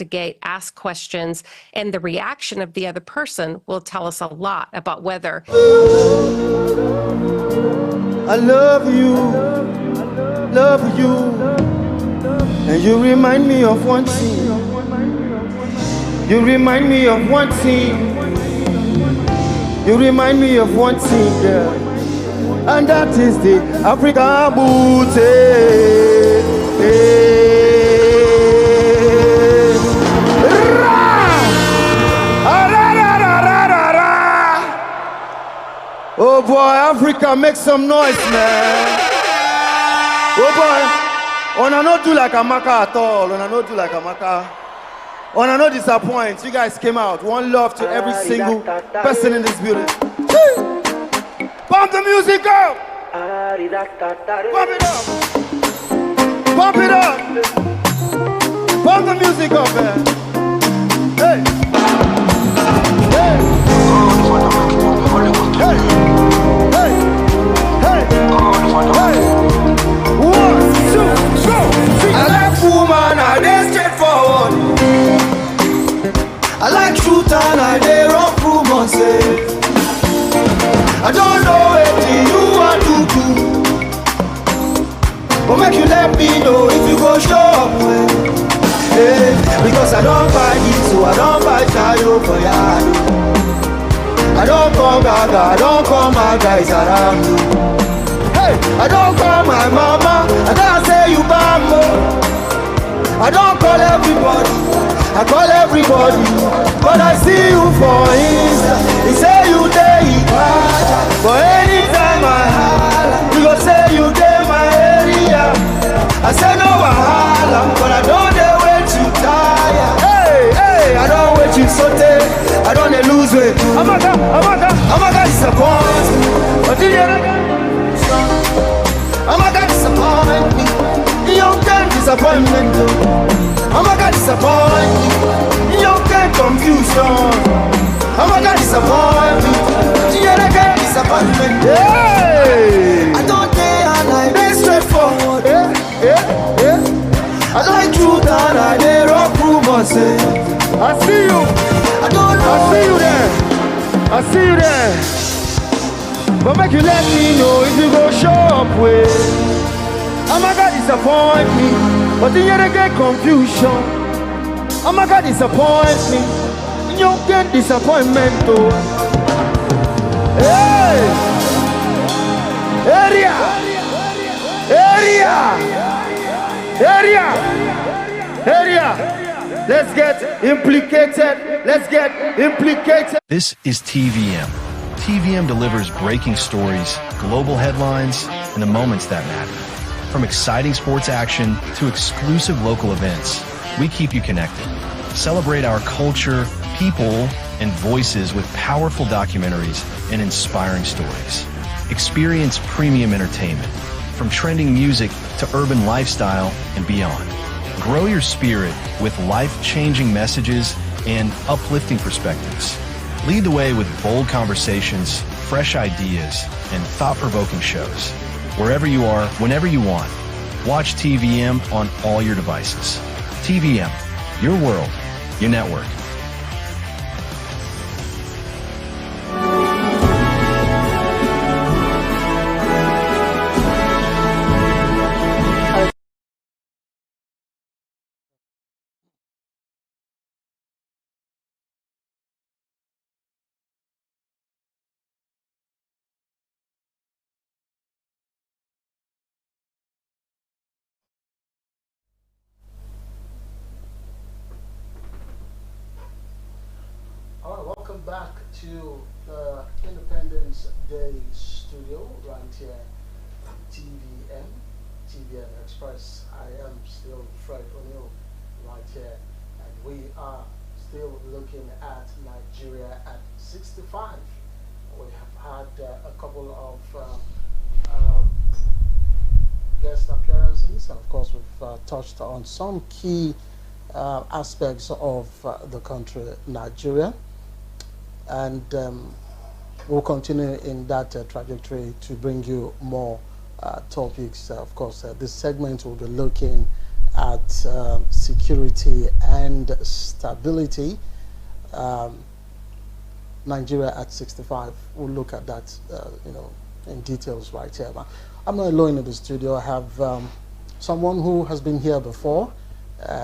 investigate, ask questions, and the reaction of the other person will tell us a lot about whether I love you, and you remind me of one thing. You remind me of one thing. You remind me of one thing, girl, and that is the African booty. Oh boy, Africa, make some noise, man. Oh boy, Ona not do like Amaka at all. Ona not do like Amaka. Ona not disappoint. You guys came out. One love to every single person in this building. Pump the music up. Pump it up. Pump it up. Pump the music up, man. Hey. Hey. Hey. Hey. Hey. Hey. 1, 2, go. I like woman, I dey straightforward. I like truth and I dey rock rumors. I don't know what you want to do, but make you let me know if you go show up. Because I don't buy this, so I don't buy Chayo for ya. I don't call Gaga, I don't call my guys around you. Hey, I don't call my mama, I don't say you bambo. I don't call everybody, I call everybody. But I see you for Insta, they say you day but anytime I holla, you go say you day my area. I say no wahala, but I don't dare wait you tire. Hey, hey, I don't wait you saute, I don't dare lose weight. Amaka disappoint me, but you Amaka disappoint me, you don't get disappointment. Amaka disappoint me, you don't get confusion. Amaka disappoint me, you don't get disappointment. Hey, I don't care and I dey straightforward. I like truth and I dey rock rumors. I see you. I don't know. I see you there. I see you there. But make you let me know if you go show up with. Amaka disappoint me, but you don't get confusion. Amaka disappoint me, you don't get disappointment though. Hey! Area! Area! Let's get implicated. Let's get implicated. This is TVM. TVM delivers breaking stories, global headlines, and the moments that matter. From exciting sports action to exclusive local events, we keep you connected. Celebrate our culture, people, and voices with powerful documentaries and inspiring stories. Experience premium entertainment, from trending music to urban lifestyle and beyond. Grow your spirit with life-changing messages and uplifting perspectives. Lead the way with bold conversations, fresh ideas, and thought-provoking shows. Wherever you are, whenever you want. Watch TVM on all your devices. TVM, your world, your network. Welcome back to the Independence Day studio right here at TVM Express. I am still Fred O'Neill right here, and we are still looking at Nigeria at 65. We have had a couple of guest appearances, and of course we've touched on some key aspects of the country, Nigeria. And we'll continue in that trajectory to bring you more topics. Of course, this segment will be looking at security and stability. Um, Nigeria at 65. We'll look at that, in details right here. But I'm not alone in the studio. I have someone who has been here before.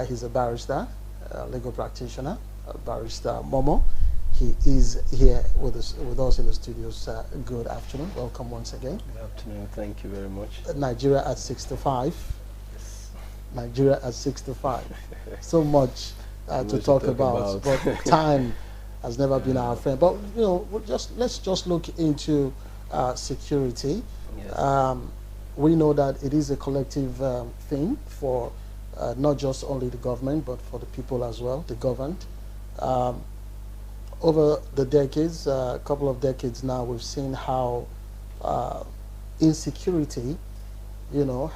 He's a barrister, legal practitioner, Barrister Momo. He is here with us in the studios. Good afternoon. Welcome once again. Good afternoon. Thank you very much. Nigeria at 65. Yes. Nigeria at 65. So much to talk about, but time has never been our friend. But let's just look into security. Yes. We know that it is a collective thing for not just only the government, but for the people as well, the governed. Over the decades, a couple of decades now, we've seen how insecurity,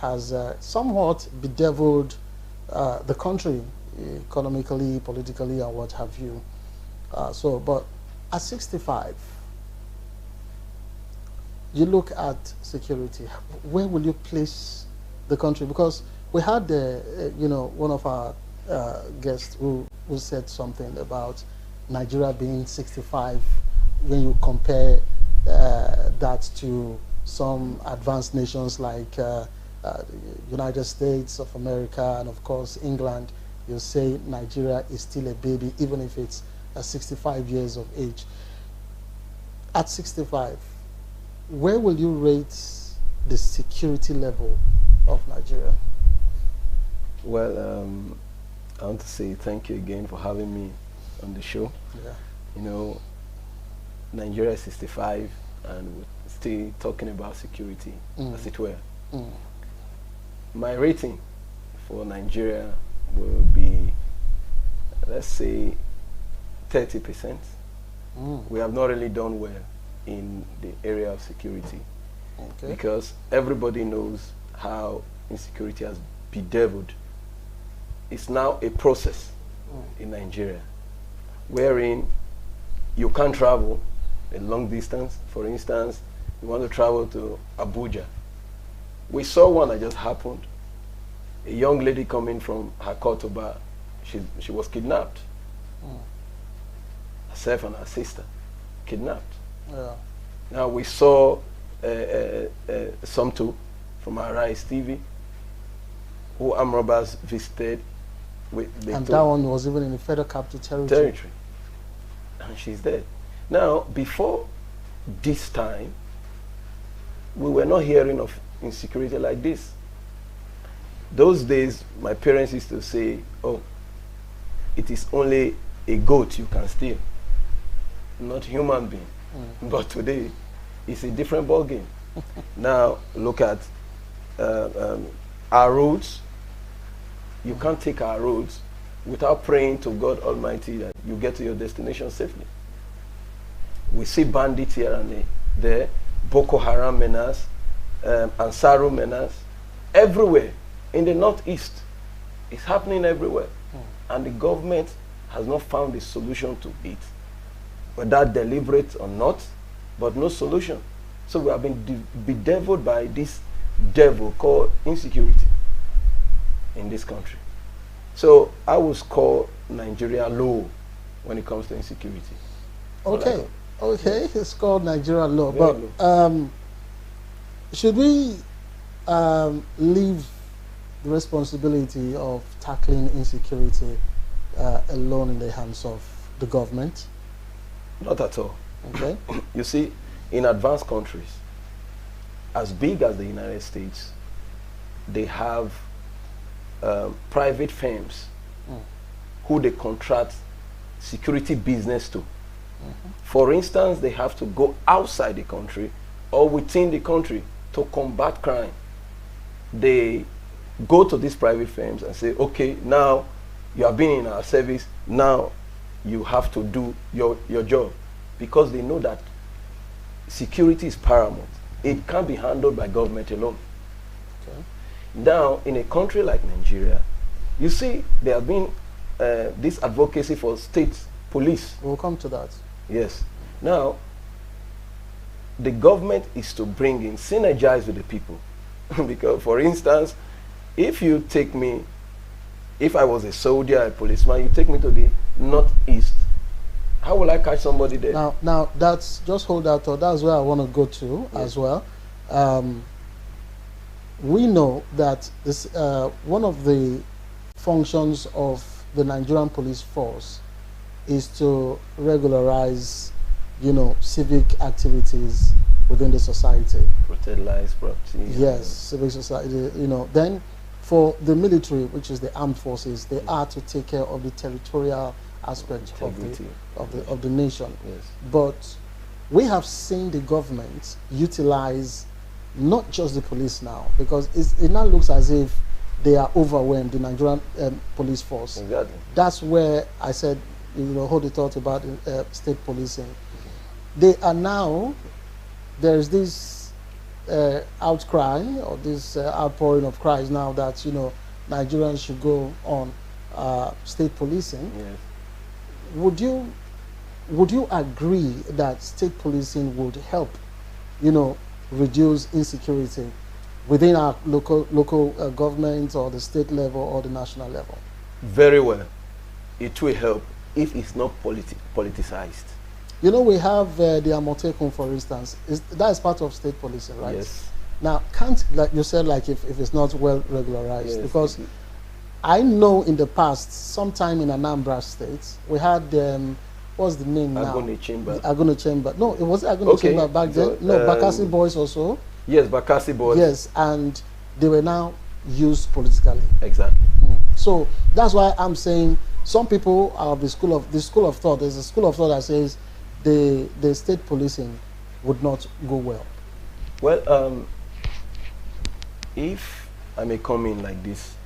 has somewhat bedeviled the country economically, politically, and what have you. But at 65, you look at security. Where will you place the country? Because we had, one of our guests who said something about Nigeria being 65 when you compare that to some advanced nations like United States of America and of course England. You say Nigeria is still a baby even if it's 65 years of age. At 65, where will you rate the security level of Nigeria? Well, I want to say thank you again for having me on the show. Yeah. Nigeria is 65 and we're still talking about security, as it were. My rating for Nigeria will be, let's say, 30%. We have not really done well in the area of security, because everybody knows how insecurity has bedeviled. It's now a process in Nigeria wherein you can't travel a long distance. For instance, you want to travel to Abuja. We saw one that just happened. A young lady coming from Hakotoba, she was kidnapped. Herself and her sister, kidnapped. Yeah. Now we saw some two from Arise TV, who armed robbers visited. And that one was even in the Federal Capital Territory. And she's dead. Now, before this time, we were not hearing of insecurity like this. Those days, my parents used to say, oh, it is only a goat you can steal, not human being. But today, it's a different ballgame. Now, look at our roads. You can't take our roads without praying to God Almighty that you get to your destination safely. We see bandits here and there, Boko Haram menace, Ansaru menace, everywhere in the northeast. It's happening everywhere. And the government has not found a solution to it, whether deliberate or not, but no solution. So we have been bedeviled by this devil called insecurity in this country. So I would score Nigeria low when it comes to insecurity. Okay, it's called Nigeria low. Very But low. should we leave the responsibility of tackling insecurity alone in the hands of the government? Not at all. Okay. You see, in advanced countries, as big as the United States, they have private firms who they contract security business to. For instance, they have to go outside the country or within the country to combat crime. They go to these private firms and say, okay, now you have been in our service, now you have to do your job, because they know that security is paramount. It can't be handled by government alone. Okay. Now, in a country like Nigeria, you see there have been this advocacy for state police. We'll come to that. Yes. Now, the government is to bring in, synergize with the people. Because, for instance, if you take me If I was a soldier, a policeman, you take me to the northeast. How will I catch somebody there? Now that's, just hold that thought. That's where I want to go to as well. We know that this one of the functions of the Nigerian police force is to regularize, civic activities within the society. Protect lives, property. Yes, civic society. Then for the military, which is the armed forces, they are to take care of the territorial aspect of the nation. Yes. But we have seen the government utilize not just the police now, because it now looks as if they are overwhelmed, the Nigerian police force. Exactly. That's where I said, hold the thought about state policing. They are now, there's this outcry, or this outpouring of cries now that, Nigerians should go on state policing. Yes. Would you agree that state policing would help, reduce insecurity within our local government, or the state level, or the national level? Very well. It will help if it's not politicized. We have the Amotekun, for instance. That is part of state policing, right? Yes. Now, can't, like you said, like if it's not well regularized, Yes. because I know in the past, sometime in Anambra State, we had what's the name now? Agone Chamber. Agone Chamber. No, it was Agone Okay. Chamber back then. So, No, Bakassi boys also. Yes, Bakassi boys. Yes, and they were now used politically. Exactly. So that's why I'm saying some people are of the school of thought. There's a school of thought that says the state policing would not go well. Well, if I may come in like this,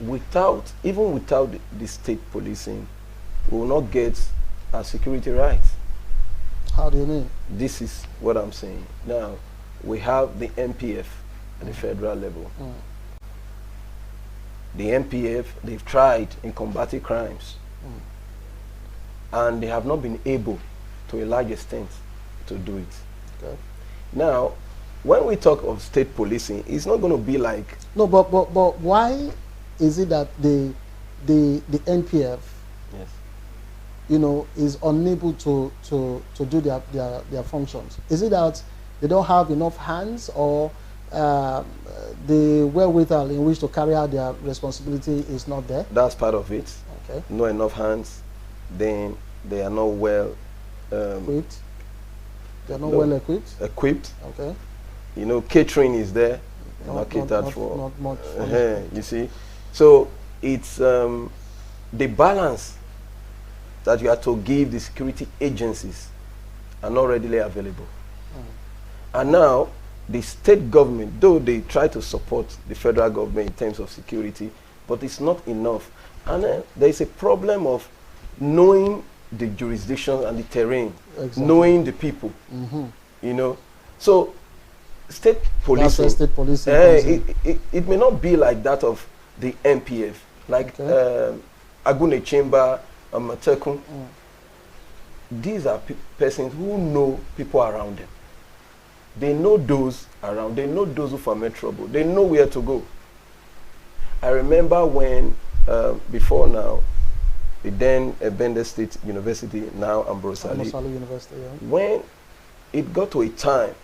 even without the state policing, we will not get our security rights. How do you mean? This is what I'm saying. Now, we have the MPF at the federal level. The MPF, they've tried in combating crimes, and they have not been able, to a large extent, to do it. Okay. Now, when we talk of state policing, it's not going to be like... No, but why is it that the NPF, Yes. is unable to do their functions? Is it that they don't have enough hands, or the wherewithal in which to carry out their responsibility is not there? That's part of it. Okay. Not enough hands, then they are not well Equipped? They are not well equipped? equipped. Okay. Catering is there, not catered not, for. Not much. You see? So it's the balance that you have to give the security agencies are not readily available. And now, the state government, though they try to support the federal government in terms of security, but it's not enough. And there is a problem of knowing the jurisdiction and the terrain, Exactly. knowing the people, So, state policing, That's where state policing comes in. it may not be like that of the MPF, like Agune Chamber, Amatekun. These are persons who know people around them. They know those around. They know those who are trouble. They know where to go. I remember when, before now, the then Bende State University, now Ambrose Ali, University, yeah. when it got to a time,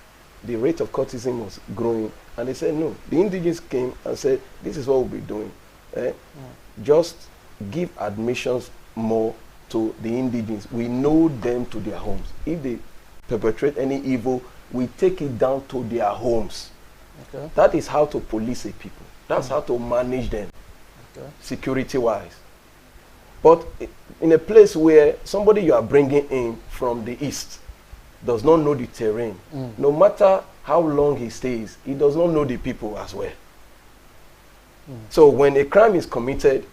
the rate of cultism was growing, and they said, no, the indigenous came and said, this is what we'll be doing. Just give admissions more to the indigenous. We know them to their homes. If they perpetrate any evil, we take it down to their homes. Okay. That is how to police a people. That's how to manage them, security-wise. But in a place where somebody you are bringing in from the east does not know the terrain, no matter how long he stays, he does not know the people as well. So when a crime is committed,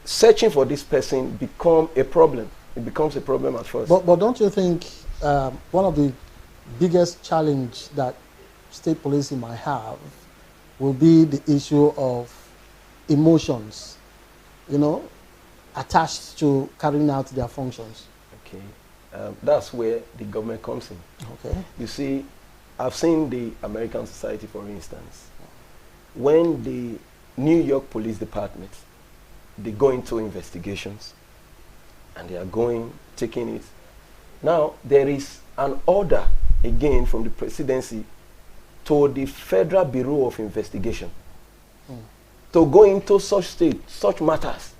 searching for this person becomes a problem. It becomes a problem at first. But don't you think one of the biggest challenge that state policing might have will be the issue of emotions, attached to carrying out their functions? Okay, that's where the government comes in. Okay. You see, I've seen the American society, for instance. When the New York Police Department they go into investigations, and they are taking it. Now, there is an order, again, from the presidency to the Federal Bureau of Investigation to go into such matters.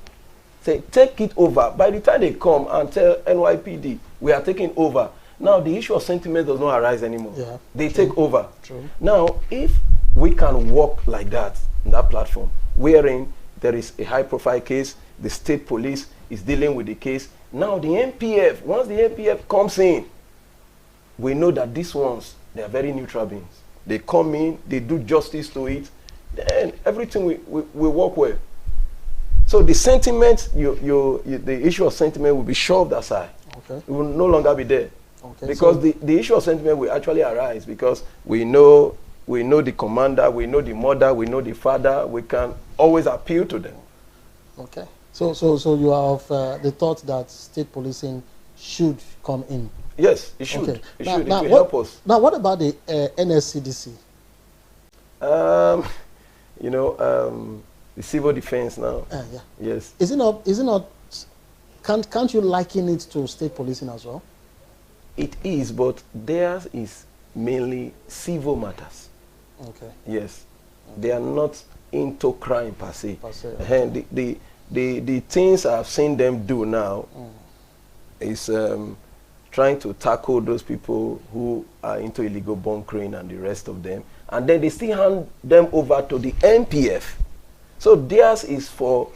Say, take it over. By the time they come and tell NYPD, we are taking over, now the issue of sentiment does not arise anymore. Yeah, they take over. True. Now, if we can work like that, in that platform, wherein there is a high-profile case, the state police is dealing with the case. Now, the NPF, once the NPF comes in, we know that these ones, they are very neutral beings. They come in, they do justice to it, then everything we work well. So the sentiment, the issue of sentiment will be shoved aside. Okay. It will no longer be there. Okay. Because the issue of sentiment will actually arise because we know the commander, we know the mother, we know the father, we can always appeal to them. Okay. So you are of the thought that state policing should come in? Yes, it should. Okay. It Now, should. now It will help us. Now, what about the NSCDC? The civil defense now. Yeah. Yes. Is it not? Can't you liken it to state policing as well? It is, but theirs is mainly civil matters. Okay. Yes. They are not into crime per se. Okay. The things I've seen them do now is trying to tackle those people who are into illegal bunkering and the rest of them. And then they still hand them over to the NPF. So theirs is for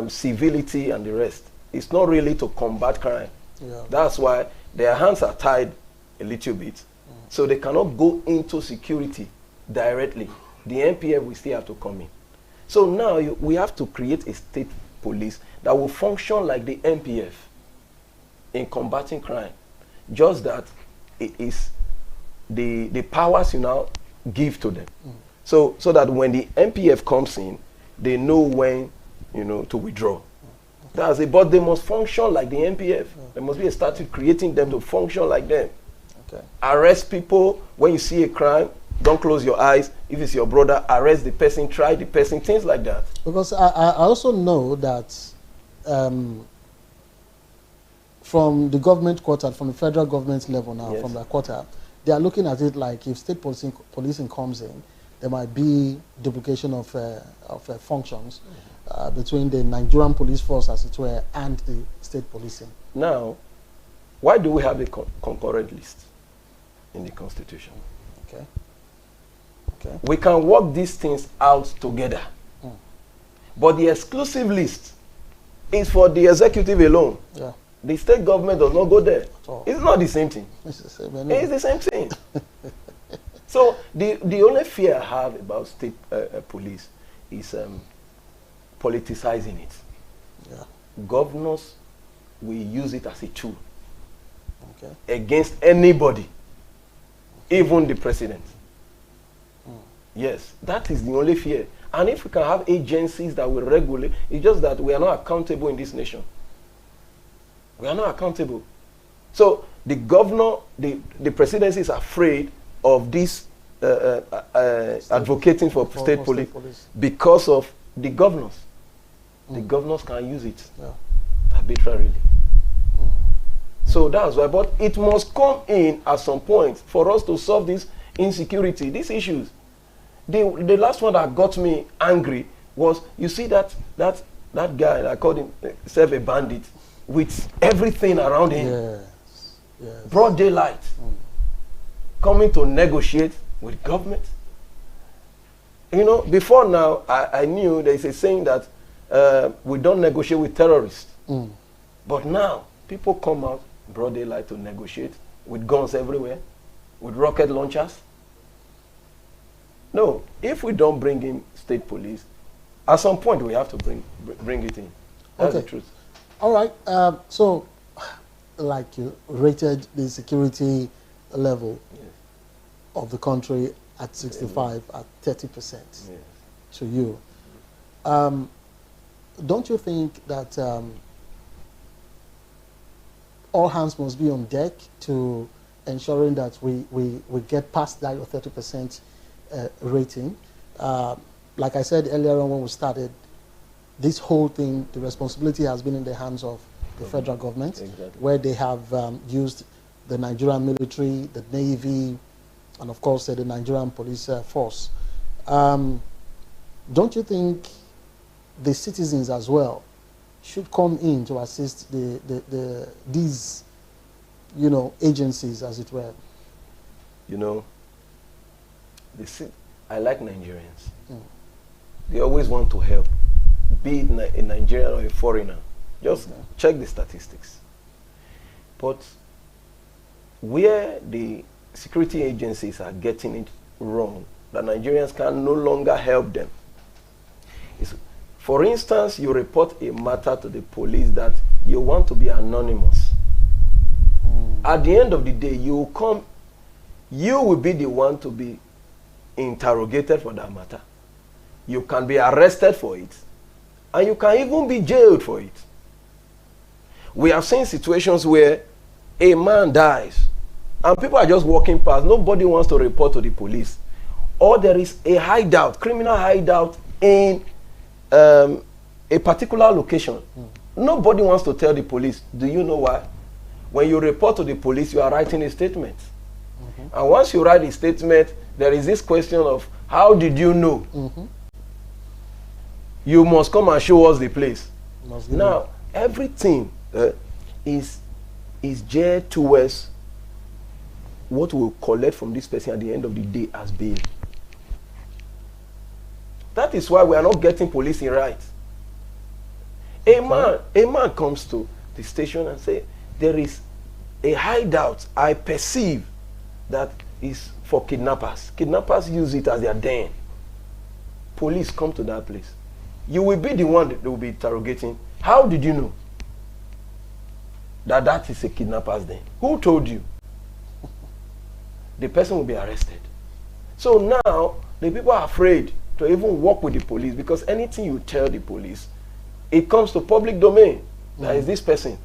civility and the rest. It's not really to combat crime. Yeah. That's why their hands are tied a little bit. So they cannot go into security directly. The NPF will still have to come in. So now we have to create a state police that will function like the NPF in combating crime. Just that it is the powers you now give to them. So that when the NPF comes in, they know when to withdraw. That's it. But they must function like the NPF. There must be a statute creating them to function like them. Okay. Arrest people when you see a crime. Don't close your eyes. If it's your brother, arrest the person, try the person, things like that. Because I also know that from the government quarter, from the federal government level now, Yes. from the quarter, they are looking at it like if state policing comes in, there might be duplication of functions between the Nigerian police force, as it were, and the state policing. Now, why do we have a concurrent list in the Constitution? Okay. Okay. We can work these things out together. But the exclusive list is for the executive alone. Yeah. The state government does not go there. At all. It's not the same thing. It's the same. It's the same thing. So the only fear I have about state police is politicizing it. Yeah. Governors will use it as a tool Okay. against anybody, even the president. Yes, that is the only fear. And if we can have agencies that will regulate, it's just that we are not accountable in this nation. We are not accountable. So the governor, the presidency is afraid of this advocating for state police because of the governors. The governors can use it arbitrarily. So that's why. But it must come in at some point for us to solve this insecurity, these issues. The last one that got me angry was, you see that guy, I called himself a bandit, with everything around him. Yes. Yes. Broad daylight. Coming to negotiate with government. Before now, I knew there is a saying that we don't negotiate with terrorists. But now, people come out broad daylight to negotiate with guns everywhere, with rocket launchers. No, if we don't bring in state police, at some point we have to bring it in. That's the truth. All right. So, like you rated the security level of the country at 65, at 30% to you. Don't you think that all hands must be on deck to ensuring that we get past that 30% rating? Like I said earlier on when we started, this whole thing, the responsibility has been in the hands of the federal government, where they have used the Nigerian military, the Navy, and of course the Nigerian police force. Don't you think the citizens as well should come in to assist these, you know, agencies, as it were? You know, I like Nigerians. They always want to help, be it a Nigerian or a foreigner. Just check the statistics. But where the security agencies are getting it wrong, the Nigerians can no longer help them. For instance, you report a matter to the police that you want to be anonymous. At the end of the day, you will be the one to be interrogated for that matter. You can be arrested for it, and you can even be jailed for it. We have seen situations where a man dies, and people are just walking past. Nobody wants to report to the police. Or there is a hideout, criminal hideout in a particular location. Nobody wants to tell the police. Do you know why? When you report to the police, you are writing a statement. And once you write a statement, there is this question of, how did you know? You must come and show us the place. Now, everything is geared towards what we'll collect from this person at the end of the day as bail. That is why we are not getting policing right. A man comes to the station and say, there is a hideout I perceive that is for kidnappers. Kidnappers use it as their den. Police come to that place. You will be the one that will be interrogating. How did you know that that is a kidnapper's den? Who told you? The person will be arrested. So now, the people are afraid to even work with the police, because anything you tell the police, it comes to public domain. There is this person.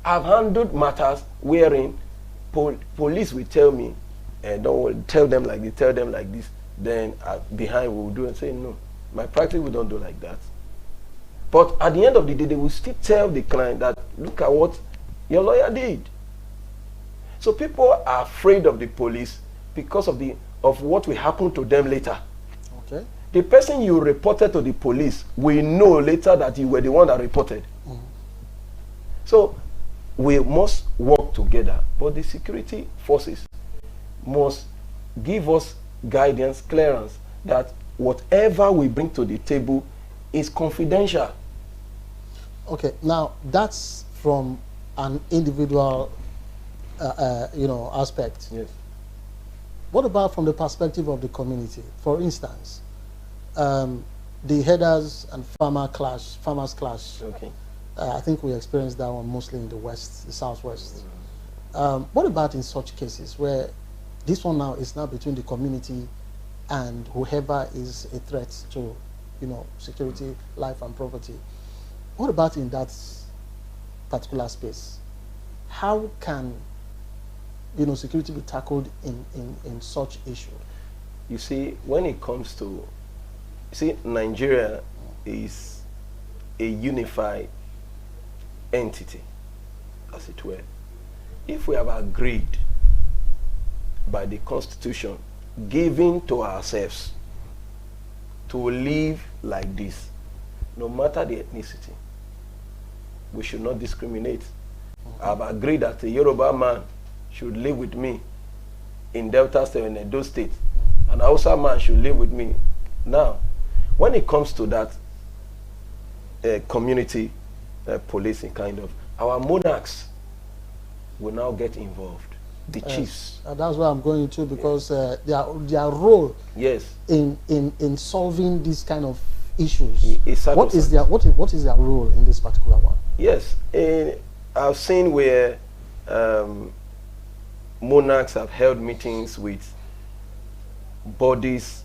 I've handled matters wherein police will tell me, don't tell them like this, tell them like this. Then behind we will do and say, no, my practice we don't do like that. But at the end of the day, they will still tell the client that, look at what your lawyer did. So people are afraid of the police because of what will happen to them later. Okay. The person you reported to the police will know later that you were the one that reported. So we must work together, but the security forces must give us guidance, clearance, that whatever we bring to the table is confidential. Okay, now that's from an individual aspect. Yes. What about from the perspective of the community? For instance, the herders and farmers clash. Okay. I think we experienced that one mostly in the west, the southwest. What about in such cases where this one now is now between the community and whoever is a threat to, security, life and property? What about in that particular space? How can, security be tackled in such issue? You see, when it comes to, Nigeria is a unified entity, as it were. If we have agreed by the Constitution, given to ourselves, to live like this, no matter the ethnicity, we should not discriminate. I've agreed that a Yoruba man should live with me in Delta State, in Edo State. An Hausa man should live with me. Now, when it comes to that community policing kind of, our monarchs will now get involved. The chiefs. That's where I'm going to, because their role in solving these kind of issues. What is their role in this particular one? Yes, I've seen where monarchs have held meetings with bodies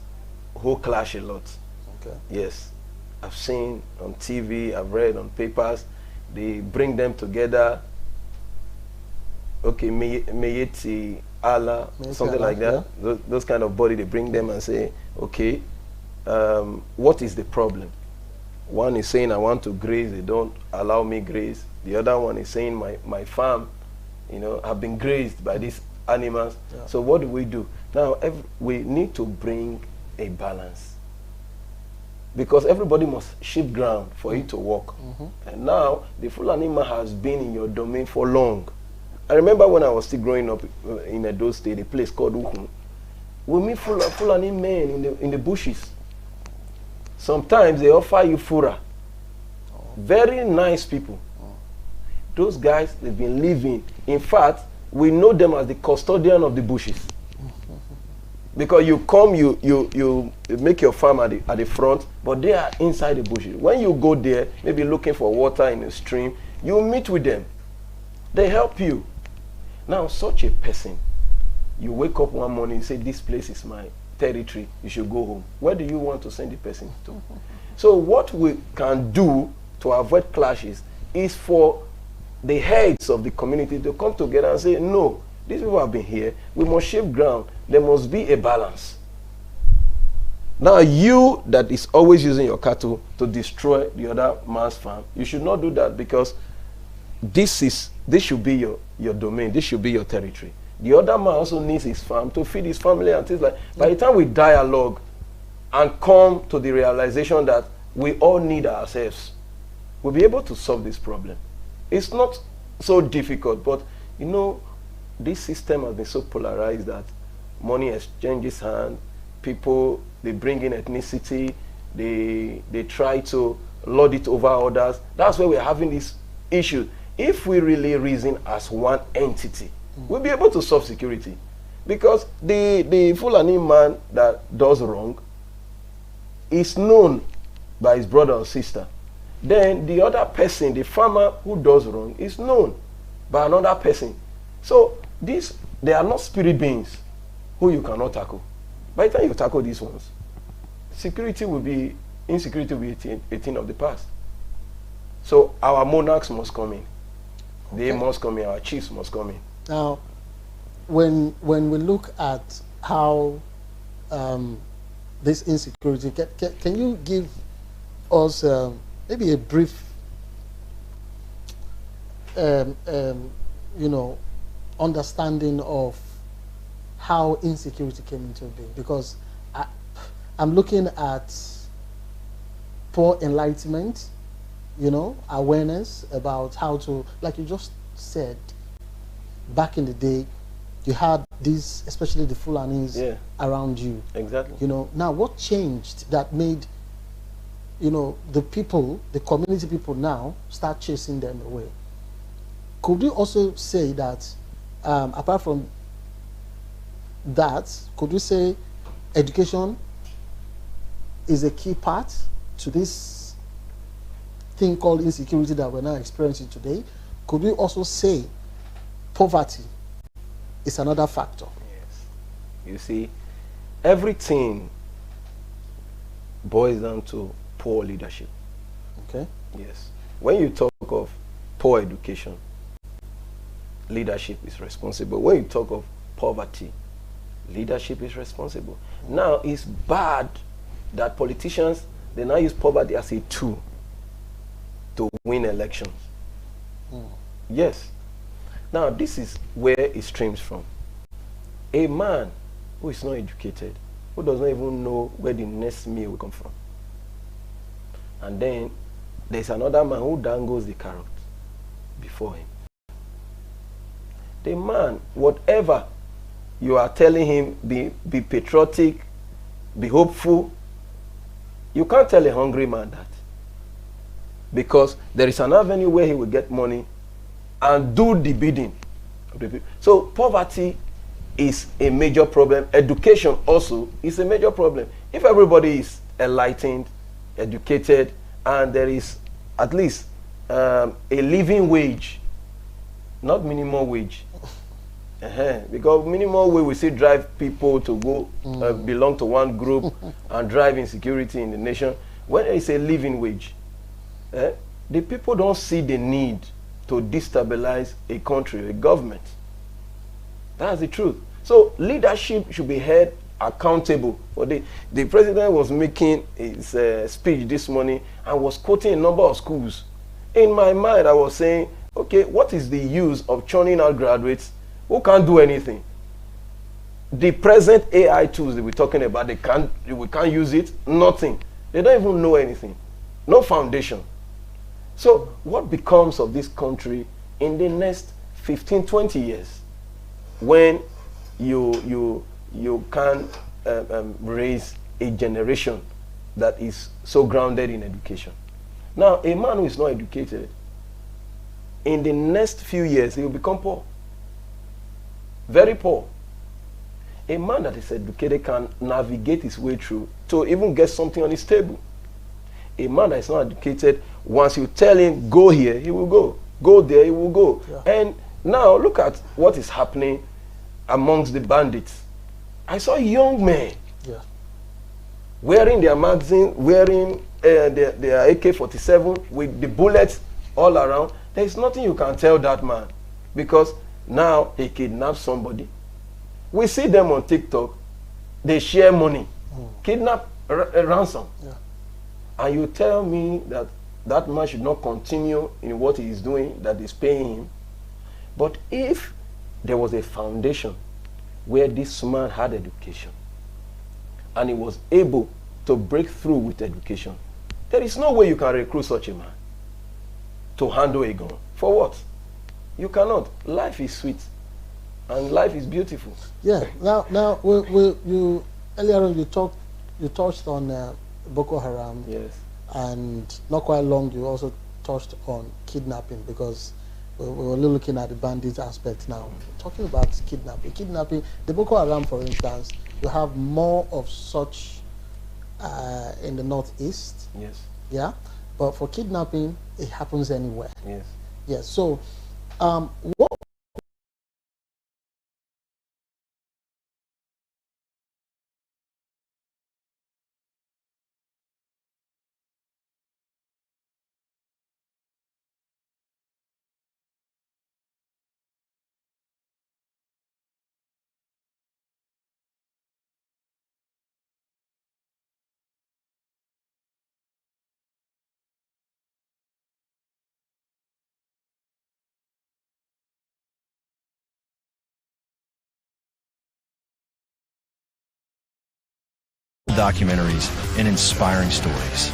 who clash a lot. Okay. Yes, I've seen on TV, I've read on papers, they bring them together. Okay, Meyeti, Allah, something like that. Yeah. Those kind of body, they bring them and say, okay, what is the problem? One is saying, I want to graze, they don't allow me graze. The other one is saying, my farm, you know, have been grazed by these animals. Yeah. So what do? Now, we need to bring a balance. Because everybody must shift ground for it to work. And now, the Fulani man has been in your domain for long. I remember when I was still growing up in Edo State, a place called Ukun. We meet Fulani men in the bushes. Sometimes they offer you fura. Very nice people. Those guys, they've been living. In fact, we know them as the custodian of the bushes. Because you come, you make your farm at the front, but they are inside the bushes. When you go there, maybe looking for water in a stream, you meet with them. They help you. Now, such a person, you wake up one morning and say, this place is my territory, you should go home. Where do you want to send the person to? So what we can do to avoid clashes is for the heads of the community to come together and say, no, these people have been here, we must shift ground, there must be a balance. Now you that is always using your cattle to destroy the other man's farm, you should not do that, because this should be your domain, this should be your territory. The other man also needs his farm to feed his family and things like that. By the time we dialogue and come to the realization that we all need ourselves, we'll be able to solve this problem. It's not so difficult, but you know, this system has been so polarized that money exchanges hands, people, they bring in ethnicity, they try to lord it over others. That's why we're having this issue. If we really reason as one entity, we'll be able to solve security. Because the Fulani man that does wrong is known by his brother or sister. Then the other person, the farmer who does wrong, is known by another person. So they are not spirit beings who you cannot tackle. By the time you tackle these ones, insecurity will be a thing of the past. So our monarchs must come in. Okay. They must come in, our chiefs must come in. Now, when we look at how this insecurity, can you give us maybe a brief, you know, understanding of how insecurity came into being? Because I'm looking at poor enlightenment, you know, awareness about how to, like you just said, back in the day, you had these, especially the Fulanis around you. Exactly. You know, now what changed that made, you know, the people, the community people now start chasing them away? Could you also say that, apart from that, could you say education is a key part to this thing called insecurity that we're now experiencing today? Could you also say poverty is another factor? Yes. You see, everything boils down to poor leadership. Okay. Yes. When you talk of poor education, leadership is responsible. When you talk of poverty, leadership is responsible. Now, it's bad that politicians, they now use poverty as a tool to win elections. Yes. Now, this is where it streams from. A man who is not educated, who does not even know where the next meal will come from. And then there's another man who dangles the carrot before him. The man, whatever you are telling him, be patriotic, be hopeful, you can't tell a hungry man that. Because there is an avenue where he will get money and do the bidding of the people. So poverty is a major problem. Education also is a major problem. If everybody is enlightened, educated, and there is at least a living wage, not minimum wage. Because minimum wage will still drive people to go belong to one group and drive insecurity in the nation. When it's a living wage, the people don't see the need to destabilize a country, a government. That's the truth. So leadership should be held accountable for the president was making his speech this morning and was quoting a number of schools. In my mind, I was saying, okay, what is the use of churning out graduates who can't do anything? The present AI tools that we're talking about, we can't use it, nothing. They don't even know anything. No foundation. So what becomes of this country in the next 15, 20 years when you can raise a generation that is so grounded in education? Now, a man who is not educated, in the next few years, he will become poor. Very poor. A man that is educated can navigate his way through to even get something on his table. A man that is not educated, once you tell him, go here, he will go. Go there, he will go. Yeah. And now, look at what is happening amongst the bandits. I saw young men wearing their magazine, wearing their AK-47 with the bullets all around. There is nothing you can tell that man because now he kidnapped somebody. We see them on TikTok. They share money, kidnap, ransom. Yeah. And you tell me that that man should not continue in what he is doing, that is paying him. But if there was a foundation where this man had education and he was able to break through with education, there is no way you can recruit such a man to handle a gun. For what? You cannot. Life is sweet and life is beautiful. Yeah. Now, you earlier on you touched on Boko Haram. Yes. And not quite long, you also touched on kidnapping because we were looking at the bandit aspect now. Talking about kidnapping, the Boko Haram, for instance, you have more of such in the northeast. Yes. Yeah. But for kidnapping, it happens anywhere. Yes. Yes. So, what Documentaries and inspiring stories.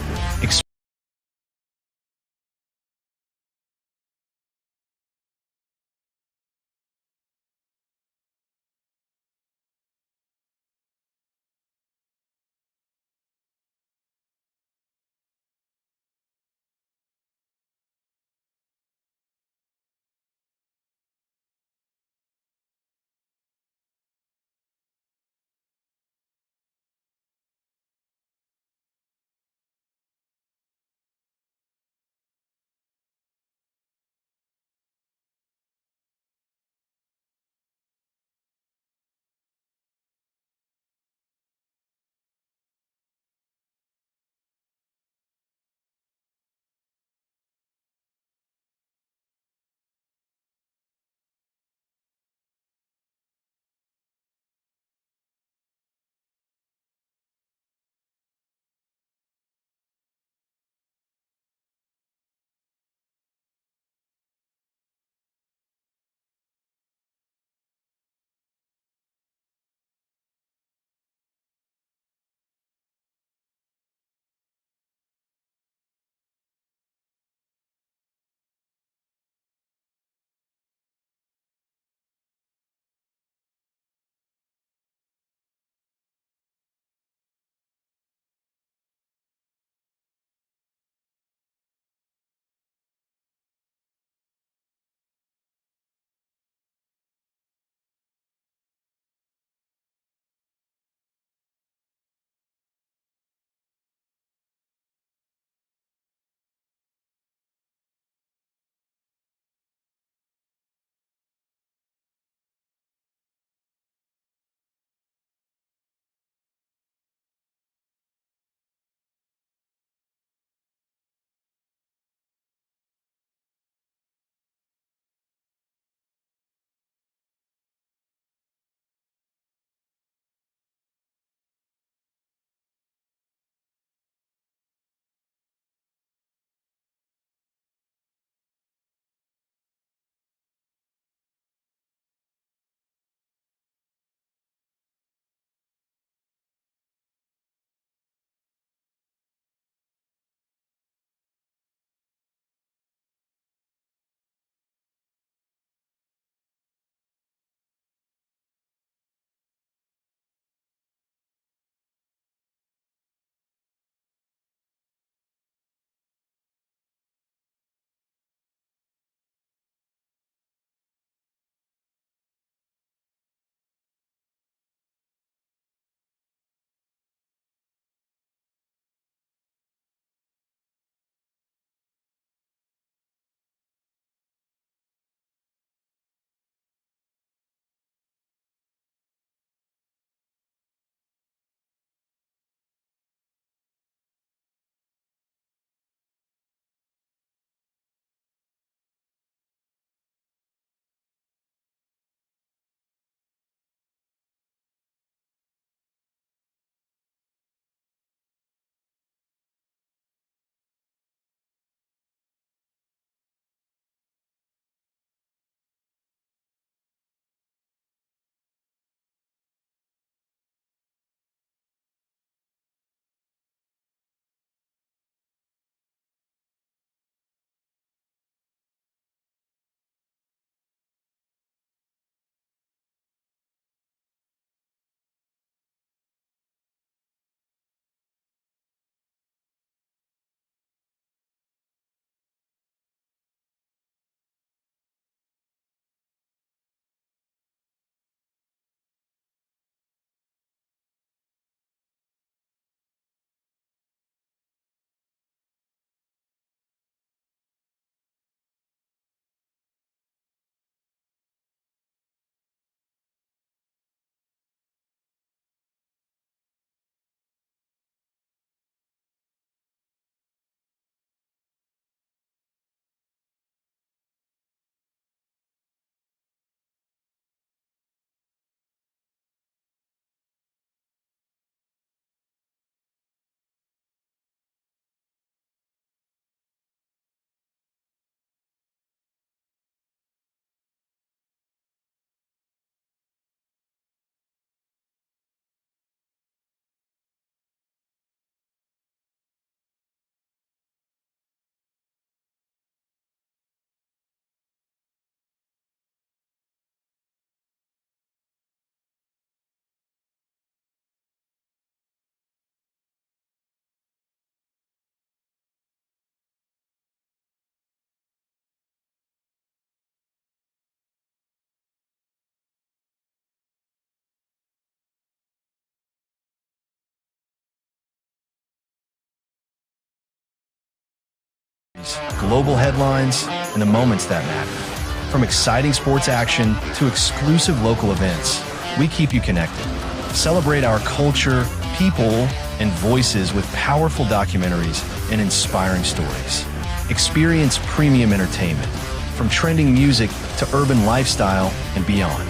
global headlines, and the moments that matter. From exciting sports action to exclusive local events, we keep you connected. Celebrate our culture, people, and voices with powerful documentaries and inspiring stories. Experience premium entertainment, from trending music to urban lifestyle and beyond.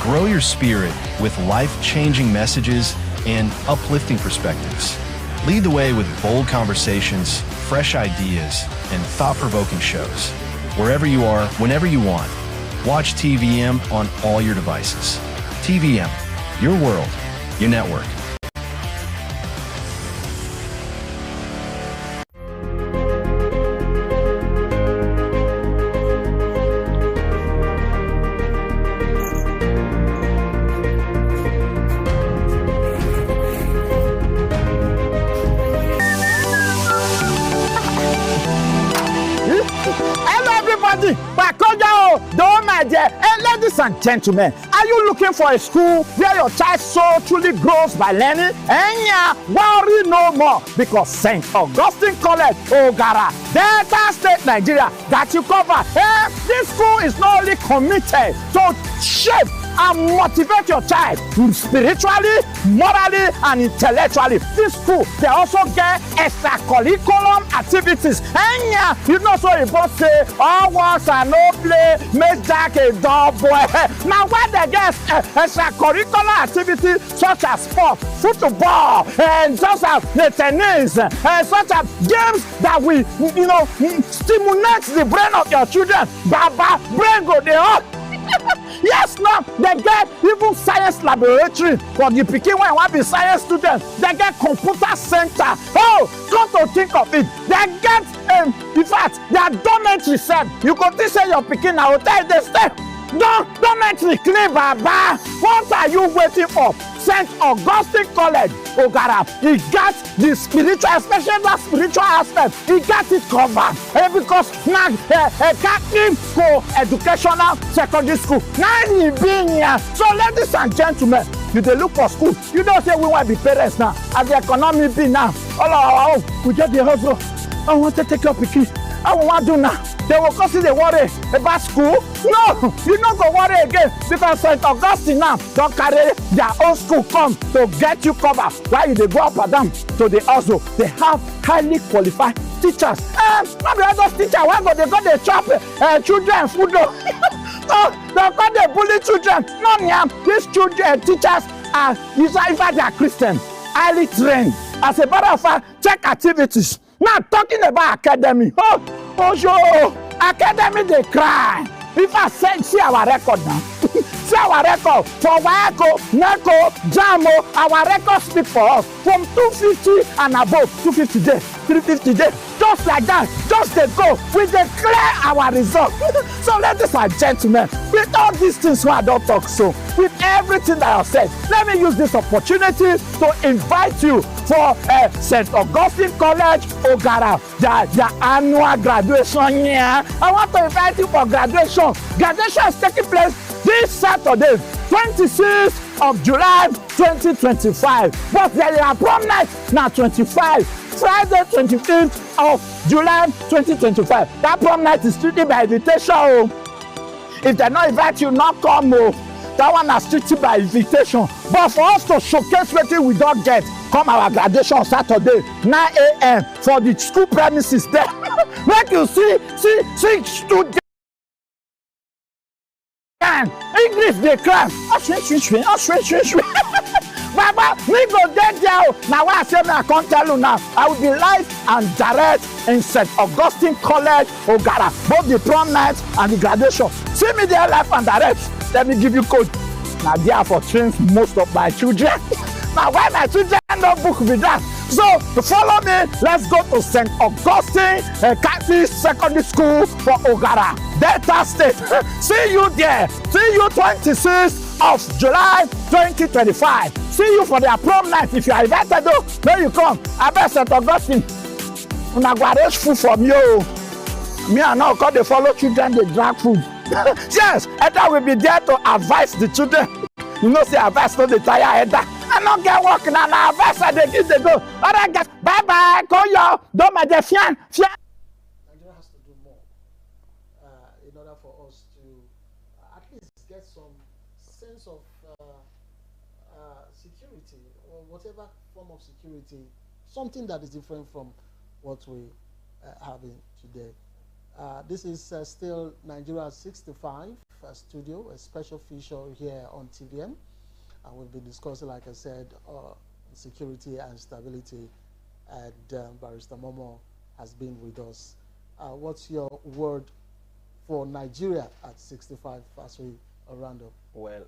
Grow your spirit with life-changing messages and uplifting perspectives. Lead the way with bold conversations, fresh ideas, and thought-provoking shows. Wherever you are, whenever you want, watch TVM on all your devices. TVM, your world, your network. Ladies and gentlemen, are you looking for a school where your child soul truly grows by learning? Worry no more, because St. Augustine College, Ogara, Delta State, Nigeria, got you covered. This school is not only committed to shape and motivate your child spiritually, morally, and intellectually. This school, they also get extracurriculum activities. And you know, so you both say, all works and no play, make Jack a dull boy. Now, when they get extracurricular activities such as sport, football, and just as the tennis, such as games that will, stimulate the brain of your children. Baba, brain go there. Yes, now they get even science laboratory for the pikin when want be science students. They get computer center. Oh, come to think of it, they get in fact their dormitory set. You go to say your pikin na hotel they stay. Dormitory clean, baba. What are you waiting for? St. Augustine College, Ogara, he got the spiritual, especially that spiritual aspect, he got it covered. Because now, Catholic co-educational secondary school, now he been here. So ladies and gentlemen, you dey look for school, you don't say we want to be parents now, as the economy be now. Oh, we get the hustle. I want to take your pikin. I want to do now. They will constantly worry about school. No, you not go worry again, because St. Augustine now don't carry their own school come to get you covered. While they go up and down to the hustle, they have highly qualified teachers. Not the other teacher, why go they got the chop children food. Oh, they got the bully children. No, these children teachers are, in fact, they are Christian, highly trained. As a matter of fact, check activities. Now talking about academy. Oh, sure. Academy they cry. If I say see our record now, see our record for Waco, NECO, JAMO, our record speak for us from 250 and above, 250 days, 350 days. Just like that, just they go, we declare our result. So ladies and gentlemen, with all these things I don't talk so, with everything that I said, let me use this opportunity to invite you for St. Augustine College, Ogara, their annual graduation year. I want to invite you for graduation. Graduation is taking place this Saturday, 26th of July 2025. But there are prom night now 25. Friday 25th of July 2025. That prom night is strictly by invitation. If they not invite you, not come. That one is strictly by invitation. But for us to showcase what we don't get, come our graduation on Saturday, 9 a.m. for the school premises there. Make you see students. English they cry. Baba, me go dead there. Now what I say, I can't tell you now. I will be live and direct in St. Augustine College, Ogara. Both the prom night and the graduation. See me there live and direct. Let me give you code. Now there for trains most of my children. Now why my children don't book with that? So to follow me, let's go to St. Augustine Catholic Secondary School for Ogara, Delta State. See you there. See you 26th of July 2025. See you for their prom night. If you are invited though, then you come. I bet St. Augustine. Una go arrange food from you. Me and now because they follow children, they drag food. Yes, Edda will be there to advise the children. You know, say advice not the tire Edda. I don't get work now. Now advice they give they go. All right, guys. Bye bye. Call you. Don't my dear fian. Nigeria has to to at least get some sense of security, or whatever form of security, something that is different from what we have in today. This is still Nigeria 65 studio, a special feature here on TVM. And we'll be discussing, like I said, security and stability. And Barrister Momo has been with us. What's your word for Nigeria at 65 as we round up? Well,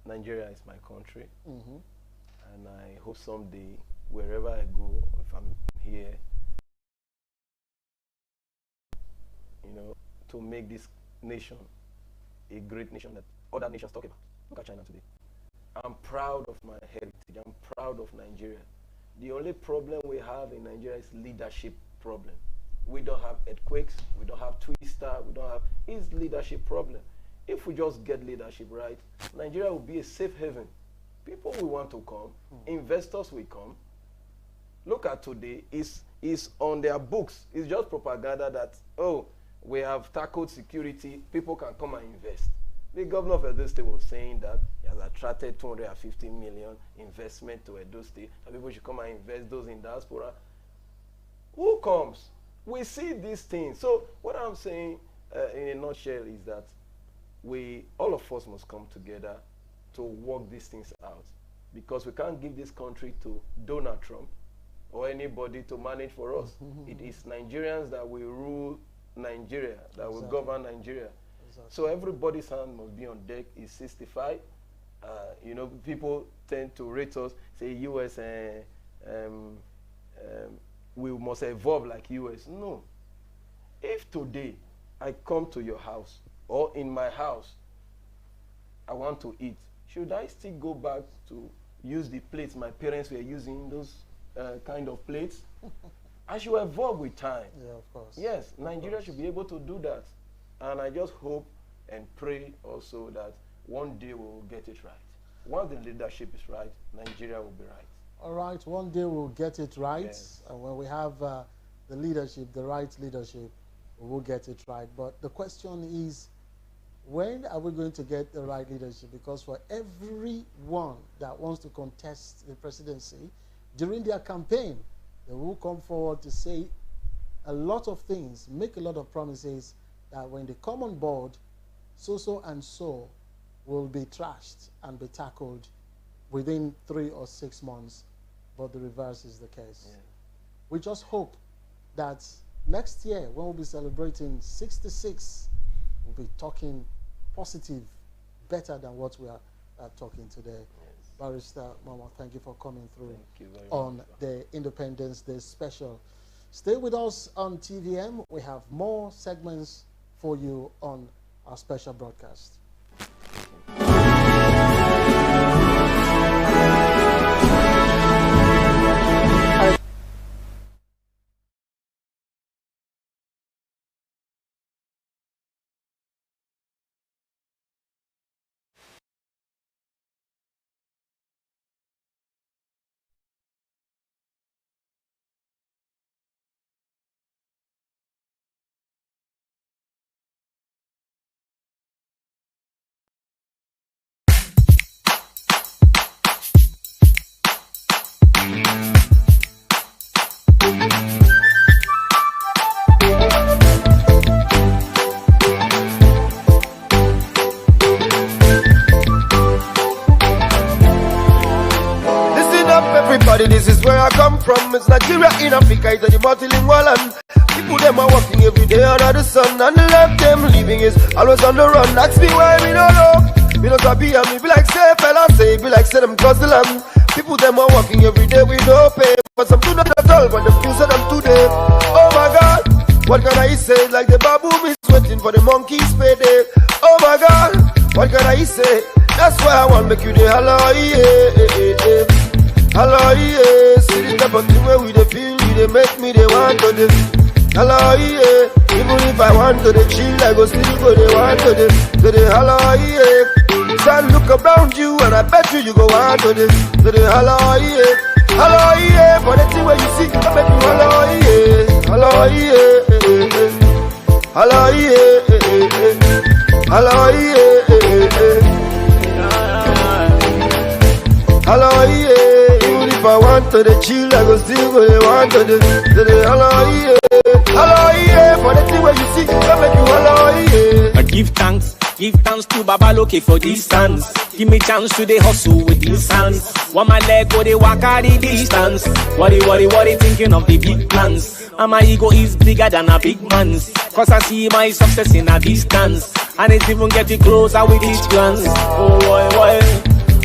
Nigeria is my country. And I hope someday, wherever I go, if I'm here, you know, to make this nation a great nation that other nations talk about. Look at China today. I'm proud of my heritage. I'm proud of Nigeria. The only problem we have in Nigeria is leadership problem. We don't have earthquakes, we don't have twister, we don't have, it's leadership problem. If we just get leadership right, Nigeria will be a safe haven. People will want to come, investors will come. Look at today, it's on their books. It's just propaganda that, oh, we have tackled security, people can come and invest. The governor of Edo State was saying that he has attracted 250 million investment to Edo State, and people should come and invest those in diaspora. Who comes? We see these things. So what I'm saying in a nutshell is that all of us must come together to work these things out, because we can't give this country to Donald Trump or anybody to manage for us. It is Nigerians that will rule Nigeria, that will govern Nigeria. So everybody's hand must be on deck. Is 65. You know, people tend to rate us, say US, we must evolve like US. No. If today I come to your house or in my house, I want to eat, should I still go back to use the plates my parents were using, those kind of plates? I should evolve with time. Yeah, of course. Yes, Nigeria should be able to do that. And I just hope and pray also that one day we'll get it right. Once the leadership is right, Nigeria will be right. All right, one day we'll get it right. Yes. And when we have the leadership, the right leadership, we will get it right. But the question is, when are we going to get the right leadership? Because for everyone that wants to contest the presidency, during their campaign, they will come forward to say a lot of things, make a lot of promises that when they come on board, so and so will be trashed and be tackled within 3 or 6 months, but the reverse is the case. Yeah. We just hope that next year, when we'll be celebrating 66, we'll be talking positive, better than what we are talking today. Yes. Barrister Mama, thank you for coming through on the Independence Day special. Stay with us on TVM. We have more segments for you on our special broadcast. This is where I come from. It's Nigeria in Africa, it's the multilingual land. People them are working every day under the sun, and the left them living is always on the run. Ask me why we don't know. We don't be and me be like say fella say, be like say them cause the land. People them are working every day with no pay, but some do not at all, but them feel them today. Oh my God, what can I say? Like the baboon is waiting for the monkey's payday. Oh my God, what can I say? That's why I want to make you the hello, yeah. Hello, yeah, see the type of thing where we dey feel, we dey make me dey want to dey. Hello, yeah, even if I want to dey chill, I go still go dey want to dey. Hello, yeah, son, look around you and I bet you go want to dey. Hello, yeah, for the thing where you see, I bet you hello, yeah, hello, yeah, hello, yeah. Hello, hello, even if I want to the chill, I go still go want to the hello, hello, for the thing where you see, I make you hello, I give thanks to Baba Loke for this dance. Give me chance to the hustle with these hands. One my leg go they walk out the distance. Worry, thinking of the big plans. And my ego is bigger than a big man's. Cause I see my success in a distance. And it's even getting closer with each glance. Oh boy.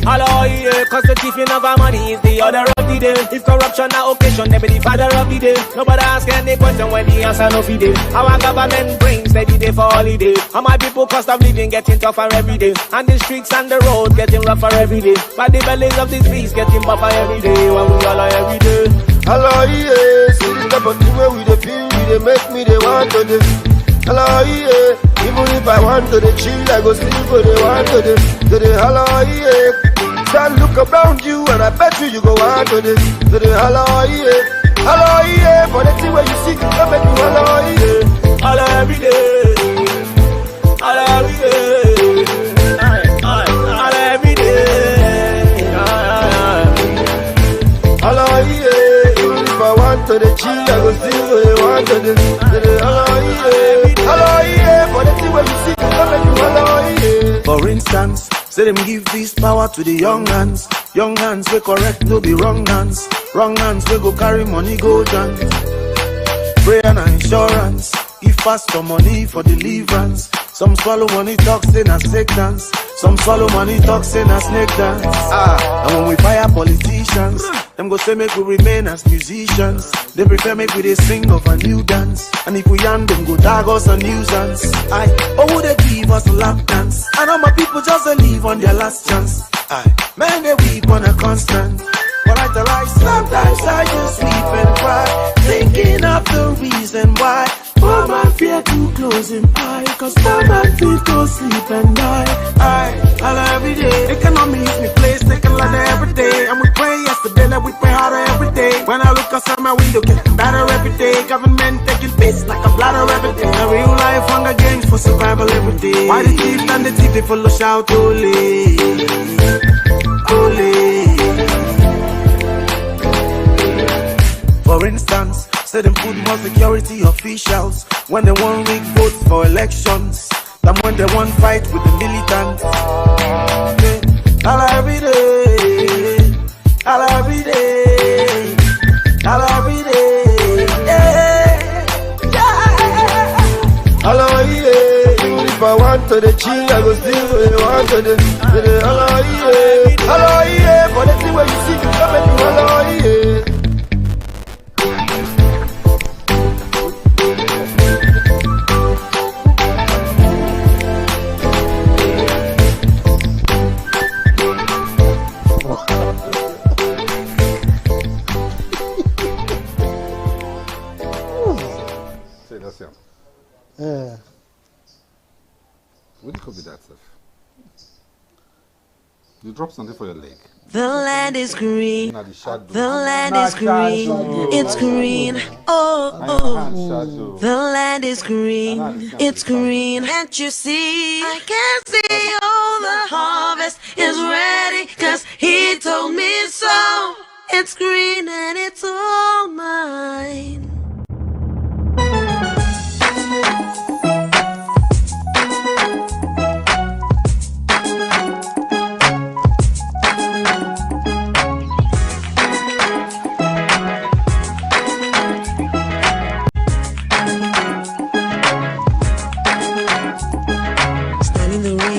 Hello, yeah, cause the thief in of our money is the order of the day. If corruption na occasion, they be the father of the day. Nobody ask any question when the answer no fi dey. Our government brings steady day for holiday. And my people cost of living getting tougher every day. And the streets and the road getting rougher every day. But the bellies of these beasts getting buffer every day. When we all are every day. Hello, yeah, see the type of thing where we dey feel, we dey make me they want to the hello, yeah. Even if I want to the chill, I go still go the want to the hello, yeah. Stand look around you and I bet you go want to the hello, yeah. Hello, yeah, for the thing where you see, I bet you hello, yeah. Hello every day. Hello every day. Hello every day. Hello, yeah. Even if I want to the chill, I go still go the want to the hello, yeah. Hello, yeah, for the thing where you see, I bet you hello, yeah. For instance, say them give this power to the young hands. Young hands we correct, no be wrong hands. Wrong hands we go carry money go dance. Prayer and insurance. If fast for money for deliverance. Some swallow money talk say na snake dance. Some swallow money talk say na snake dance. And when we fire politicians, them go say make we remain as musicians. They prefer make we they sing of a new dance. And if we yarn them go tag us a nuisance. Oh would they give us a lap dance? And all my people just a leave on their last chance. Man they weep on a constant. But I tell I sometimes I just weep and cry, thinking of the reason why. Poor man fear to close him eye, cause poor man feel to sleep and die. I every day. Economy is my place, take a lot every day. And we pray yesterday, like we pray harder every day. When I look outside my window, getting better every day. Government taking piss like a bladder every day. A real life hunger games for survival every day. Why the thief and the thief, they full of shout, ole, ole. For instance, say them put more security officials when they want rig votes for elections than when they want fight with the militants. Hello every day, hello every day, hello every day, yeah, yeah. Hello, yeah. Even if I want to the chill, I go still go want to the hello, yeah. Hello, yeah. For the thing where you see, I bet you hello, yeah. Yeah. What could be that stuff? You drop something for your leg. The land is green. Now the shadow. The land is green. It's green. Oh, oh. The land is green. It's green. Can't you see? I can see all the harvest is ready. Cause he told me so. It's green and it's all mine.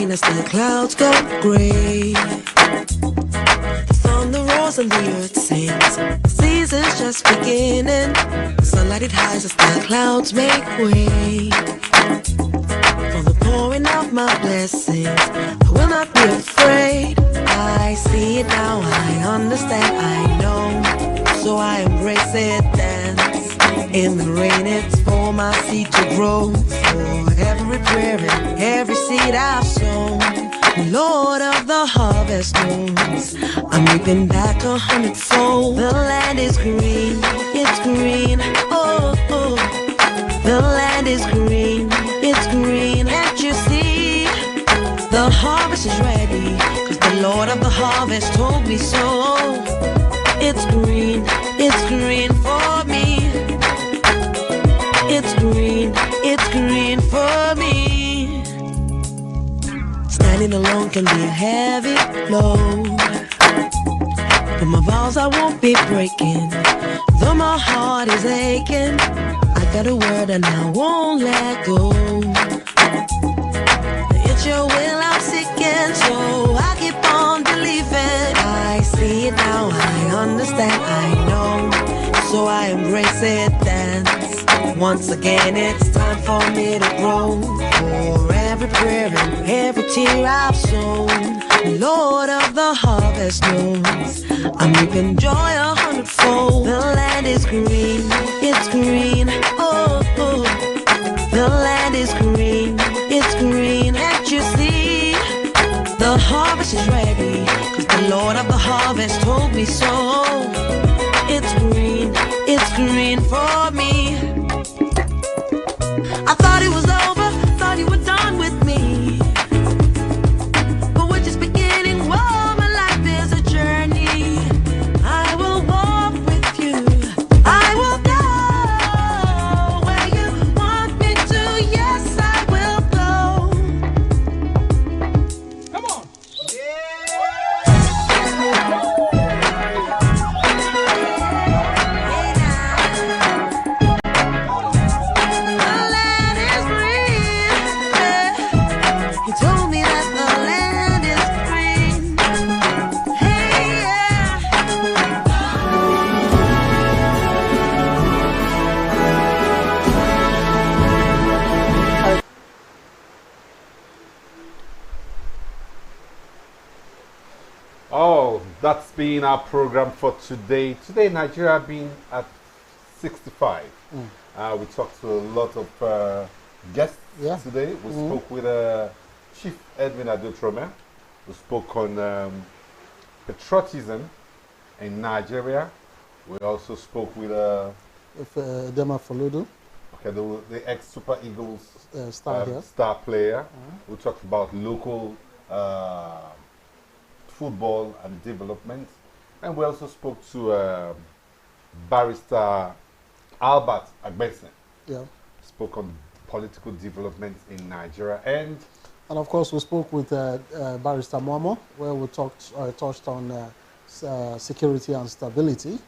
As the clouds go gray, the thunder roars and the earth sings. The season's just beginning. Sunlight it hides as the clouds make way for the pouring of my blessings. I will not be afraid. I see it now, I understand, I know. So I embrace it, dance in the rain. It's for my seed to grow. For every prayer and every seed I've sown, the Lord of the harvest knows I'm reaping back 100-fold. The land is green, it's green, oh, oh. The land is green, it's green, and The harvest is ready, 'cause the Lord of the harvest told me so. It's green for me. It's green for me. Standing alone can be a heavy load, but my vows I won't be breaking. Though my heart is aching, I got a word and I won't let go. It's your will I'm seeking, so I keep on believing. I see it now, I understand, I know, so I embrace it, dance. Once again it's time for me to grow. For every prayer and every tear I've sown, Lord of the harvest knows I'm reaping joy 100-fold. The land is green, it's green, oh, oh. The land is green, it's green. Can't you see? The harvest is ready, 'cause the Lord of the harvest told me so. It's green for me. I thought it was over, thought you were done with me, but we're just beginning. Whoa, my life is a journey. I will walk with you, I will go where you want me to. Yes, I will go. Come on. Oh, that's been our program for today. Today, Nigeria being at 65. We talked to a lot of guests today. We spoke with Chief Edwin Adotrome. We spoke on patriotism in Nigeria. We also spoke with Dema Foludu. okay, the ex-Super Eagles Star player. We talked about local football and development, and we also spoke to Barrister Albert Agbesen. Spoke on political development in Nigeria, and of course we spoke with Barrister Momo, where we touched on security and stability.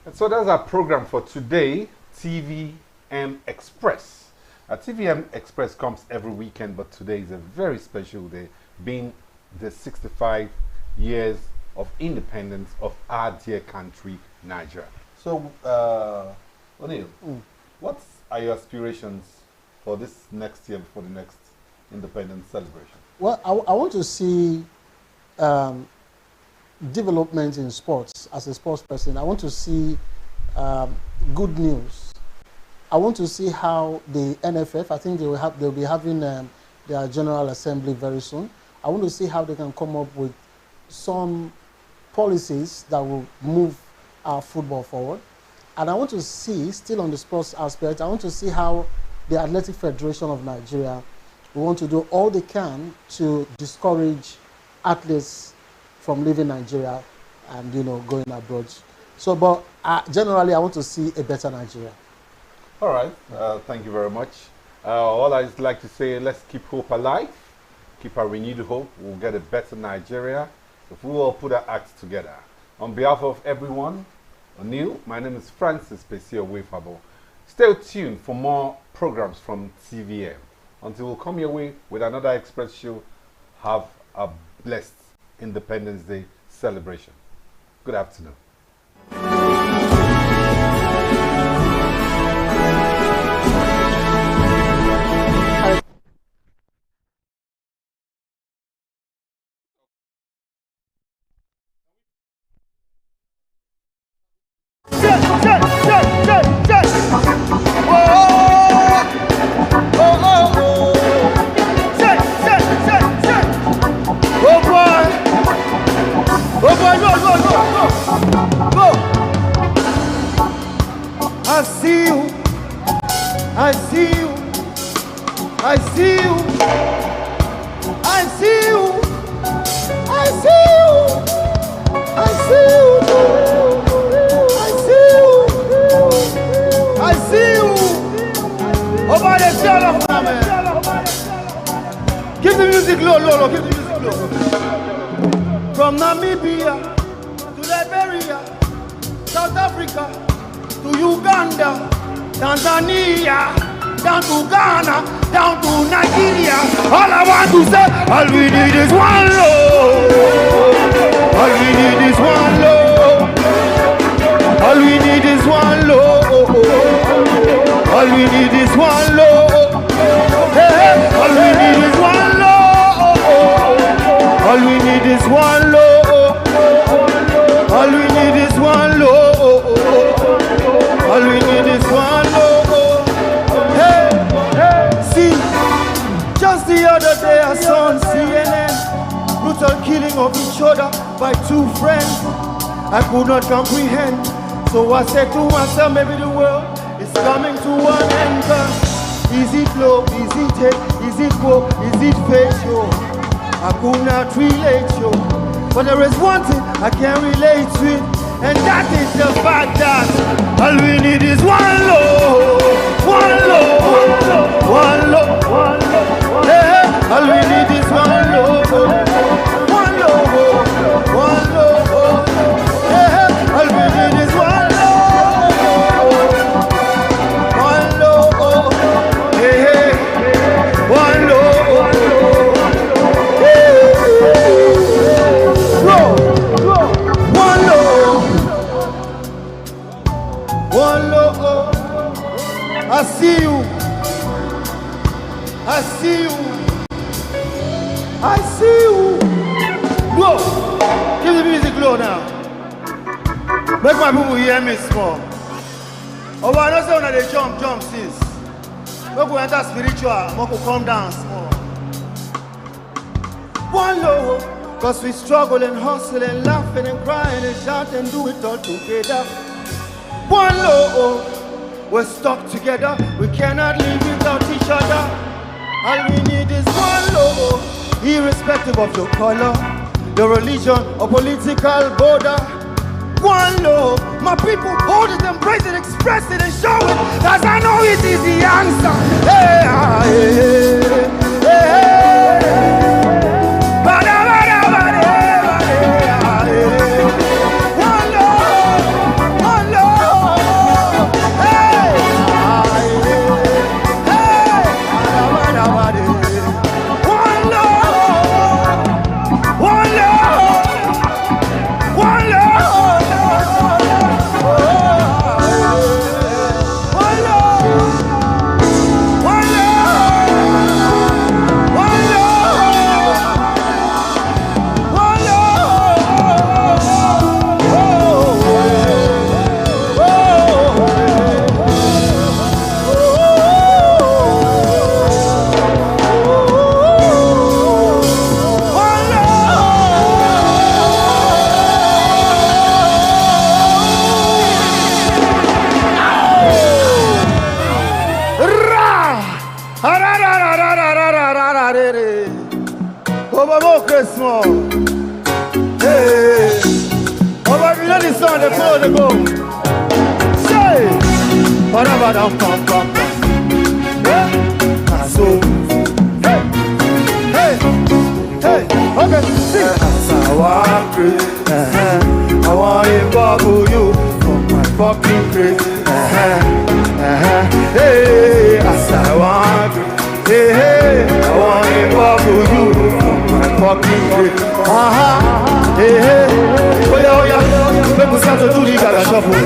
And so that's our program for today, TVM Express. TVM Express comes every weekend, but today is a very special day, being the 65 years of independence of our dear country, Nigeria. So, O'Neill, what are your aspirations for this next year, for the next independence celebration? Well, I want to see development in sports. As a sports person, I want to see good news. I want to see how the NFF, I think they'll be having their General Assembly very soon. I want to see how they can come up with some policies that will move our football forward. And I want to see, still on the sports aspect, I want to see how the Athletic Federation of Nigeria will want to do all they can to discourage athletes from leaving Nigeria and, going abroad. So, but generally, I want to see a better Nigeria. All right. Thank you very much. All I'd like to say, let's keep hope alive. Keep our renewed hope. We'll get a better Nigeria if we all put our acts together. On behalf of everyone, O'Neill, my name is Francis Pesio Wefabo. Stay tuned for more programs from TVM. Until we'll come your way with another Express show, have a blessed Independence Day celebration. Good afternoon. I see you, I see you, I see you. I see you. I see you. I see you. I see you. I see you. Over the shell of my man. Give the music low, low, low. Give the music low. From Namibia to Liberia, South Africa to Uganda, Tanzania, down to Ghana, down to Nigeria. All I want to say, all we need is one love. All we need is one love. All we need is one love. All we need is one love. Hey, all we need is one love. All we need is one love. All we need is one love. All we need is one love. Hey, see, just the other day I saw on CNN brutal killing of each other by two friends. I could not comprehend, so I said to myself, maybe the world is coming to an end. Is it low? Is it hate? Is it go? Is it fake? Yo, I could not relate, yo. But there is one thing I can relate with, and that is the fact that all we need is one love, one love, one love, one love. Hey, all we need is one love, one love, one love. Hey, all we need is one love, one love. Hey, one love. One love. One love. I see you. I see you. I see you. Go. Give the music low now. Make my people hear me small. Oh, I don't say when they jump sis. Make we enter spiritual. Make we come down small. One love. Cause we struggle and hustle and laughing and crying and shout and do it all together. One love. We're stuck together. We cannot live without each other. All we need is one love. Irrespective of your color, your religion or political border. One love. My people hold it, embrace it, express it and show it. Cause I know it is the answer. Hey, hey, hey, hey. Christmas. Hey, over you know the song, the flow, the go. Say, ba-da-ba-dum, pum, pum, pum. Yeah, so, hey, hey, hey, okay, sing. That's how I pray. I want to bubble you from my fucking grace. Hey, that's how I pray. Hey, hey, I want to bubble you from my fucking grace. Hey, hey, oh yeah, make we start to do the gaga shuffle.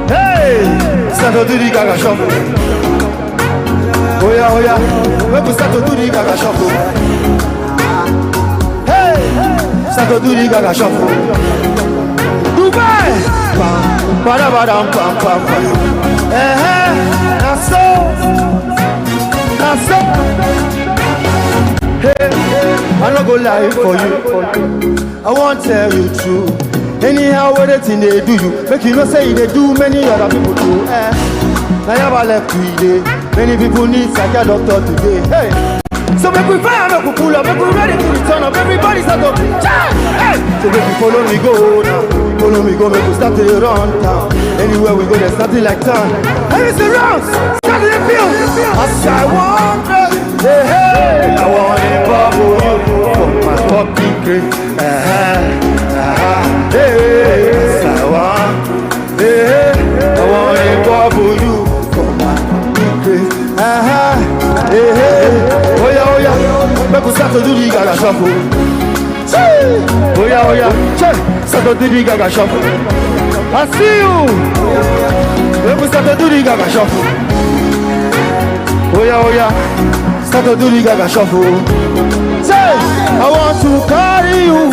Hey, start to do the gaga shuffle. Oh yeah, make we start to do the gaga shuffle. Hey, start to do the gaga shuffle. Dubai, ba-da-ba-dum, pam, pam, pam. That's so. Hey, I'm not gonna lie for you. I won't tell you true. Anyhow, what the thing they do you, make you not say they do many other people too. I never left today. Many people need psychiatric doctor today. Hey, So make we fire, make we pull up, make we ready to return up. Everybody start up. Hey! So make we follow me go now. Follow me go, make we start to run town. Anywhere we go, there's nothing like town. Hey, it's the rounds. Start to the field. As I wander, hey, hey, I want to bubble you from my fucking grave. Hey, as I want, hey, I want to bubble you from my fucking grave. Hey, hey, oh yeah, make we start to do the gaga shuffle. Oh yeah, start to do the gaga shuffle. I see you. Make we start to do the gaga shuffle. Oh yeah, start to do the gaga shuffle. Say, I want to carry you,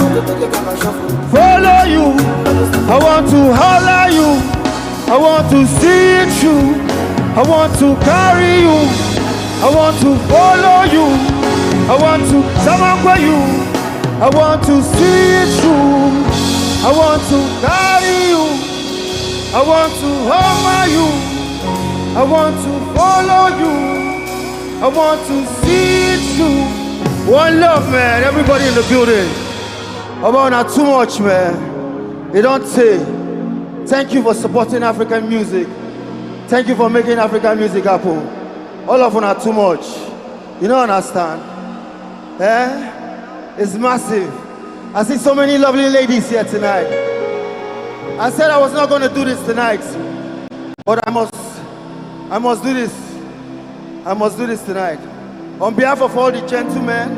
follow you. I want to holler you. I want to see it through. I want to carry you. I want to follow you. I want to samangwa you. I want to see it through. I want to carry you. I want to honor you. I want to follow you. I want to see it through. One love, man. Everybody in the building. About not too much, man. They don't say. Thank you for supporting African music. Thank you for making African music happen. All of them are too much. You don't understand? Eh? It's massive. I see so many lovely ladies here tonight. I said I was not going to do this tonight, but I must do this. I must do this tonight. On behalf of all the gentlemen,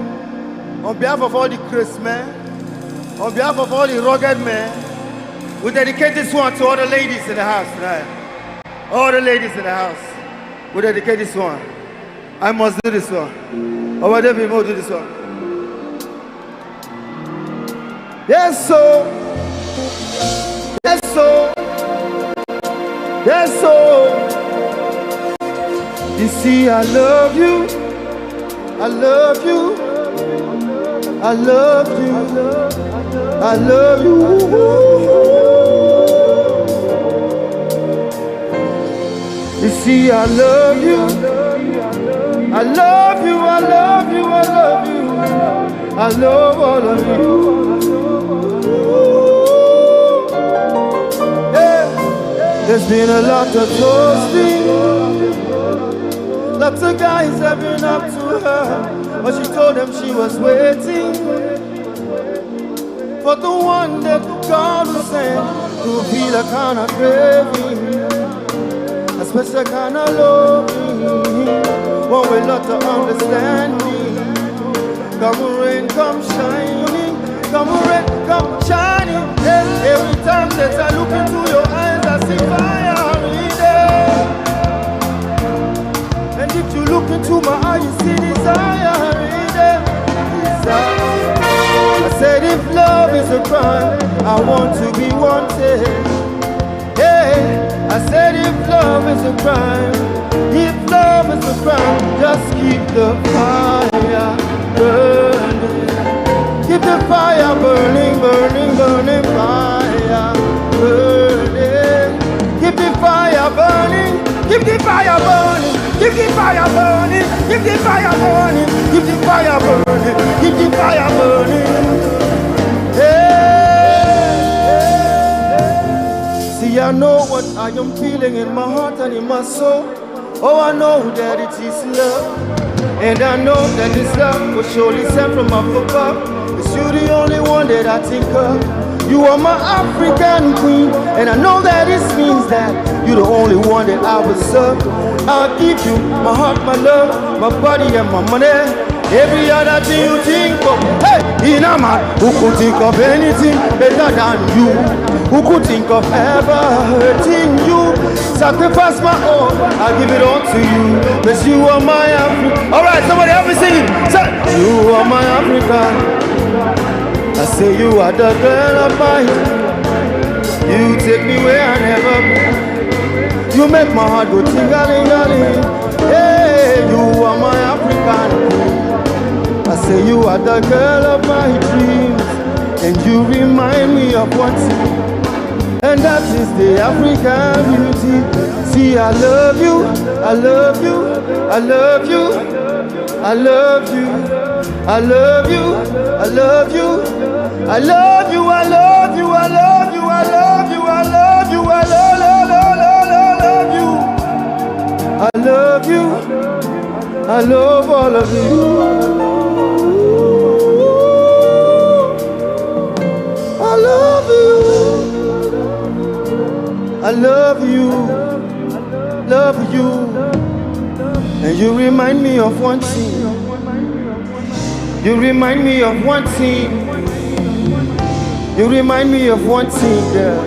on behalf of all the Chris men, on behalf of all the rugged men, we dedicate this one to all the ladies in the house tonight. All the ladies in the house. We dedicate this one. I must do this one. Over there, we must do this one. Yes, so. Yes, so. Yes, so. You see, I love you. I love you. I love you. I love you. You see, I love you. I love you, I love you, I love you. I love all of you. Yeah. There's been a lot of toasting. Lots of guys have been up to her, but she told them she was waiting for the one that God was sent to feel a kind of craving. A special kind of love, one with lot of understanding. Come rain, come shining, come rain, come shining. Every time that I look into your eyes, I see fire in there. And if you look into my eyes, you see desire in there. Desire. I said if love is a crime, I want to be wanted. Yeah, I said if love is a crime, if love is a crime, just keep the fire burning. Keep the fire burning, burning, burning, fire burning. Keep the fire burning, keep the fire burning, keep the fire burning, keep the fire burning, keep the fire burning, keep the fire burning. See, I know what I am feeling in my heart and in my soul. Oh, I know that it is love. And I know that this love was surely sent from up above. It's you the only one that I think of. You are my African queen. And I know that this means that you're the only one that I will serve. I'll give you my heart, my love, my body and my money. Every other thing you think of. Hey, in a man who could think of anything better than you, who could think of ever hurting you. Sacrifice my own, I'll give it all to you, cause you are my Africa. Alright, somebody help me sing it. Say, you are my Africa. I say you are the girl of my heart. You take me where I never been. You make my heart go ting-a-ling-a-ling. Hey, you are my African queen. I say you are the girl of my dreams, and you remind me of what's, and that is the African beauty. See, I love you, I love you, I love you, I love you, I love you, I love you, I love you, I love you, I love you, I love you, I love you, I love you, I love you, I love all of you. I love you, I love you, love you, and you remind me of one thing. You remind me of one thing. You remind me of one thing, girl,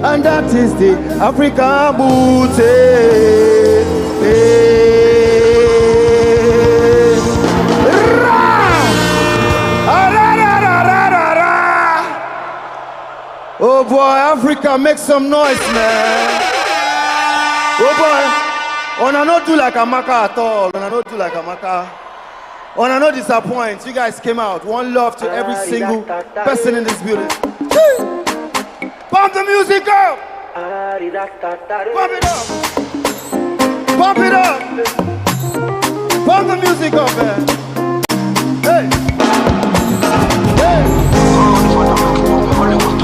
and that is the African booty. Oh boy, Africa, make some noise, man. Oh boy, wanna not do like Amaka at all. Wanna not do like Amaka. Wanna not disappoint. You guys came out. One love to every single person in this building. Pump the music up. Pump it up. Pump it up. Pump the music up, man. Hey. Hey.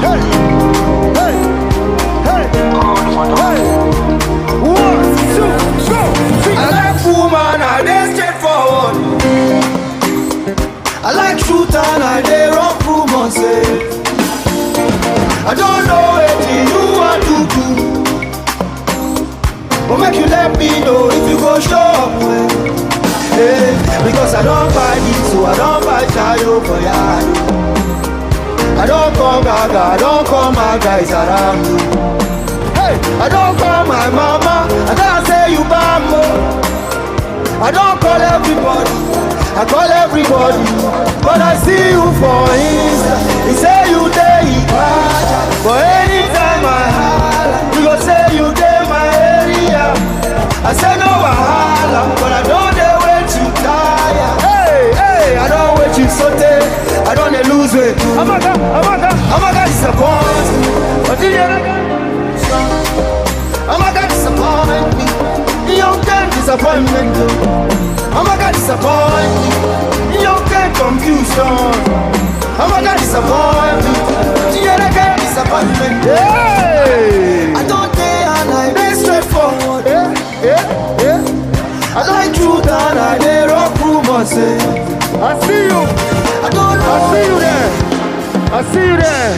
Hey. Hey. Hey. Hey. 1, 2, go. I like woman, I dey straightforward. I like truth and I dey rock rumors. I don't know what you want to do, but make you let me know if you go show up. Because I don't buy this, so I don't buy chayo for ya. I don't call Gaga, I don't call my guys around you. Hey, I don't call my mama, I don't say you bambo. I don't call everybody, I call everybody. But I see you for Insta, he say you there, but anytime I holla, you go say you there my area. I say no wahala, but I don't dare wait you tire. Hey, hey, I don't wait you sote, I don't dey lose weight. Amaga disappoint me, but you Amaga disappoint me, you don't get disappointment. Amaga disappoint me, you don't get confusion. Amaga disappoint me, you don't get disappointment. Hey, I don't care and I dey straightforward. I like truth and I dey rock rumors. I see you. I don't know. I see you there. I see you there.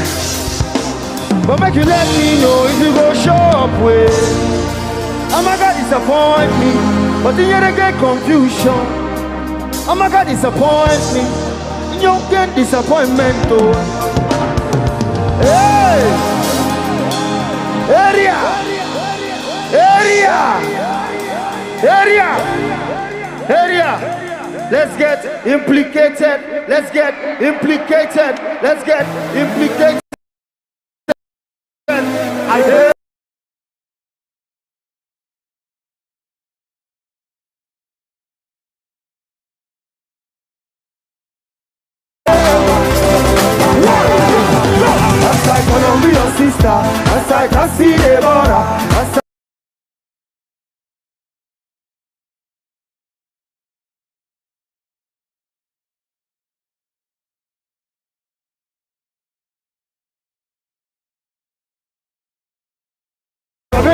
But make you let me know if you go show up with. Amaga disappoint me, but you don't get confusion. Amaga disappoint me, you don't get disappointment too. Hey, area, area, area, area. Let's get implicated. Let's get implicated. Let's get implicated. I heard. That's like one of your sister. That's like I see the border.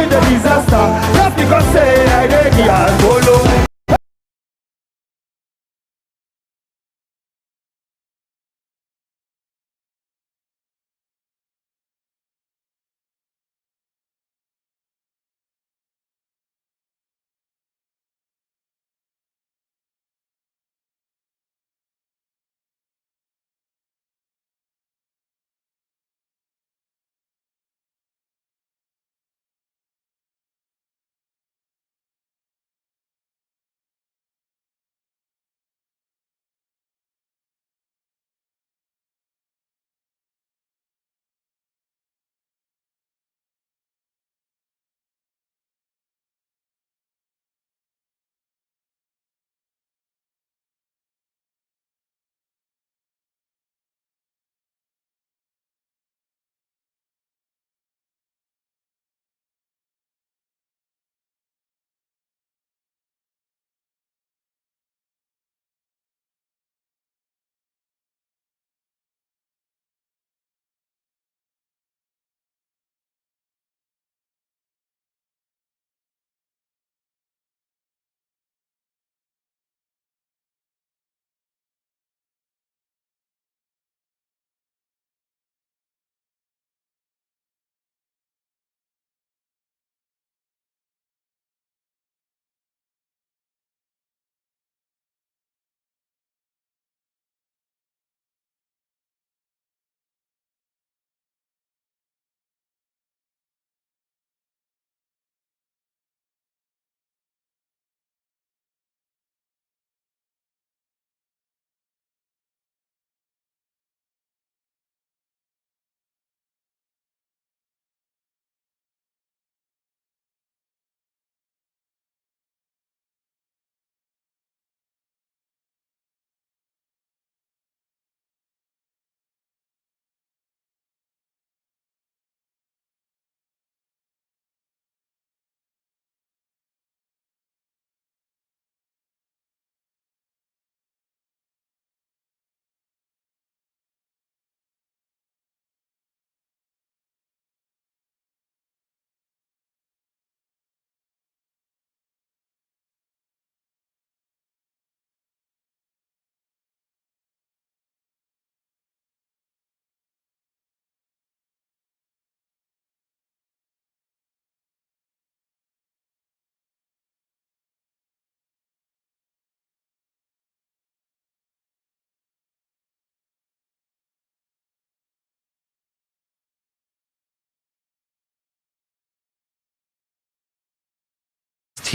The disaster, just because say I did the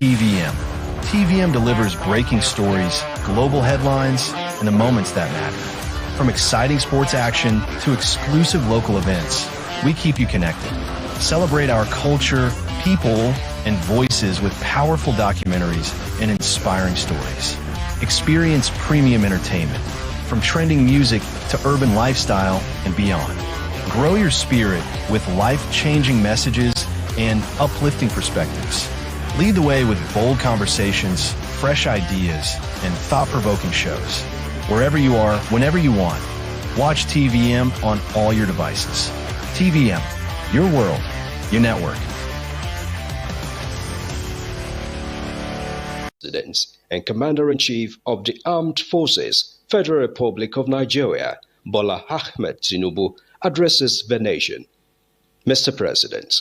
TVM. TVM delivers breaking stories, global headlines, and the moments that matter. From exciting sports action to exclusive local events, we keep you connected. Celebrate our culture, people, and voices with powerful documentaries and inspiring stories. Experience premium entertainment, from trending music to urban lifestyle and beyond. Grow your spirit with life-changing messages and uplifting perspectives. Lead the way with bold conversations, fresh ideas, and thought-provoking shows. Wherever you are, whenever you want, watch TVM on all your devices. TVM, your world, your network. President and Commander-in-Chief of the Armed Forces, Federal Republic of Nigeria, Bola Ahmed Tinubu, addresses the nation. Mr. President.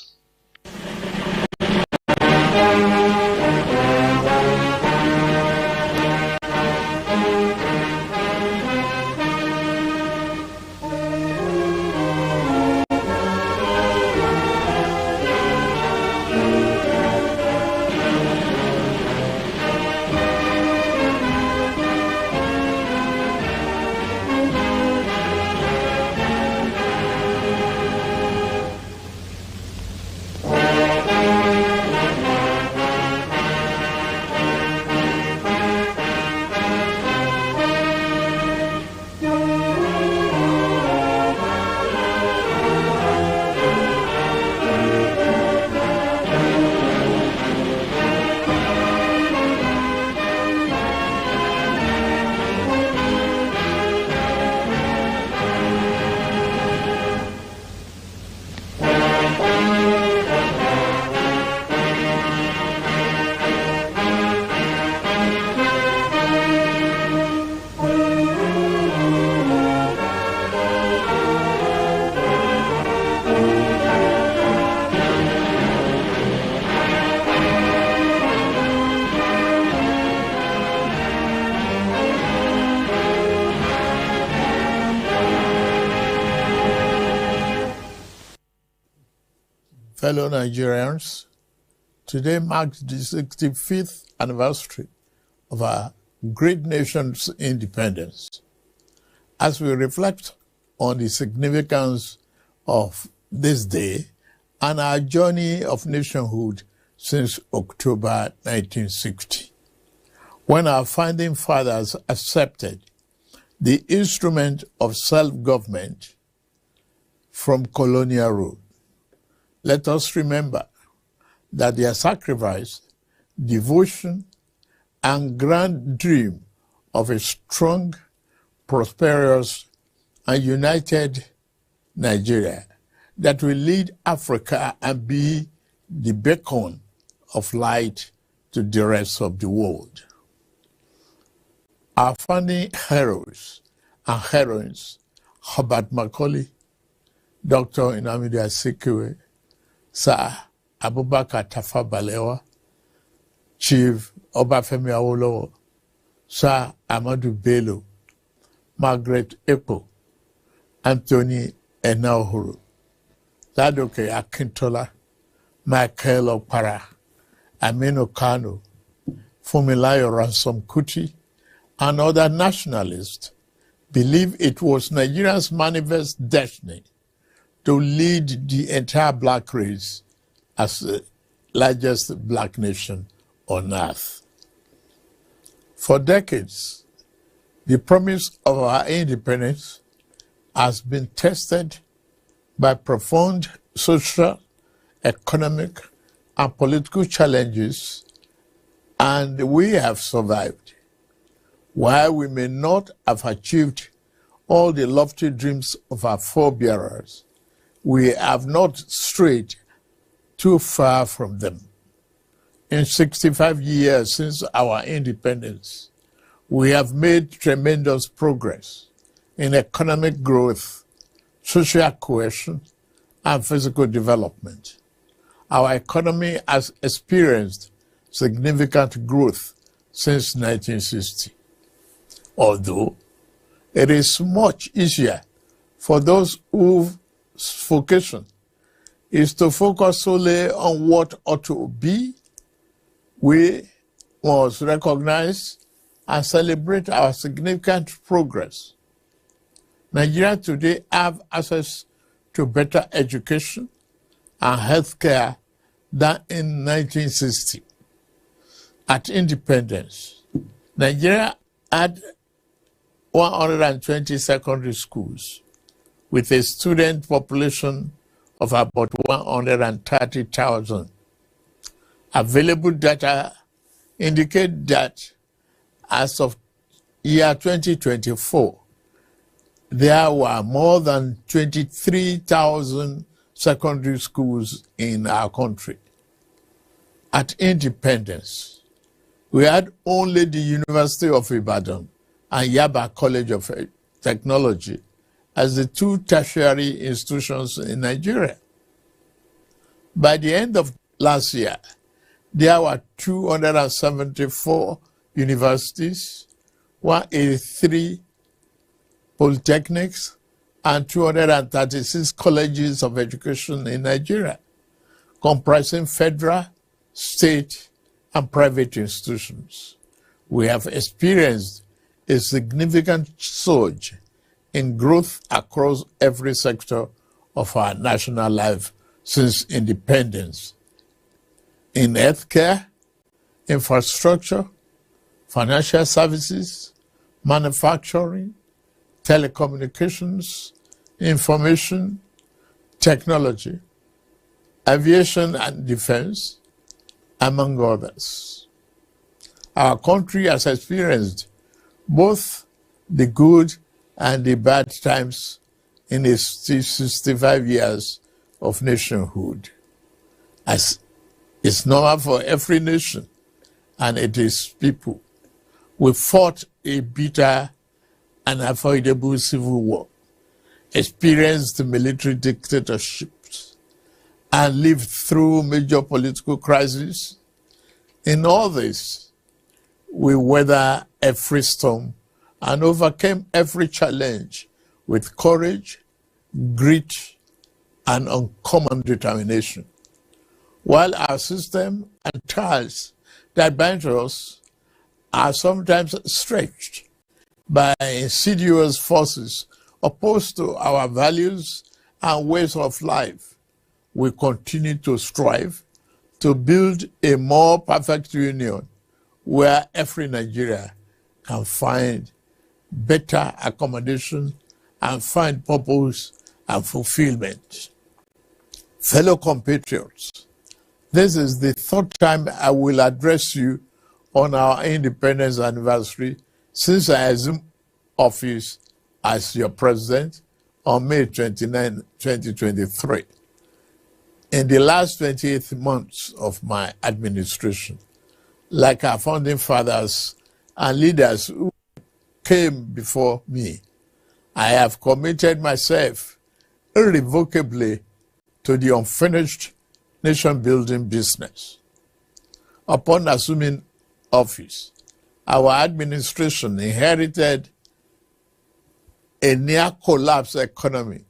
Fellow Nigerians, today marks the 65th anniversary of our great nation's independence. As we reflect on the significance of this day and our journey of nationhood since October 1960, when our founding fathers accepted the instrument of self-government from colonial rule, let us remember that their sacrifice, devotion, and grand dream of a strong, prosperous, and united Nigeria that will lead Africa and be the beacon of light to the rest of the world. Our founding heroes and heroines, Herbert Macaulay, Dr. Nnamdi Azikiwe, Sir Abubakar Tafawa Balewa, Chief Obafemi Awolowo, Sir Ahmadu Bello, Margaret Ekpo, Anthony Enahoro, Ladoke Akintola, Michael Okpara, Aminu Kano, Funmilayo Ransom Kuti, and other nationalists believe it was Nigeria's manifest destiny to lead the entire black race as the largest black nation on earth. For decades, the promise of our independence has been tested by profound social, economic, and political challenges, and we have survived. While we may not have achieved all the lofty dreams of our forebearers, we have not strayed too far from them. In 65 years since our independence, we have made tremendous progress in economic growth, social cohesion, and physical development. Our economy has experienced significant growth since 1960. Although it is much easier for those whose vocation is to focus solely on what ought to be, We must recognize and celebrate our significant progress. Nigerians today have access to better education and healthcare than in 1960. At independence, Nigeria had 120 secondary schools with a student population of about 130,000. Available data indicate that as of year 2024, there were more than 23,000 secondary schools in our country. At independence, we had only the University of Ibadan and Yaba College of Technology as the two tertiary institutions in Nigeria. By the end of last year, there were 274 universities, 183 polytechnics, and 236 colleges of education in Nigeria, comprising federal, state, and private institutions. We have experienced a significant surge in growth across every sector of our national life since independence. In healthcare, infrastructure, financial services, manufacturing, telecommunications, information, technology, aviation and defense, among others. Our country has experienced both the good and the bad times in its 65 years of nationhood. As it's normal for every nation and it is people. We fought a bitter and avoidable civil war, experienced military dictatorships, and lived through major political crises. In all this, we weathered every storm and overcame every challenge with courage, grit, and uncommon determination. While our system and ties that bind us are sometimes stretched by insidious forces opposed to our values and ways of life, we continue to strive to build a more perfect union where every Nigerian can find better accommodation and find purpose and fulfillment. Fellow compatriots, this is the third time I will address you on our independence anniversary since I assumed office as your president on May 29, 2023. In the last 28 months of my administration, like our founding fathers and leaders who came before me, I have committed myself irrevocably to the unfinished nation-building business. Upon assuming office, our administration inherited a near-collapse economy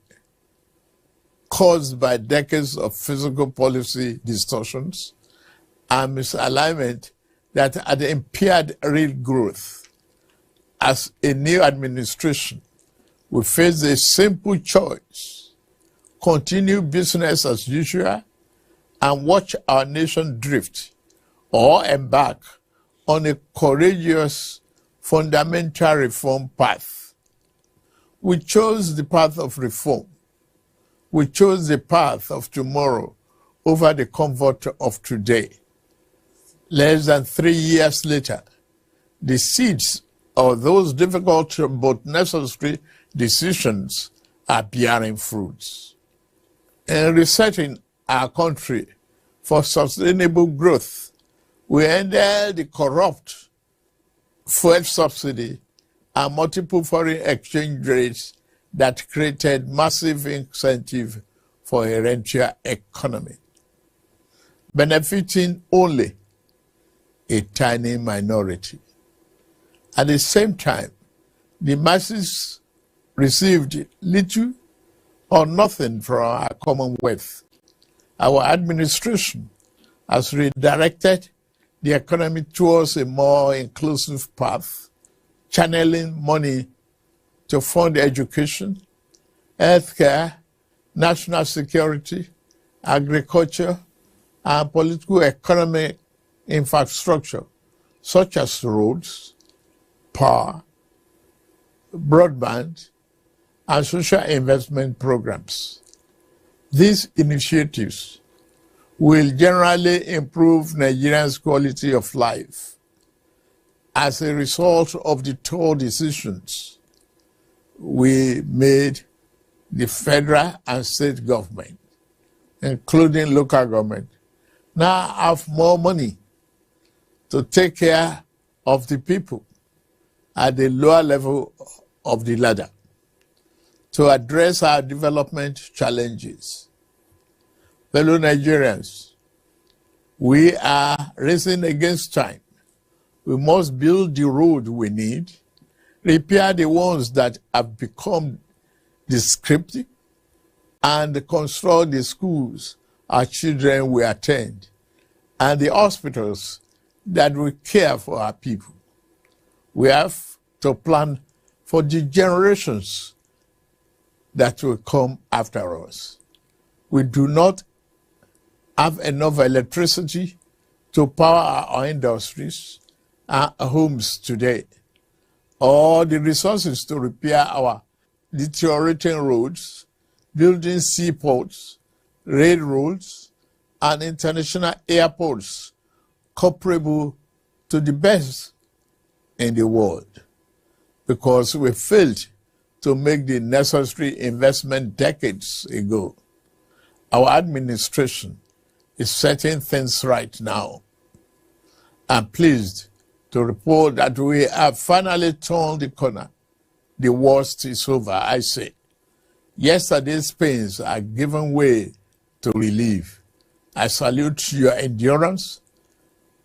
caused by decades of fiscal policy distortions and misalignment that had impaired real growth. As a new administration, we face a simple choice: continue business as usual and watch our nation drift, or embark on a courageous fundamental reform path. We chose the path of reform. We chose the path of tomorrow over the comfort of today. Less than 3 years later, the seeds of those difficult but necessary decisions are bearing fruits. In resetting our country for sustainable growth, we ended the corrupt fuel subsidy and multiple foreign exchange rates that created massive incentive for a rentier economy, benefiting only a tiny minority. At the same time, the masses received little or nothing from our commonwealth. Our administration has redirected the economy towards a more inclusive path, channeling money to fund education, healthcare, national security, agriculture, and political economic infrastructure, such as roads, power, broadband, and social investment programs. These initiatives will generally improve Nigerians' quality of life as a result of the tough decisions we made, the federal and state government, including local government, now have more money to take care of the people at the lower level of the ladder to address our development challenges. Fellow Nigerians, we are racing against time. We must build the road we need, repair the ones that have become descriptive, and construct the schools our children will attend, and the hospitals that will care for our people. We have to plan for the generations that will come after us. We do not have enough electricity to power our industries and homes today, or the resources to repair our deteriorating roads, building seaports, railroads, and international airports comparable to the best in the world, because we failed to make the necessary investment decades ago. Our administration is setting things right now. I'm pleased to report that we have finally turned the corner. The worst is over, I say. Yesterday's pains are giving way to relief. I salute your endurance,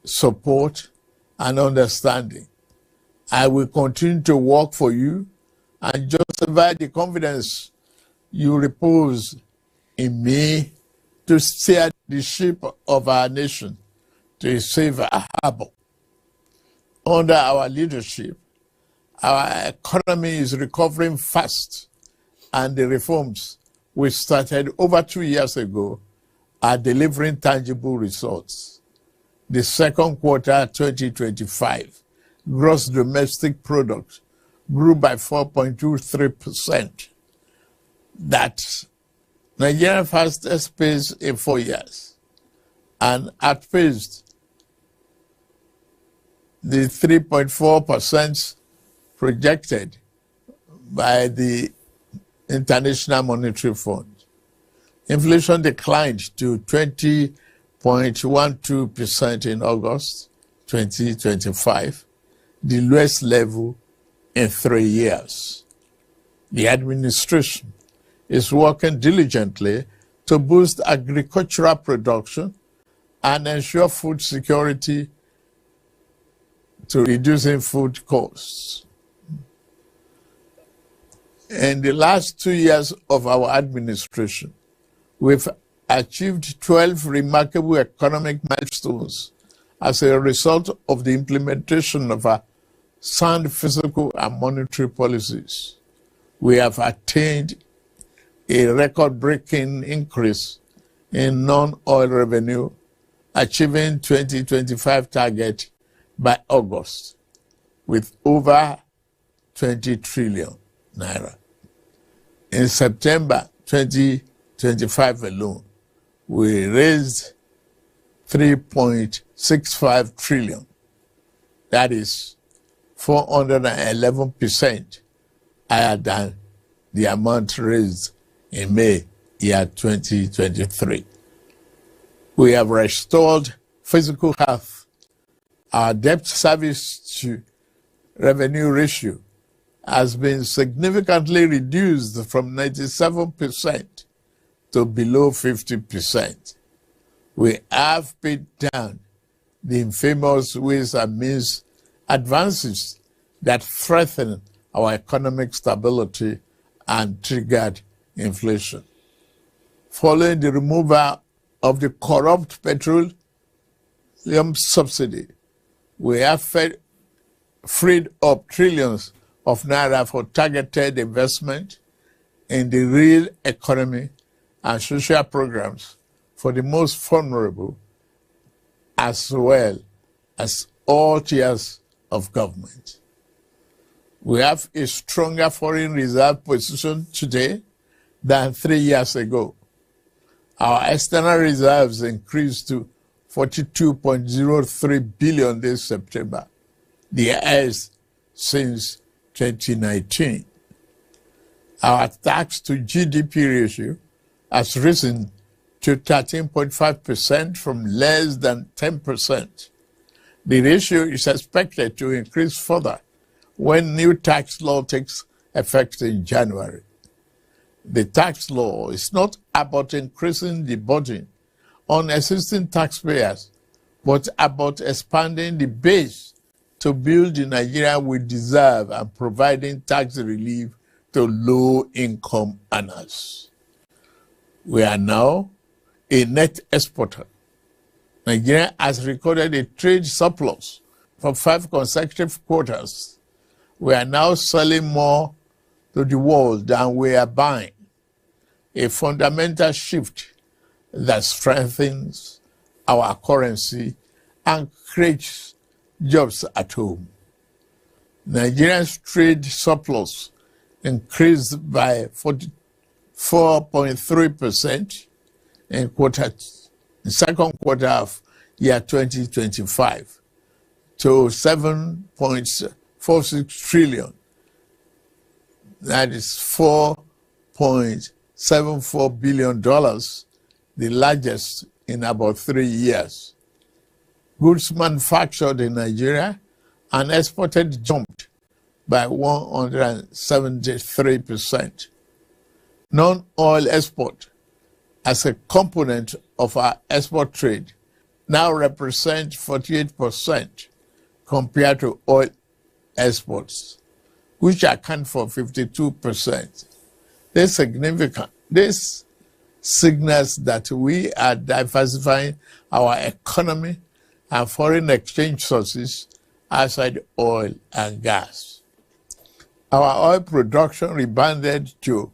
support, and understanding. I will continue to work for you and justify the confidence you repose in me to steer the ship of our nation to a safer harbor. Under our leadership, our economy is recovering fast, and the reforms we started over 2 years ago are delivering tangible results. The second quarter 2025 gross domestic product grew by 4.23%. That's Nigeria's fastest pace in 4 years, and outpaced the 3.4% projected by the International Monetary Fund. Inflation declined to 20.12% in August 2025, the lowest level in 3 years. The administration is working diligently to boost agricultural production and ensure food security to reducing food costs. In the last 2 years of our administration, we've achieved 12 remarkable economic milestones as a result of the implementation of our sound fiscal and monetary policies. We have attained a record-breaking increase in non-oil revenue, achieving 2025 target by August with over 20 trillion naira. In September 2025 alone, we raised 3.65 trillion. That is 411% higher than the amount raised in May year 2023. We have restored physical health. Our debt service to revenue ratio has been significantly reduced from 97% to below 50%. We have paid down the infamous ways and means advances that threaten our economic stability and triggered inflation. Following the removal of the corrupt petrol petroleum subsidy, we have freed up trillions of naira for targeted investment in the real economy and social programs for the most vulnerable, as well as all tiers of government. We have a stronger foreign reserve position today than 3 years ago. Our external reserves increased to 42.03 billion this September, the highest since 2019. Our tax to GDP ratio has risen to 13.5% from less than 10%. The ratio is expected to increase further when new tax law takes effect in January. The tax law is not about increasing the burden on existing taxpayers, but about expanding the base to build the Nigeria we deserve and providing tax relief to low-income earners. We are now a net exporter. Nigeria has recorded a trade surplus for 5 consecutive quarters. We are now selling more to the world than we are buying, a fundamental shift that strengthens our currency and creates jobs at home. Nigeria's trade surplus increased by 44.3% in the second quarter of year 2025 to 7.46 trillion. That is $4.74 billion, the largest in about 3 years. Goods manufactured in Nigeria and exported jumped by 173%. Non-oil export as a component of our export trade now represents 48% compared to oil exports, which account for 52%. This signals that we are diversifying our economy and foreign exchange sources outside oil and gas. Our oil production rebounded to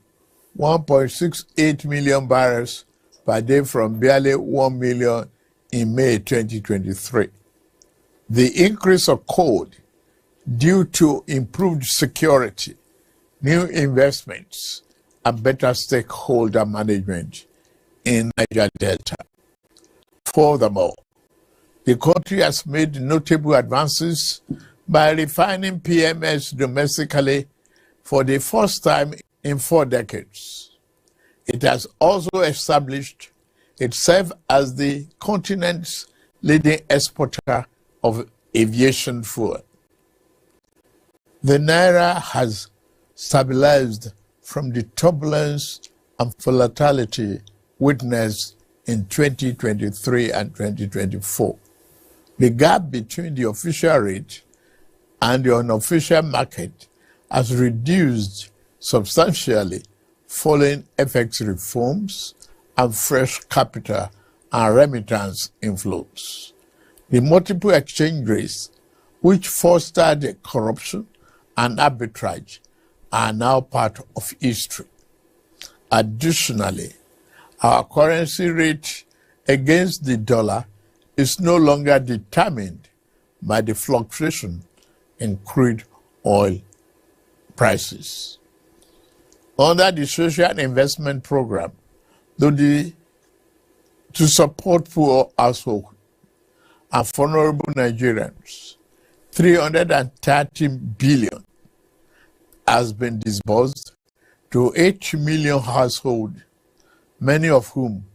1.68 million barrels per day from barely 1 million in May 2023. The increase occurred due to improved security, new investments, and better stakeholder management in Niger Delta. Furthermore, the country has made notable advances by refining PMS domestically for the first time in 4 decades. It has also established itself as the continent's leading exporter of aviation fuel. The Naira has stabilized from the turbulence and volatility witnessed in 2023 and 2024. The gap between the official rate and the unofficial market has reduced substantially following FX reforms and fresh capital and remittance inflows. The multiple exchange rates, which fostered corruption and arbitrage, are now part of history. Additionally, our currency rate against the dollar is no longer determined by the fluctuation in crude oil prices. Under the Social Investment Program, to support poor households and vulnerable Nigerians, 330 billion has been disbursed to 8 million households, many of whom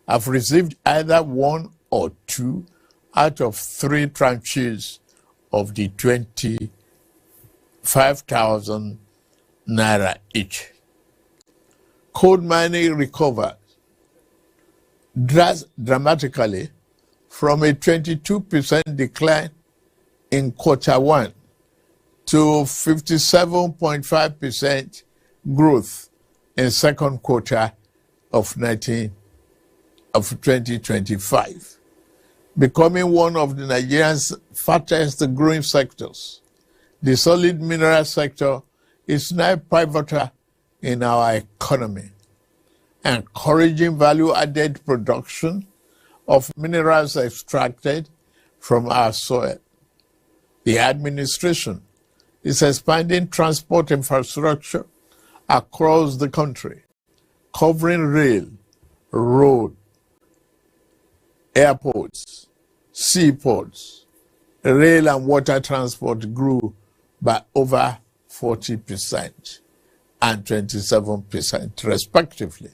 have received either 1 or 2 out of 3 tranches of the 25,000 naira each. Coal mining recovered dramatically from a 22% decline in quarter 1 to 57.5% growth in second quarter of 2025. becoming one of the Nigeria's fastest growing sectors. The solid mineral sector is now pivotal in our economy, encouraging value-added production of minerals extracted from our soil. The administration is expanding transport infrastructure across the country, covering rail, road, airports, seaports. Rail and water transport grew by over 40% and 27% respectively.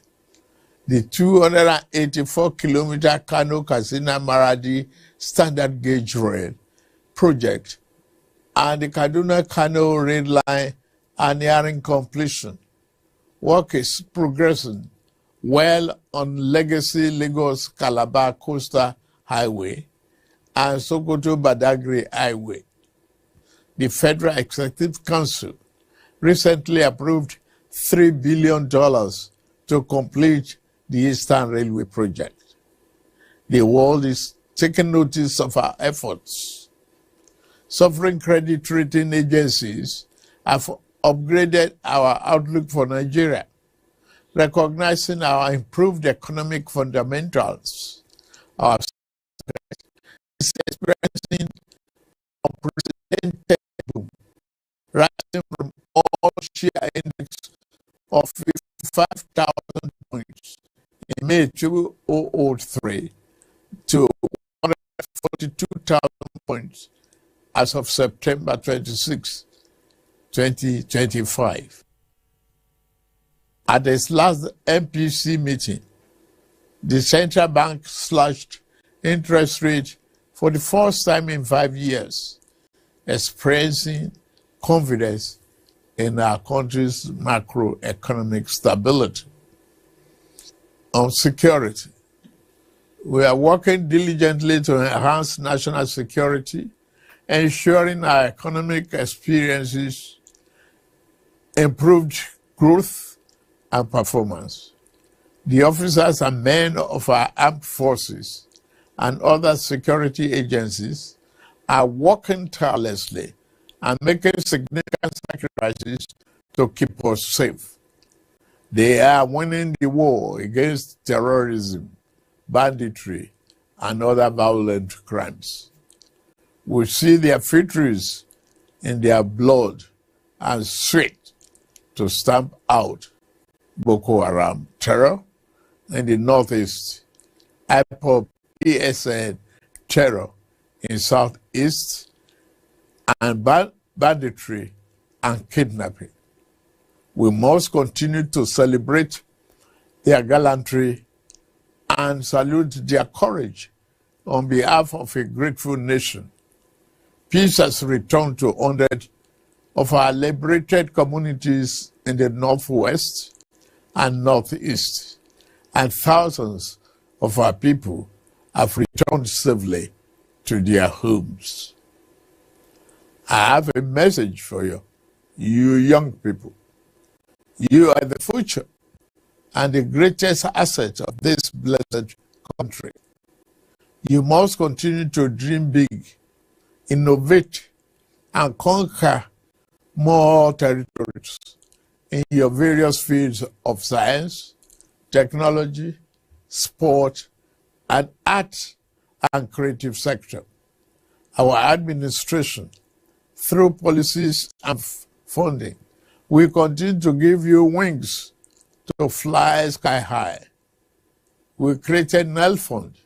The 284-kilometer Kano-Katsina-Maradi standard gauge rail project and the Kaduna-Kano rail line are nearing completion. Work is progressing well on legacy Lagos-Calabar Coastal Highway and Sokoto-Badagry Highway. The Federal Executive Council recently approved $3 billion to complete the Eastern Railway project. The world is taking notice of our efforts. Sovereign credit rating agencies have upgraded our outlook for Nigeria, recognizing our improved economic fundamentals. Our is experiencing unprecedented boom, rising from all share index of 55,000 points in May 2003 to 142,000 points as of September 26, 2025. At its last MPC meeting, the central bank slashed interest rate for the first time in 5 years, expressing confidence in our country's macroeconomic stability. On security, we are working diligently to enhance national security, ensuring our economic experiences improved growth and performance. The officers and men of our armed forces and other security agencies are working tirelessly and making significant sacrifices to keep us safe. They are winning the war against terrorism, banditry, and other violent crimes. We see their victories in their blood and sweat to stamp out Boko Haram terror in the northeast, IPOB ESN terror in southeast, and banditry and kidnapping. We must continue to celebrate their gallantry and salute their courage on behalf of a grateful nation. Peace has returned to 100 of our liberated communities in the northwest and northeast, and thousands of our people have returned safely to their homes. I have a message for you, you young people. You are the future and the greatest asset of this blessed country. You must continue to dream big, innovate, and conquer more territories in your various fields of science, technology, sport, and art and creative sector. Our administration, through policies and funding, we continue to give you wings to fly sky high. We created NEL Fund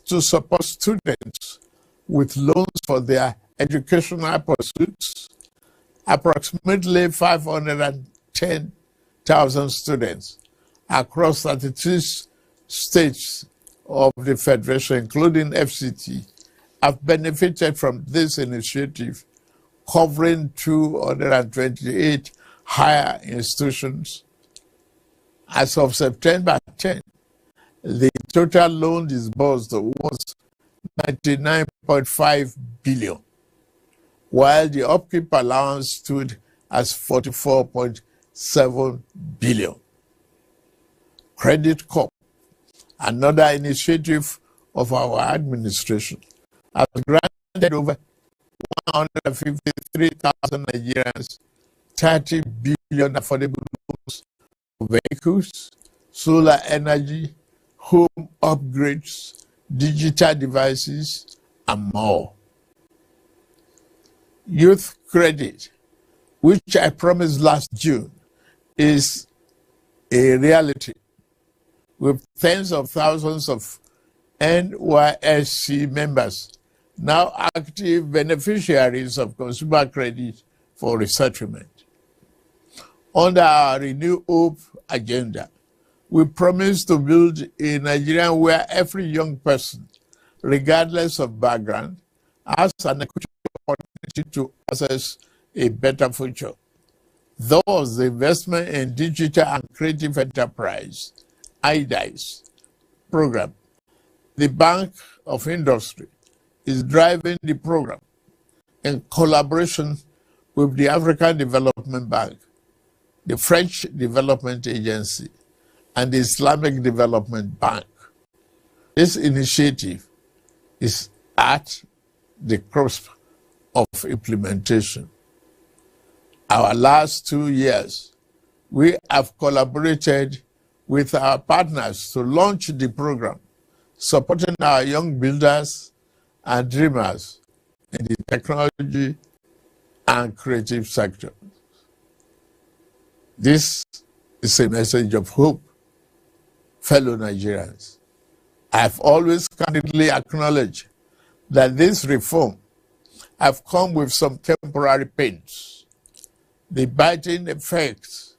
to support students with loans for their educational pursuits. Approximately 510,000 students across 36 states of the Federation, including FCT, have benefited from this initiative, covering 228 higher institutions. As of September 10, the total loan disbursed was 99.5 billion, while the upkeep allowance stood as 44.7 billion. Credit Corp, another initiative of our administration has granted over 153,000 Nigerians 30 billion affordable loans for vehicles, solar energy, home upgrades, digital devices, and more. Youth credit, which I promised last June, is a reality, with tens of thousands of NYSC members now active beneficiaries of consumer credit for resettlement. Under our Renew Hope agenda, we promise to build a Nigeria where every young person, regardless of background, has an equitable opportunity to access a better future. Thus, the investment in digital and creative enterprise, IDICE program, the Bank of Industry, is driving the program in collaboration with the African Development Bank, the French Development Agency, and the Islamic Development Bank. This initiative is at the cusp of implementation. Our last 2 years, we have collaborated with our partners to launch the program, supporting our young builders and dreamers in the technology and creative sector. This is a message of hope, fellow Nigerians. I've always candidly acknowledged that this reform have come with some temporary pains. The biting effects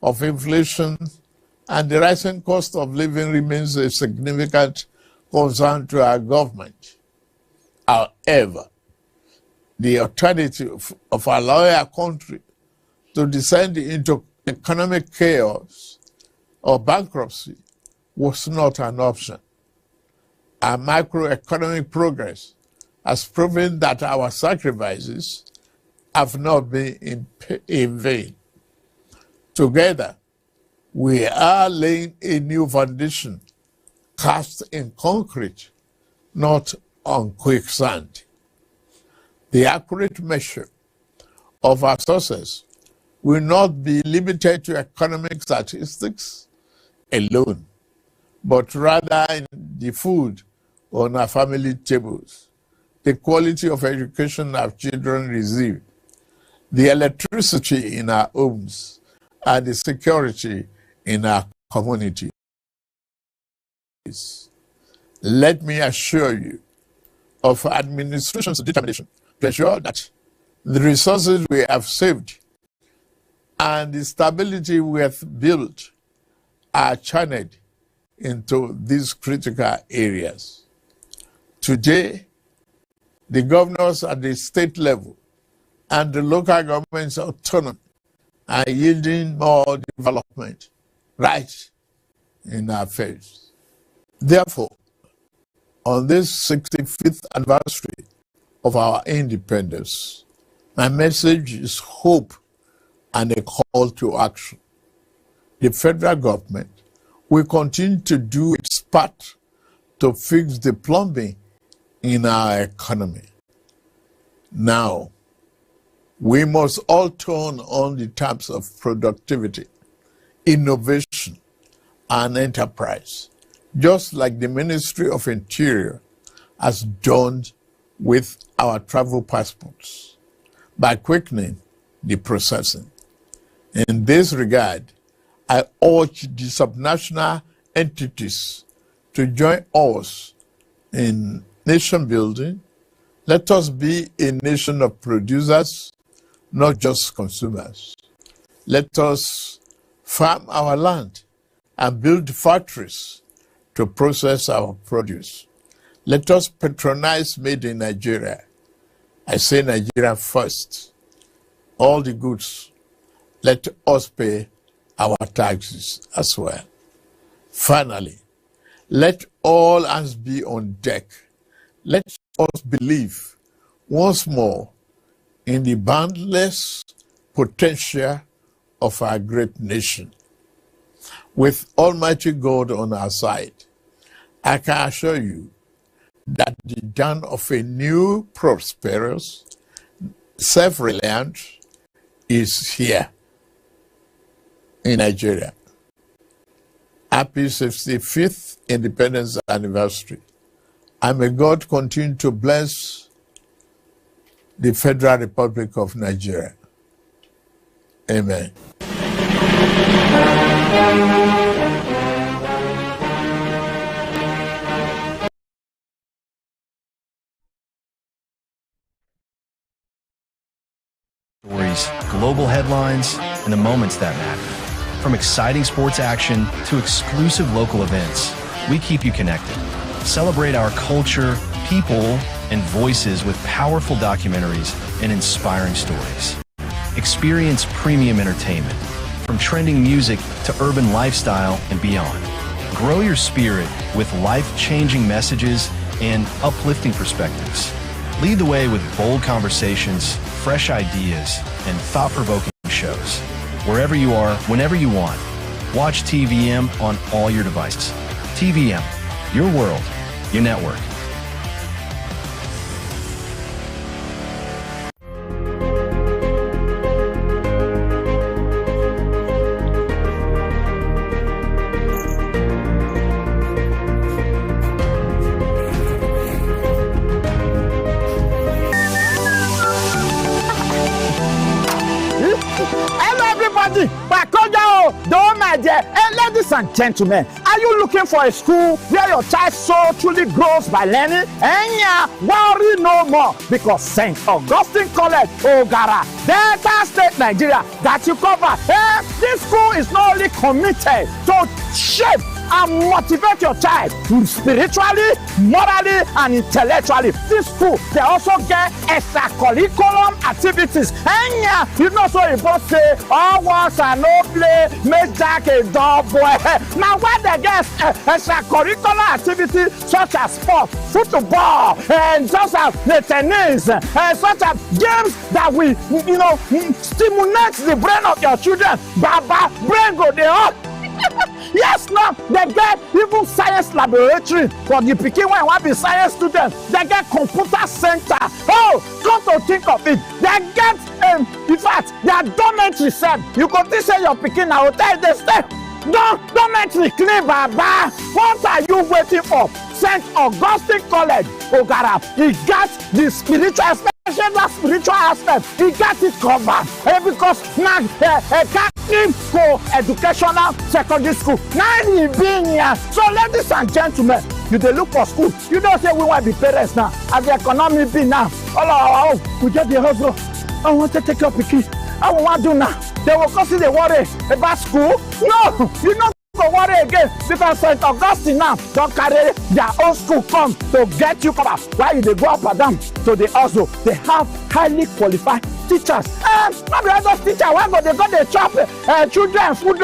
of inflation and the rising cost of living remains a significant concern to our government. However, the alternative of allowing our country to descend into economic chaos or bankruptcy was not an option. Our macroeconomic progress has proven that our sacrifices have not been in vain. Together, we are laying a new foundation cast in concrete, not on quicksand. The accurate measure of our success will not be limited to economic statistics alone, but rather in the food on our family tables, the quality of education our children receive, the electricity in our homes, and the security in our communities. Let me assure you of administration's determination to ensure that the resources we have saved and the stability we have built are channeled into these critical areas. Today, the governors at the state level and the local government's autonomy are yielding more development right in our face. Therefore, on this 65th anniversary of our independence, my message is hope and a call to action. The federal government will continue to do its part to fix the plumbing in our economy. Now, we must all turn on the taps of productivity, innovation, and enterprise, just like the Ministry of Interior has done with our travel passports, by quickening the processing. In this regard, I urge the subnational entities to join us in nation building. Let us be a nation of producers, not just consumers. Let us farm our land and build factories to process our produce. Let us patronize made in Nigeria. I say Nigeria first. All the goods, let us pay our taxes as well. Finally, let all hands be on deck. Let us believe once more in the boundless potential of our great nation. With Almighty God on our side, I can assure you that the dawn of a new, prosperous, self-reliant is here in Nigeria. Happy 65th Independence Anniversary. And may God continue to bless the Federal Republic of Nigeria. Amen. Stories, global headlines, and the moments that matter. From exciting sports action to exclusive local events, we keep you connected. Celebrate our culture, people, and voices with powerful documentaries and inspiring stories. Experience premium entertainment, from trending music to urban lifestyle and beyond. Grow your spirit with life-changing messages and uplifting perspectives. Lead the way with bold conversations, fresh ideas, and thought-provoking shows. Wherever you are, whenever you want, watch TVM on all your devices. TVM, your world, your network. Ladies and gentlemen, are you looking for a school where your child soul truly grows by learning? Worry no more, because St. Augustine College, Ogara, Delta State, Nigeria, that you cover. This school is not only committed to shape and motivate your child spiritually, morally, and intellectually. This school, they also get extracurriculum activities. And you know, so you both say, all works and no play, make Jack a dull boy. Now, when they get extracurricular activities such as sport, football, and just as the tennis, such as games that will, stimulate the brain of your children. Baba, brain go there. Yes, now they get even science laboratory for the pikin when want be science students. They get computer center. Oh, come to think of it, they get in fact, their dormitory set. You go to say your pikin now hotel they stay. Dormitory clean, Baba. What are you waiting for? St. Augustine College, Ogara. He got the spiritual aspect. That spiritual aspect, he got it covered. Because now Catholic educational secondary school. Now he been here. So, ladies and gentlemen, you dey look for school. You don't say we want to be parents now. As the economy be now, we get the hustle. I want to take your pikin. I want to do now. They will constantly worry about school. No, you not go worry again, because St. Augustine now don't carry their own school come to get you covered. While they go up and down to the hustle, they have highly qualified teachers. Not be just teacher. Why go they chop children food?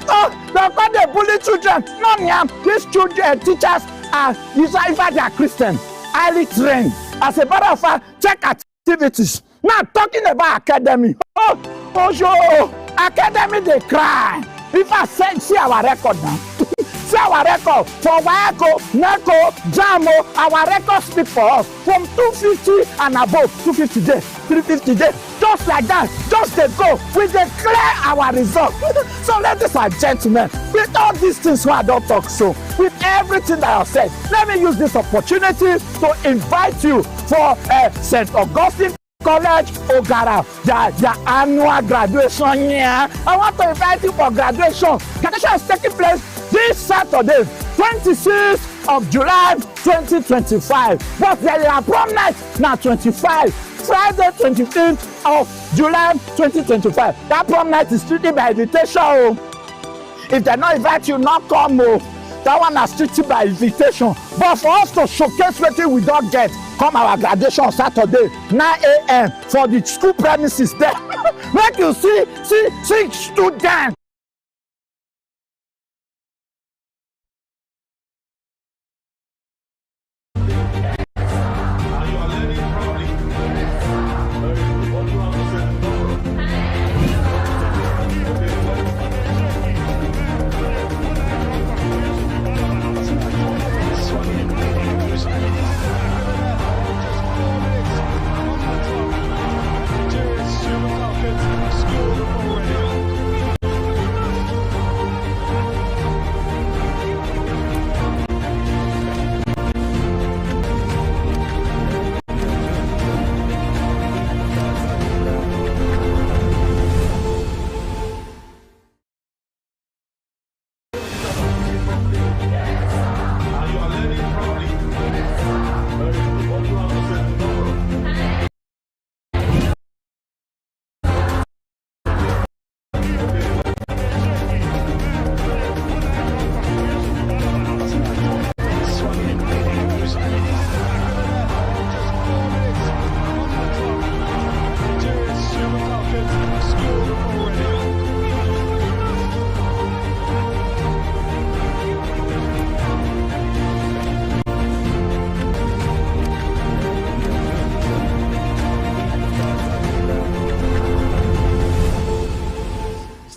Oh, they go they bully children. No, these children teachers are usually they are Christian, highly trained. As a matter of fact, check activities. Now talking about academy. Oh, sure, academy they cry. If I see our record now, see our record for Waco, NECO, JAMO, our record speak for us from 250 and above, 250 days, 350 days, just like that, just they go, we declare our result. So ladies and gentlemen, with all these things I don't talk so, with everything that I've said, let me use this opportunity to invite you for St. Augustine College, Ogara, their annual graduation year. I want to invite you for graduation. Graduation is taking place this Saturday, 26th of July, 2025. But there are prom night now, 25. Friday, 25th of July, 2025. That prom night is strictly by invitation. If they not invite you, not come. That one is strictly by invitation. But for us to showcase what we don't get, come our graduation Saturday, 9 a.m. for the school premises there. Make you see students.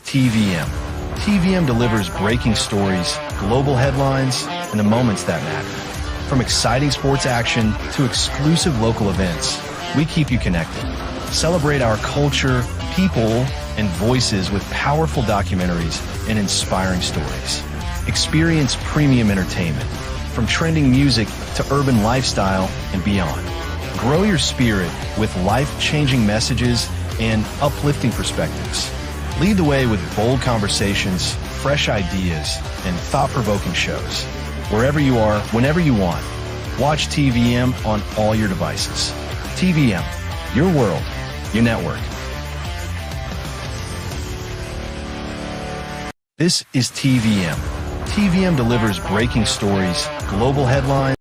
TVM. TVM delivers breaking stories, global headlines, and the moments that matter. From exciting sports action to exclusive local events, we keep you connected. Celebrate our culture, people, and voices with powerful documentaries and inspiring stories. Experience premium entertainment, from trending music to urban lifestyle and beyond. Grow your spirit with life-changing messages and uplifting perspectives. Lead the way with bold conversations, fresh ideas, and thought-provoking shows. Wherever you are, whenever you want, watch TVM on all your devices. TVM, your world, your network. This is TVM. TVM delivers breaking stories, global headlines,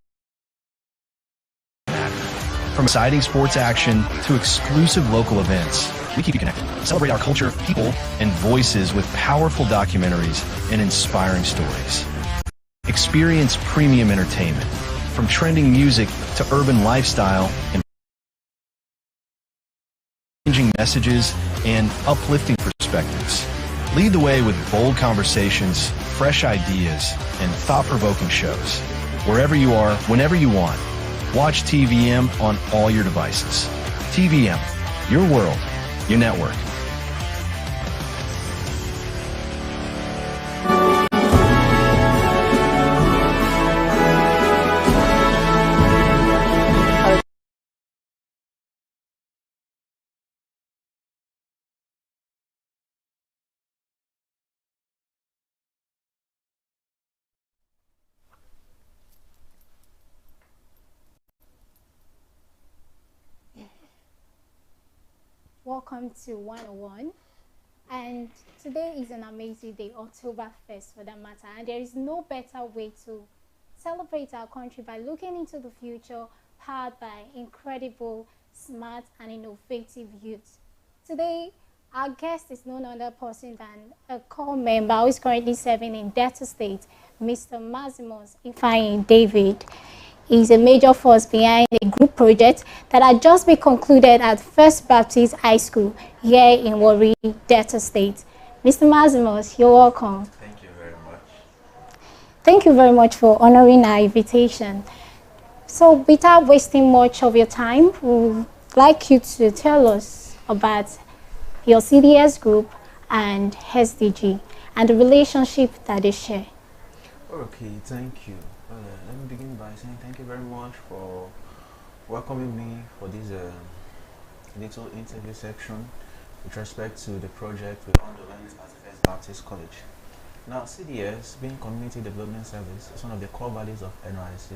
from exciting sports action to exclusive local events. We keep you connected. Celebrate our culture, people, and voices with powerful documentaries and inspiring stories. Experience premium entertainment, from trending music to urban lifestyle and changing messages and uplifting perspectives. Lead the way with bold conversations, fresh ideas, and thought-provoking shows. Wherever you are, whenever you want, watch TVM on all your devices. TVM, your world, your network. Welcome to 101. And today is an amazing day, October 1st for that matter. And there is no better way to celebrate our country by looking into the future, powered by incredible, smart, and innovative youth. Today, our guest is none other person than a core member who is currently serving in Delta State, Mr. Maximus Ifeanyi David. Is a major force behind a group project that had just been concluded at First Baptist High School here in Warri, Delta State. Mr. Maximus, you're welcome. Thank you very much. Thank you very much for honoring our invitation. So without wasting much of your time, we would like you to tell us about your CDS group and SDG and the relationship that they share. Okay, thank you. Let me begin by saying thank you very much for welcoming me for this little interview section with respect to the project we underwent at First Baptist College. Now, CDS, being Community Development Service, is one of the core values of NYSC,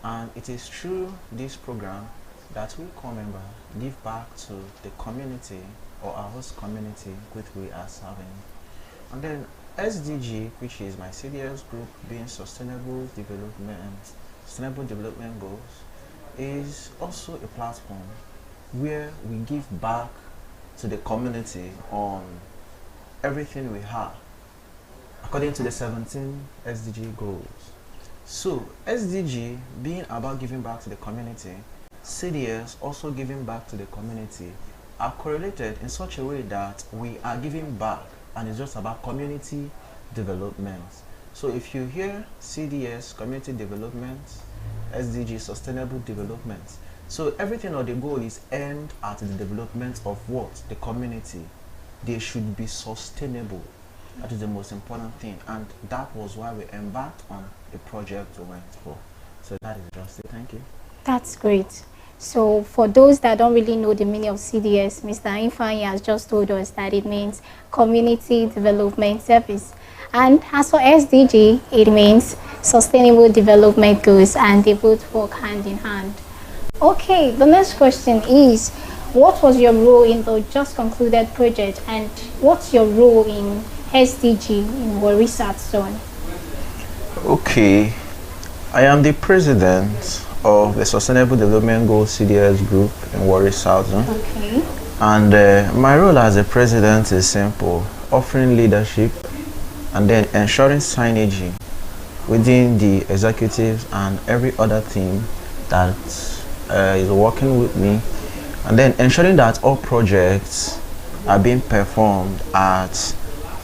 and it is through this program that we core members give back to the community or our host community which we are serving. And then SDG, which is my CDS group, being sustainable development goals, is also a platform where we give back to the community on everything we have according to the 17 SDG goals. So SDG being about giving back to the community, CDS also giving back to the community, are correlated in such a way that we are giving back, and it's just about community development. So if you hear CDS, community development, SDG, sustainable development, so everything or the goal is aimed at the development of what? The community. They should be sustainable. That is the most important thing, and that was why we embarked on the project we went for. So that is just it. Thank you. That's great. So for those that don't really know the meaning of CDS, Mr. Ifeanyi has just told us that it means Community Development Service. And as for SDG, it means Sustainable Development Goals, and they both work hand in hand. Okay, the next question is, what was your role in the just concluded project, and what's your role in SDG in Warri South Zone? Okay, I am the president of the Sustainable Development Goals CDS group in Warri South Zone. Okay. And my role as a president is simple: offering leadership and then ensuring synergy within the executives and every other team that is working with me, and then ensuring that all projects are being performed at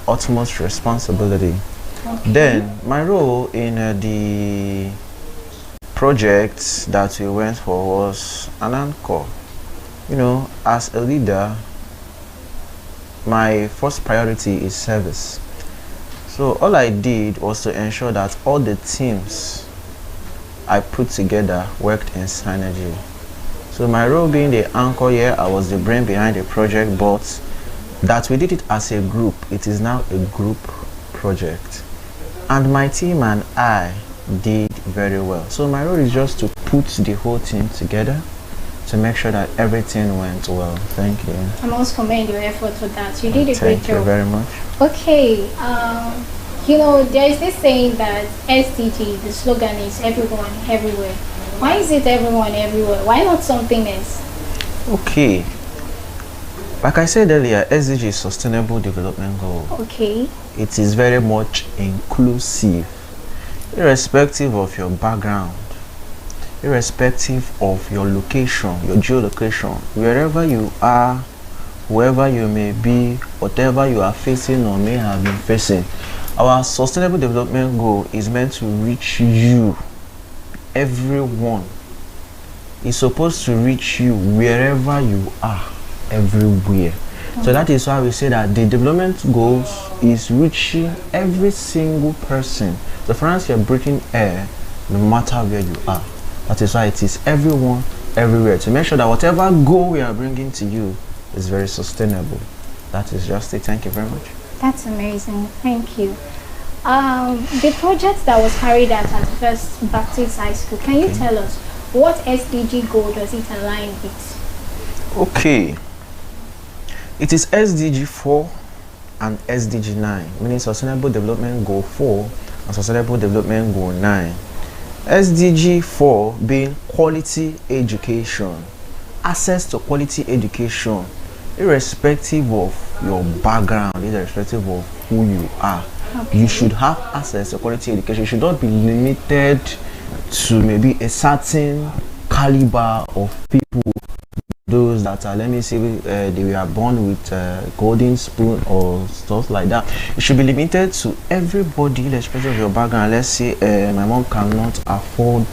utmost responsibility. Okay. Then my role in the project that we went for was an anchor. You know, as a leader, my first priority is service. So all I did was to ensure that all the teams I put together worked in synergy. So my role being the anchor here, I was the brain behind the project, but that we did it as a group, it is now a group project. And my team and I did very well. So my role is just to put the whole team together to make sure that everything went well. Thank you. I must commend your effort for that. You did a great job. Thank you very much. Okay, you know, there is this saying that SDG, the slogan is everyone, everywhere. Why is it everyone, everywhere? Why not something else? Okay. Like I said earlier, SDG is Sustainable Development Goal. Okay. It is very much inclusive, irrespective of your background, irrespective of your location, your geolocation, wherever you are, whoever you may be, whatever you are facing or may have been facing. Our Sustainable Development Goal is meant to reach you, everyone. It's supposed to reach you wherever you are, everywhere. So that is why we say that the development goals is reaching every single person. So for instance, you're breathing air no matter where you are. That is why it is everyone, everywhere, to make sure that whatever goal we are bringing to you is very sustainable. That is just it. Thank you very much. That's amazing. Thank you. The project that was carried out at First Baptist High School, can you tell us what SDG goal does it align with? Okay. It is SDG 4 and SDG 9, meaning Sustainable Development Goal 4 and Sustainable Development Goal 9. SDG 4 being quality education, access to quality education, irrespective of your background, irrespective of who you are. Okay. You should have access to quality education. You should not be limited to maybe a certain caliber of people. Those that are, let me say, they were born with golden spoon or stuff like that. It should be limited to everybody, irrespective of your background. Let's say my mom cannot afford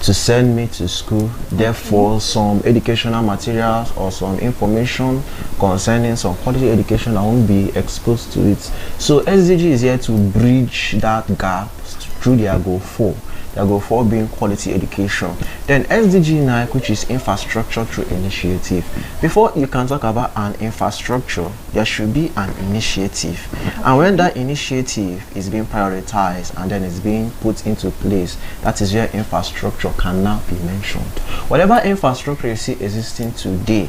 to send me to school. Therefore, some educational materials or some information concerning some quality education, I won't be exposed to it. So SDG is here to bridge that gap through their goal 4. Their goal 4 being quality education. Then SDG 9, which is infrastructure through initiative. Before you can talk about an infrastructure, there should be an initiative. And when that initiative is being prioritized and then it's being put into place, that is where infrastructure can now be mentioned. Whatever infrastructure you see existing today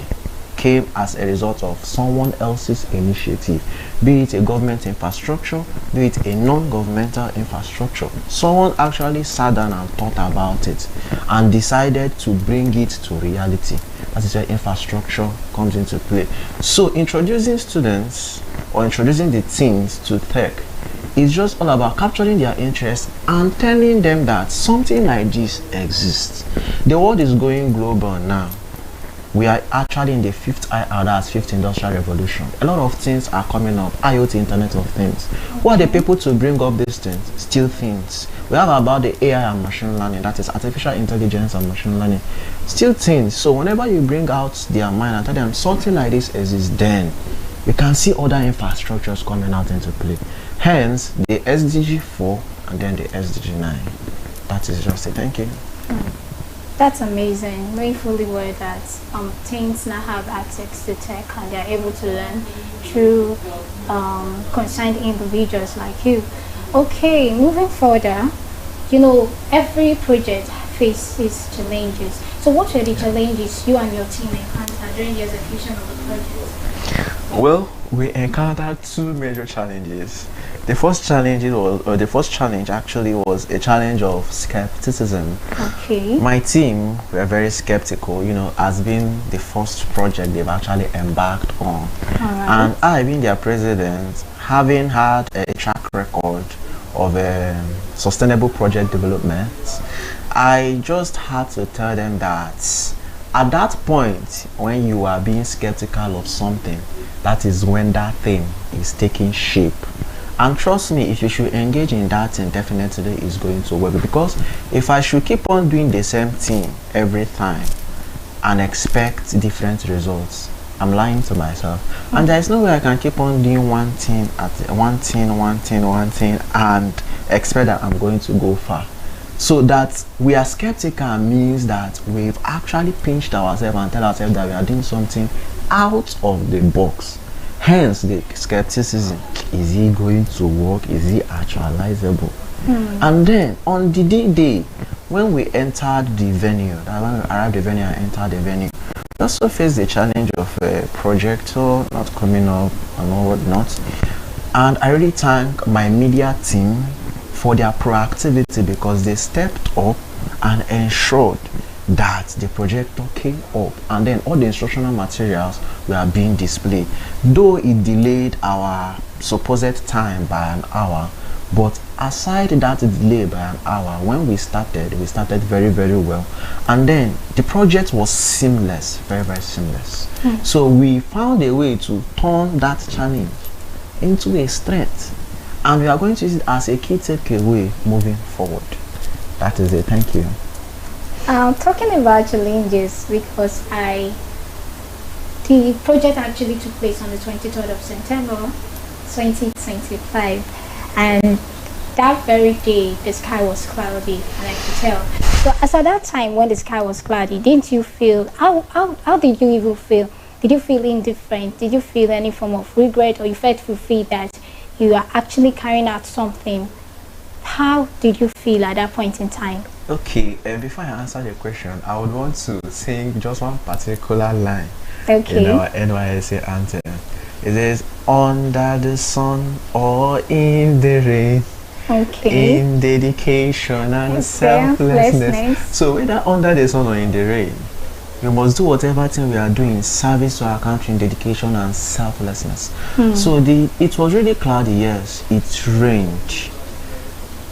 came as a result of someone else's initiative, be it a government infrastructure, be it a non-governmental infrastructure. Someone actually sat down and thought about it and decided to bring it to reality. That is where infrastructure comes into play. So introducing students or introducing the teens to tech is just all about capturing their interest and telling them that something like this exists. The world is going global now. We are actually in the 5th IR, that's 5th Industrial Revolution. A lot of things are coming up, IoT, Internet of Things. Who are the people to bring up these things? Still things. We have about the AI and machine learning, that is artificial intelligence and machine learning. Still things. So whenever you bring out their mind and tell them something like this exists, then you can see other infrastructures coming out into play. Hence, the SDG 4 and then the SDG 9. That is just it. Thank you. That's amazing. Very fully aware that teens now have access to tech and they're able to learn through concerned individuals like you. Okay, moving further, you know, every project faces challenges. So what are the challenges you and your team encountered during the execution of the project? Well, we encountered 2 major challenges. The first challenge actually was a challenge of skepticism. Okay. My team were very skeptical, you know, as being the first project they've actually embarked on. And I, being their president, having had a track record of sustainable project development, I just had to tell them that at that point, when you are being skeptical of something, that is when that thing is taking shape. And trust me, if you should engage in that thing, definitely it's going to work. Because if I should keep on doing the same thing every time and expect different results, I'm lying to myself. And there is no way I can keep on doing one thing and expect that I'm going to go far. So that we are skeptical means that we've actually pinched ourselves and tell ourselves that we are doing something out of the box. Hence the skepticism. Is he going to work? Is he actualizable? And then on the day when we entered the venue, when we arrived the venue and entered the venue, we also faced the challenge of a projector not coming up and all whatnot. And I really thank my media team for their proactivity, because they stepped up and ensured that the projector came up and then all the instructional materials were being displayed. Though it delayed our supposed time by an hour, but aside that delay by an hour, when we started very, very well. And then the project was seamless, very, very seamless. So we found a way to turn that challenge into a strength, and we are going to use it as a key takeaway moving forward. That is it. Thank you. Talking about challenges, because the project actually took place on the 23rd of September 2025, and that very day the sky was cloudy, and I could tell. So as at that time when the sky was cloudy, didn't you feel, how did you even feel? Did you feel indifferent? Did you feel any form of regret, or you felt fulfilled that you are actually carrying out something? How did you feel at that point in time? Okay, before I answer your question, I would want to sing just one particular line Okay. in our NYSA anthem. It says, under the sun or in the rain, Okay. in dedication and Selflessness. selflessness. So whether under the sun or in the rain, we must do whatever thing we are doing in service to our country, in dedication and selflessness. So it was really cloudy, yes, it rained.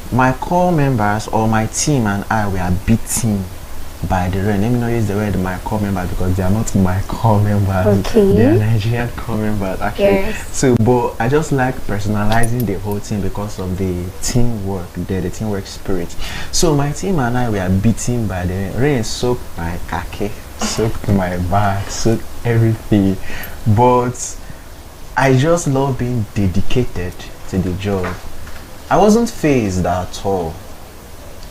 My core members or my team and I were beaten by the rain. Let me not use the word my core members, because they are not my core members. Okay. They are Nigerian core members actually. Yes. So but I just like personalizing the whole thing because of the teamwork, the teamwork spirit. So my team and I were beaten by the rain. Rain soaked my khaki, soaked my bag, soaked everything. But I just love being dedicated to the job. I wasn't phased at all.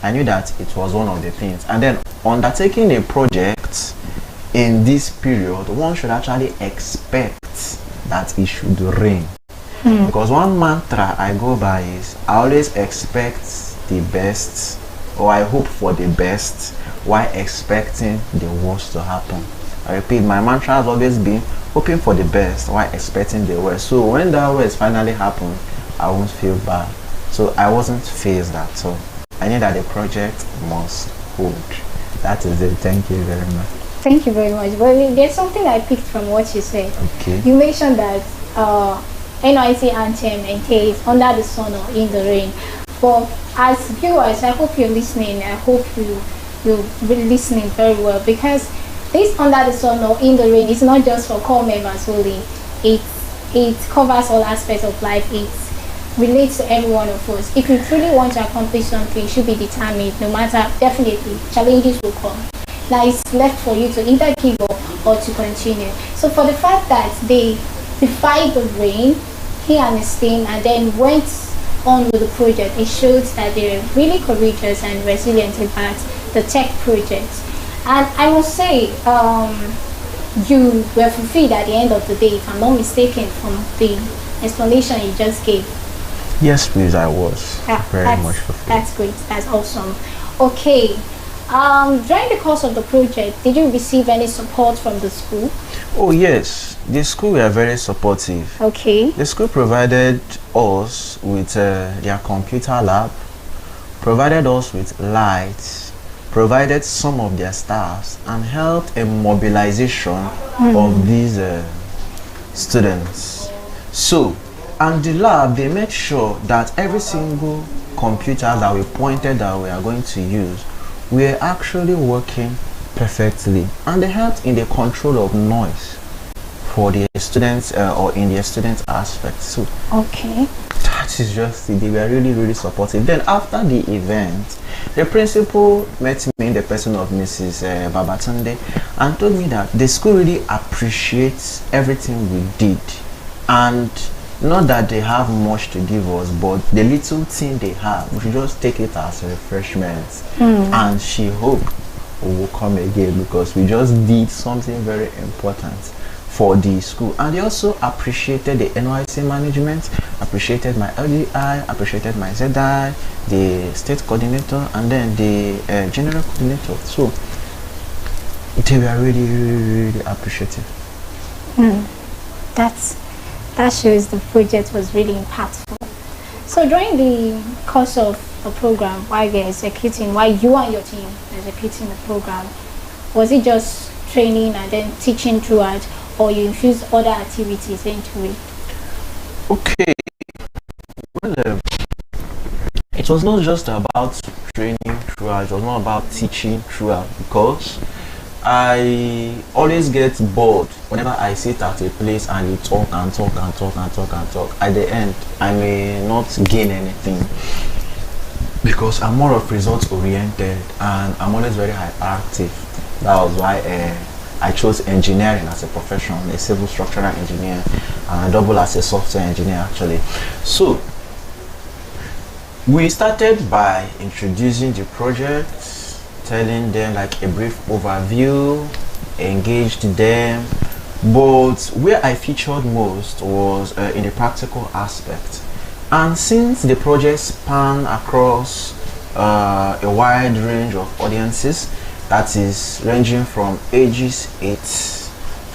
I knew that it was one of the things. And then undertaking a project in this period, one should actually expect that it should rain. Because one mantra I go by is, I always expect the best, or I hope for the best, while expecting the worst to happen. I repeat, my mantra has always been hoping for the best while expecting the worst. So when that worst finally happened, I won't feel bad. So I wasn't phased at all. I knew that the project must hold. That is it. Thank you very much. Thank you very much. But there's something I picked from what you said. Okay. You mentioned that NYC anthem entails under the sun or in the rain. But as viewers, I hope you're listening. I hope you're really listening very well, because this under the sun or in the rain is not just for core members only. It covers all aspects of life. It relates to every one of us. If you truly want to accomplish something, you should be determined. No matter, definitely challenges will come. Now it's left for you to either give up or to continue. So for the fact that they defied the rain, he and his team, and then went on with the project, it shows that they're really courageous and resilient about the tech project. And I must say, you were fulfilled at the end of the day, if I'm not mistaken, from the explanation you just gave. Yes, please, I was very much fulfilled. That's great. That's awesome. Okay. During the course of the project, did you receive any support from the school? Oh yes, the school were very supportive. Okay. The school provided us with their computer lab, provided us with lights, provided some of their staffs, and helped in mobilization of these students. So, and the lab, they made sure that every single computer that we pointed that we are going to use, we are actually working perfectly, and they helped in the control of noise for the students or in the student aspect. So Okay. that is just it. They were really, really supportive. Then after the event, the principal met me in the person of Mrs. Babatunde and told me that the school really appreciates everything we did, and not that they have much to give us, but the little thing they have, we should just take it as refreshments. And she hoped we will come again because we just did something very important for the school. And they also appreciated the NYC management, appreciated my LDI, appreciated my ZI, the state coordinator, and then the general coordinator. So they were really, really, really appreciative. That shows the project was really impactful. So during the course of the program, while you're executing, while you and your team executing the program, was it just training and then teaching throughout, or you infused other activities into it? Okay. Well, it was not just about training throughout, it was not about teaching throughout, because I always get bored whenever I sit at a place and you talk and talk and talk and talk and talk. At the end, I may not gain anything because I'm more of results oriented and I'm always very hyperactive. That was why I chose engineering as a profession, a civil structural engineer, and I double as a software engineer actually. So we started by introducing the project, telling them like a brief overview, engaged them, but where I featured most was in the practical aspect. And since the project spanned across a wide range of audiences, that is ranging from ages 8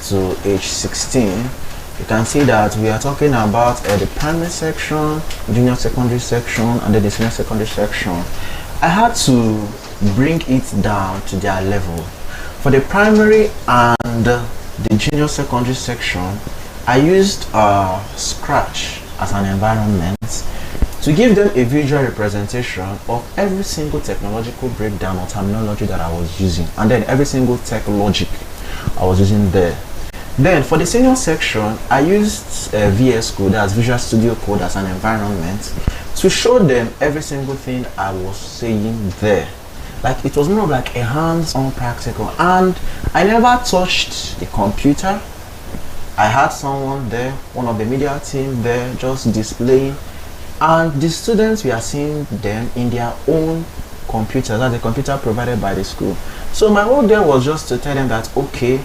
to age 16, you can see that we are talking about the primary section, junior secondary section, and then the senior secondary section. I had to bring it down to their level. For the primary and the junior secondary section, I used Scratch as an environment to give them a visual representation of every single technological breakdown or terminology that I was using, and then every single tech logic I was using there. Then for the senior section, I used VS Code, as Visual Studio Code, as an environment to show them every single thing I was saying there. Like it was more like a hands-on practical, and I never touched the computer. I had someone there, one of the media team there, just displaying, and the students, we are seeing them in their own computers, that's the computer provided by the school. So my work there was just to tell them that, okay,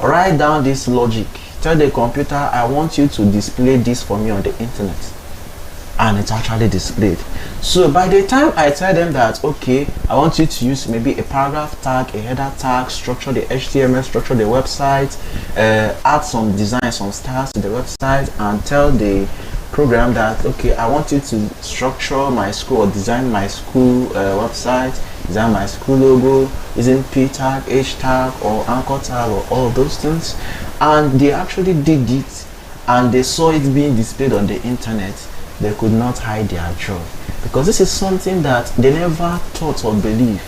write down this logic, tell the computer I want you to display this for me on the internet, and it's actually displayed. So by the time I tell them that, okay, I want you to use maybe a paragraph tag, a header tag, structure the HTML, structure the website, add some design, some styles to the website, and tell the program that, okay, I want you to structure my school or design my school website, design my school logo using P tag, H tag, or anchor tag, or all those things. And they actually did it, and they saw it being displayed on the internet. They could not hide their joy, because this is something that they never thought or believed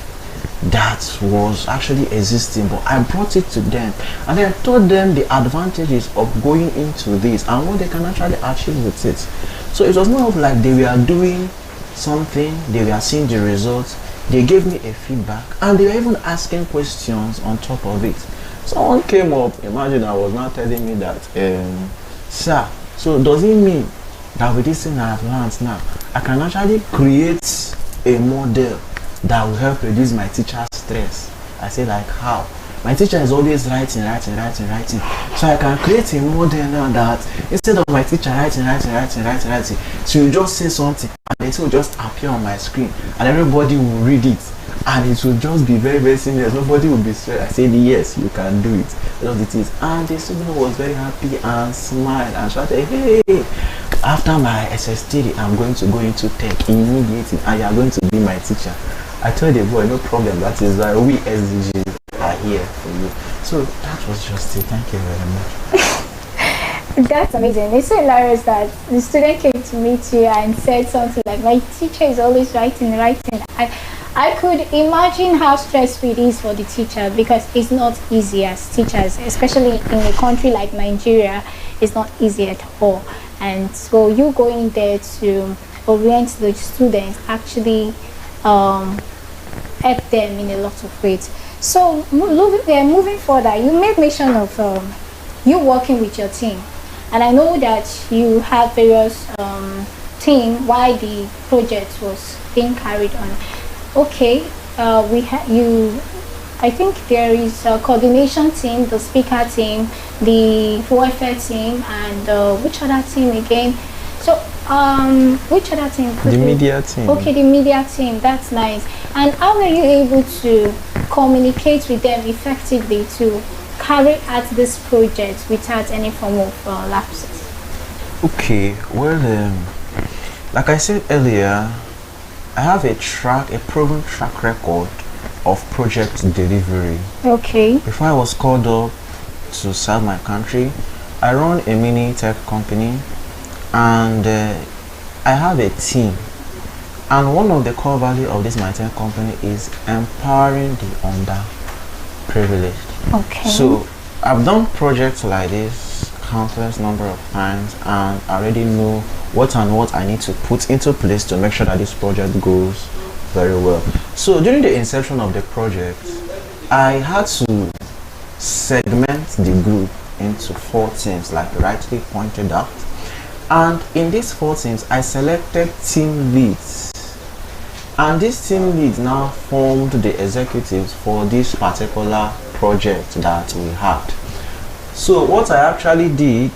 that was actually existing, but I brought it to them and then told them the advantages of going into this and what they can actually achieve with it. So it was more of like they were doing something, they were seeing the results, they gave me a feedback, and they were even asking questions on top of it. Someone came up, imagine, I was now telling me that, sir, so does it mean that with this thing I have learned now, I can actually create a model that will help reduce my teacher's stress? I say, like, how? My teacher is always writing. So I can create a model now that instead of my teacher writing, she will just say something and it will just appear on my screen and everybody will read it, and it will just be very, very seamless. Nobody will be stressed. I said, yes, you can do it. That's what it is. And the student was very happy and smiled and shouted, hey, after my SS3, I'm going to go into tech immediately, and you are going to be my teacher. I told the boy, no problem, that is why we SDGs are here for you. So that was just it. Thank you very much. That's amazing. It's so hilarious that the student came to meet you and said something like, my teacher is always writing. I could imagine how stressful it is for the teacher, because it's not easy as teachers, especially in a country like Nigeria. It's not easy at all. And so you going there to orient the students actually help them in a lot of ways. So moving further, you made mention of you working with your team, and I know that you have various team while the project was being carried on. Okay, I think there is a coordination team, the speaker team, the welfare team, and which other team again? So which other team? The media team. Okay, the media team. That's nice. And how were you able to communicate with them effectively to carry out this project without any form of lapses? Okay, well, like I said earlier, I have a proven track record of project delivery. Okay. Before I was called up to serve my country, I run a mini tech company, and I have a team. And one of the core values of this my tech company is empowering the underprivileged. Okay. So I've done projects like this countless number of times, and I already know what I need to put into place to make sure that this project goes very well. So during the inception of the project, I had to segment the group into 4 teams, like rightly pointed out. And in these 4 teams, I selected team leads. And these team leads now formed the executives for this particular project that we had. So what I actually did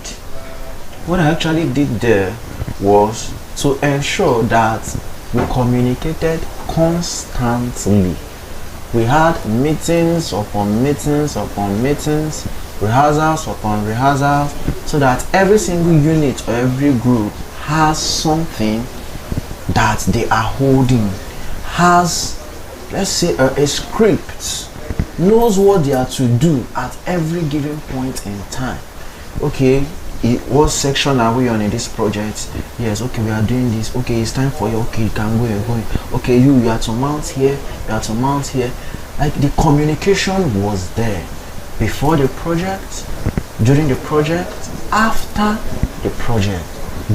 there was to ensure that we communicated constantly. We had meetings upon meetings upon meetings, rehearsals upon rehearsals, so that every single unit or every group has something that they are holding, has, let's say, a script, knows what they are to do at every given point in time. Okay, what section are we on in this project? Yes, okay, we are doing this. Okay, it's time for you. Okay, you can go, you're going. Okay, you are to mount here, you are to mount here. Like, the communication was there before the project, during the project, after the project.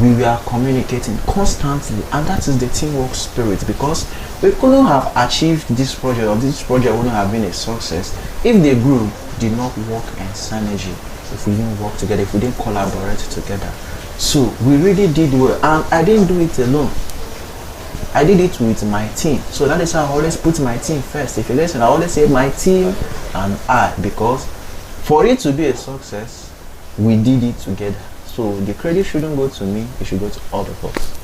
We were communicating constantly, and that is the teamwork spirit, because we couldn't have achieved this project, or this project wouldn't have been a success if the group did not work in synergy, if we didn't work together, if we didn't collaborate together. So we really did well, and I didn't do it alone. I did it with my team. So that is how I always put my team first. If you listen, I always say my team and I, because for it to be a success, we did it together. So the credit shouldn't go to me, it should go to all of us.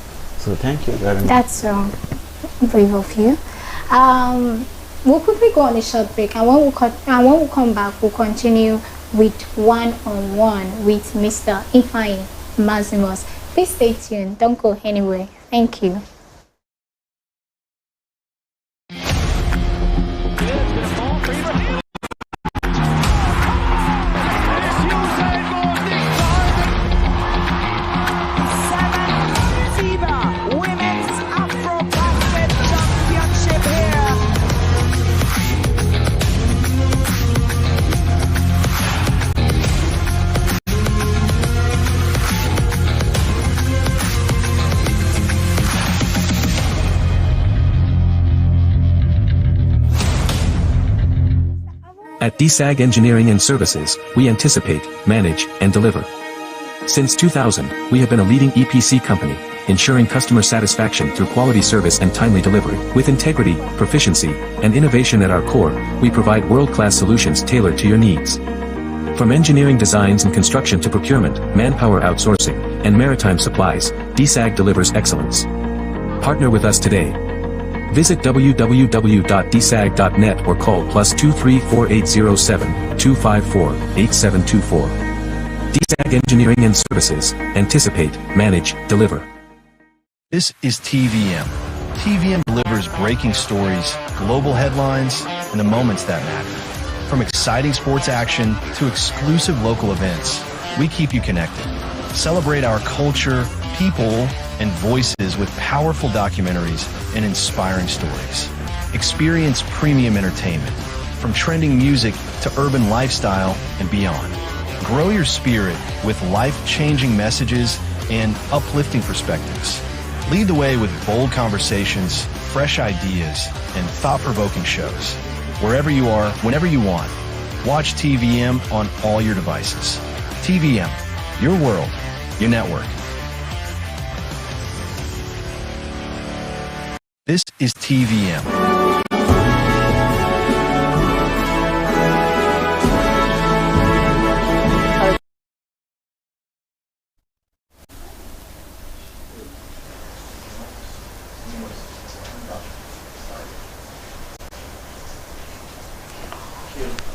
So thank you very much. That's brave of you. We'll quickly go on a short break, and when we come back, we'll continue with one-on-one with Mr. Ifeanyi Maximus. Please stay tuned. Don't go anywhere. Thank you. At DSAG Engineering and Services, we anticipate, manage, and deliver. Since 2000, we have been a leading EPC company, ensuring customer satisfaction through quality service and timely delivery. With integrity, proficiency, and innovation at our core, we provide world-class solutions tailored to your needs. From engineering designs and construction to procurement, manpower outsourcing, and maritime supplies, DSAG delivers excellence. Partner with us today. Visit www.dsag.net or call +23 4807 254 8724. DSAG Engineering and Services. Anticipate, manage, deliver. This is TVM. TVM delivers breaking stories, global headlines, and the moments that matter. From exciting sports action to exclusive local events, we keep you connected. Celebrate our culture, people, and voices with powerful documentaries and inspiring stories. Experience premium entertainment, from trending music to urban lifestyle and beyond. Grow your spirit with life-changing messages and uplifting perspectives. Lead the way with bold conversations, fresh ideas, and thought-provoking shows. Wherever you are, whenever you want. Watch TVM on all your devices. TVM, your world, your network. This is TVM.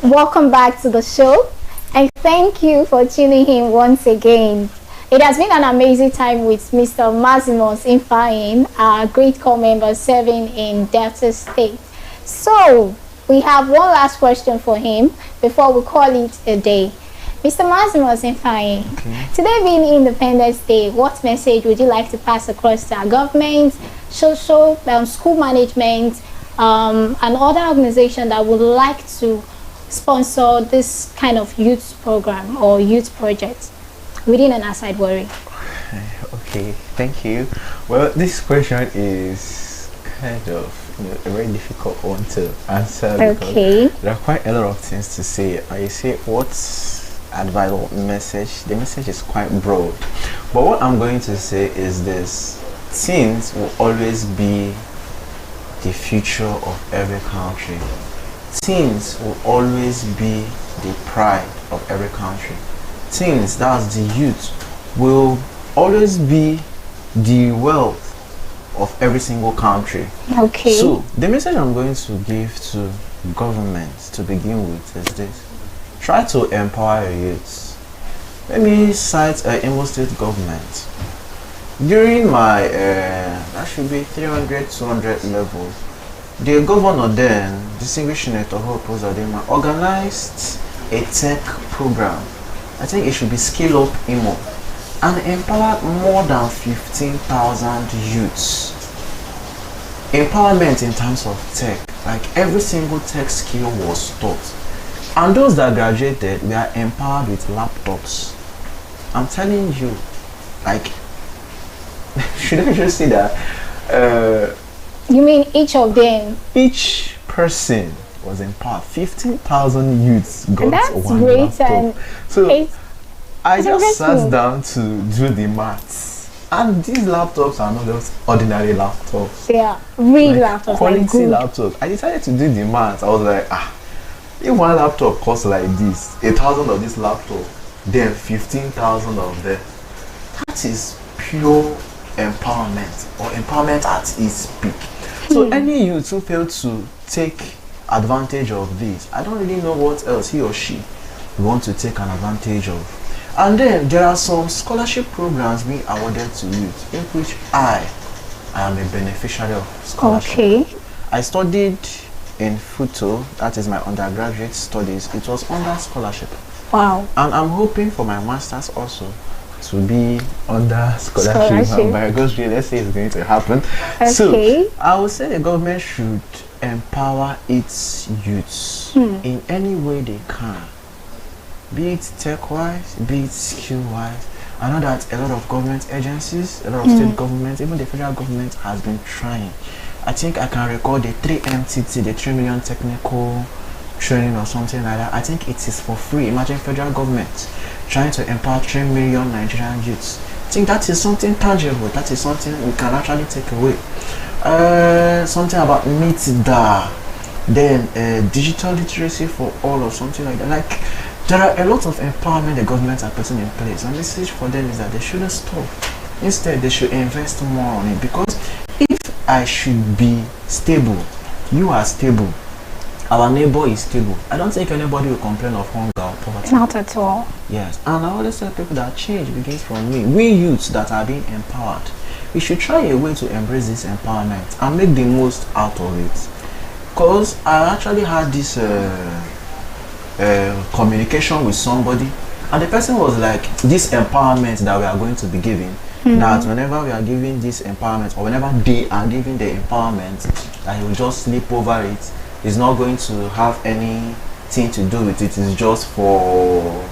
Welcome back to the show, and thank you for tuning in once again. It has been an amazing time with Mr. Mazimus Ifeanyi, our great corps member serving in Delta State. So, we have one last question for him before we call it a day. Mr. Mazimus Ifeanyi, today being Independence Day, what message would you like to pass across to our government, social, school management, and other organizations that would like to sponsor this kind of youth program or youth project within and outside Warri? Okay, thank you. Well, this question is kind of a very difficult one to answer because there are quite a lot of things to say. I say what's advice or message. The message is quite broad, but what I'm going to say is this: teens will always be the future of every country. Teens will always be the pride of every country. Teens, that's the youth, will always be the wealth of every single country. Okay. So the message I'm going to give to government to begin with is this: try to empower your youths. Let me cite Imo State government. During my that should be 300-200 level, the governor then, distinguished Senator Hope Uzodinma, organized a tech program. I think it should be Scale Up Imo, and empowered more than 15,000 youths. Empowerment in terms of tech, like every single tech skill was taught, and those that graduated were empowered with laptops. I'm telling you, like, should I just say that? You mean each of them? Each person was empowered. 15,000 youths got That's one great, laptop. and So I just sat amazing. down to do the maths, and these laptops are not just ordinary laptops. They are real laptops, Quality like good. laptops. I decided to do the maths. I was like, if one laptop costs like this, 1,000 of this laptop, then 15,000 of them, that is pure empowerment, or empowerment at its peak. So any youth who fail to take advantage of this, I don't really know what else he or she want to take an advantage of. And then there are some scholarship programs being awarded to youth, in which I am a beneficiary of scholarship. Okay. I studied in Futo, that is my undergraduate studies. It was under scholarship. Wow. And I'm hoping for my master's also to be under scholarship. And by God's grace, let's say it's going to happen. Okay. So I would say the government should empower its youths in any way they can, be it tech-wise, be it skill-wise. I know that a lot of government agencies, a lot of state governments, even the federal government has been trying. I think I can recall the 3MTT, the 3 million technical training or something like that. I think it is for free. Imagine federal government trying to empower 3 million Nigerian youths. I think that is something tangible. That is something we can actually take away. Something about MITDA, then digital literacy for all or something like that. Like, there are a lot of empowerment the government are putting in place. And the message for them is that they shouldn't stop. Instead, they should invest more on it, because if I should be stable, you are stable, our neighbor is stable, I don't think anybody will complain of hunger or poverty. Not at all. Yes, and I always tell people that change begins from me. We youths that are being empowered, we should try a way to embrace this empowerment and make the most out of it. Because I actually had this communication with somebody, and the person was like, this empowerment that we are going to be giving, that whenever we are giving this empowerment, or whenever they are giving the empowerment, that he will just sleep over it. He's not going to have anything to do with it. It's just for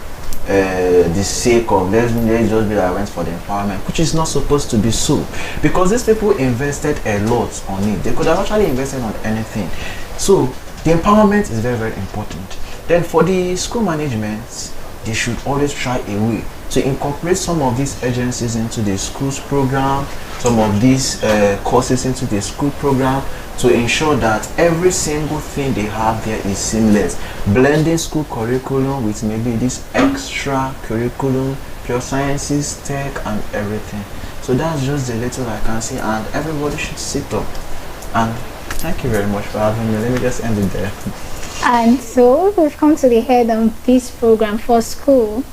the sake of let's just be like I went for the empowerment, which is not supposed to be so, because these people invested a lot on it. They could have actually invested on anything. So the empowerment is very, very important. Then for the school management, they should always try a way to incorporate some of these agencies into the schools program, some of these courses into the school program, to ensure that every single thing they have there is seamless. Blending school curriculum with maybe this extra curriculum, pure sciences, tech, and everything. So that's just the little I can see, and everybody should sit up. And thank you very much for having me. Let me just end it there. And so we've come to the head of this program for school.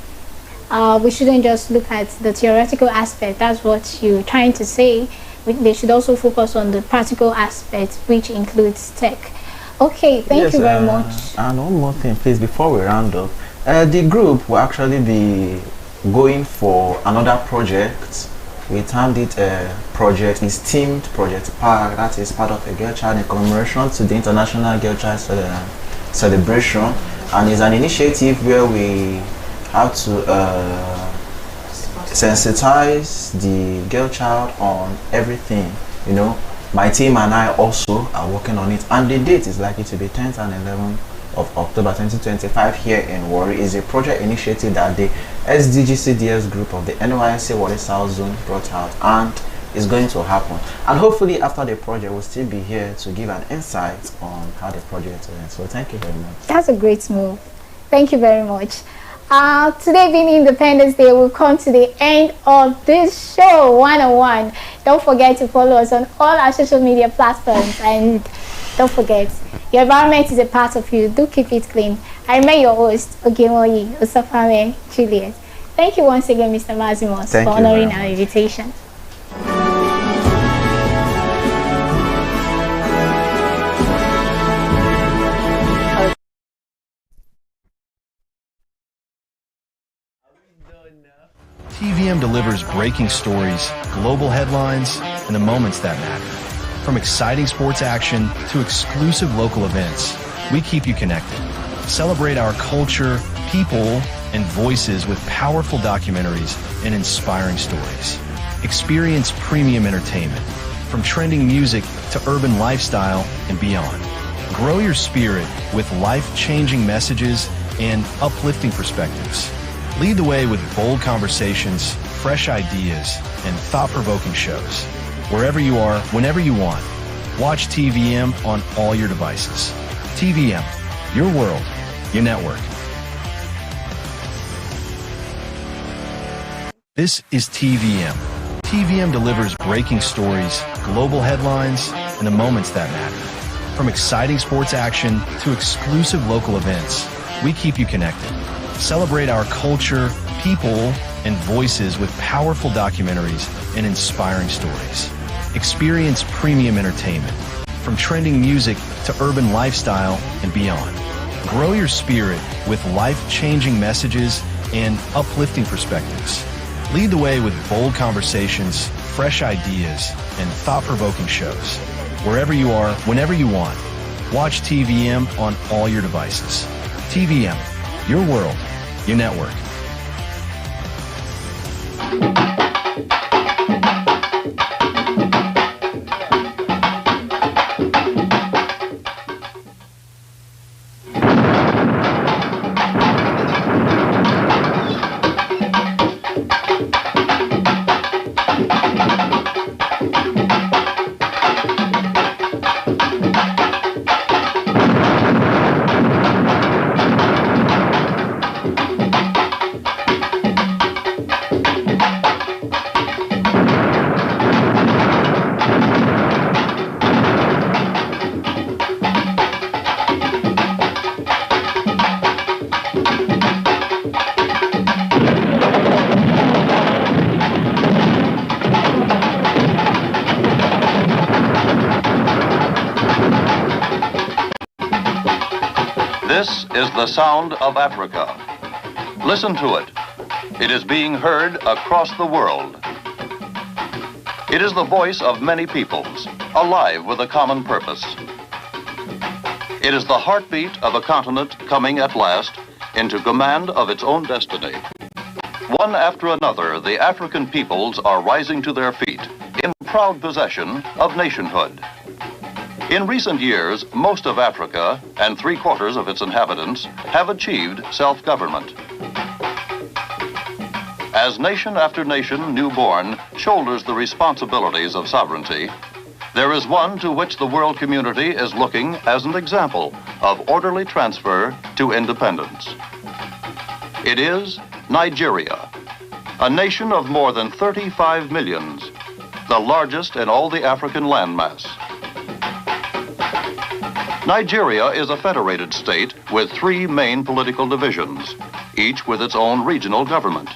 We shouldn't just look at the theoretical aspect. That's what you're trying to say. They should also focus on the practical aspect, which includes tech. Okay, thank you very much. And one more thing, please, before we round up. The group will actually be going for another project. We termed it project, it's themed Project Park. That is part of a Girl Child in commemoration to the International Girl Child Celebration. And it's an initiative where we have to sensitize the girl child on everything. You know, my team and I also are working on it, and the date is likely to be 10th and 11th of October 2025 here in Warri. Is a project initiative that the SDGCDS group of the NYSC Warri South Zone brought out, and is going to happen. And hopefully after the project we'll still be here to give an insight on how the project went. So thank you very much. That's a great move. Thank you very much. Today being Independence Day, we've come to the end of this show 101. Don't forget to follow us on all our social media platforms, and don't forget, your environment is a part of you. Do keep it clean. I remain your host, Ogemoyi Osafame Juliet. Thank you once again, Mr. Mazimos, for honoring our invitation. TVM delivers breaking stories, global headlines, and the moments that matter. From exciting sports action to exclusive local events, we keep you connected. Celebrate our culture, people, and voices with powerful documentaries and inspiring stories. Experience premium entertainment, from trending music to urban lifestyle and beyond. Grow your spirit with life-changing messages and uplifting perspectives. Lead the way with bold conversations, fresh ideas, and thought-provoking shows. Wherever you are, whenever you want, watch TVM on all your devices. TVM, your world, your network. This is TVM. TVM delivers breaking stories, global headlines, and the moments that matter. From exciting sports action to exclusive local events, we keep you connected. Celebrate our culture, people, and voices with powerful documentaries and inspiring stories. Experience premium entertainment, from trending music to urban lifestyle and beyond. Grow your spirit with life-changing messages and uplifting perspectives. Lead the way with bold conversations, fresh ideas, and thought-provoking shows. Wherever you are, whenever you want, watch TVM on all your devices. TVM, your world, your network. This is the sound of Africa. Listen to it. It is being heard across the world. It is the voice of many peoples, alive with a common purpose. It is the heartbeat of a continent coming at last into command of its own destiny. One after another, the African peoples are rising to their feet in proud possession of nationhood. In recent years, most of Africa and 3/4 of its inhabitants have achieved self-government. As nation after nation newborn shoulders the responsibilities of sovereignty, there is one to which the world community is looking as an example of orderly transfer to independence. It is Nigeria, a nation of more than 35 millions, the largest in all the African landmass. Nigeria is a federated state with 3 main political divisions, each with its own regional government.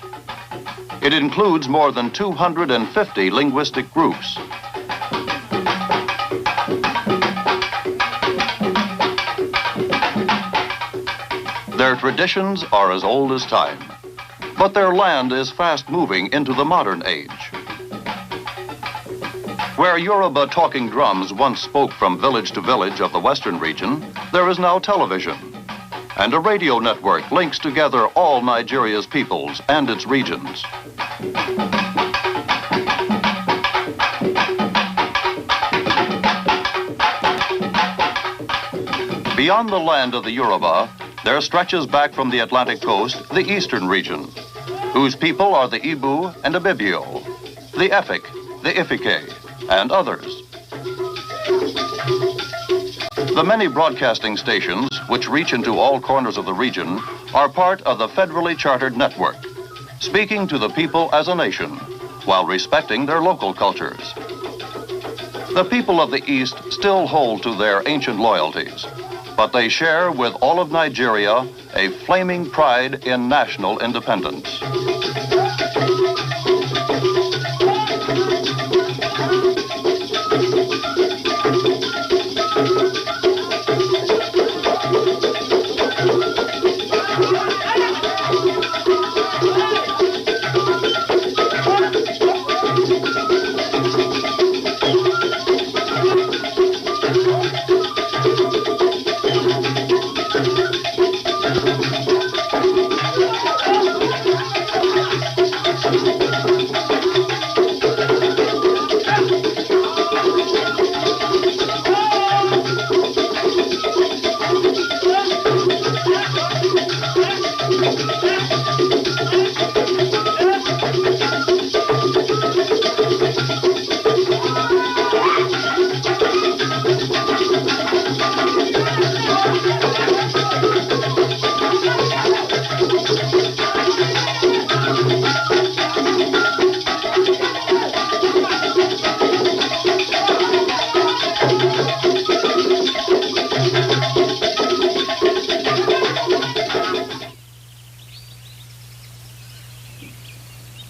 It includes more than 250 linguistic groups. Their traditions are as old as time, but their land is fast moving into the modern age. Where Yoruba talking drums once spoke from village to village of the western region, there is now television, and a radio network links together all Nigeria's peoples and its regions. Beyond the land of the Yoruba, there stretches back from the Atlantic coast the eastern region, whose people are the Ibu and Ibibio, the Efik, the Ifike, and others. The many broadcasting stations, which reach into all corners of the region, are part of the federally chartered network, speaking to the people as a nation, while respecting their local cultures. The people of the East still hold to their ancient loyalties, but they share with all of Nigeria a flaming pride in national independence.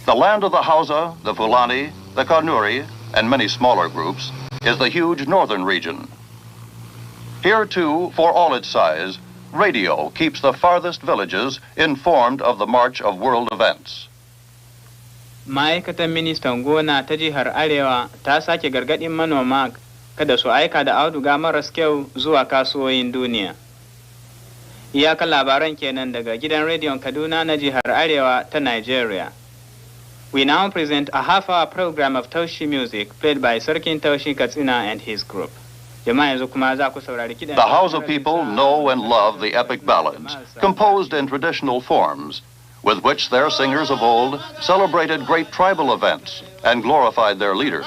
The land of the Hausa, the Fulani, the Kanuri, and many smaller groups is the huge northern region. Here, too, for all its size, radio keeps the farthest villages informed of the march of world events. Ma'aikatan ministan gona ta jihar Arewa ta sake gargaɗin manoma kada su aika da auduga maras kyau zuwa kasuwoyin duniya. Iyakan labaran kenan daga gidan rediyon Kaduna na jihar Arewa ta Nigeria. We now present a half-hour program of Taushi music played by Sarkin Taushi Katsina and his group. The Hausa people know and love the epic ballads, composed in traditional forms, with which their singers of old celebrated great tribal events and glorified their leaders.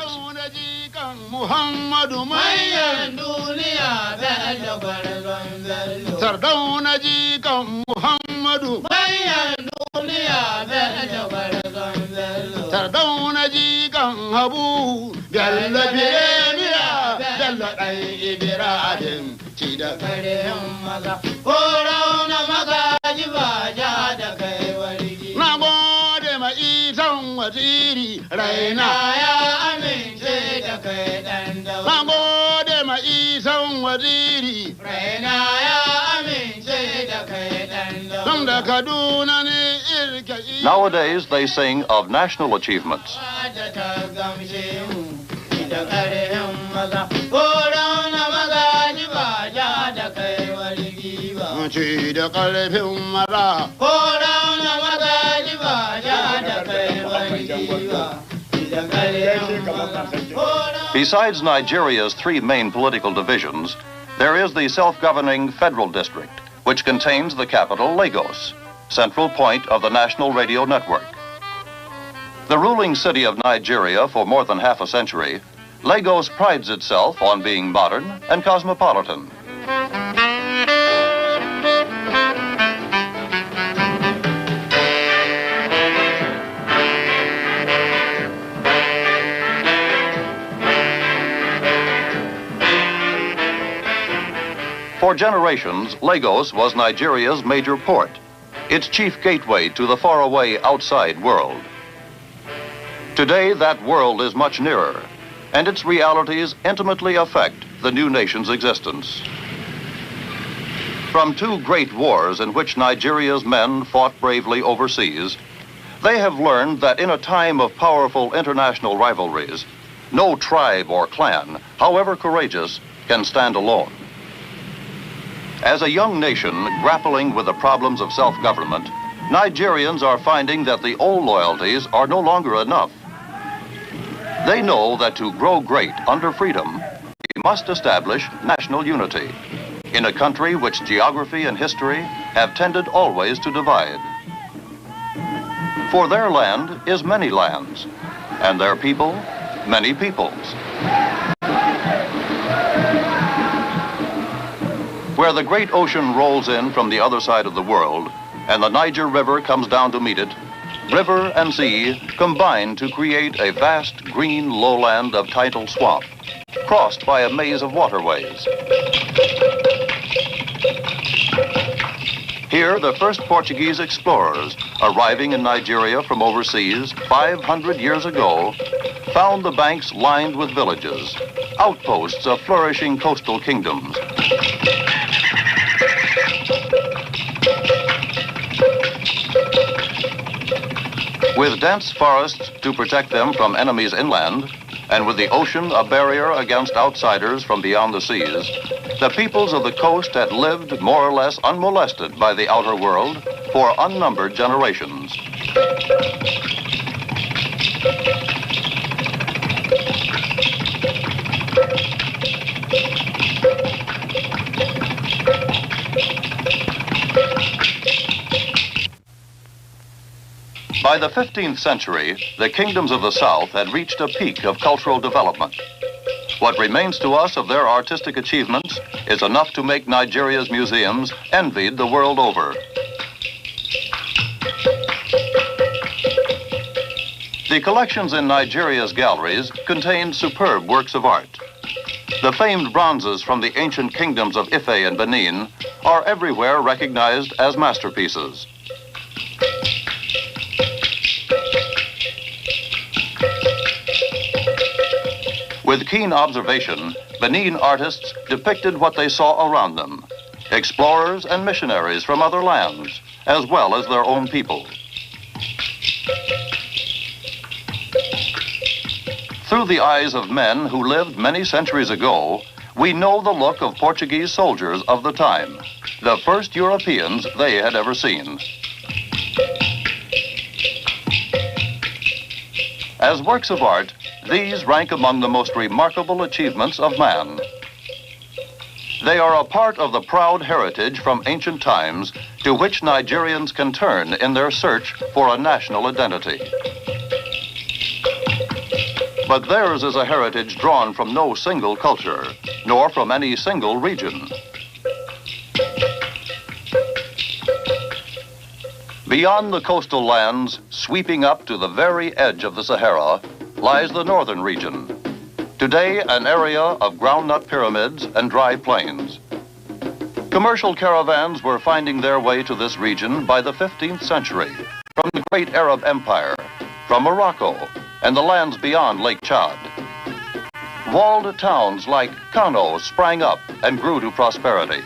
Sardauna jikan habu Bello Biremiya Bello ɗan Ibrahim ci da karen maza Horauna magaji ba ja da kai wargi Na gode ma isan waziri raina ya amince da kai ɗan dawa Na gode ma isan waziri raina ya amince da kai ɗan dawa Tun da Kaduna ne Nowadays, they sing of national achievements. Besides Nigeria's three main political divisions, there is the self-governing Federal District, which contains the capital, Lagos, central point of the national radio network. The ruling city of Nigeria for more than half a century, Lagos prides itself on being modern and cosmopolitan. For generations, Lagos was Nigeria's major port, its chief gateway to the faraway outside world. Today, that world is much nearer, and its realities intimately affect the new nation's existence. From two great wars in which Nigeria's men fought bravely overseas, they have learned that in a time of powerful international rivalries, no tribe or clan, however courageous, can stand alone. As a young nation grappling with the problems of self-government, Nigerians are finding that the old loyalties are no longer enough. They know that to grow great under freedom, we must establish national unity in a country which geography and history have tended always to divide. For their land is many lands, and their people, many peoples. Where the great ocean rolls in from the other side of the world, and the Niger River comes down to meet it, river and sea combine to create a vast green lowland of tidal swamp, crossed by a maze of waterways. Here, the first Portuguese explorers, arriving in Nigeria from overseas 500 years ago, found the banks lined with villages, outposts of flourishing coastal kingdoms. With dense forests to protect them from enemies inland, and with the ocean a barrier against outsiders from beyond the seas, the peoples of the coast had lived more or less unmolested by the outer world for unnumbered generations. By the 15th century, the kingdoms of the South had reached a peak of cultural development. What remains to us of their artistic achievements is enough to make Nigeria's museums envied the world over. The collections in Nigeria's galleries contain superb works of art. The famed bronzes from the ancient kingdoms of Ife and Benin are everywhere recognized as masterpieces. With keen observation, Benin artists depicted what they saw around them, explorers and missionaries from other lands, as well as their own people. Through the eyes of men who lived many centuries ago, we know the look of Portuguese soldiers of the time, the first Europeans they had ever seen. As works of art, these rank among the most remarkable achievements of man. They are a part of the proud heritage from ancient times to which Nigerians can turn in their search for a national identity. But theirs is a heritage drawn from no single culture, nor from any single region. Beyond the coastal lands, sweeping up to the very edge of the Sahara, lies the northern region, today an area of groundnut pyramids and dry plains. Commercial caravans were finding their way to this region by the 15th century, from the great Arab Empire, from Morocco, and the lands beyond Lake Chad. Walled towns like Kano sprang up and grew to prosperity.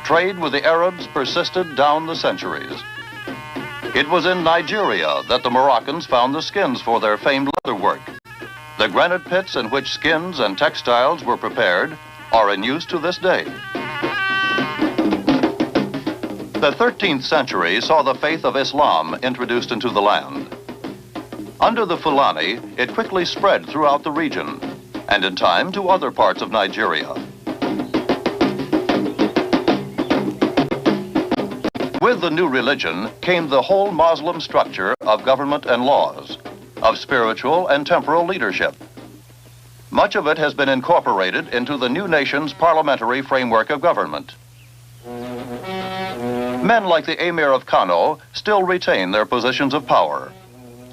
Trade with the Arabs persisted down the centuries. It was in Nigeria that the Moroccans found the skins for their famed leather work. The granite pits in which skins and textiles were prepared are in use to this day. The 13th century saw the faith of Islam introduced into the land. Under the Fulani, it quickly spread throughout the region, and in time to other parts of Nigeria. With the new religion came the whole Muslim structure of government and laws, of spiritual and temporal leadership. Much of it has been incorporated into the new nation's parliamentary framework of government. Men like the Emir of Kano still retain their positions of power,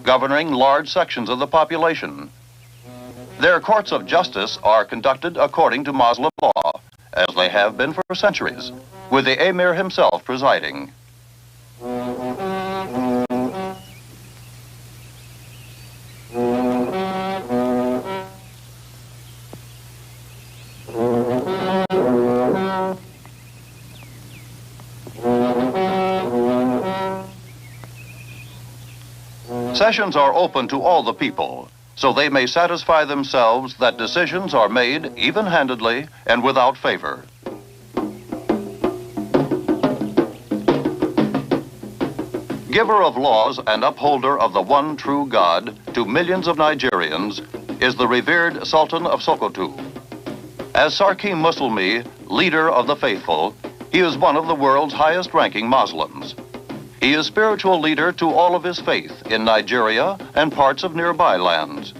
governing large sections of the population. Their courts of justice are conducted according to Muslim law, as they have been for centuries, with the Emir himself presiding. Sessions are open to all the people, so they may satisfy themselves that decisions are made even-handedly and without favor. Giver of laws and upholder of the one true God to millions of Nigerians is the revered Sultan of Sokoto. As Sarki Muslimi, leader of the faithful, he is one of the world's highest-ranking Muslims. He is spiritual leader to all of his faith in Nigeria and parts of nearby lands.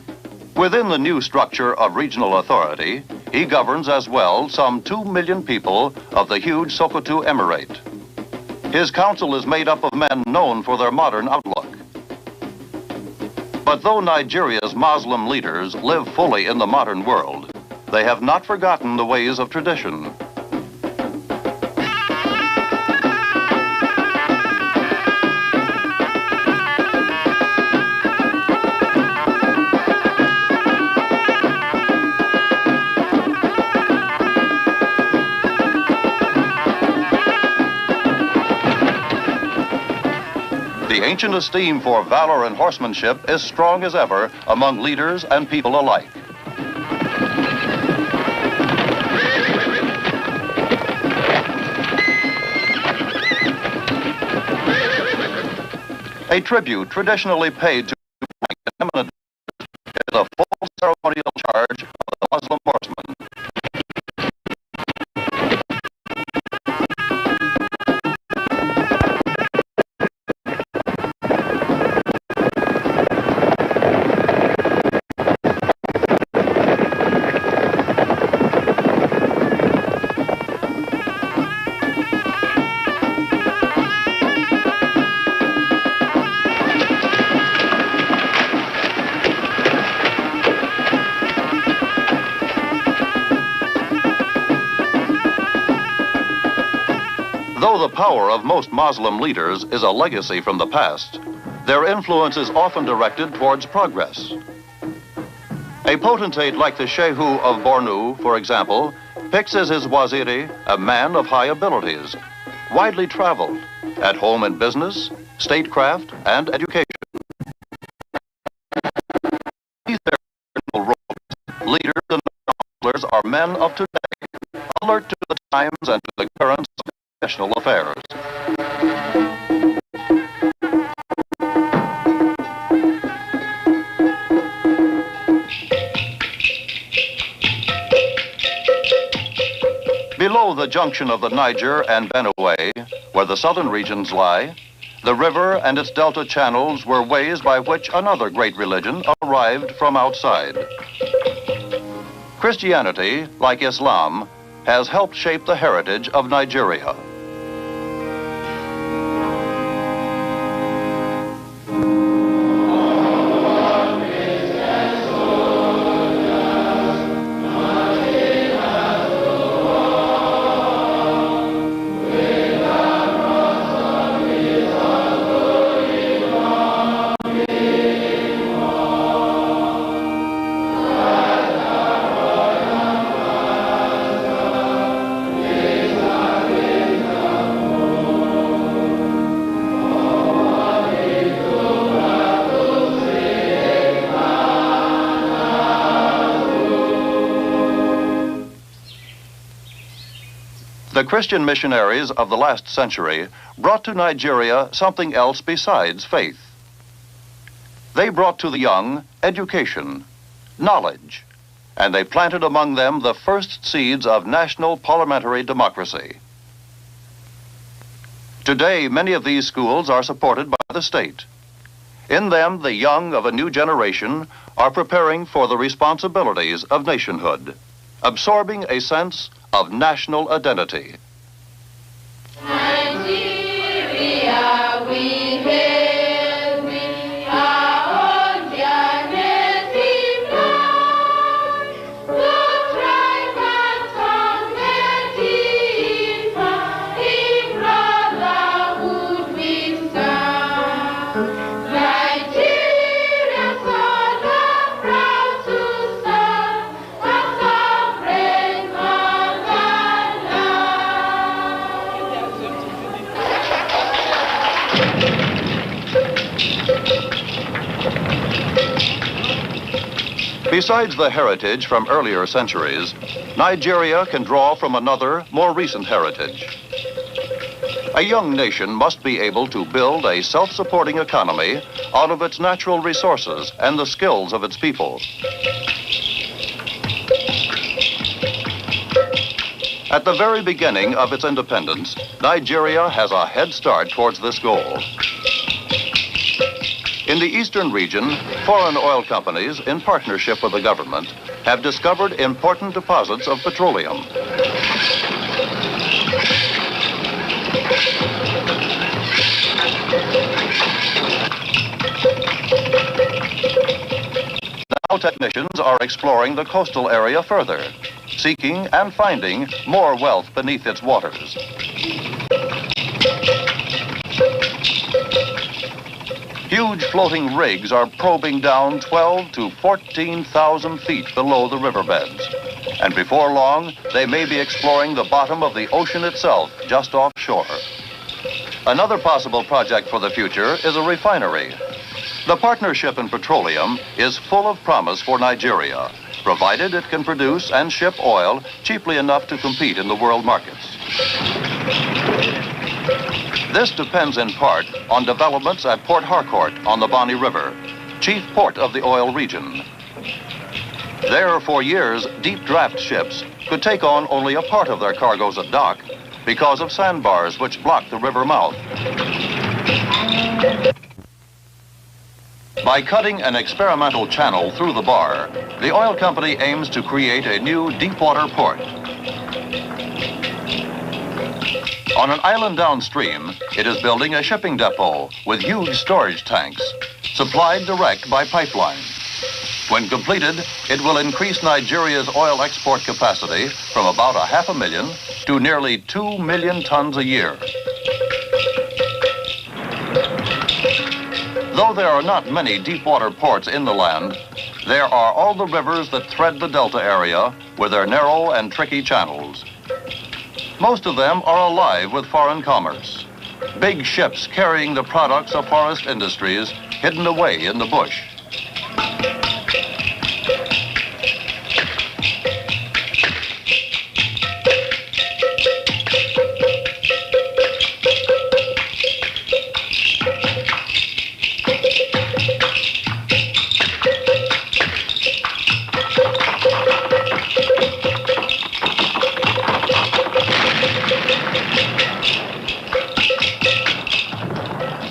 Within the new structure of regional authority, he governs as well some 2 million people of the huge Sokoto Emirate. His council is made up of men known for their modern outlook. But though Nigeria's Muslim leaders live fully in the modern world, they have not forgotten the ways of tradition. The ancient esteem for valor and horsemanship is strong as ever among leaders and people alike. A tribute traditionally paid to an eminent is the full ceremonial charge of the Muslim horseman. Though the power of most Muslim leaders is a legacy from the past, their influence is often directed towards progress. A potentate like the Shehu of Bornu, for example, picks as his waziri a man of high abilities, widely traveled, at home in business, statecraft, and education. These robes, leaders and counselors are men of today, alert to the times and to the currents of national affairs. Below the junction of the Niger and Benue, where the southern regions lie, the river and its delta channels were ways by which another great religion arrived from outside. Christianity, like Islam, has helped shape the heritage of Nigeria. The Christian missionaries of the last century brought to Nigeria something else besides faith. They brought to the young education, knowledge, and they planted among them the first seeds of national parliamentary democracy. Today, many of these schools are supported by the state. In them, the young of a new generation are preparing for the responsibilities of nationhood, absorbing a sense of national identity. Nigeria, we hail, we are on their native land. The tribe and tongue native, in brotherhood we stand. Nigeria's son are proud to serve as sovereign Besides the heritage from earlier centuries, Nigeria can draw from another, more recent heritage. A young nation must be able to build a self-supporting economy out of its natural resources and the skills of its people. At the very beginning of its independence, Nigeria has a head start towards this goal. In the eastern region, foreign oil companies, in partnership with the government, have discovered important deposits of petroleum. Now technicians are exploring the coastal area further, seeking and finding more wealth beneath its waters. Huge floating rigs are probing down 12 to 14,000 feet below the riverbeds. And before long, they may be exploring the bottom of the ocean itself, just offshore. Another possible project for the future is a refinery. The partnership in petroleum is full of promise for Nigeria, provided it can produce and ship oil cheaply enough to compete in the world markets. This depends in part on developments at Port Harcourt on the Bonny River, chief port of the oil region. There, for years, deep draft ships could take on only a part of their cargoes at dock because of sandbars which block the river mouth. By cutting an experimental channel through the bar, the oil company aims to create a new deepwater port. On an island downstream, it is building a shipping depot with huge storage tanks, supplied direct by pipeline. When completed, it will increase Nigeria's oil export capacity from about 500,000 to nearly 2 million tons a year. Though there are not many deepwater ports in the land, there are all the rivers that thread the delta area with their narrow and tricky channels. Most of them are alive with foreign commerce. Big ships carrying the products of forest industries hidden away in the bush.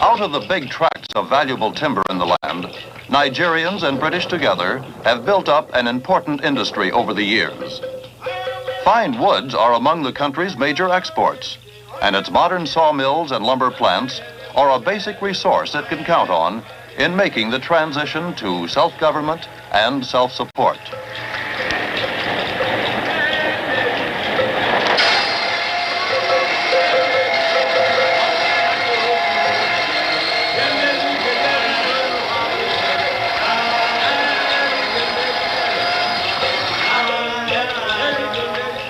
Out of the big tracts of valuable timber in the land, Nigerians and British together have built up an important industry over the years. Fine woods are among the country's major exports, and its modern sawmills and lumber plants are a basic resource it can count on in making the transition to self-government and self-support.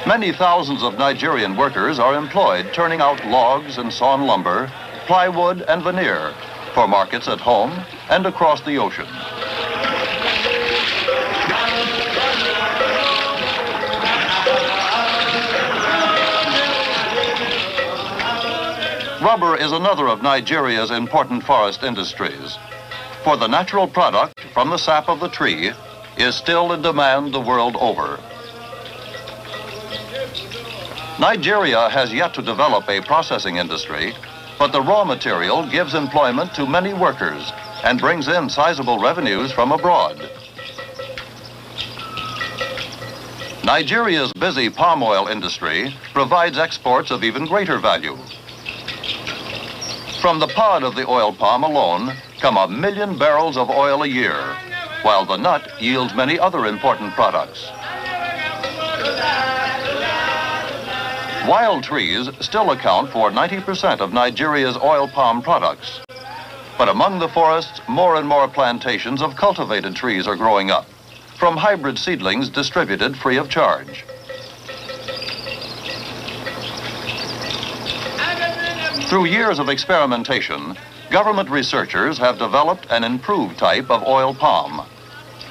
Many thousands of Nigerian workers are employed turning out logs and sawn lumber, plywood and veneer for markets at home and across the ocean. Rubber is another of Nigeria's important forest industries, for the natural product from the sap of the tree is still in demand the world over. Nigeria has yet to develop a processing industry, but the raw material gives employment to many workers and brings in sizable revenues from abroad. Nigeria's busy palm oil industry provides exports of even greater value. From the pod of the oil palm alone come 1 million barrels of oil a year, while the nut yields many other important products. Wild trees still account for 90% of Nigeria's oil palm products. But among the forests, more and more plantations of cultivated trees are growing up, from hybrid seedlings distributed free of charge. Through years of experimentation, government researchers have developed an improved type of oil palm.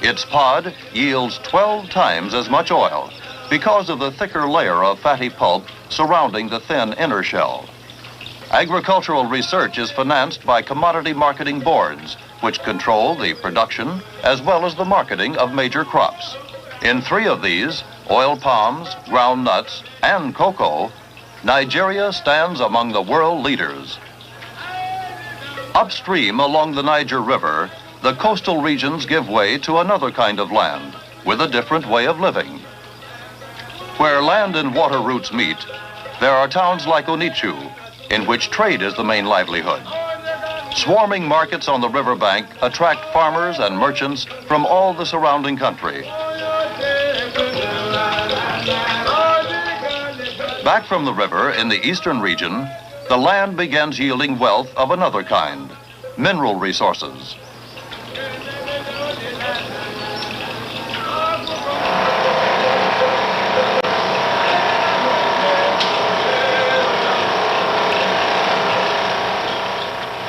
Its pod yields 12 times as much oil because of the thicker layer of fatty pulp surrounding the thin inner shell. Agricultural research is financed by commodity marketing boards, which control the production as well as the marketing of major crops. In 3 of these, oil palms, ground nuts, and cocoa, Nigeria stands among the world leaders. Upstream along the Niger River, the coastal regions give way to another kind of land with a different way of living. Where land and water routes meet, there are towns like Onitshu, in which trade is the main livelihood. Swarming markets on the riverbank attract farmers and merchants from all the surrounding country. Back from the river in the eastern region, the land begins yielding wealth of another kind, mineral resources.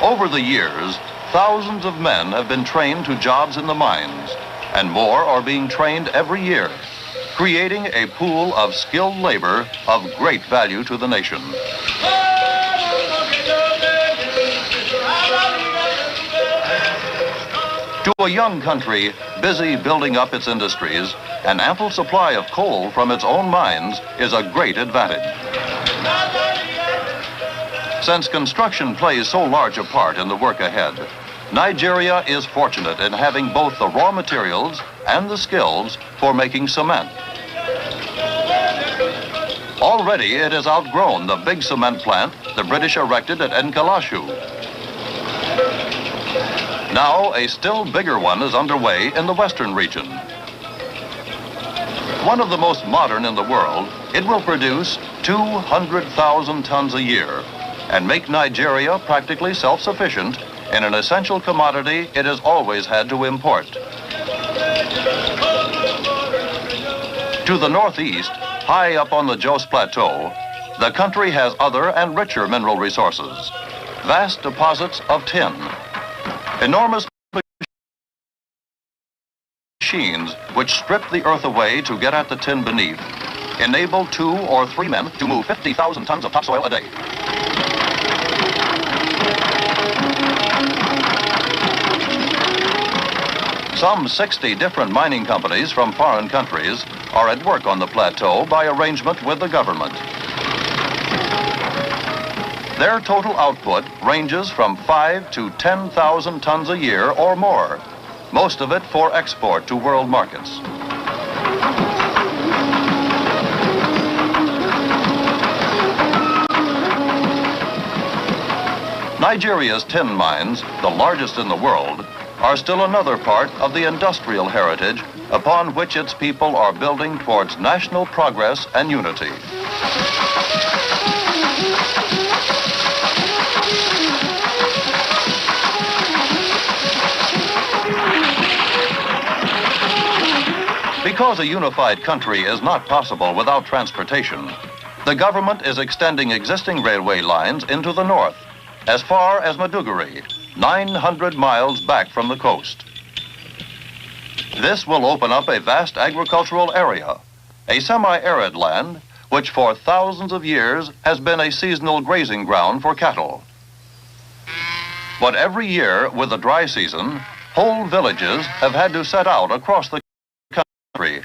Over the years, thousands of men have been trained to jobs in the mines, and more are being trained every year, creating a pool of skilled labor of great value to the nation. To a young country busy building up its industries, an ample supply of coal from its own mines is a great advantage. Since construction plays so large a part in the work ahead, Nigeria is fortunate in having both the raw materials and the skills for making cement. Already it has outgrown the big cement plant the British erected at Nkalashu. Now a still bigger one is underway in the western region. One of the most modern in the world, it will produce 200,000 tons a year and make Nigeria practically self-sufficient in an essential commodity it has always had to import. To the northeast, high up on the Jos Plateau, the country has other and richer mineral resources, vast deposits of tin, enormous machines which strip the earth away to get at the tin beneath, enable 2 or 3 men to move 50,000 tons of topsoil a day. Some 60 different mining companies from foreign countries are at work on the plateau by arrangement with the government. Their total output ranges from 5 to 10,000 tons a year or more, most of it for export to world markets. Nigeria's tin mines, the largest in the world, are still another part of the industrial heritage upon which its people are building towards national progress and unity. Because a unified country is not possible without transportation, the government is extending existing railway lines into the north, as far as Maiduguri, 900 miles back from the coast. This will open up a vast agricultural area, a semi-arid land which for thousands of years has been a seasonal grazing ground for cattle. But every year with the dry season, whole villages have had to set out across the country.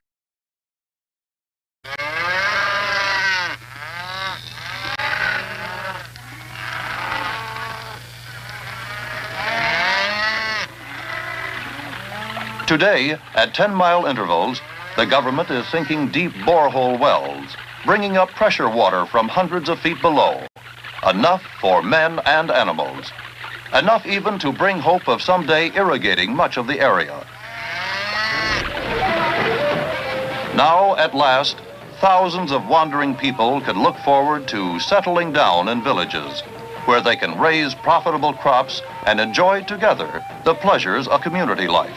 Today, at 10-mile intervals, the government is sinking deep borehole wells, bringing up pressure water from hundreds of feet below. Enough for men and animals. Enough even to bring hope of someday irrigating much of the area. Now, at last, thousands of wandering people can look forward to settling down in villages where they can raise profitable crops and enjoy together the pleasures of community life.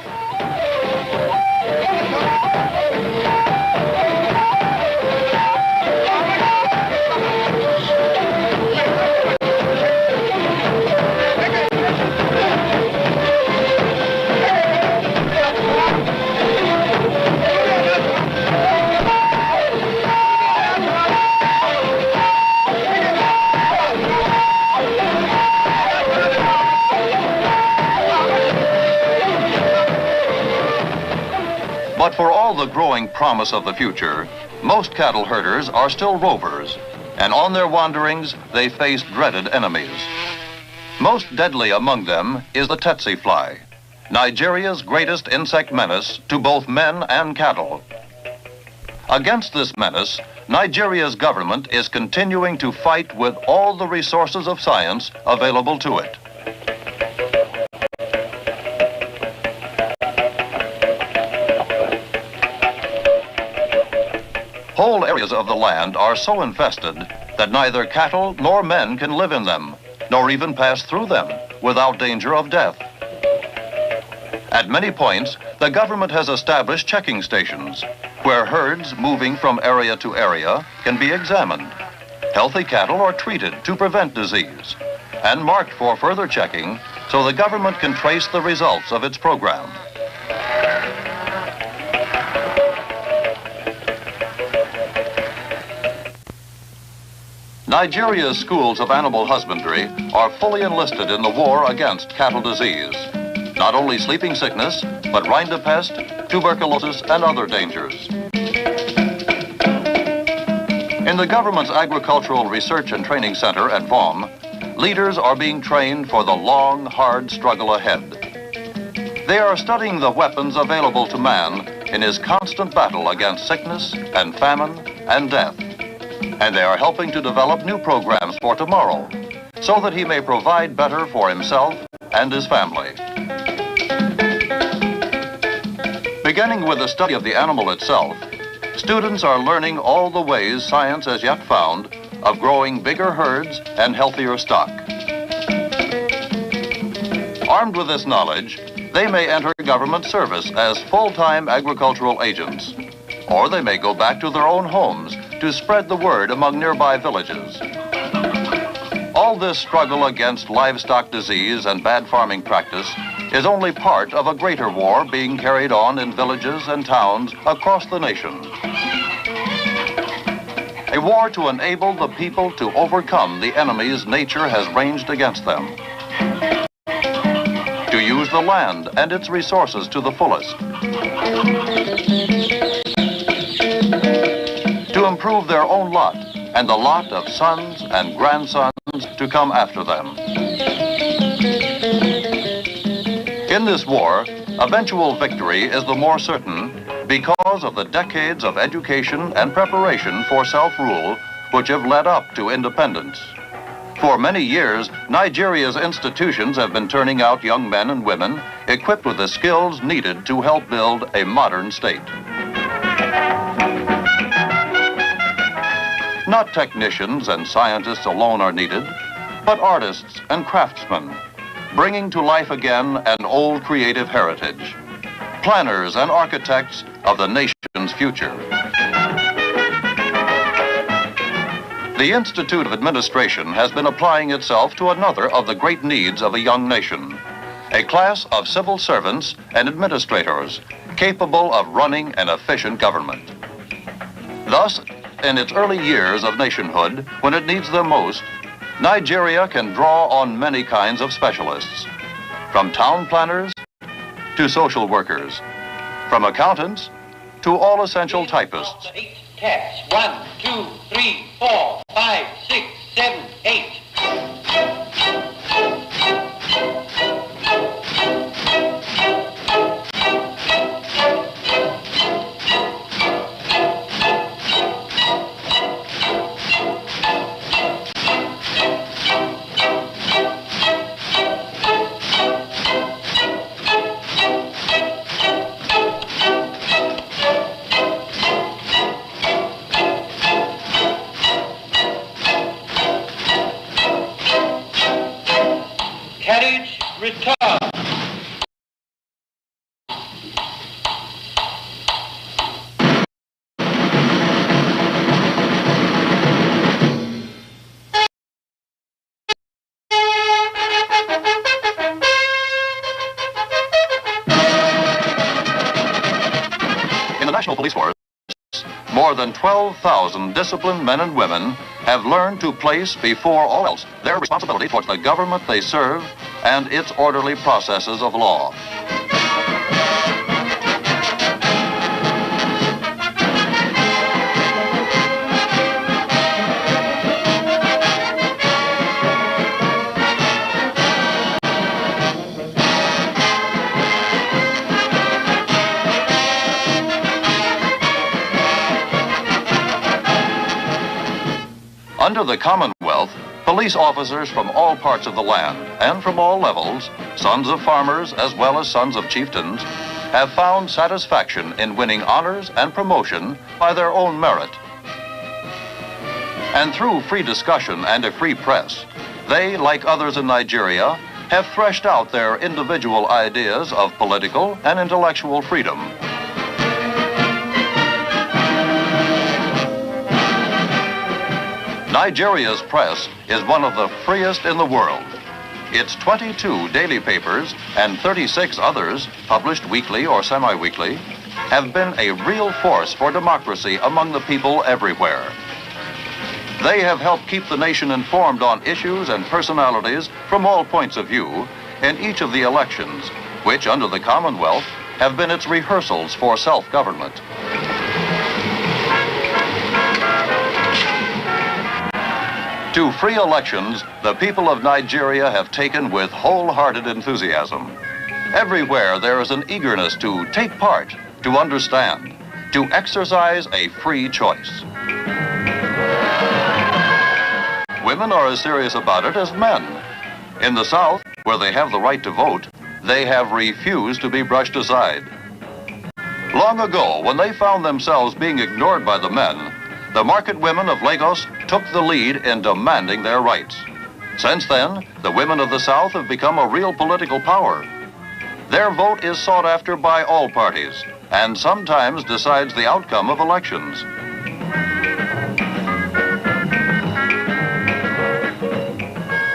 But for all the growing promise of the future, most cattle herders are still rovers, and on their wanderings, they face dreaded enemies. Most deadly among them is the tsetse fly, Nigeria's greatest insect menace to both men and cattle. Against this menace, Nigeria's government is continuing to fight with all the resources of science available to it. Whole areas of the land are so infested that neither cattle nor men can live in them, nor even pass through them without danger of death. At many points, the government has established checking stations where herds moving from area to area can be examined. Healthy cattle are treated to prevent disease and marked for further checking so the government can trace the results of its program. Nigeria's schools of animal husbandry are fully enlisted in the war against cattle disease. Not only sleeping sickness, but rinderpest, tuberculosis, and other dangers. In the government's Agricultural Research and Training Center at VOM, leaders are being trained for the long, hard struggle ahead. They are studying the weapons available to man in his constant battle against sickness and famine and death. And they are helping to develop new programs for tomorrow so that he may provide better for himself and his family. Beginning with the study of the animal itself, students are learning all the ways science has yet found of growing bigger herds and healthier stock. Armed with this knowledge, they may enter government service as full-time agricultural agents, or they may go back to their own homes to spread the word among nearby villages. All this struggle against livestock disease and bad farming practice is only part of a greater war being carried on in villages and towns across the nation. A war to enable the people to overcome the enemies nature has ranged against them. To use the land and its resources to the fullest. To improve their own lot and the lot of sons and grandsons to come after them. In this war, eventual victory is the more certain because of the decades of education and preparation for self-rule which have led up to independence. For many years, Nigeria's institutions have been turning out young men and women equipped with the skills needed to help build a modern state. Not technicians and scientists alone are needed, but artists and craftsmen, bringing to life again an old creative heritage. Planners and architects of the nation's future. The Institute of Administration has been applying itself to another of the great needs of a young nation, a class of civil servants and administrators capable of running an efficient government. Thus, in its early years of nationhood, when it needs them most, Nigeria can draw on many kinds of specialists, from town planners to social workers, from accountants to all essential typists. Cats. 1, 2, 3, 4, 5, 6, 7, 8. Carriage return. In the National Police Force, more than 12,000 disciplined men and women have learned to place before all else their responsibility towards the government they serve and its orderly processes of law. Under the Commonwealth, police officers from all parts of the land and from all levels, sons of farmers as well as sons of chieftains, have found satisfaction in winning honors and promotion by their own merit. And through free discussion and a free press, they, like others in Nigeria, have threshed out their individual ideas of political and intellectual freedom. Nigeria's press is one of the freest in the world. Its 22 daily papers and 36 others, published weekly or semi-weekly, have been a real force for democracy among the people everywhere. They have helped keep the nation informed on issues and personalities from all points of view in each of the elections, which under the Commonwealth have been its rehearsals for self-government. To free elections, the people of Nigeria have taken with wholehearted enthusiasm. Everywhere there is an eagerness to take part, to understand, to exercise a free choice. Women are as serious about it as men. In the South, where they have the right to vote, they have refused to be brushed aside. Long ago, when they found themselves being ignored by the men, the market women of Lagos took the lead in demanding their rights. Since then, the women of the South have become a real political power. Their vote is sought after by all parties and sometimes decides the outcome of elections.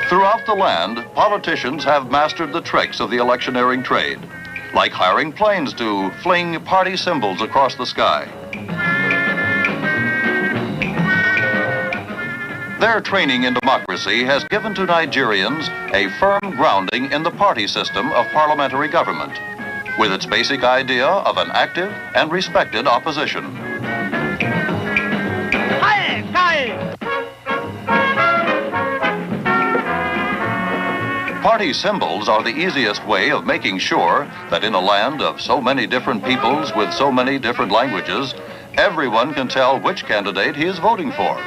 Throughout the land, politicians have mastered the tricks of the electioneering trade, like hiring planes to fling party symbols across the sky. Their training in democracy has given to Nigerians a firm grounding in the party system of parliamentary government, with its basic idea of an active and respected opposition. Party symbols are the easiest way of making sure that in a land of so many different peoples with so many different languages, everyone can tell which candidate he is voting for.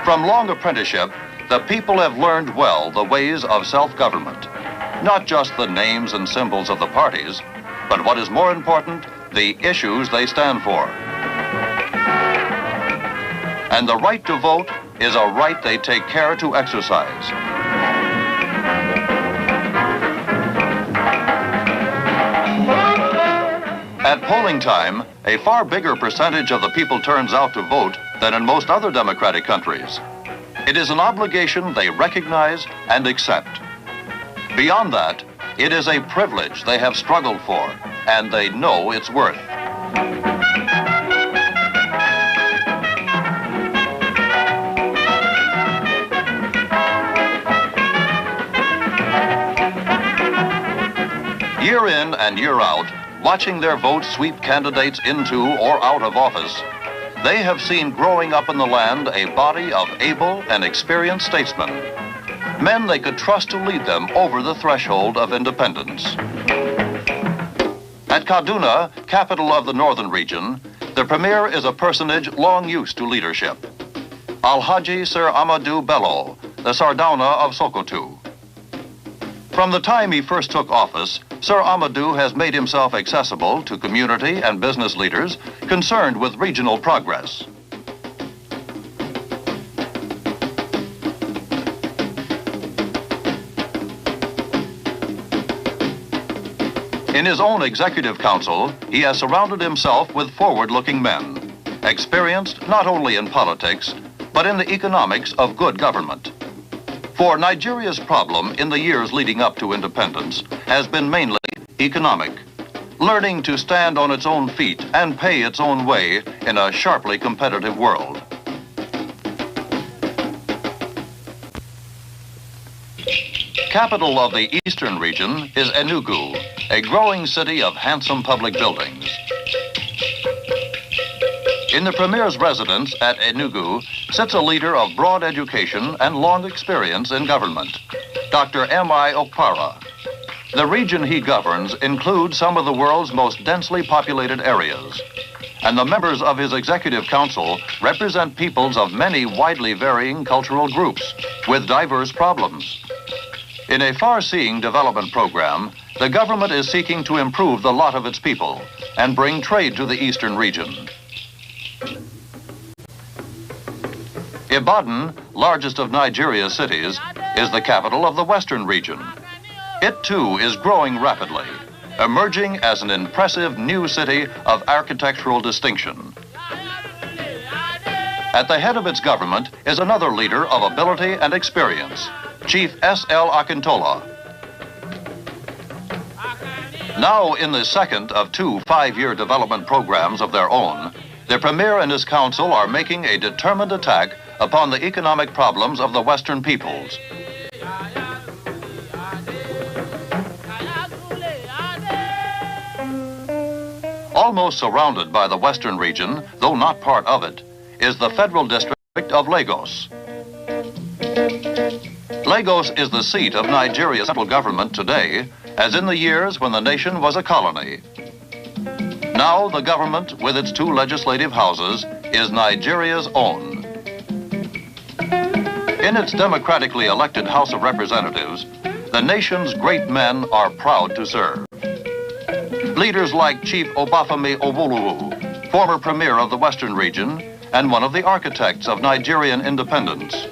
From long apprenticeship, the people have learned well the ways of self-government. Not just the names and symbols of the parties, but what is more important, the issues they stand for. And the right to vote is a right they take care to exercise. At polling time, a far bigger percentage of the people turns out to vote than in most other democratic countries. It is an obligation they recognize and accept. Beyond that, it is a privilege they have struggled for, and they know its worth. Year in and year out, watching their votes sweep candidates into or out of office, they have seen growing up in the land a body of able and experienced statesmen, men they could trust to lead them over the threshold of independence. At Kaduna, capital of the northern region, the premier is a personage long used to leadership. Alhaji Sir Amadou Bello, the Sardauna of Sokoto. From the time he first took office, Sir Amadou has made himself accessible to community and business leaders concerned with regional progress. In his own executive council, he has surrounded himself with forward-looking men, experienced not only in politics, but in the economics of good government. For Nigeria's problem in the years leading up to independence has been mainly economic, learning to stand on its own feet and pay its own way in a sharply competitive world. Capital of the eastern region is Enugu, a growing city of handsome public buildings. In the premier's residence at Enugu sits a leader of broad education and long experience in government, Dr. M.I. Okpara. The region he governs includes some of the world's most densely populated areas, and the members of his executive council represent peoples of many widely varying cultural groups with diverse problems. In a far-seeing development program, the government is seeking to improve the lot of its people and bring trade to the eastern region. Ibadan, largest of Nigeria's cities, is the capital of the western region. It too is growing rapidly, emerging as an impressive new city of architectural distinction. At the head of its government is another leader of ability and experience, Chief S.L. Akintola. Now in the second of 2 5-year development programs of their own, the Premier and his council are making a determined attack upon the economic problems of the Western peoples. Almost surrounded by the Western region, though not part of it, is the Federal District of Lagos. Lagos is the seat of Nigeria's central government today, as in the years when the nation was a colony. Now the government, with its 2 legislative houses, is Nigeria's own. In its democratically elected House of Representatives, the nation's great men are proud to serve. Leaders like Chief Obafemi Awolowo, former premier of the Western region and one of the architects of Nigerian independence.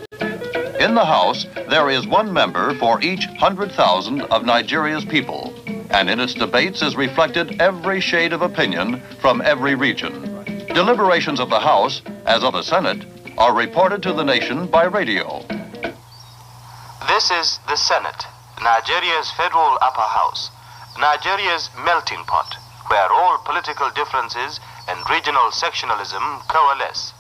In the House, there is 1 member for each 100,000 of Nigeria's people, and in its debates is reflected every shade of opinion from every region. Deliberations of the House, as of the Senate, are reported to the nation by radio. This is the Senate, Nigeria's federal upper house, Nigeria's melting pot, where all political differences and regional sectionalism coalesce.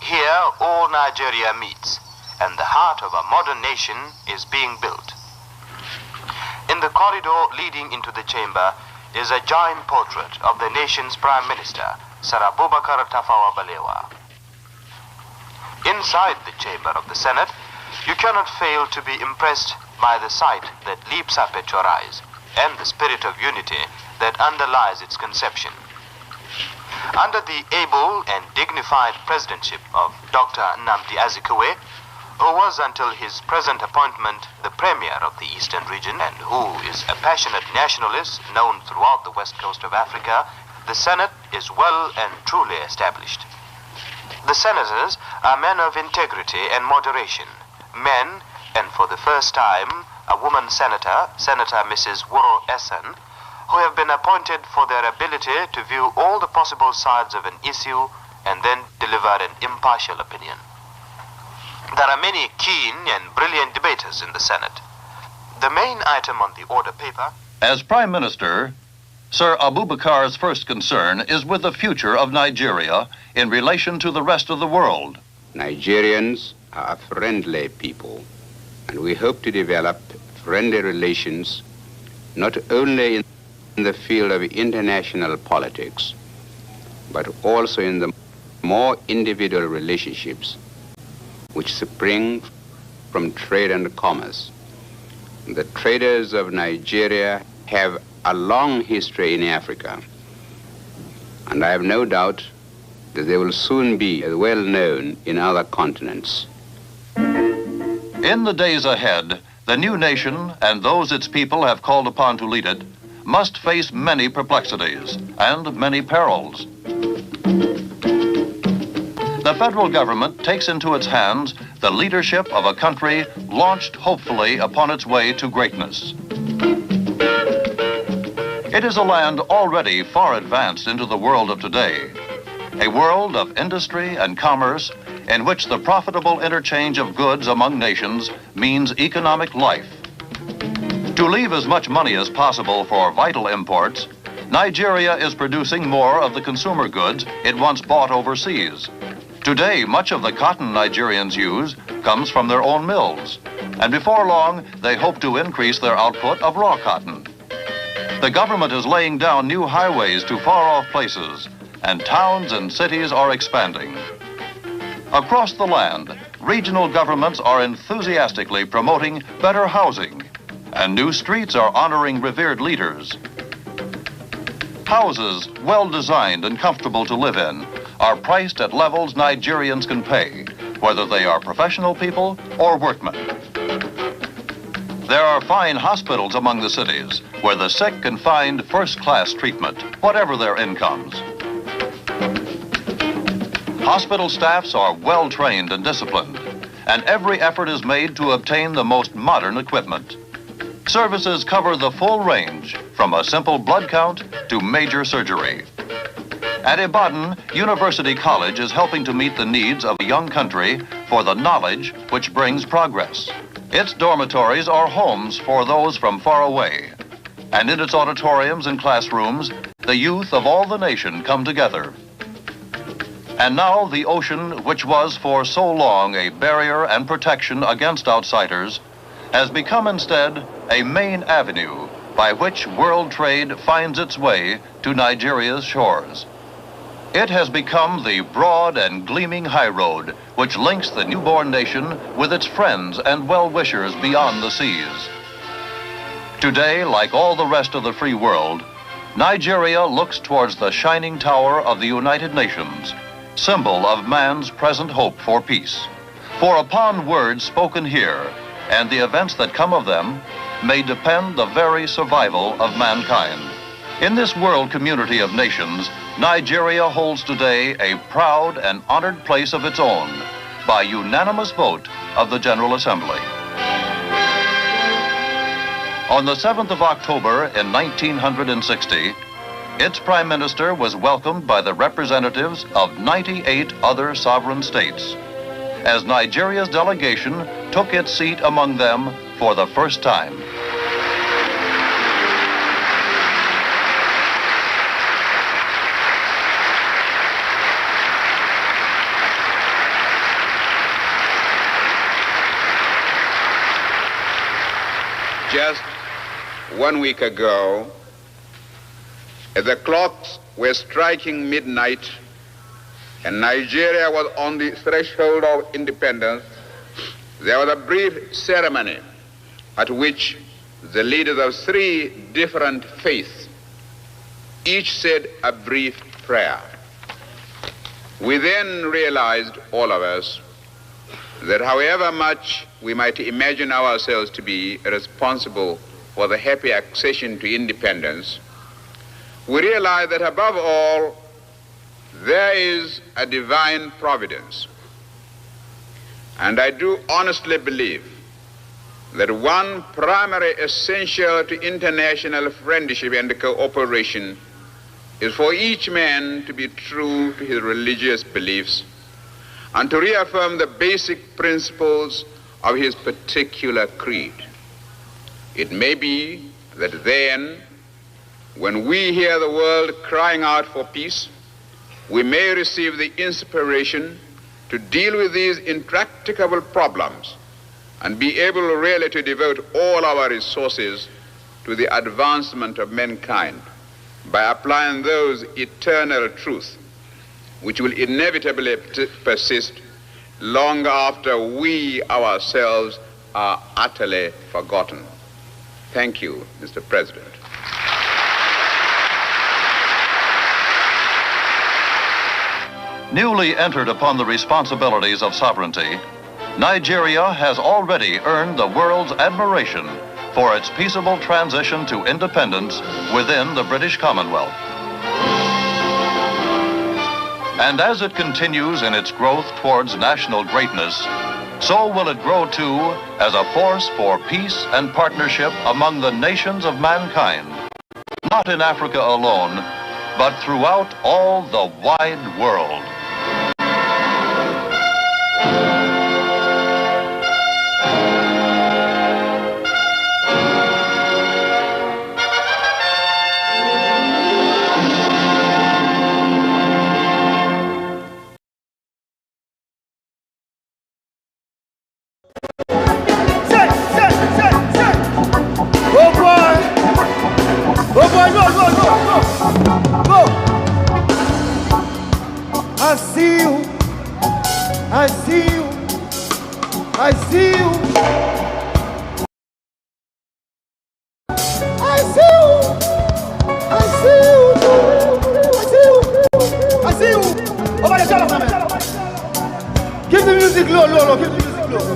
Here, all Nigeria meets, and the heart of a modern nation is being built. In the corridor leading into the chamber is a giant portrait of the nation's Prime Minister, Sir Abubakar Tafawa Balewa. Inside the chamber of the Senate, you cannot fail to be impressed by the sight that leaps up at your eyes and the spirit of unity that underlies its conception. Under the able and dignified presidentship of Dr. Nnamdi Azikiwe, who was until his present appointment the premier of the Eastern region and who is a passionate nationalist known throughout the west coast of Africa, the Senate is well and truly established. The senators are men of integrity and moderation, men, and for the first time, a woman senator, Senator Mrs. Wuro Essen, who have been appointed for their ability to view all the possible sides of an issue and then deliver an impartial opinion. There are many keen and brilliant debaters in the Senate. The main item on the order paper. As Prime Minister, Sir Abubakar's first concern is with the future of Nigeria in relation to the rest of the world. Nigerians are a friendly people, and we hope to develop friendly relations not only in the field of international politics, but also in the more individual relationships which spring from trade and commerce. The traders of Nigeria have a long history in Africa, and I have no doubt that they will soon be as well known in other continents. In the days ahead, the new nation and those its people have called upon to lead it must face many perplexities and many perils. The federal government takes into its hands the leadership of a country launched hopefully upon its way to greatness. It is a land already far advanced into the world of today, a world of industry and commerce in which the profitable interchange of goods among nations means economic life. To leave as much money as possible for vital imports, Nigeria is producing more of the consumer goods it once bought overseas. Today, much of the cotton Nigerians use comes from their own mills, and before long, they hope to increase their output of raw cotton. The government is laying down new highways to far-off places, and towns and cities are expanding. Across the land, regional governments are enthusiastically promoting better housing, and new streets are honoring revered leaders. Houses, well designed and comfortable to live in, are priced at levels Nigerians can pay, whether they are professional people or workmen. There are fine hospitals among the cities where the sick can find first-class treatment, whatever their incomes. Hospital staffs are well-trained and disciplined, and every effort is made to obtain the most modern equipment. Services cover the full range, from a simple blood count to major surgery. At Ibadan, University College is helping to meet the needs of a young country for the knowledge which brings progress. Its dormitories are homes for those from far away, and in its auditoriums and classrooms, the youth of all the nation come together. And now the ocean, which was for so long a barrier and protection against outsiders, has become instead a main avenue by which world trade finds its way to Nigeria's shores. It has become the broad and gleaming high road which links the newborn nation with its friends and well-wishers beyond the seas. Today, like all the rest of the free world, Nigeria looks towards the shining tower of the United Nations, symbol of man's present hope for peace. For upon words spoken here, and the events that come of them, may depend the very survival of mankind. In this world community of nations, Nigeria holds today a proud and honored place of its own by unanimous vote of the General Assembly. On the 7th of October in 1960, its Prime Minister was welcomed by the representatives of 98 other sovereign states, as Nigeria's delegation took its seat among them for the first time. Just 1 week ago, as the clocks were striking midnight and Nigeria was on the threshold of independence, there was a brief ceremony at which the leaders of 3 different faiths each said a brief prayer. We then realized, all of us, that however much we might imagine ourselves to be responsible for the happy accession to independence, we realize that above all, there is a divine providence. And I do honestly believe that one primary essential to international friendship and cooperation is for each man to be true to his religious beliefs and to reaffirm the basic principles of his particular creed. It may be that then, when we hear the world crying out for peace, we may receive the inspiration to deal with these intractable problems and be able really to devote all our resources to the advancement of mankind by applying those eternal truths which will inevitably persist long after we ourselves are utterly forgotten. Thank you, Mr. President. Newly entered upon the responsibilities of sovereignty, Nigeria has already earned the world's admiration for its peaceable transition to independence within the British Commonwealth. And as it continues in its growth towards national greatness, so will it grow too as a force for peace and partnership among the nations of mankind, not in Africa alone, but throughout all the wide world. I see you, I see you, I see you, I see you, I see you, I see you, I see you. Over the top, give the music low, give the music low.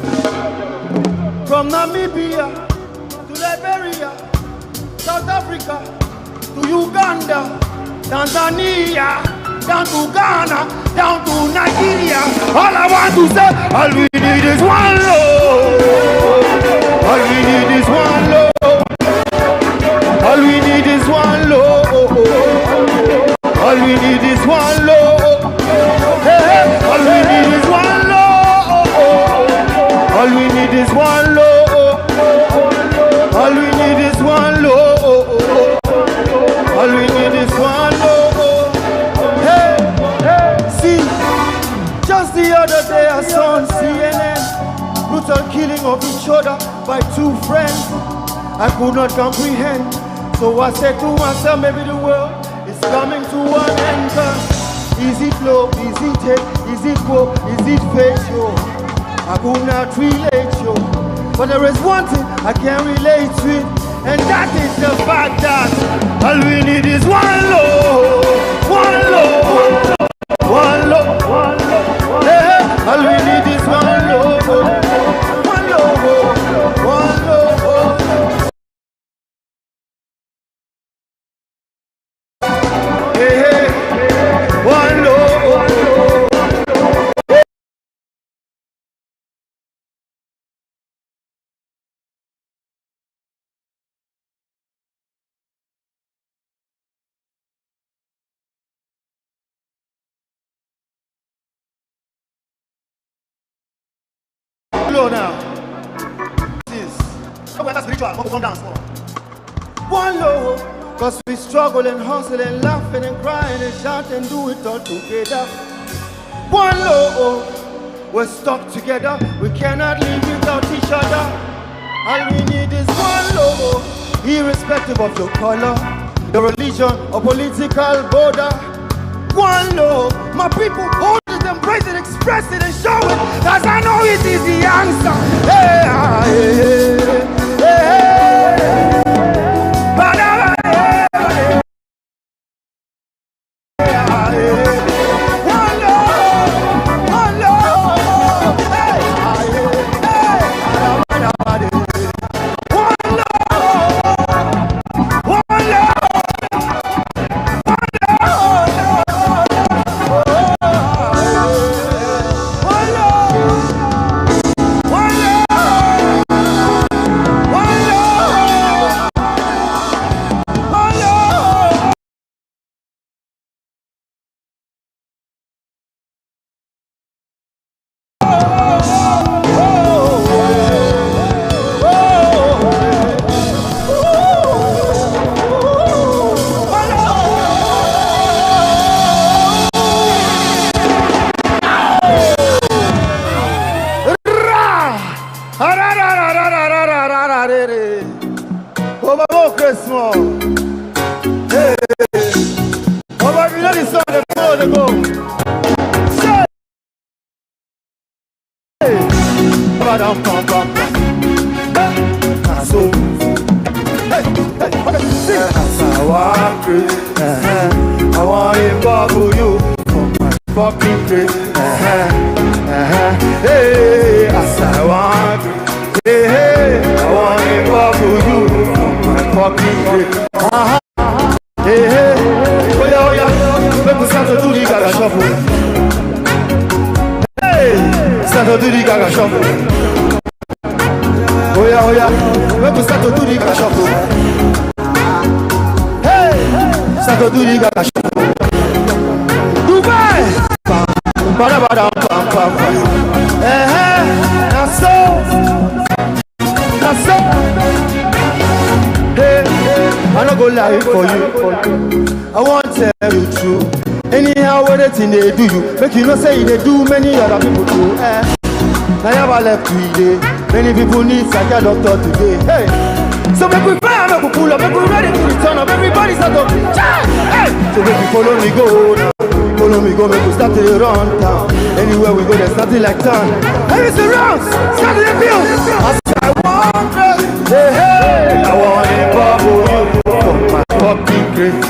From Namibia to Liberia, South Africa to Uganda, Tanzania, down to Ghana, down to Nigeria. All I want to say, all we need is one love. All we need is one love. All we need is one love. All we need is one love. Hey, all we need is one love. All we need is one love. All we need is one love. All we need is one love. Just the other day I saw on CNN brutal killing of each other by two friends. I could not comprehend, so I said to myself, maybe the world is coming to an end. Is it love, is it hate, is it war, is it fate, yo? I could not relate, yo. But there is one thing I can relate with, and that is the fact that all we need is one love, one love, one love, one love. All we need is one love, one love, one love. Hey, one love. Now, this spiritual, come down for one low, cause we struggle and hustle and laughing and crying and shout and do it all together. One low, we're stuck together, we cannot live without each other. All we need is one low, irrespective of your color, the religion or political border. One love, my people hold it, embrace it, express it and show it, cause I know it is the answer. Hey, hey, hey, hey. One love, one love. Hey, one love, one love. One love. go Christmas. Hey, oh, but you know the song, they go. Say, hey, badam pam pam pam. So, hey, okay, sing. I want to bubble you for my fucking craze. Hey, as I want to. Hey, I want to bubble you for my fucking craze. Hey, oh yeah, make we start to do the Gaga shuffle. Hey, start to do the Gaga shuffle. Oh yeah, make we start to do the Gaga shuffle. Hey, start to do the Gaga shuffle. Dubai, bada bada pam pam pam. That's so. Hey, I no go lie for you. I want to tell you true. Anyhow, what they do you, make you know say they do many other people too. I never left today. Many people need psychiatric doctor today. Hey, so make we fire, make we pull up, make we ready to return up. Everybody start up. Hey, so make you follow me go now. Follow me go, make we start to run town. Anywhere we go, there's nothing like town. Hey, it's the rounds, start to the field. I want hey, I want to bubble you for my fucking craze.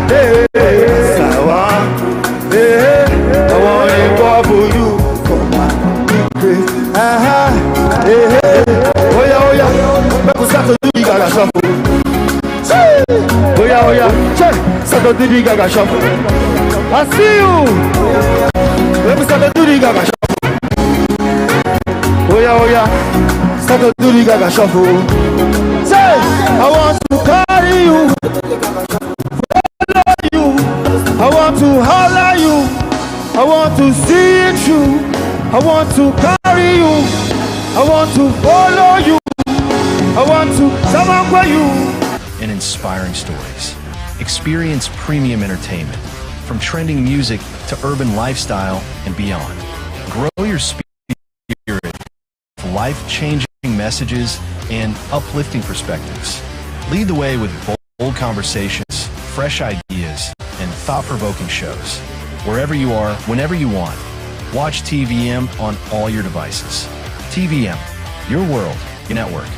Hey, I want to bubble you for my fucking craze. Hey, oh yeah, make we start to do the Gaga shuffle. Oh yeah, check, start to do the Gaga shuffle. I see you. Make we start to do the Gaga shuffle. Oh yeah, start to do the Gaga shuffle. Say, I want to carry you, follow you. I want to holler you. I want to see it through. I want to carry you. I want to follow you. I want to sample you. And inspiring stories. Experience premium entertainment, from trending music to urban lifestyle and beyond. Grow your spirit, life-changing messages, and uplifting perspectives. Lead the way with bold conversations, fresh ideas, and thought-provoking shows. Wherever you are, whenever you want. Watch TVM on all your devices. TVM, your world, your network.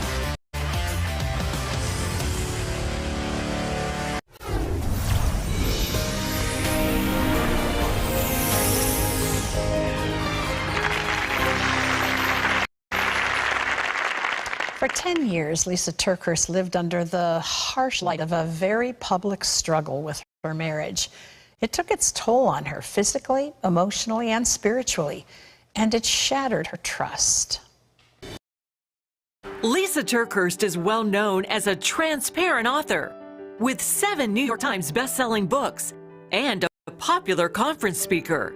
For 10 years, Lisa TerKeurst lived under the harsh light of a very public struggle with her marriage. It took its toll on her physically, emotionally, and spiritually, and it shattered her trust. Lisa TerKeurst is well known as a transparent author with 7 New York Times best-selling books and a popular conference speaker.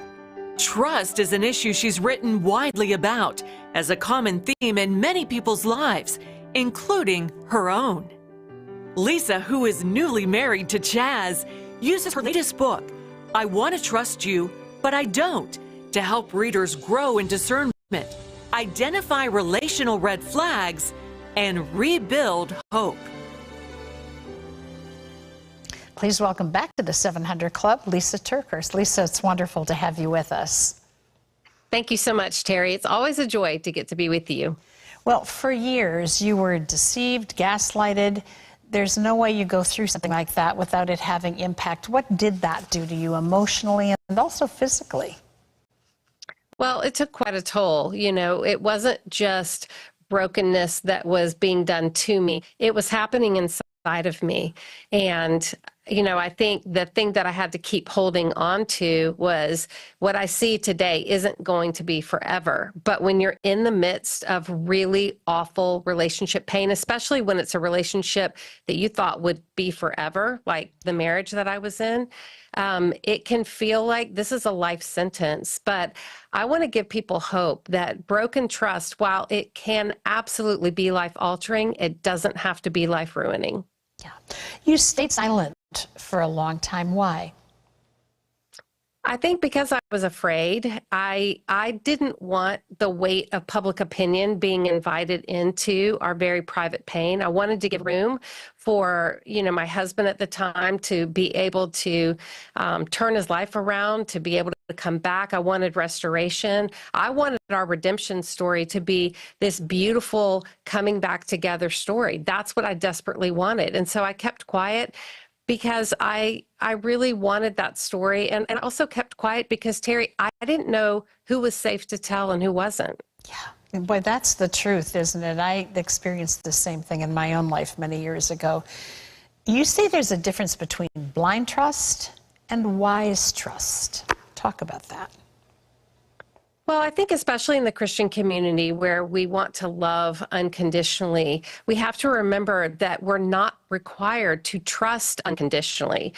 Trust is an issue she's written widely about as a common theme in many people's lives, including her own. Lisa, who is newly married to Chaz, uses her latest book, I Want to Trust You, But I Don't, to help readers grow in discernment, identify relational red flags, and rebuild hope. Please welcome back to the 700 Club, Lisa TerKeurst. Lisa, it's wonderful to have you with us. Thank you so much, Terry. It's always a joy to get to be with you. Well, for years, you were deceived, gaslighted. There's no way you go through something like that without it having impact. What did that do to you emotionally and also physically? Well, it took quite a toll. You know, it wasn't just brokenness that was being done to me. It was happening inside of me. And you know, I think the thing that I had to keep holding on to was what I see today isn't going to be forever. But when you're in the midst of really awful relationship pain, especially when it's a relationship that you thought would be forever, like the marriage that I was in, it can feel like this is a life sentence. But I want to give people hope that broken trust, while it can absolutely be life altering, it doesn't have to be life ruining. Yeah. You stayed silent for a long time. Why? I think because I was afraid, I didn't want the weight of public opinion being invited into our very private pain. I wanted to give room for, my husband at the time to be able to turn his life around, to be able to come back. I wanted restoration. I wanted our redemption story to be this beautiful coming back together story. That's what I desperately wanted. And so I kept quiet because I really wanted that story, and also kept quiet because, Terry, I didn't know who was safe to tell and who wasn't. And boy, that's the truth, isn't it? I experienced the same thing in my own life many years ago. You say there's a difference between blind trust and wise trust. Talk about that. Well, I think especially in the Christian community where we want to love unconditionally, we have to remember that we're not required to trust unconditionally.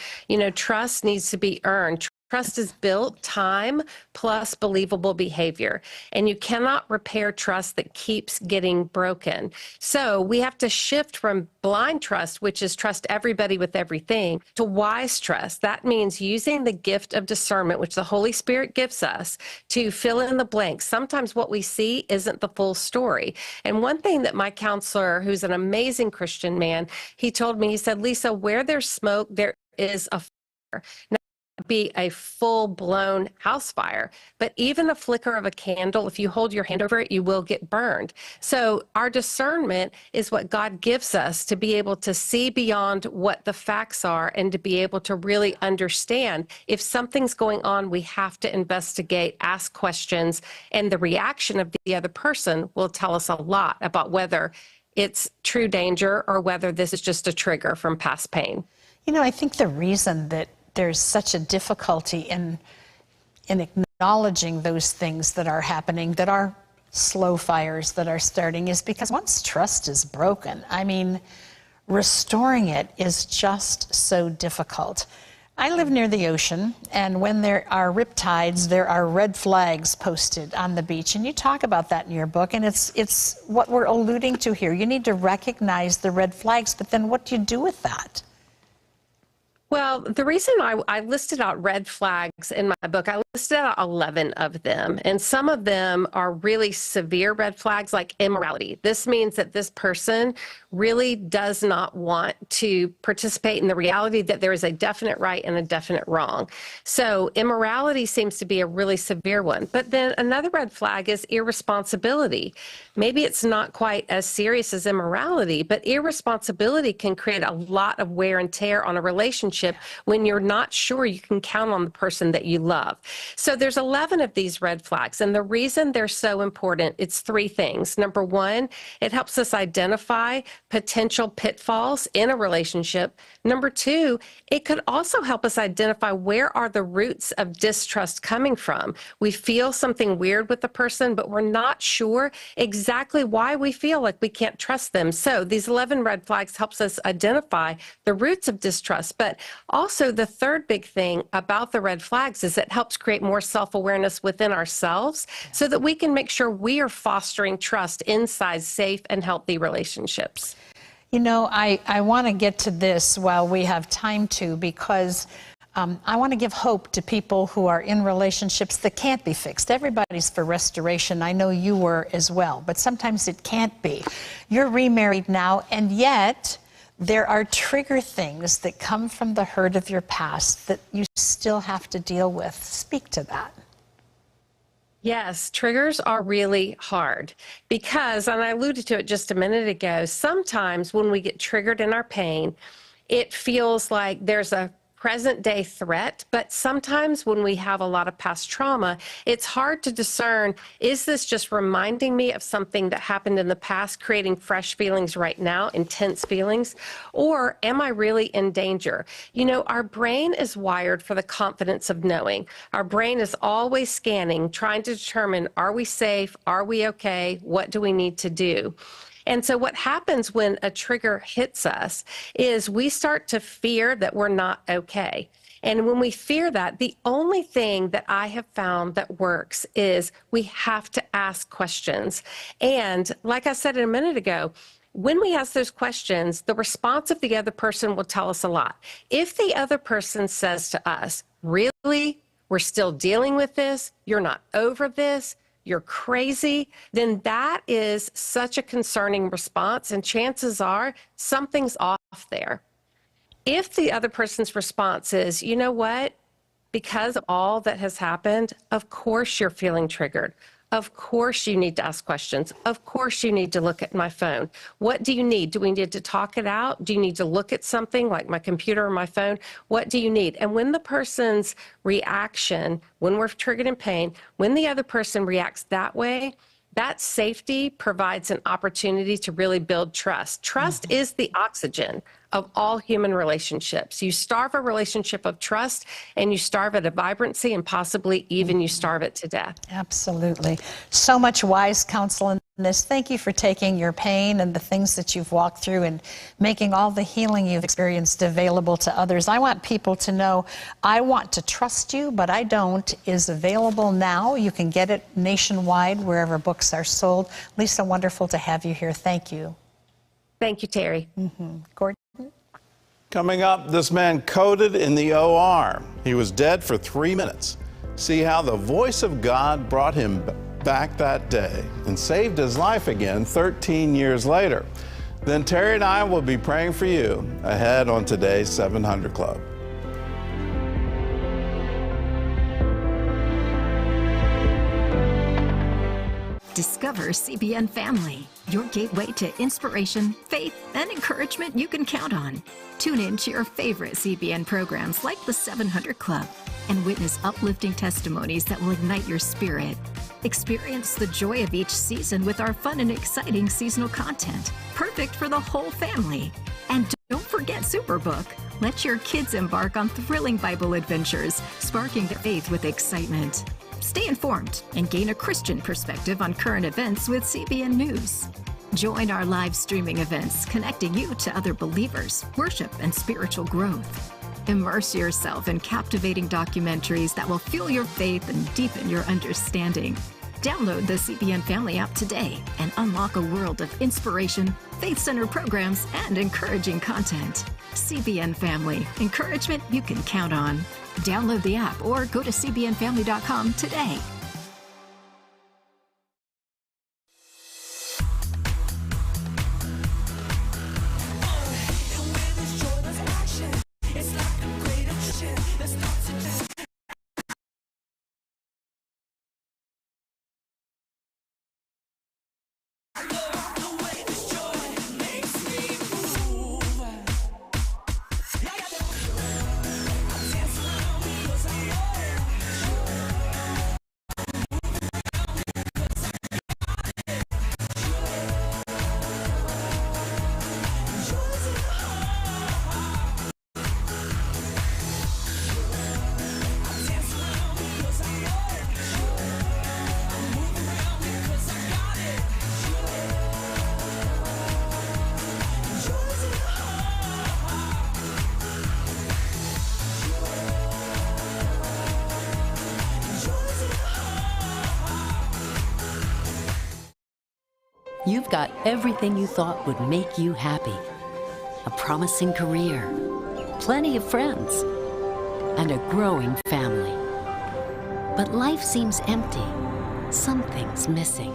Trust needs to be earned. Trust is built time plus believable behavior, and you cannot repair trust that keeps getting broken. So we have to shift from blind trust, which is trust everybody with everything, to wise trust. That means using the gift of discernment, which the Holy Spirit gives us, to fill in the blanks. Sometimes what we see isn't the full story. And one thing that my counselor, who's an amazing Christian man, he told me, he said, Lisa, where there's smoke, there is a fire. Now, be a full-blown house fire, but even a flicker of a candle, if you hold your hand over it, you will get burned. So our discernment is what God gives us to be able to see beyond what the facts are and to be able to really understand if something's going on, we have to investigate, ask questions, and the reaction of the other person will tell us a lot about whether it's true danger or whether this is just a trigger from past pain. I think the reason that there's such a difficulty in acknowledging those things that are happening, that are slow fires that are starting, is because once trust is broken, restoring it is just so difficult. I live near the ocean, and when there are riptides, there are red flags posted on the beach, and you talk about that in your book, and it's what we're alluding to here. You need to recognize the red flags, but then what do you do with that? Well, the reason I listed out red flags in my book, I listed out 11 of them, and some of them are really severe red flags like immorality. This means that this person really does not want to participate in the reality that there is a definite right and a definite wrong. So immorality seems to be a really severe one. But then another red flag is irresponsibility. Maybe it's not quite as serious as immorality, but irresponsibility can create a lot of wear and tear on a relationship when you're not sure you can count on the person that you love. So there's 11 of these red flags, and the reason they're so important, it's three things. Number one, it helps us identify potential pitfalls in a relationship. Number two, it could also help us identify where are the roots of distrust coming from. We feel something weird with the person, but we're not sure exactly why we feel like we can't trust them. So these 11 red flags helps us identify the roots of distrust. But also the third big thing about the red flags is it helps create more self-awareness within ourselves so that we can make sure we are fostering trust inside safe and healthy relationships. I want to get to this while we have time to, because I want to give hope to people who are in relationships that can't be fixed. Everybody's for restoration. I know you were as well, but sometimes it can't be. You're remarried now, and yet there are trigger things that come from the hurt of your past that you still have to deal with. Speak to that. Yes, triggers are really hard because, and I alluded to it just a minute ago, sometimes when we get triggered in our pain, it feels like there's a present day threat, but sometimes when we have a lot of past trauma, it's hard to discern, is this just reminding me of something that happened in the past, creating fresh feelings right now, intense feelings, or am I really in danger? Our brain is wired for the confidence of knowing. Our brain is always scanning, trying to determine, are we safe? Are we okay? What do we need to do? And so what happens when a trigger hits us is we start to fear that we're not okay. And when we fear that, the only thing that I have found that works is we have to ask questions. And like I said a minute ago, when we ask those questions, the response of the other person will tell us a lot. If the other person says to us, really, we're still dealing with this, you're not over this, you're crazy, then that is such a concerning response, and chances are something's off there. If the other person's response is, you know what, because of all that has happened, of course you're feeling triggered. Of course you need to ask questions. Of course you need to look at my phone. What do you need? Do we need to talk it out? Do you need to look at something like my computer or my phone? What do you need? And when the person's reaction, when we're triggered in pain, when the other person reacts that way, that safety provides an opportunity to really build trust. Trust is the oxygen of all human relationships. You starve a relationship of trust, and you starve it of vibrancy, and possibly even you starve it to death. Absolutely. So much wise counsel in this. Thank you for taking your pain and the things that you've walked through and making all the healing you've experienced available to others. I want people to know, I Want to Trust You, But I Don't is available now. You can get it nationwide wherever books are sold. Lisa, wonderful to have you here. Thank you. Thank you, Terry. Gordon? Coming up, this man coded in the OR. He was dead for 3 minutes. See how the voice of God brought him back that day and saved his life again 13 years later. Then Terry and I will be praying for you ahead on today's 700 Club. Discover CBN Family, your gateway to inspiration, faith, and encouragement you can count on. Tune in to your favorite CBN programs like the 700 Club and witness uplifting testimonies that will ignite your spirit. Experience the joy of each season with our fun and exciting seasonal content, perfect for the whole family. And don't forget Superbook. Let your kids embark on thrilling Bible adventures, sparking their faith with excitement. Stay informed and gain a Christian perspective on current events with CBN News. Join our live streaming events, connecting you to other believers, worship, and spiritual growth. Immerse yourself in captivating documentaries that will fuel your faith and deepen your understanding. Download the CBN Family app today and unlock a world of inspiration, faith-centered programs, and encouraging content. CBN Family, encouragement you can count on. Download the app or go to cbnfamily.com today. You've got everything you thought would make you happy. A promising career, plenty of friends, and a growing family. But life seems empty. Something's missing.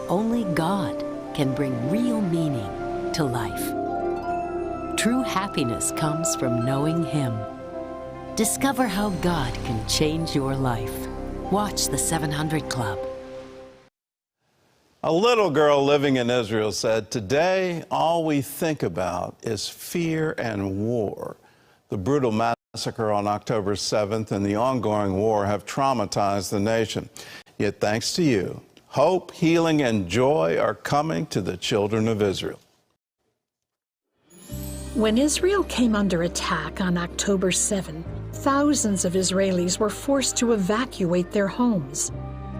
Only God can bring real meaning to life. True happiness comes from knowing Him. Discover how God can change your life. Watch the 700 Club. A little girl living in Israel said, "Today, all we think about is fear and war." The brutal massacre on October 7th and the ongoing war have traumatized the nation. Yet thanks to you, hope, healing, and joy are coming to the children of Israel. When Israel came under attack on October 7, thousands of Israelis were forced to evacuate their homes.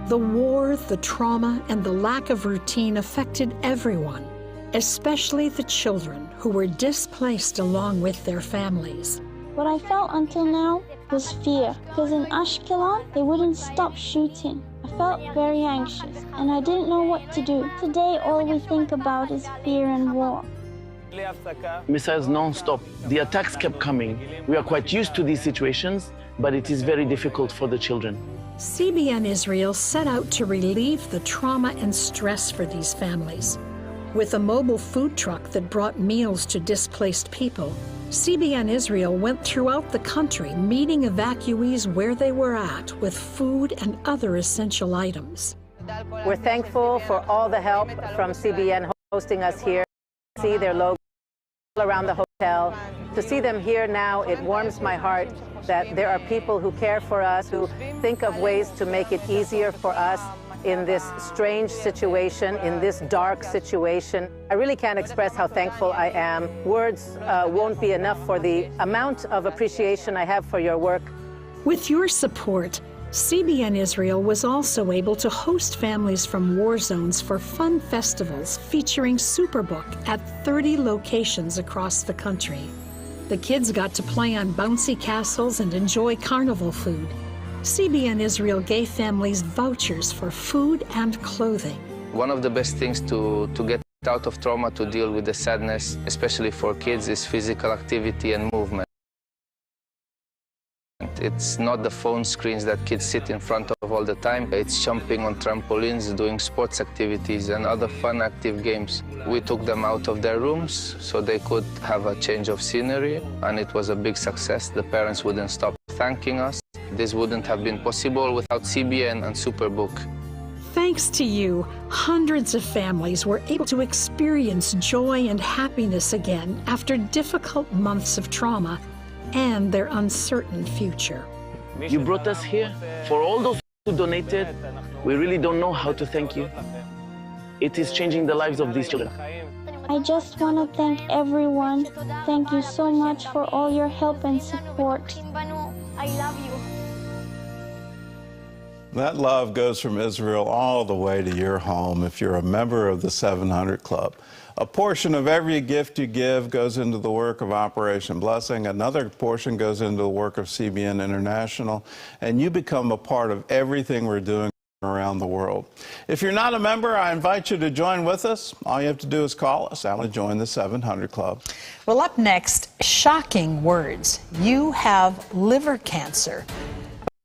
The war, the trauma, and the lack of routine affected everyone, especially the children who were displaced along with their families. What I felt until now was fear, because in Ashkelon, they wouldn't stop shooting. I felt very anxious, and I didn't know what to do. Today, all we think about is fear and war. Missiles non-stop. The attacks kept coming. We are quite used to these situations, but it is very difficult for the children. CBN Israel set out to relieve the trauma and stress for these families. With a mobile food truck that brought meals to displaced people, CBN Israel went throughout the country meeting evacuees where they were at with food and other essential items. We're thankful for all the help from CBN hosting us here. See their logo all around the hotel. To see them here now, it warms my heart that there are people who care for us, who think of ways to make it easier for us in this strange situation, in this dark situation. I really can't express how thankful I am. Words won't be enough for the amount of appreciation I have for your work. With your support, CBN Israel was also able to host families from war zones for fun festivals featuring Superbook at 30 locations across the country. The kids got to play on bouncy castles and enjoy carnival food. CBN Israel gave families vouchers for food and clothing. One of the best things to get out of trauma, to deal with the sadness, especially for kids, is physical activity and movement. It's not the phone screens that kids sit in front of all the time. It's jumping on trampolines, doing sports activities and other fun, active games. We took them out of their rooms so they could have a change of scenery, and it was a big success. The parents wouldn't stop thanking us. This wouldn't have been possible without CBN and Superbook. Thanks to you, hundreds of families were able to experience joy and happiness again after difficult months of trauma and their uncertain future. You brought us here. For all those who donated, we really don't know how to thank you. It is changing the lives of these children. I just want to thank everyone. Thank you so much for all your help and support. I love you. That love goes from Israel all the way to your home if you're a member of the 700 Club. A portion of every gift you give goes into the work of Operation Blessing. Another portion goes into the work of CBN International. And you become a part of everything we're doing around the world. If you're not a member, I invite you to join with us. All you have to do is call us. I want to join the 700 Club. Well, up next, shocking words. You have liver cancer.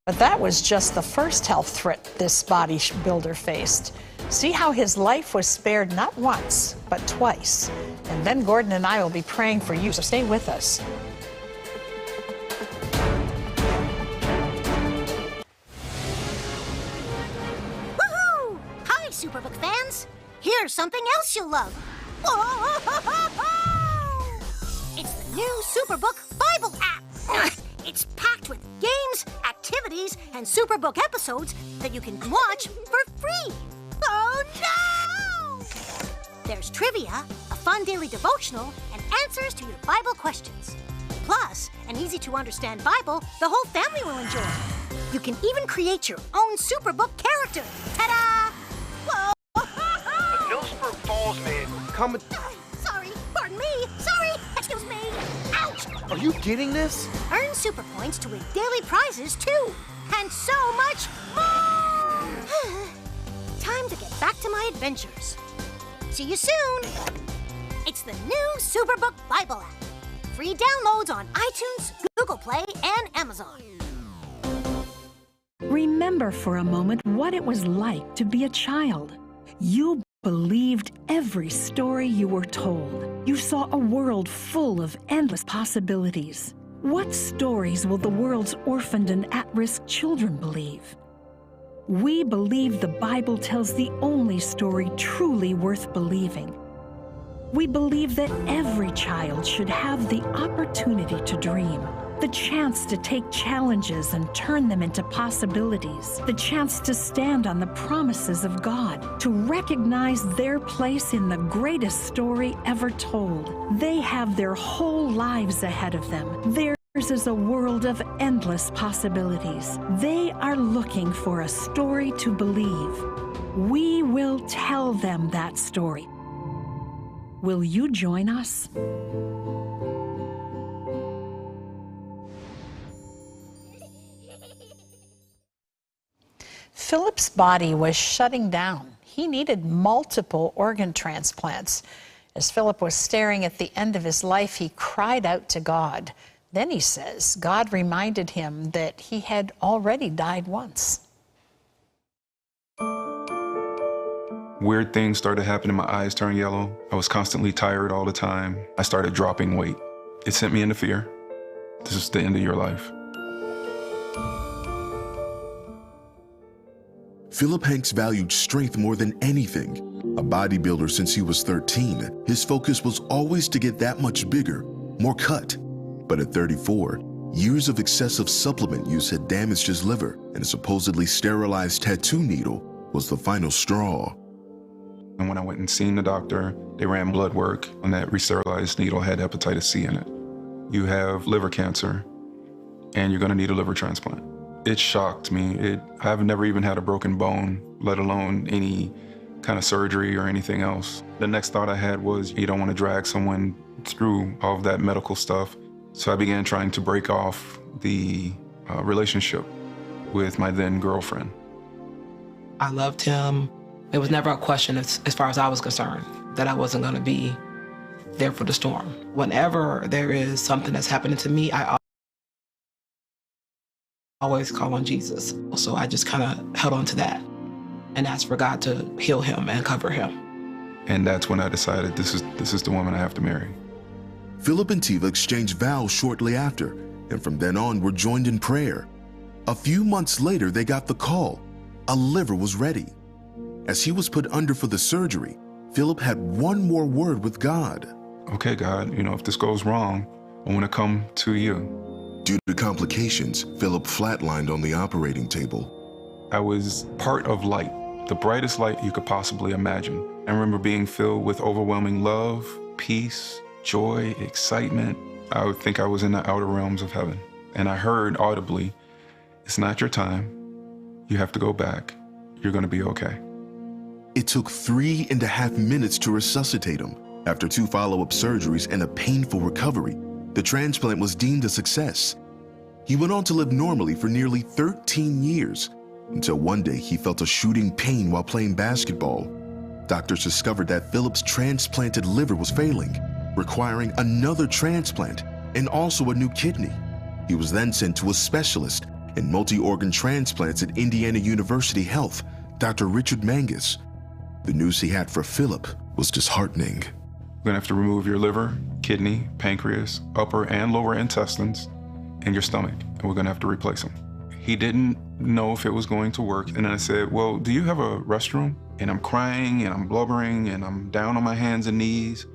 But that was just the first health threat this bodybuilder faced. See how his life was spared not once, but twice. And then Gordon and I will be praying for you, so stay with us. Woohoo! Hi, Superbook fans. Here's something else you'll love. It's the new Superbook Bible app. It's packed with games, activities, and Superbook episodes that you can watch for free. Oh, no! There's trivia, a fun daily devotional, and answers to your Bible questions. Plus, an easy-to-understand Bible the whole family will enjoy. You can even create your own Superbook character. Ta-da! Whoa! Millsburg Falls man, come... Sorry, pardon me. Sorry, excuse me. Ouch! Are you getting this? Earn super points to win daily prizes, too. And so much more! Time to get back to my adventures. See you soon! It's the new Superbook Bible app. Free downloads on iTunes, Google Play, and Amazon. Remember for a moment what it was like to be a child. You believed every story you were told. You saw a world full of endless possibilities. What stories will the world's orphaned and at-risk children believe? We believe the Bible tells the only story truly worth believing. We believe that every child should have the opportunity to dream, the chance to take challenges and turn them into possibilities, the chance to stand on the promises of God, to recognize their place in the greatest story ever told. They have their whole lives ahead of them. Theirs is a world of endless possibilities. They are looking for a story to believe. We will tell them that story. Will you join us? Philip's body was shutting down. He needed multiple organ transplants. As Philip was staring at the end of his life, he cried out to God. Then he says God reminded him that he had already died once. Weird things started happening. My eyes turned yellow. I was constantly tired all the time. I started dropping weight. It sent me into fear. This is the end of your life. Philip Hanks valued strength more than anything. A bodybuilder since he was 13, his focus was always to get that much bigger, more cut. But at 34, years of excessive supplement use had damaged his liver, and a supposedly sterilized tattoo needle was the final straw. And when I went and seen the doctor, they ran blood work, and that re-sterilized needle had hepatitis C in it. You have liver cancer, and you're gonna need a liver transplant. It shocked me. I've never even had a broken bone, let alone any kind of surgery or anything else. The next thought I had was, you don't want to drag someone through all of that medical stuff. So I began trying to break off the relationship with my then girlfriend. I loved him. It was never a question as far as I was concerned that I wasn't going to be there for the storm. Whenever there is something that's happening to me, I always call on Jesus. So I just kind of held on to that and asked for God to heal him and cover him. And that's when I decided this is the woman I have to marry. Philip and Tiva exchanged vows shortly after, and from then on were joined in prayer. A few months later, they got the call. A liver was ready. As he was put under for the surgery, Philip had one more word with God. Okay, God, if this goes wrong, I want to come to you. Due to complications, Philip flatlined on the operating table. I was part of light, the brightest light you could possibly imagine. I remember being filled with overwhelming love, peace, joy, excitement. I would think I was in the outer realms of heaven. And I heard audibly, it's not your time. You have to go back. You're going to be okay. It took 3.5 minutes to resuscitate him. After 2 follow-up surgeries and a painful recovery, the transplant was deemed a success. He went on to live normally for nearly 13 years, until one day he felt a shooting pain while playing basketball. Doctors discovered that Philip's transplanted liver was failing, requiring another transplant and also a new kidney. He was then sent to a specialist in multi-organ transplants at Indiana University Health, Dr. Richard Mangus. The news he had for Philip was disheartening. We're gonna have to remove your liver, kidney, pancreas, upper and lower intestines, and your stomach, and we're gonna have to replace them. He didn't know if it was going to work, and then I said, well, do you have a restroom? And I'm crying, and I'm blubbering, and I'm down on my hands and knees.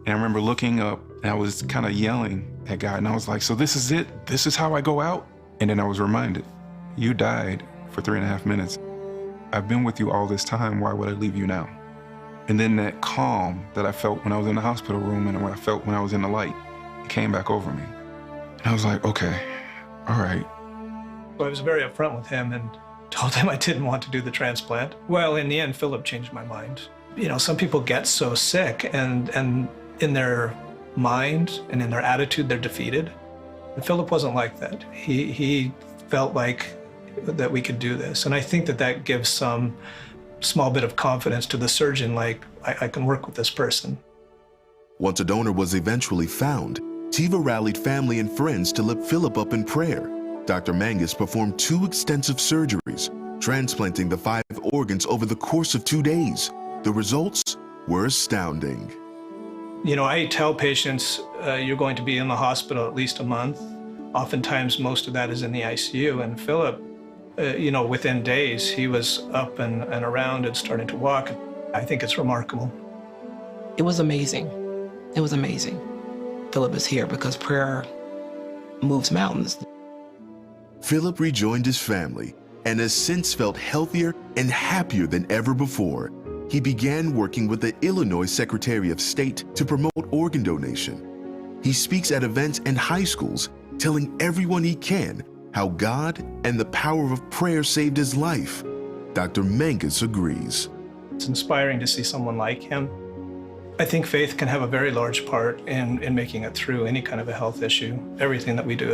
And I remember looking up, and I was kind of yelling at God, and I was like, so this is it? This is how I go out? And then I was reminded, you died for 3.5 minutes. I've been with you all this time, why would I leave you now? And then that calm that I felt when I was in the hospital room and what I felt when I was in the light, it came back over me. And I was like, okay, all right. I was very upfront with him and told him I didn't want to do the transplant. Well, in the end, Philip changed my mind. Some people get so sick and in their mind and in their attitude, they're defeated. And Philip wasn't like that. He felt like that we could do this. And I think that gives some small bit of confidence to the surgeon, like, I can work with this person. Once a donor was eventually found, Tiva rallied family and friends to lift Philip up in prayer. Dr. Mangus performed 2 extensive surgeries, transplanting the 5 organs over the course of 2 days. The results were astounding. I tell patients, you're going to be in the hospital at least a month. Oftentimes, most of that is in the ICU. And Philip, within days, he was up and around and starting to walk. I think it's remarkable. It was amazing. It was amazing. Philip is here because prayer moves mountains. Philip rejoined his family and has since felt healthier and happier than ever before. He began working with the Illinois Secretary of State to promote organ donation. He speaks at events and high schools, telling everyone he can how God and the power of prayer saved his life. Dr. Mangus agrees. It's inspiring to see someone like him. I think faith can have a very large part in making it through any kind of a health issue. Everything that we do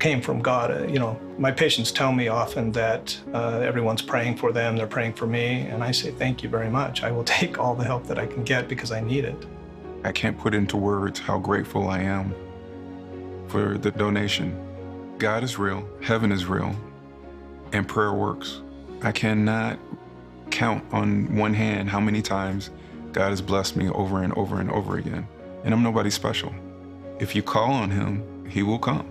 came from God. You know, my patients tell me often that everyone's praying for them, they're praying for me, and I say, thank you very much. I will take all the help that I can get because I need it. I can't put into words how grateful I am for the donation. God is real, heaven is real, and prayer works. I cannot count on one hand how many times God has blessed me over and over and over again. And I'm nobody special. If you call on him, he will come.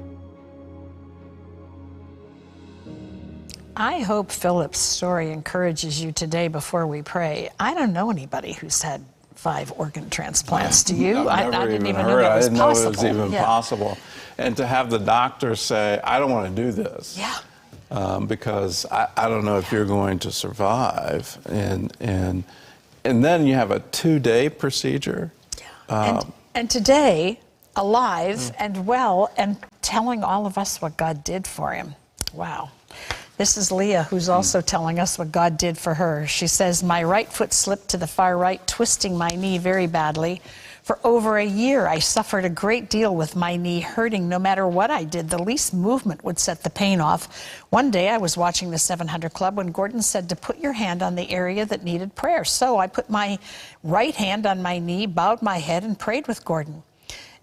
I hope Philip's story encourages you today before we pray. I don't know anybody who's had 5 organ transplants. Do you? I've never I didn't even heard. know that I was didn't possible. know it was even possible. And to have the doctor say, I don't want to do this. Yeah. Because I don't know if you're going to survive. And then you have a 2-day procedure. And today, alive and well and telling all of us what God did for him. Wow. This is Leah, who's also telling us what God did for her. She says, my right foot slipped to the far right, twisting my knee very badly. For over a year, I suffered a great deal with my knee hurting. No matter what I did, the least movement would set the pain off. One day, I was watching the 700 Club when Gordon said to put your hand on the area that needed prayer. So I put my right hand on my knee, bowed my head, and prayed with Gordon.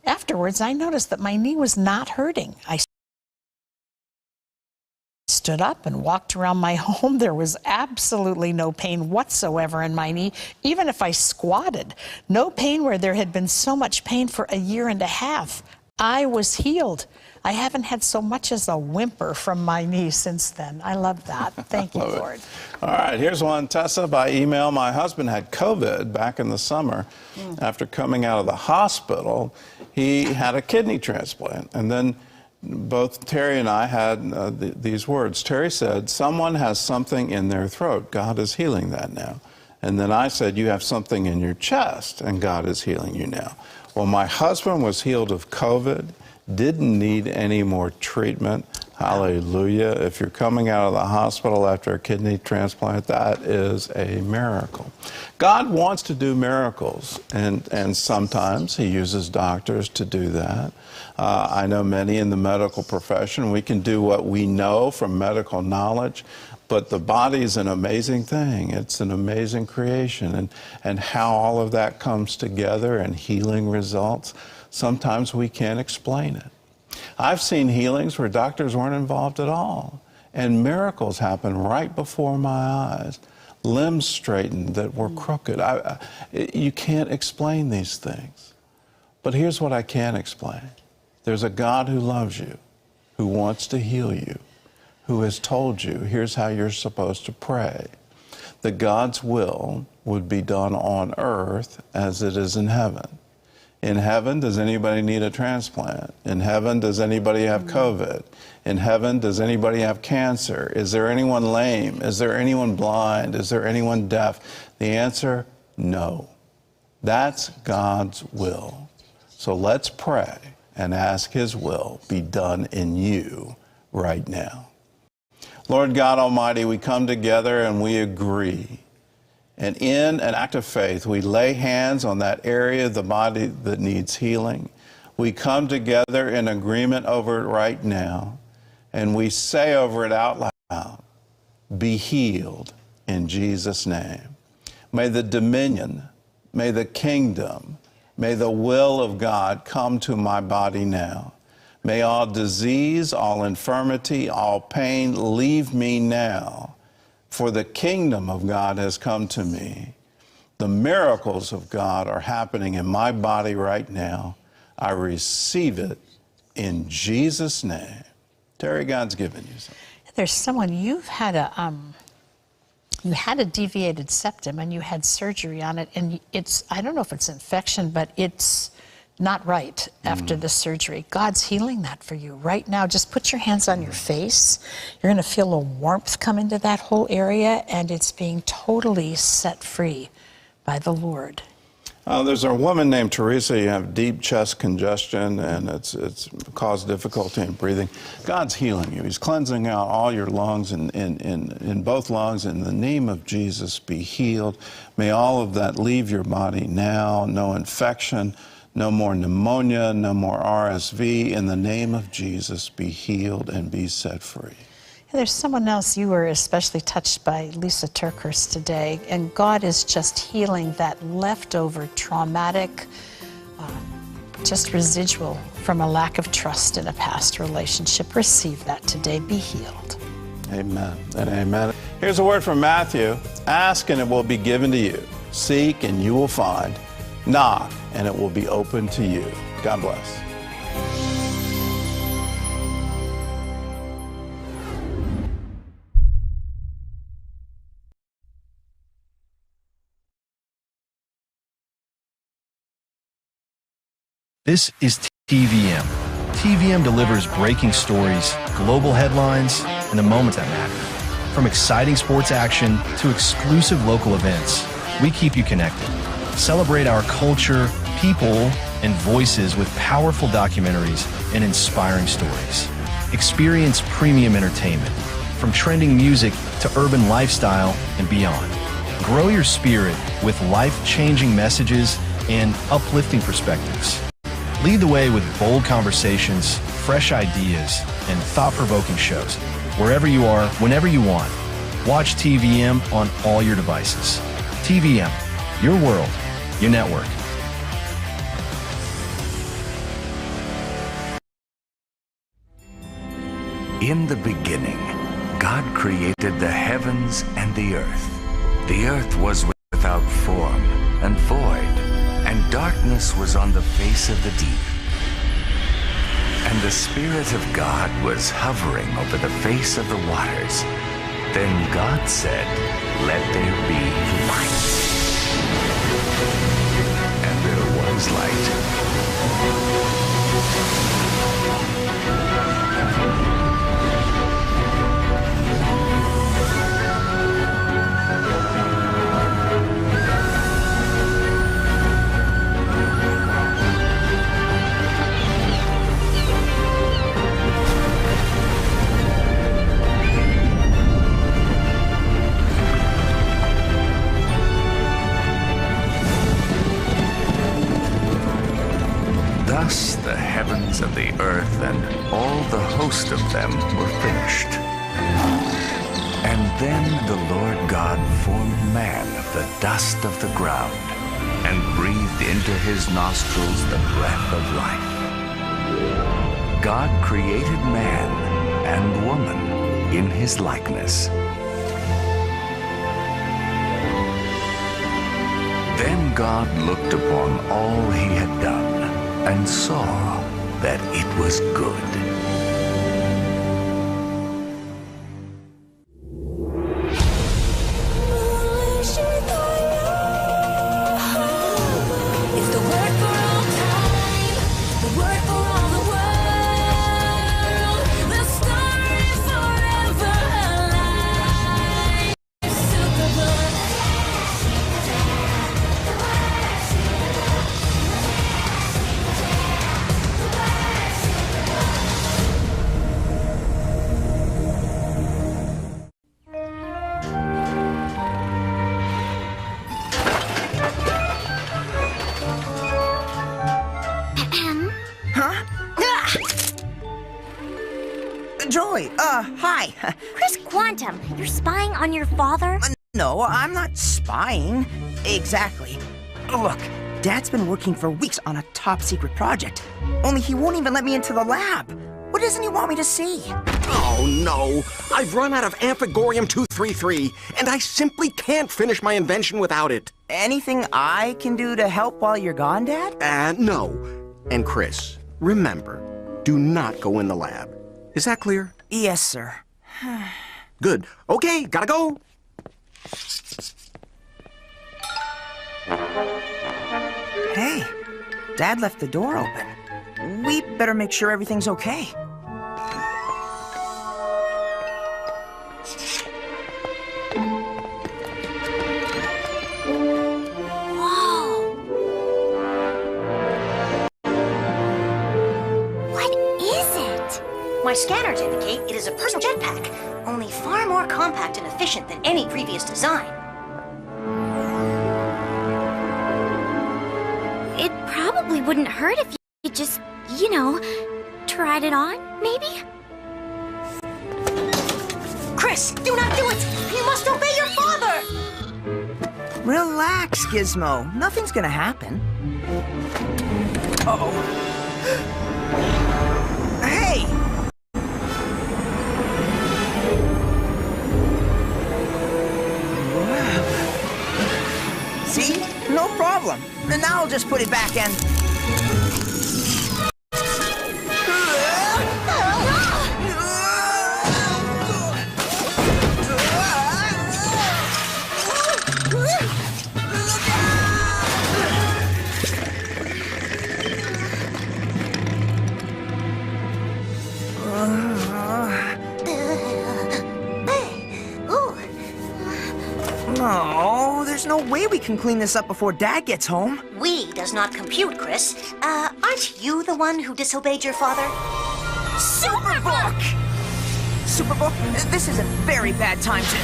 Afterwards, I noticed that my knee was not hurting. I stood up and walked around my home. There was absolutely no pain whatsoever in my knee, even if I squatted. No pain where there had been so much pain for a year and a half. I was healed. I haven't had so much as a whimper from my knee since then. I love that. Thank you, Lord. All right, here's one, Tessa, by email. My husband had COVID back in the summer. After coming out of the hospital, he had a kidney transplant. And then both Terry and I had these words. Terry said, someone has something in their throat. God is healing that now. And then I said, you have something in your chest, and God is healing you now. Well, my husband was healed of COVID, didn't need any more treatment. Hallelujah. If you're coming out of the hospital after a kidney transplant, that is a miracle. God wants to do miracles, and sometimes he uses doctors to do that. I know many in the medical profession. We can do what we know from medical knowledge, but the body is an amazing thing. It's an amazing creation, and how all of that comes together and healing results, sometimes we can't explain it. I've seen healings where doctors weren't involved at all, and miracles happen right before my eyes. Limbs straightened that were crooked. You can't explain these things. But here's what I can explain. There's a God who loves you, who wants to heal you, who has told you, here's how you're supposed to pray. That God's will would be done on earth as it is in heaven. In heaven, does anybody need a transplant? In heaven, does anybody have COVID? In heaven, does anybody have cancer? Is there anyone lame? Is there anyone blind? Is there anyone deaf? The answer, no. That's God's will. So let's pray and ask his will be done in you right now. Lord God Almighty, we come together and we agree. And in an act of faith, we lay hands on that area of the body that needs healing. We come together in agreement over it right now, and we say over it out loud, be healed in Jesus' name. May the dominion, may the kingdom, may the will of God come to my body now. May all disease, all infirmity, all pain leave me now. For the kingdom of God has come to me. The miracles of God are happening in my body right now. I receive it in Jesus' name. Terry, God's given you something. There's someone, you had a deviated septum and you had surgery on it, and it's, I don't know if it's infection, but it's not right after the surgery. God's healing that for you right now. Just put your hands on your face. You're going to feel a warmth come into that whole area, and it's being totally set free by the Lord. There's a woman named Teresa. You have deep chest congestion, and it's caused difficulty in breathing. God's healing you. He's cleansing out all your lungs in both lungs. In the name of Jesus, be healed. May all of that leave your body now. No infection, No more pneumonia, no more RSV. In the name of Jesus, be healed and be set free. There's someone else you were especially touched by, Lisa Turkhurst, today, and God is just healing that leftover traumatic, just residual from a lack of trust in a past relationship. Receive that today. Be healed. Amen and amen. Here's a word from Matthew. Ask and it will be given to you. Seek and you will find. Knock and it will be open to you. God bless. This is TVM. TVM delivers breaking stories, global headlines, and the moments that matter. From exciting sports action to exclusive local events, we keep you connected. Celebrate our culture, people, and voices with powerful documentaries and inspiring stories. Experience premium entertainment, from trending music to urban lifestyle and beyond. Grow your spirit with life-changing messages and uplifting perspectives. Lead the way with bold conversations, fresh ideas, and thought-provoking shows. Wherever you are, whenever you want. Watch TVM on all your devices. TVM, your world, your network. In the beginning, God created the heavens and the earth. The earth was without form and void, and darkness was on the face of the deep. And the Spirit of God was hovering over the face of the waters. Then God said, "Let there be light." And there was light. Thus the heavens and the earth and all the host of them were finished. And then the Lord God formed man of the dust of the ground and breathed into his nostrils the breath of life. God created man and woman in his likeness. Then God looked upon all he had done and saw that it was good. Joy, hi. Chris Quantum, you're spying on your father? No, I'm not spying. Exactly. Look, Dad's been working for weeks on a top-secret project. Only he won't even let me into the lab. What doesn't he want me to see? Oh, no. I've run out of Amphigorium-233, and I simply can't finish my invention without it. Anything I can do to help while you're gone, Dad? No. And Chris, remember, do not go in the lab. Is that clear? Yes, sir. Good. Okay, gotta go. Hey, Dad left the door open. We better make sure everything's okay. My scanners indicate it is a personal jetpack, only far more compact and efficient than any previous design. It probably wouldn't hurt if you just, tried it on, maybe? Chris, do not do it! You must obey your father! Relax, Gizmo. Nothing's gonna happen. Uh-oh. Hey! See? No problem. And now I'll just put it back and... Oh, there's no way we can clean this up before Dad gets home. We does not compute, Chris. Aren't you the one who disobeyed your father? Superbook! Superbook, this is a very bad time to...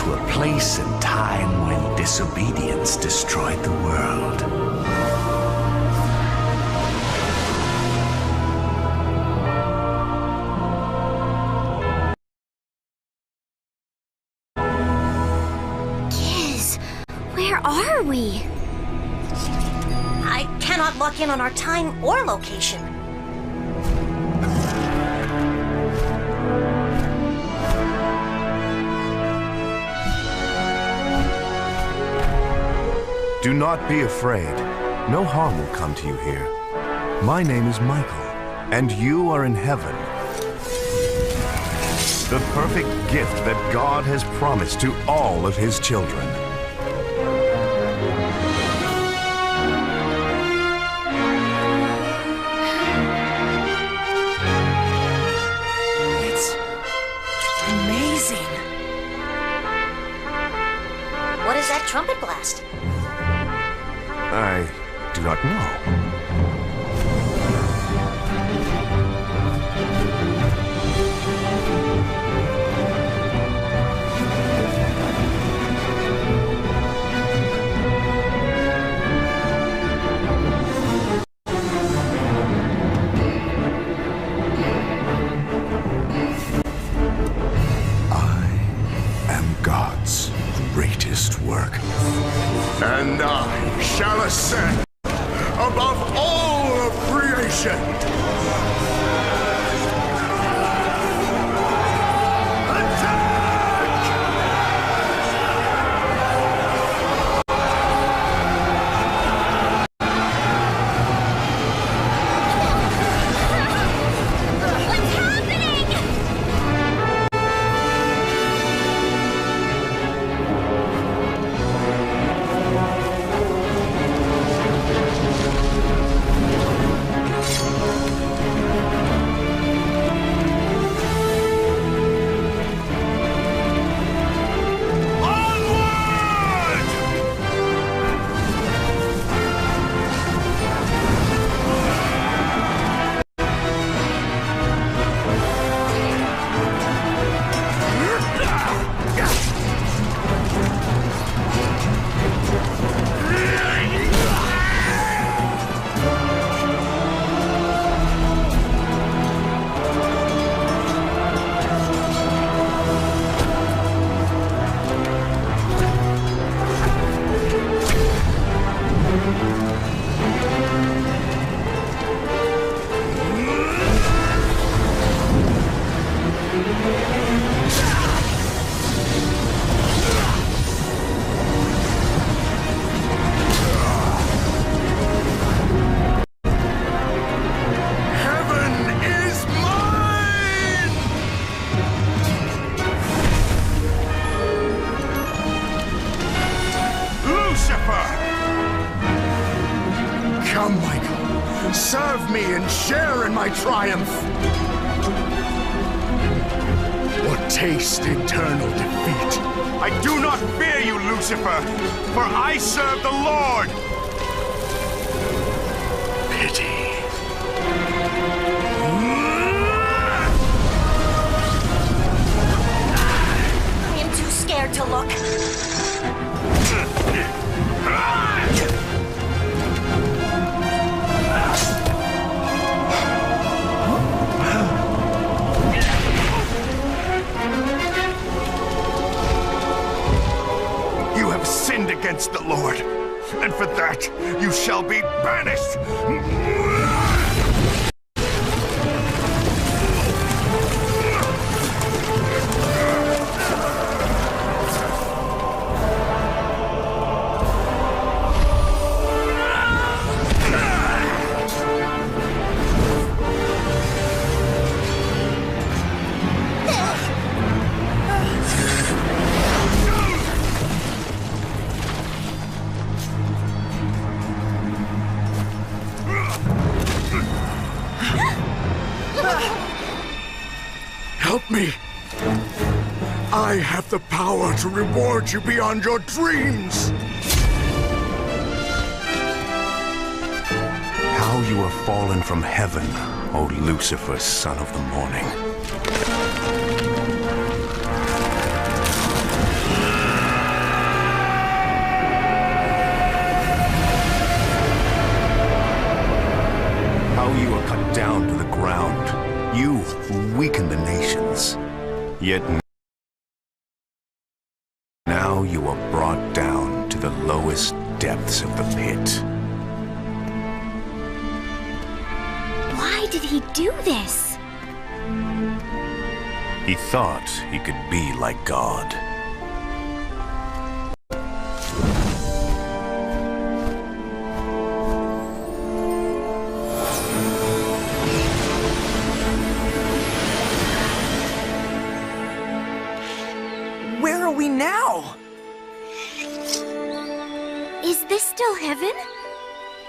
A place and time when disobedience destroyed the world. Giz, where are we? I cannot lock in on our time or location. Do not be afraid. No harm will come to you here. My name is Michael, and you are in heaven. The perfect gift that God has promised to all of his children. It's amazing. What is that trumpet blast? I do not know. God's greatest work. And I shall ascend above all of creation. Come, Michael. Serve me and share in my triumph. Or taste eternal defeat. I do not fear you, Lucifer, for I serve the Lord. pity. I am too scared to look. You have sinned against the Lord, and for that you shall be banished. Help me. I have the power to reward you beyond your dreams. How you are fallen from heaven, O Lucifer, son of the morning. How you are cut down to the ground, you who weaken the nations. Yet now you are brought down to the lowest depths of the pit. Why did he do this? He thought he could be like God. Where are we now? Is this still heaven?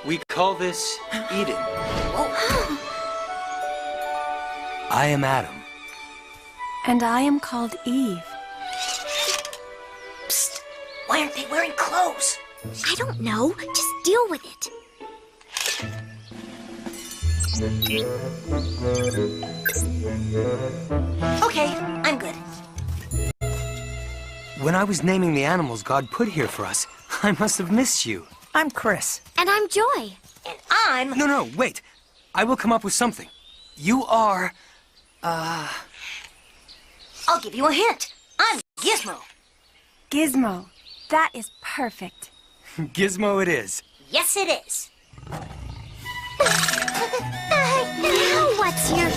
We call this Eden. I am Adam. And I am called Eve. Psst! Why aren't they wearing clothes? I don't know. Just deal with it. Okay, I'm good. When I was naming the animals God put here for us, I must have missed you. I'm Chris. And I'm Joy. And I'm... No, wait. I will come up with something. You are... I'll give you a hint. I'm Gizmo. Gizmo. That is perfect. Gizmo it is. Yes, it is. Now what's your...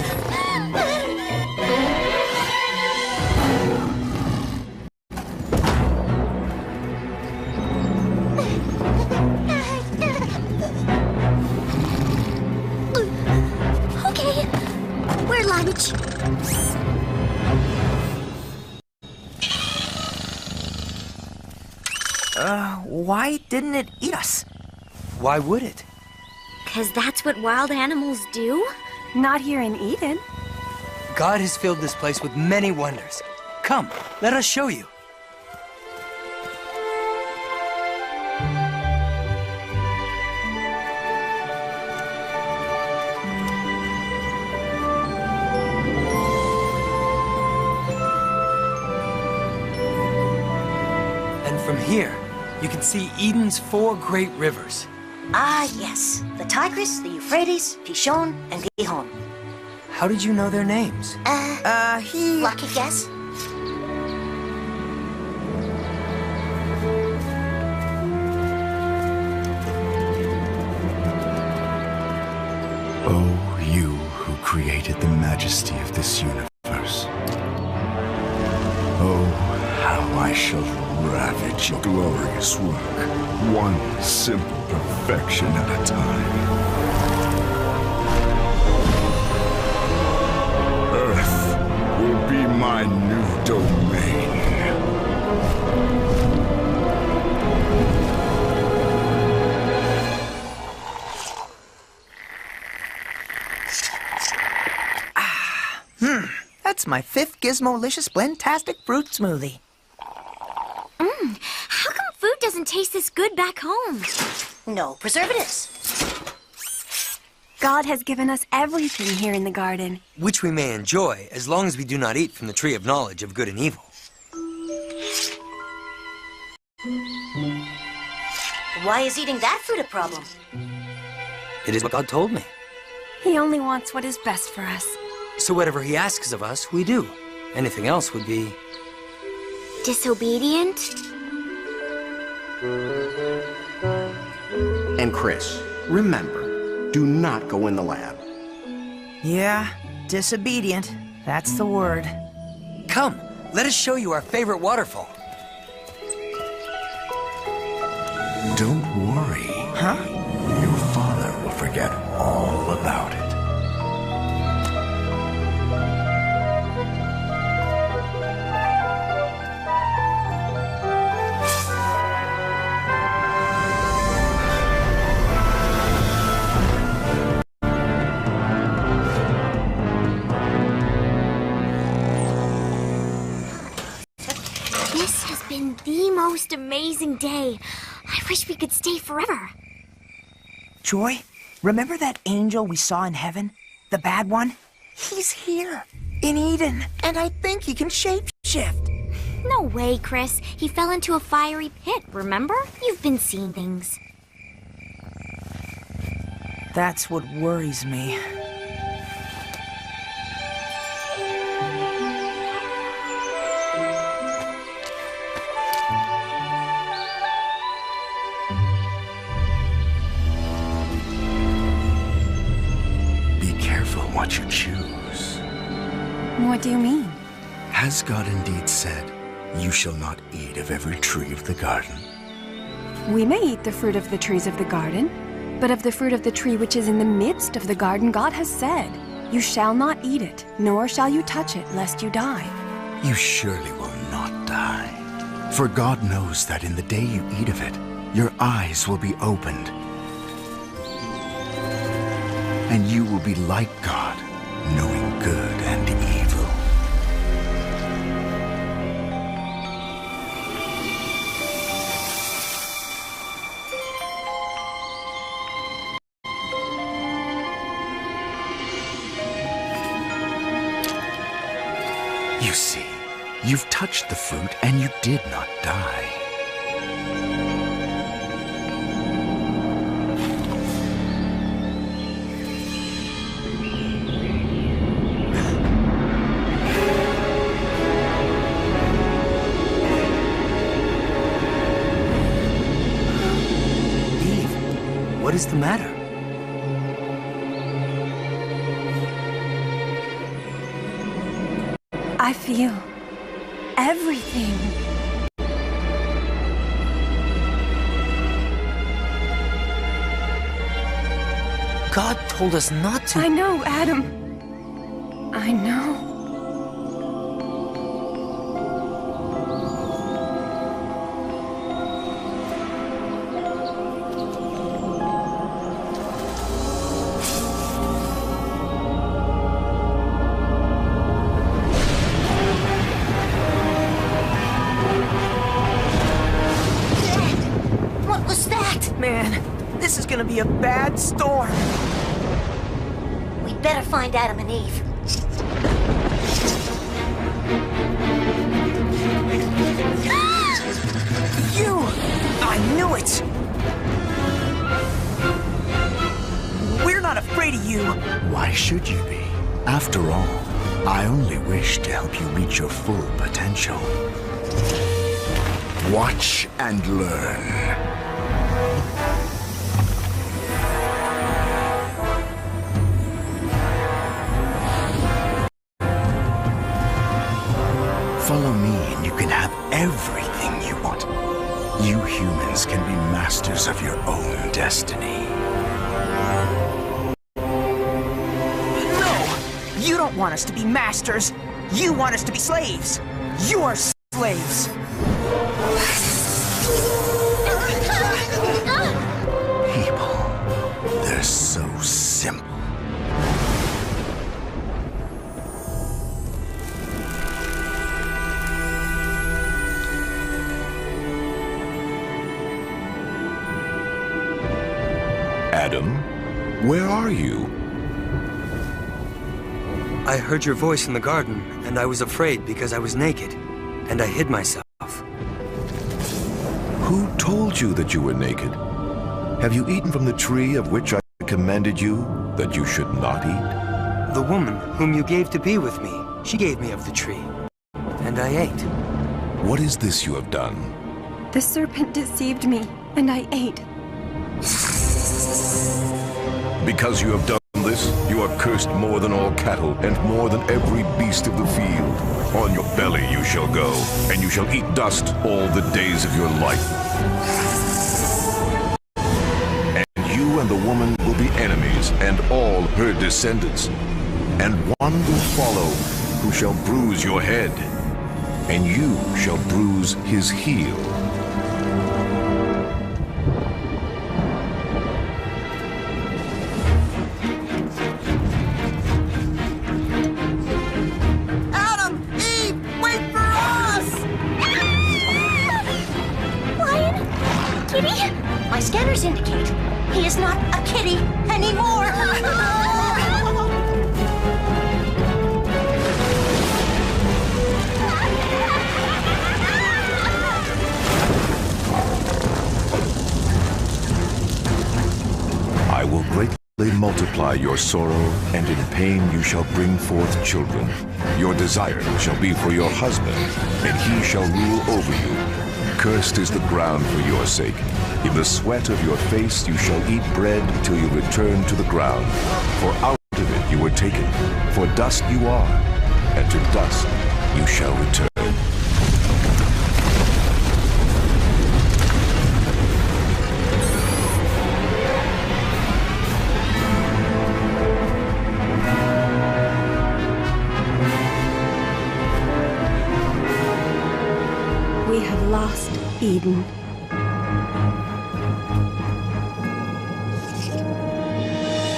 Okay, we're lunch. Why didn't it eat us? Why would it? 'Cause that's what wild animals do? Not here in Eden. God has filled this place with many wonders. Come, let us show you. And from here, you can see Eden's 4 great rivers. Ah, yes. The Tigris, the Euphrates, Pishon, and Gihon. How did you know their names? Lucky guess? Oh, you who created the majesty of this universe. Oh, how I shall ravage your glorious work, one simple perfection at a time. Earth will be my new domain. That's my 5th Gizmo-licious Blendtastic fruit smoothie. How come food doesn't taste this good back home? No preservatives. God has given us everything here in the garden. Which we may enjoy, as long as we do not eat from the tree of knowledge of good and evil. Why is eating that fruit a problem? It is what God told me. He only wants what is best for us. So whatever he asks of us, we do. Anything else would be... Disobedient? And Chris, remember, do not go in the lab. Yeah, disobedient. That's the word. Come, let us show you our favorite waterfall. Don't worry. Huh? Your father will forget all about it. This has been the most amazing day. I wish we could stay forever. Joy, remember that angel we saw in heaven? The bad one? He's here, in Eden, and I think he can shapeshift. No way, Chris. He fell into a fiery pit, remember? You've been seeing things. That's what worries me. What you choose. What do you mean? Has God indeed said, "You shall not eat of every tree of the garden"? We may eat the fruit of the trees of the garden, but of the fruit of the tree which is in the midst of the garden, God has said, "You shall not eat it, nor shall you touch it, lest you die." You surely will not die. For God knows that in the day you eat of it, your eyes will be opened, and you will be like God, knowing good and evil. You see, you've touched the fruit and you did not die. What is the matter? I feel everything. God told us not to. I know, Adam. I know. Gonna be a bad storm. We better find Adam and Eve. You! I knew it! We're not afraid of you. Why should you be? After all, I only wish to help you reach your full potential. Watch and learn. Follow me and you can have everything you want. You humans can be masters of your own destiny. No! You don't want us to be masters. You want us to be slaves. You're slaves. People, they're so simple. Adam, Where are you? I heard your voice in the garden, and I was afraid because I was naked, and I hid myself. Who told you that you were naked? Have you eaten from the tree of which I commanded you that you should not eat? The woman whom you gave to be with me, she gave me of the tree, and I ate. What is this you have done? The serpent deceived me, and I ate. Because you have done this, you are cursed more than all cattle, and more than every beast of the field. On your belly you shall go, and you shall eat dust all the days of your life. And you and the woman will be enemies, and all her descendants. And one will follow, who shall bruise your head, and you shall bruise his heel. My scanners indicate he is not a kitty anymore. I will greatly multiply your sorrow, and in pain you shall bring forth children. Your desire shall be for your husband, and he shall rule over you. Cursed is the ground for your sake. In the sweat of your face you shall eat bread till you return to the ground. For out of it you were taken. For dust you are, and to dust you shall return. We have lost Eden.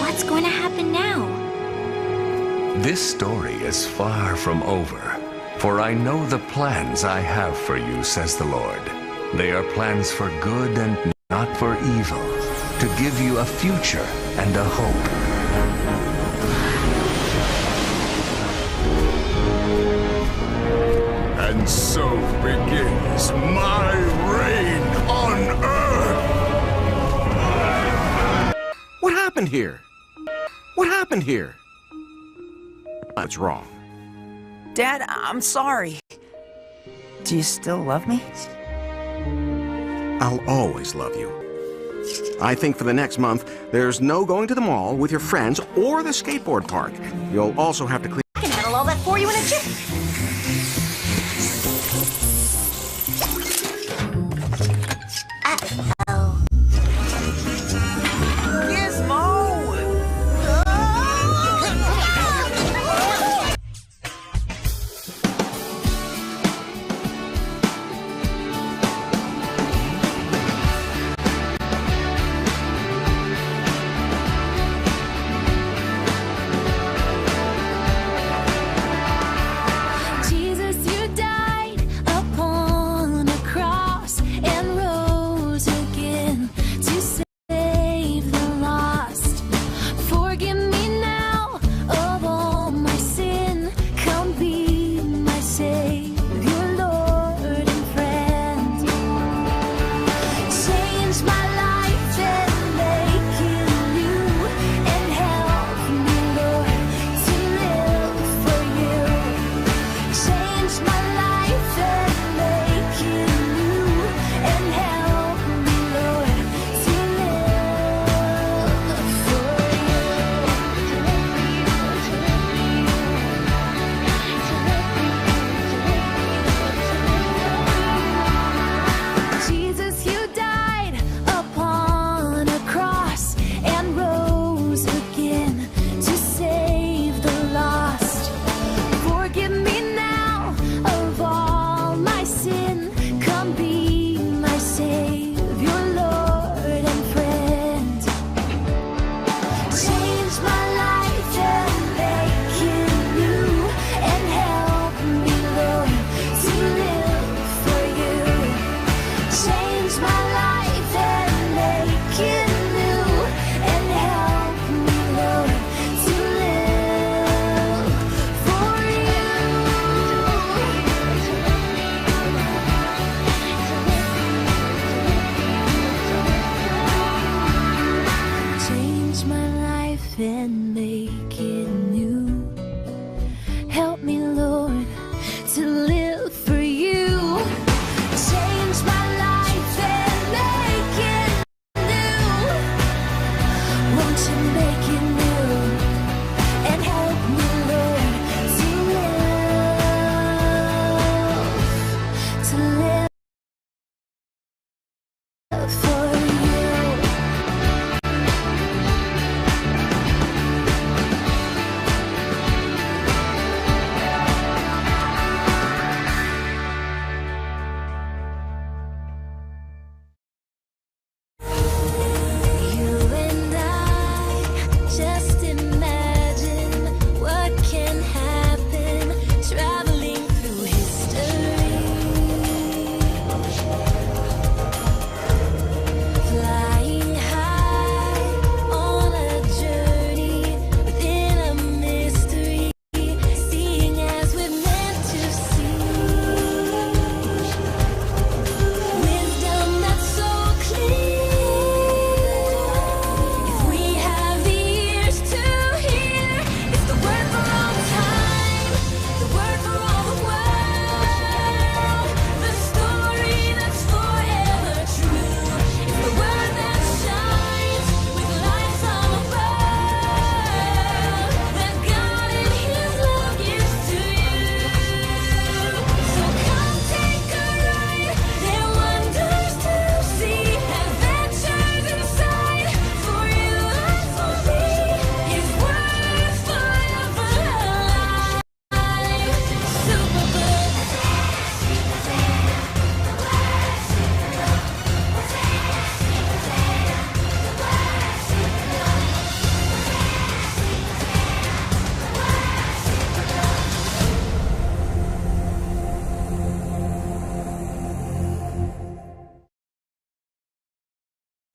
What's going to happen now? This story is far from over. For I know the plans I have for you, says the Lord. They are plans for good and not for evil, to give you a future and a hope. And so begins my reign on Earth! What happened here? What happened here? What's wrong? Dad, I'm sorry. Do you still love me? I'll always love you. I think for the next month, there's no going to the mall with your friends or the skateboard park. You'll also have to clean... I can handle all that for you in a jiffy.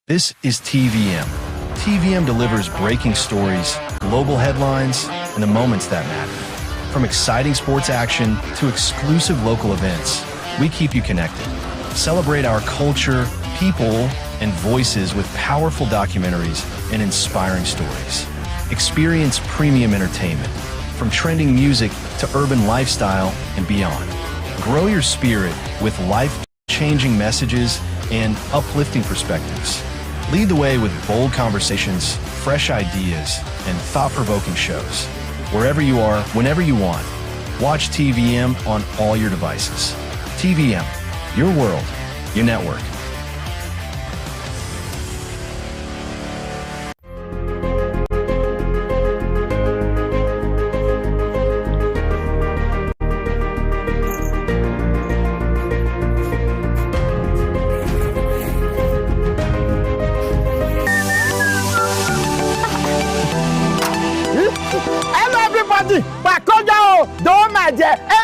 This is TVM. TVM delivers breaking stories, global headlines, and the moments that matter. From exciting sports action to exclusive local events, we keep you connected. Celebrate our culture, people, and voices with powerful documentaries and inspiring stories. Experience premium entertainment, from trending music to urban lifestyle and beyond. Grow your spirit with life-changing messages and uplifting perspectives. Lead the way with bold conversations, fresh ideas, and thought-provoking shows. Wherever you are, whenever you want, watch TVM on all your devices. TVM, your world, your network.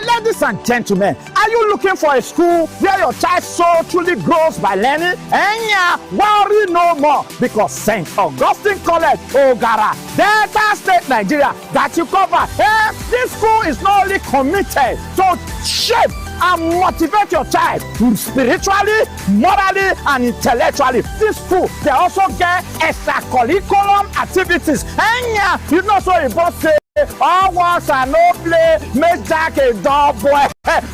Ladies and gentlemen, are you looking for a school where your child soul truly grows by learning? Worry no more, because St. Augustine College, Ogara, Delta State, Nigeria, that you cover. This school is not only committed to shape and motivate your child spiritually, morally, and intellectually. This school, they also get extracurriculum activities. You know, so you both say, all works and no play, make Jack a dull boy.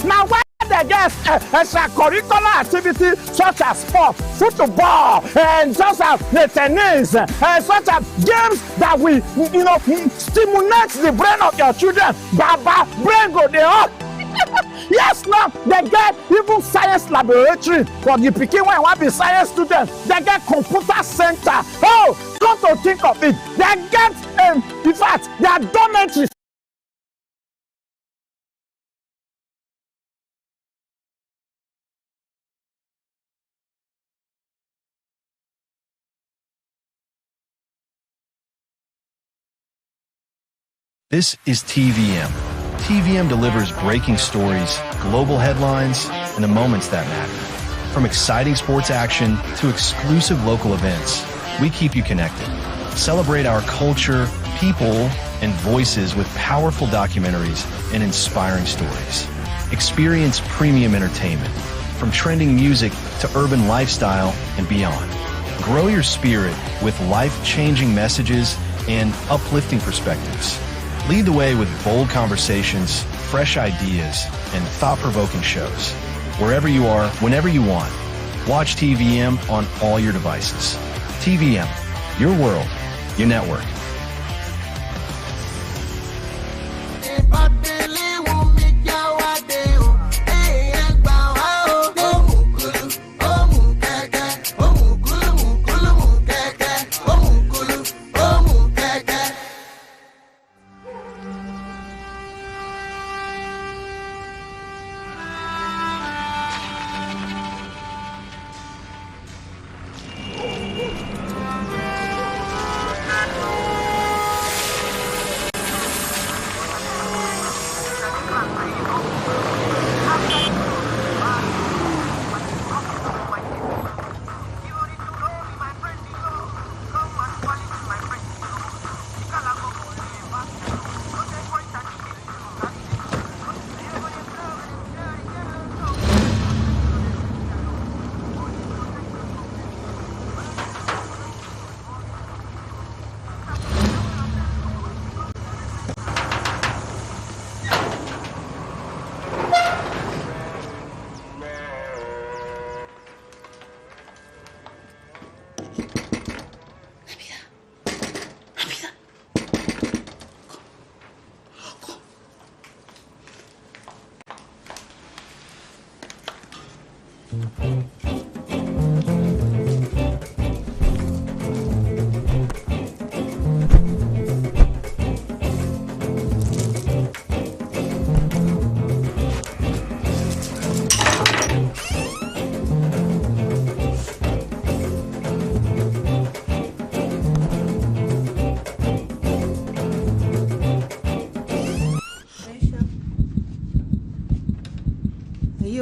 Now, why they get extracurricular activities such as sports, football, and just as the tennis, such as games that will, stimulate the brain of your children. Baba, brain go there up. Yes, now they get even science laboratory for the pikin when want be science students. They get computer center. Oh, come to think of it, they get in fact, they are dormitories. This is TVM. TVM delivers breaking stories, global headlines, and the moments that matter. From exciting sports action to exclusive local events, we keep you connected. Celebrate our culture, people, and voices with powerful documentaries and inspiring stories. Experience premium entertainment, from trending music to urban lifestyle and beyond. Grow your spirit with life-changing messages and uplifting perspectives. Lead the way with bold conversations, fresh ideas, and thought-provoking shows. Wherever you are, whenever you want, watch TVM on all your devices. TVM, your world, your network.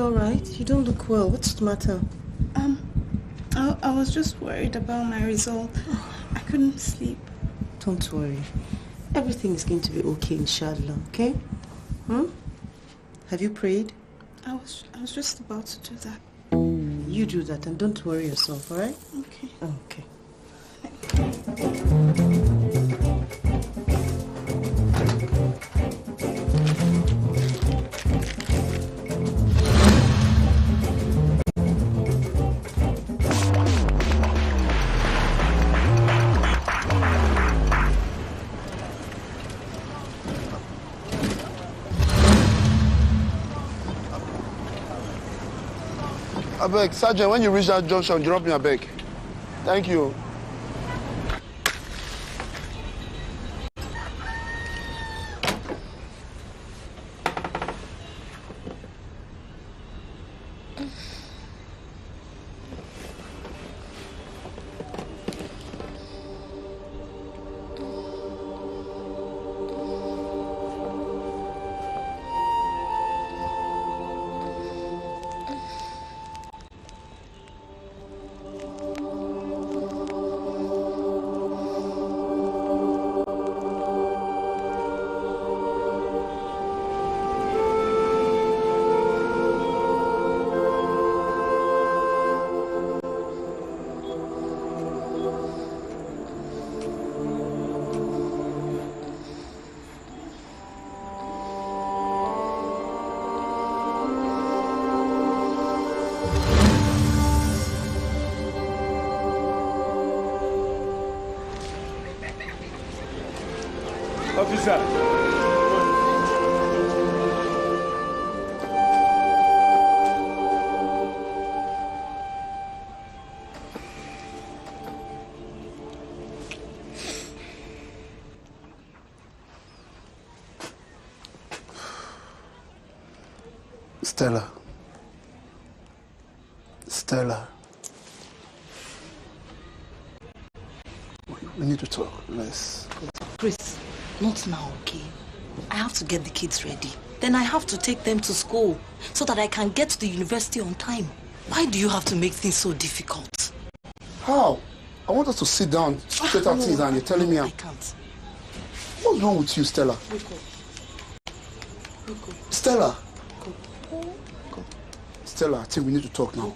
all right? You don't look well. What's the matter? I was just worried about my result. I couldn't sleep. Don't worry. Everything is going to be okay, inshallah, okay? Have you prayed? I was just about to do that. You do that and don't worry yourself, all right? Okay. Okay. I beg, Sergeant, when you reach that junction, drop me a beg. Thank you. Officer. Stella. Stella. We need to talk. Let's go. Chris, not now, okay? I have to get the kids ready. Then I have to take them to school so that I can get to the university on time. Why do you have to make things so difficult? How? I want us to sit down, straight out things, and you're telling me I can't. What's wrong with you, Stella? Stella! Stella, I think we need to talk now.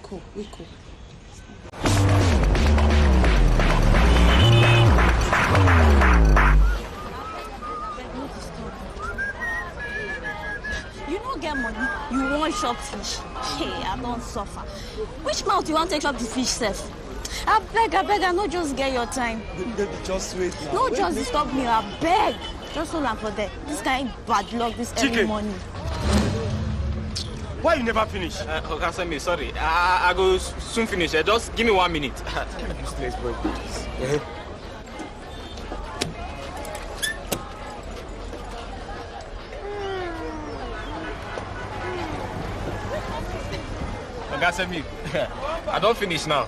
You don't get money, you want shop fish. Hey, I don't suffer. Which mouth you want to take up the fish, Seth? I beg, I no just get your time. Just wait now. No, just stop me, I beg. Just hold on for that. This kind of bad luck this early morning. Why you never finish? Okasemi, sorry. I go soon finish. Just give me 1 minute. This place, boy. Okasemi, I don't finish now.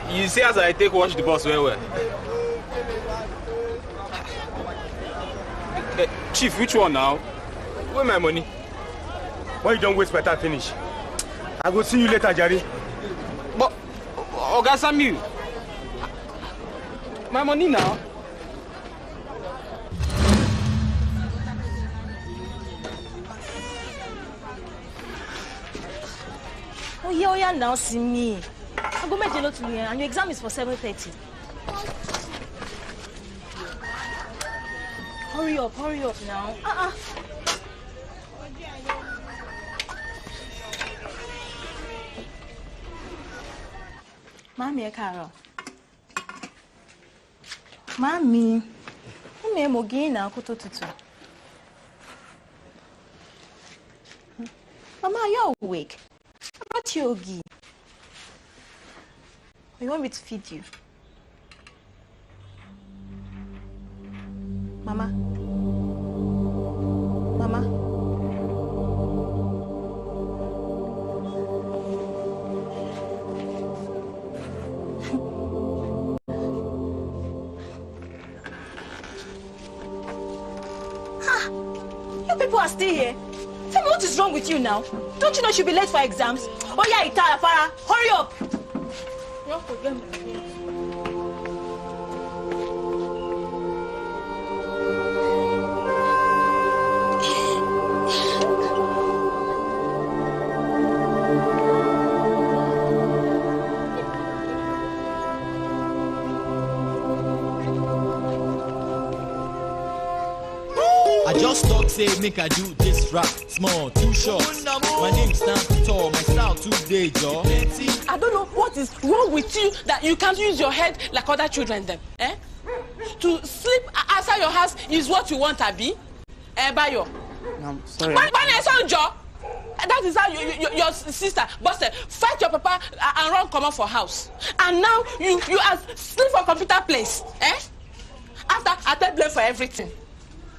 You see as I take watch the bus well. Chief, which one now? Where my money? Why you don't waste my time finish? I will see you later, Jerry. But, Okasemi, my money now? Oh yeah, now see me. I go make the note to me, and your exam is for 7:30. Hurry up now. Mami, Carol. Mami, I'm going to go to Mama, are you awake? How about Yogi? You want me to feed you? Mama? You people are still here. Tell me What is wrong with you now? Don't you know she'll be late for exams? Oh yeah, Ita, Farah, hurry up! I just talk say make I do this rap small, too short. My name stands too tall, my style too big, yo. I don't know what is wrong with you that you can't use your head like other children them. Eh? To sleep outside your house is what you want, Abi? Bayo. I'm sorry. That is how your sister busted. Fight your papa and run come out for house. And now you are sleep for computer place. Eh? After I take blame for everything.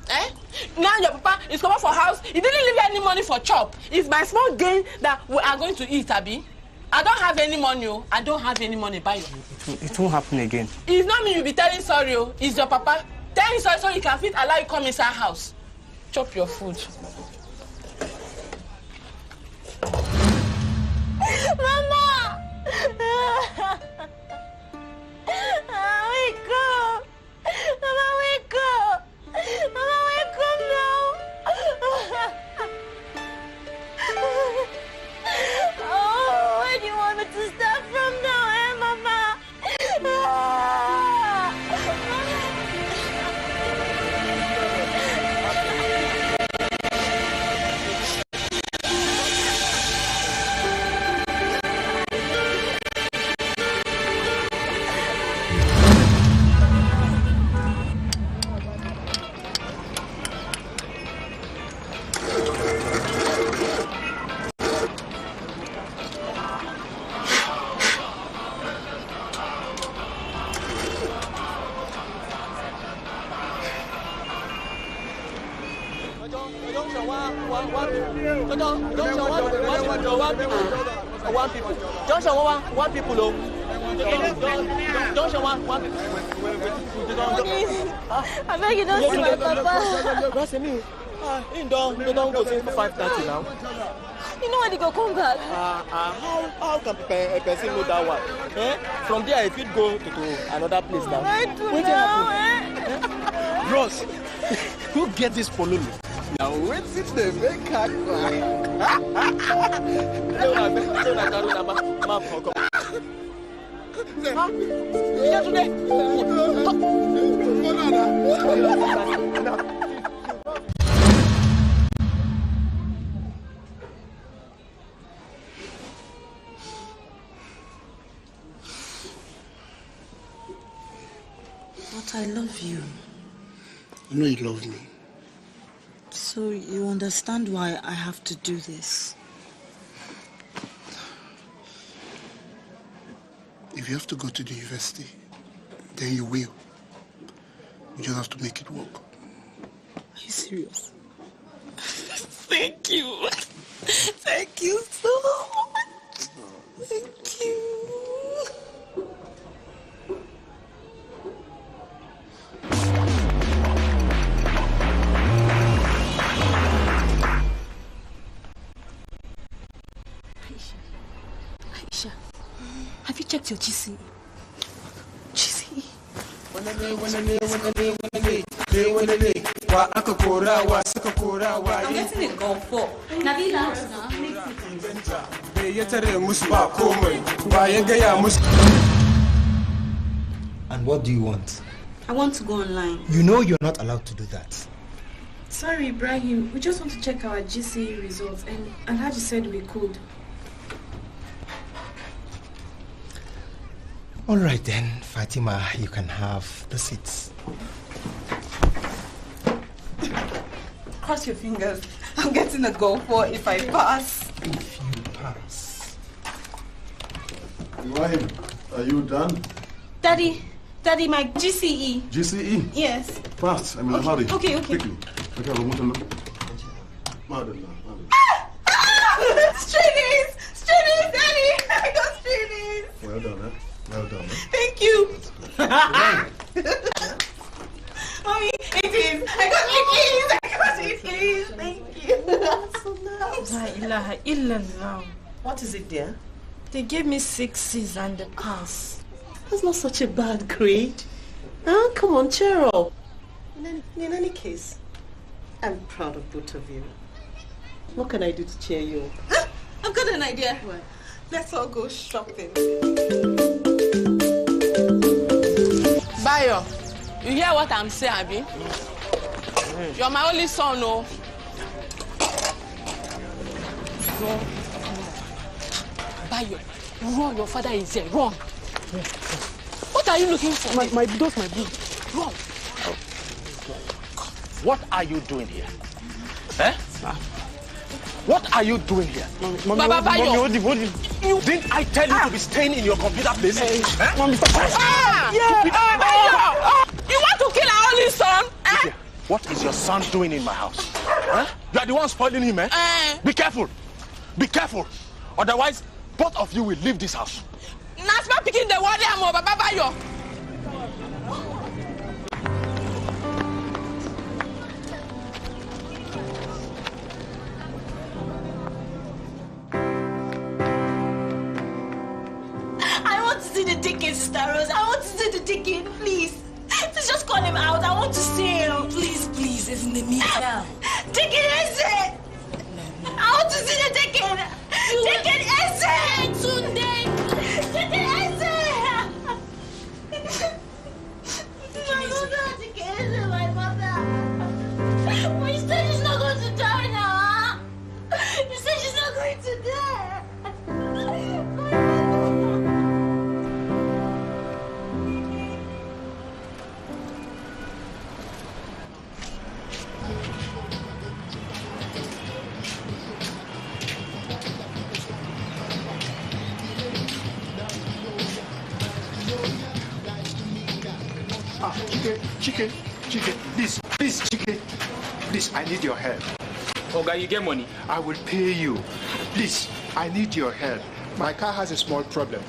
Eh? Now your papa is coming for house. He didn't leave any money for chop. It's my small gain that we are going to eat, Abi. I don't have any money. I don't have any money, Bayo. It won't happen again. It's not me you'll be telling sorry. It's your papa. Tell him sorry so he can fit allow you come inside house. Chop your food. Mama! Wake up! Mama, wake up! Mama, wake up now! Oh, where do you want me to start from now, Mama? One people. I beg you don't see my papa. Don't see me. He don't go to 5:30 now. You know when he go come back? How can a person know that one? Eh? From there, if you go to another place now. I do now, Bros, who get this polo? Now wait till they make her But I love you. I know you love me. So you understand why I have to do this? If you have to go to the university, then you will. You just have to make it work. Are you serious? Thank you. Thank you so much. Thank you. Aisha, have you checked your GC? GC? I'm getting it gone for. Nabila. And what do you want? I want to go online. You know you're not allowed to do that. Sorry, Ibrahim. We just want to check our GCE results, and Alhaji said we could. All right then, Fatima, you can have the seats. Cross your fingers. I'm getting a goal for if I pass. If you pass. Ibrahim, are you done? Daddy, my GCE. GCE? Yes. Fast. I'm in a hurry. Okay. Quickly. Straighties, Daddy. I got straighties. Well done, eh? Well done. Thank you. Mommy, it is. I got it is. Thank you. So nice. La ilaha illallah. What is it, dear? They gave me 6 C's and the pass. That's not such a bad grade. Huh? Come on, cheer up. In any case, I'm proud of both of you. What can I do to cheer you up? I've got an idea. What? Let's all go shopping. Bayo, you hear what I'm saying, Abi? You're my only son, no? Bayo, run, your father is here, run. What are you looking for? My boot. Run. What are you doing here? Eh? What are you doing here? Baba Bayo. Didn't I tell you to be staying in your computer place? Bayo! You want to kill our only son? Eh? What is your son doing in my house? Huh? You are the one spoiling him, eh? Be careful. Be careful. Otherwise, both of you will leave this house. Nasma picking the water, Baba Bayo. I want to see the ticket, Sister Rose. I want to see the ticket, please. Please just call him out. I want to see him. Please, please, it's in the media. Ticket is it? I want to see the ticket. Ticket is it? Today. Ticket is it? My mother, ticket is it, my mother. But you said she's not going to die now, huh? You said she's not going to die. Chike, please, Chike, please, I need your help. Oga, you get money? I will pay you. Please, I need your help. My car has a small problem.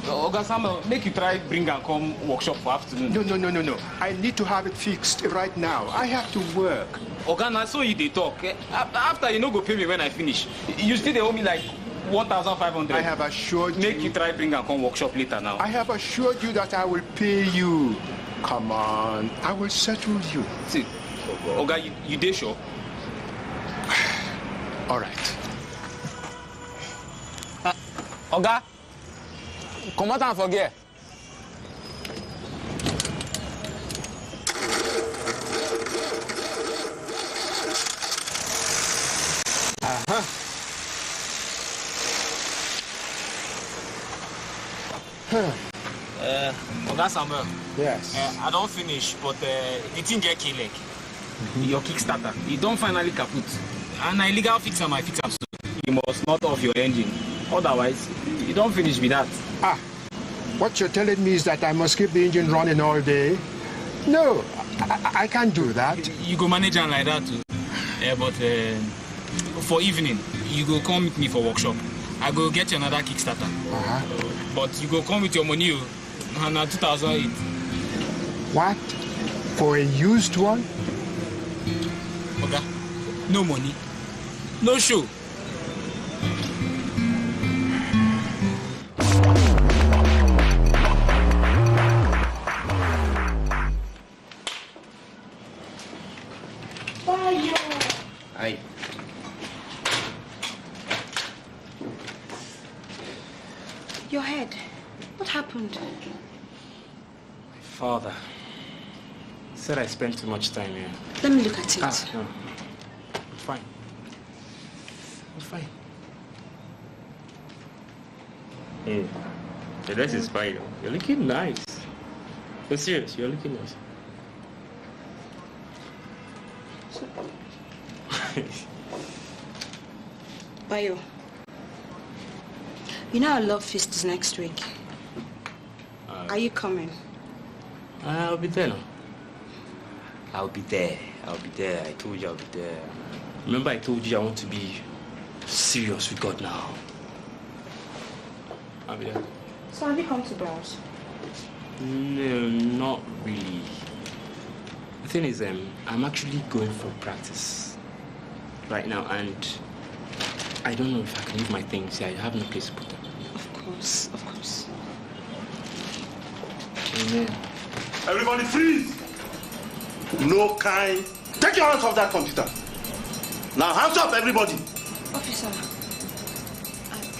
Oga Samuel, make you try bring and come workshop for afternoon. No. I need to have it fixed right now. I have to work. Oga, now so you dey talk. After you no go pay me when I finish. You still dey owe me like 1,500. I have assured you. Make you try bring and come workshop later now. I have assured you that I will pay you. Come on, I will settle you. See, Oga, you dey sure? All right. Oga, come out and forget. Oga Samuel. Yes. I don't finish, but the thing get key leg. Your Kickstarter. You don't finally kaput. And I legal fix am, I fix am. So you must not off your engine. Otherwise, you don't finish with that. What you're telling me is that I must keep the engine running all day? No, I can't do that. You go manage am like that too. But for evening, you go come meet me for workshop. I go get you another Kickstarter. But you go come with your money, and 2008. What? For a used one? Okay. No money. No show. Aye. Your head. What happened? My father said I spent too much time here. Let me look at it. No. I'm fine. I'm fine. Hey, the dress is fine. You're looking nice. You're serious. You're looking nice. Bayo, you know our love feast is next week. Are you coming? I'll be there now. I'll be there. I told you I'll be there. Remember I told you I want to be serious with God now. I'll be there. So have you come to browse? No, not really. The thing is, I'm actually going for practice right now, and I don't know if I can leave my things here. I have no place to put them. Of course, of course. Amen. Everybody freeze! No kind. Take your hands off that computer. Now hands up, everybody. Officer.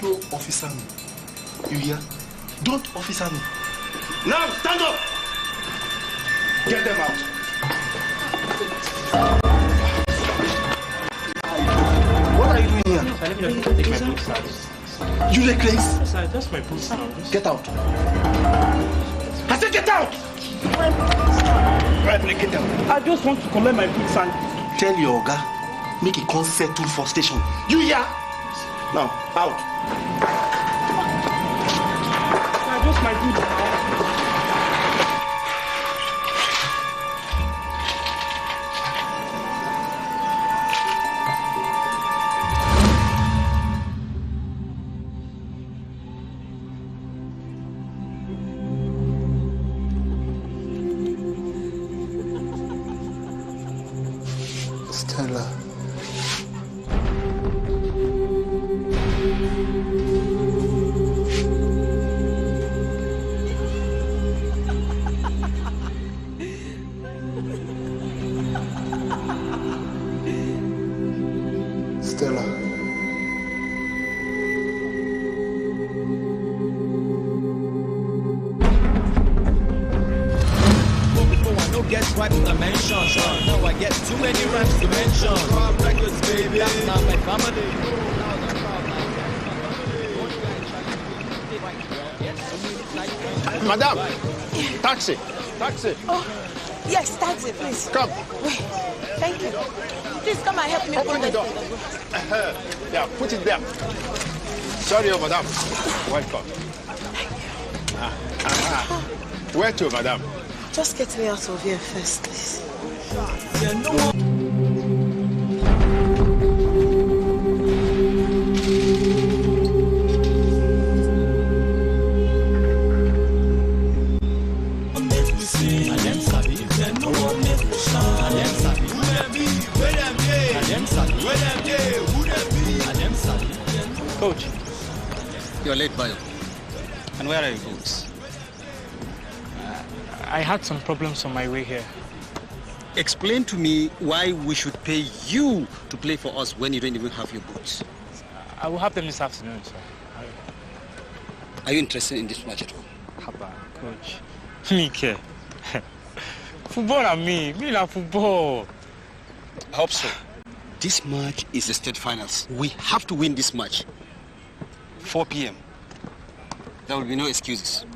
No officer me. You hear? Don't officer me. Now stand up. Get them out. What are you doing here? Sir, let me just take my boots out. You reckless? Yes, sir, just my boots now. Get out. I said get out! Right, get out. I just want to collect my boots and... Tell your Oga, make a call settle for station. You hear? Now, out. Sir, just my boots. Stella. Stella. Get right dimension. Now I get too many rhymes to mention. Rob records, baby. That's not my family. Madam, taxi. Oh, yes, taxi, please. Come. Wait, thank you. Please come and help me Open the door. Yeah, put it there. Sorry, madam. Welcome. Where to, madam? Just get me out of here first, please. Coach. You're late, Bayo. And where are your boots? I had some problems on my way here. Explain to me why we should pay you to play for us when you don't even have your boots. I will have them this afternoon, sir. Are you interested in this match at all? Haba, coach. Me care. Football and me love football. I hope so. This match is the state finals. We have to win this match. 4 p.m. There will be no excuses.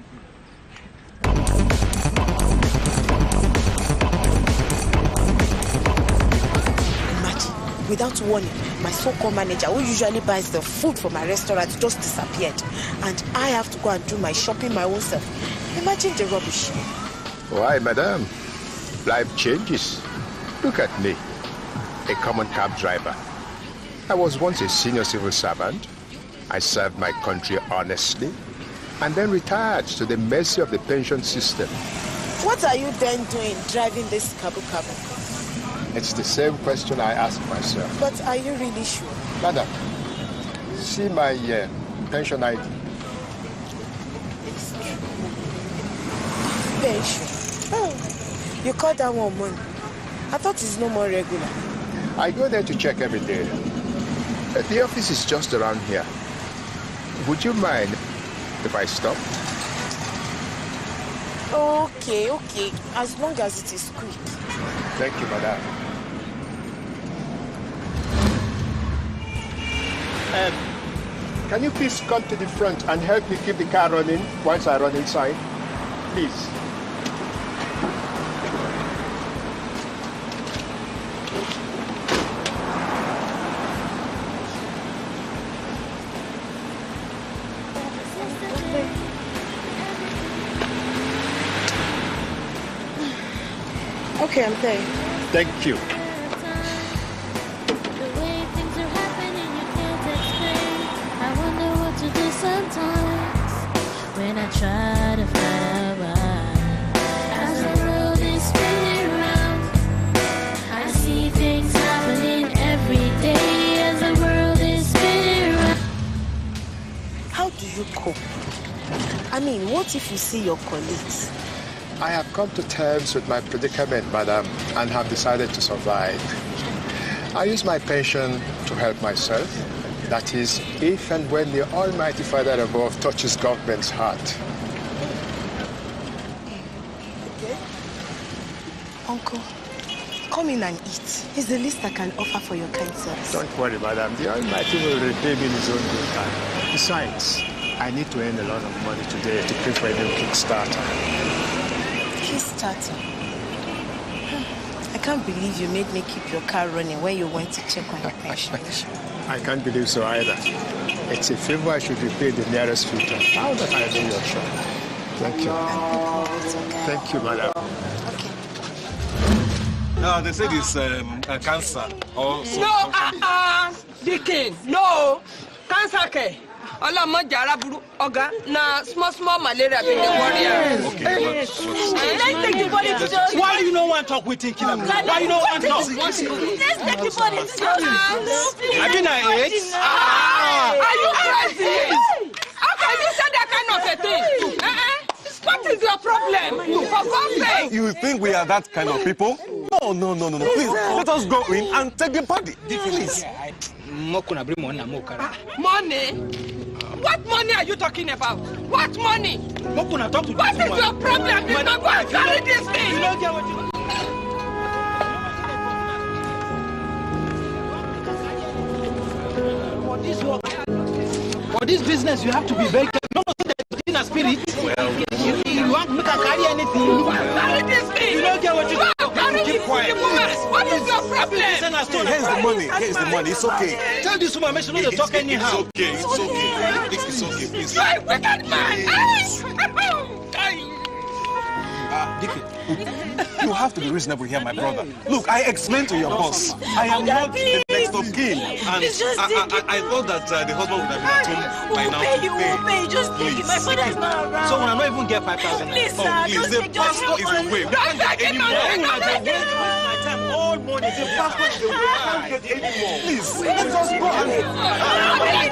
Without warning, my so-called manager, who usually buys the food for my restaurant, just disappeared. And I have to go and do my shopping my own self. Imagine the rubbish. Why, madam? Life changes. Look at me, a common cab driver. I was once a senior civil servant. I served my country honestly and then retired to the mercy of the pension system. What are you then doing driving this cabo? It's the same question I ask myself. But are you really sure? Madam, see my pension ID. Pension? Oh, you call that one money? I thought it's no more regular. I go there to check every day. The office is just around here. Would you mind if I stop? Okay. As long as it is quick. Thank you, madam. Can you please come to the front and help me keep the car running once I run inside? Please. Okay, I'm there. Thank you. Sometimes when I try to find a ride, as the world is spinning round, I see things happening every day as the world is spinning What if you see your colleagues? I have come to terms with my predicament, madam, and have decided to survive. I use my pension to help myself. That is, if and when the Almighty Father above touches government's heart. Okay. Uncle, come in and eat. It's the least I can offer for your kind service. Don't worry, madam. The Almighty will repay me in His own good time. Besides, I need to earn a lot of money today to pay for a new Kickstarter. Kickstarter? I can't believe you made me keep your car running when you went to check on your pension. I can't believe so either. It's a favor I should repay in the nearest future. Now that I know your shop. Thank you. Thank you, madam. No, they said it's cancer. Also. No, Deacon, no. Cancer care. Oga, na small malaria been the warrior. Okay, Let's take the body to the hospital. Why do you not want to talk with him, Kinamu? Why you don't want to talk? Let's take the body to the hospital. I've been at AIDS. Are you crazy? How can you say that kind of a thing? What is your problem? For God's sake. You think we are that kind of people? No. Please, let us go in and take the body. Please. Money? What money are you talking about? What money? What is your problem? You don't go and carry this thing. For this business, you have to be very careful. No, in a spirit. You want to carry anything. Carry this thing. You don't get what you do. Keep quiet. What is your problem? Here's the money. Here's the money. It's okay. Tell this woman, make sure not to talk anyhow. It's okay, please. You're a wicked man. You have to be reasonable here, my brother. Look, I explained to your boss. I am not the next of kin. And I thought that the husband would have been at home by now. We'll pay. Just take it. My father's not around. So when I not even get 5,000. Please, sir. Please, the pastor is away. We can't get any more. All morning, the pastor is away. I can't get any more. Please, let's just go and... Wait.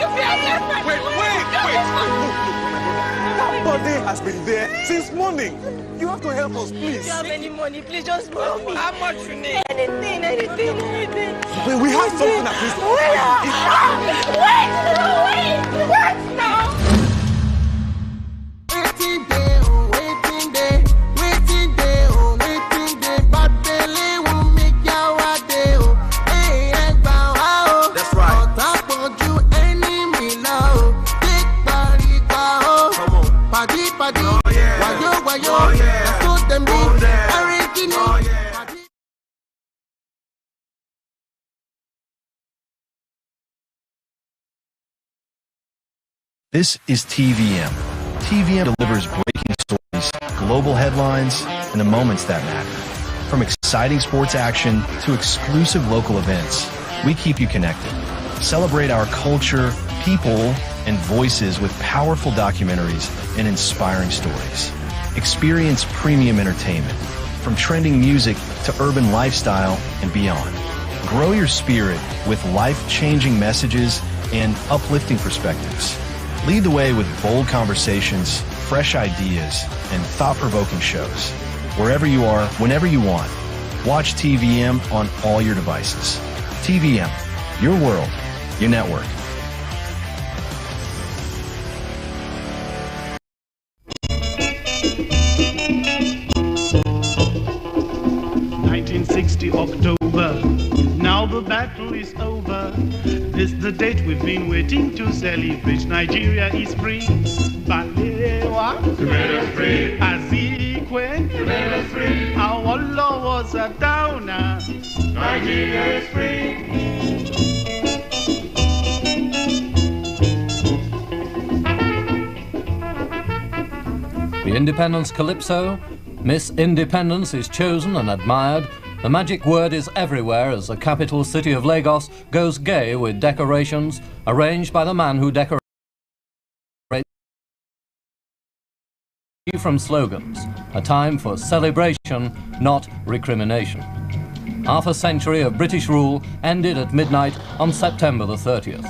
That body has been there since morning. You have to help us, please. If you have any money, please just borrow me. How much you need? Anything. We have something at least. Wait now. That's right. This is TVM. TVM delivers breaking stories, global headlines, and the moments that matter. From exciting sports action to exclusive local events, we keep you connected. Celebrate our culture, people, and voices with powerful documentaries and inspiring stories. Experience premium entertainment, from trending music to urban lifestyle and beyond. Grow your spirit with life-changing messages and uplifting perspectives. Lead the way with bold conversations, fresh ideas, and thought-provoking shows. Wherever you are, whenever you want, watch TVM on all your devices. TVM, your world, your network. October, now the battle is over. This the date we've been waiting to celebrate. Nigeria is free. Balewa, free. Azikwe, free. Our law was a downer. Nigeria is free. The Independence Calypso. Miss Independence is chosen and admired. The magic word is everywhere as the capital city of Lagos goes gay with decorations arranged by the man who decorates from slogans. A time for celebration, not recrimination. Half a century of British rule ended at midnight on September the 30th.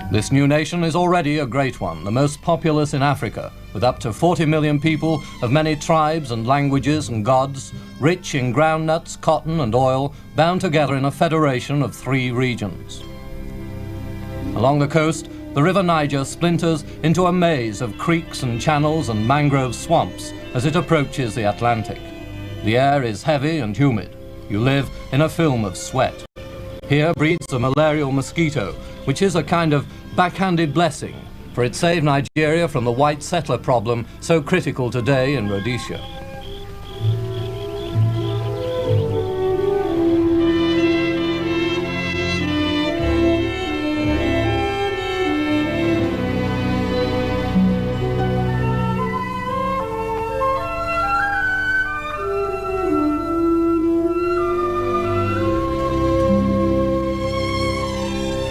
This new nation is already a great one, the most populous in Africa, with up to 40 million people of many tribes and languages and gods, rich in groundnuts, cotton and oil, bound together in a federation of 3 regions. Along the coast, the River Niger splinters into a maze of creeks and channels and mangrove swamps as it approaches the Atlantic. The air is heavy and humid. You live in a film of sweat. Here breeds the malarial mosquito, which is a kind of backhanded blessing, for it saved Nigeria from the white settler problem so critical today in Rhodesia.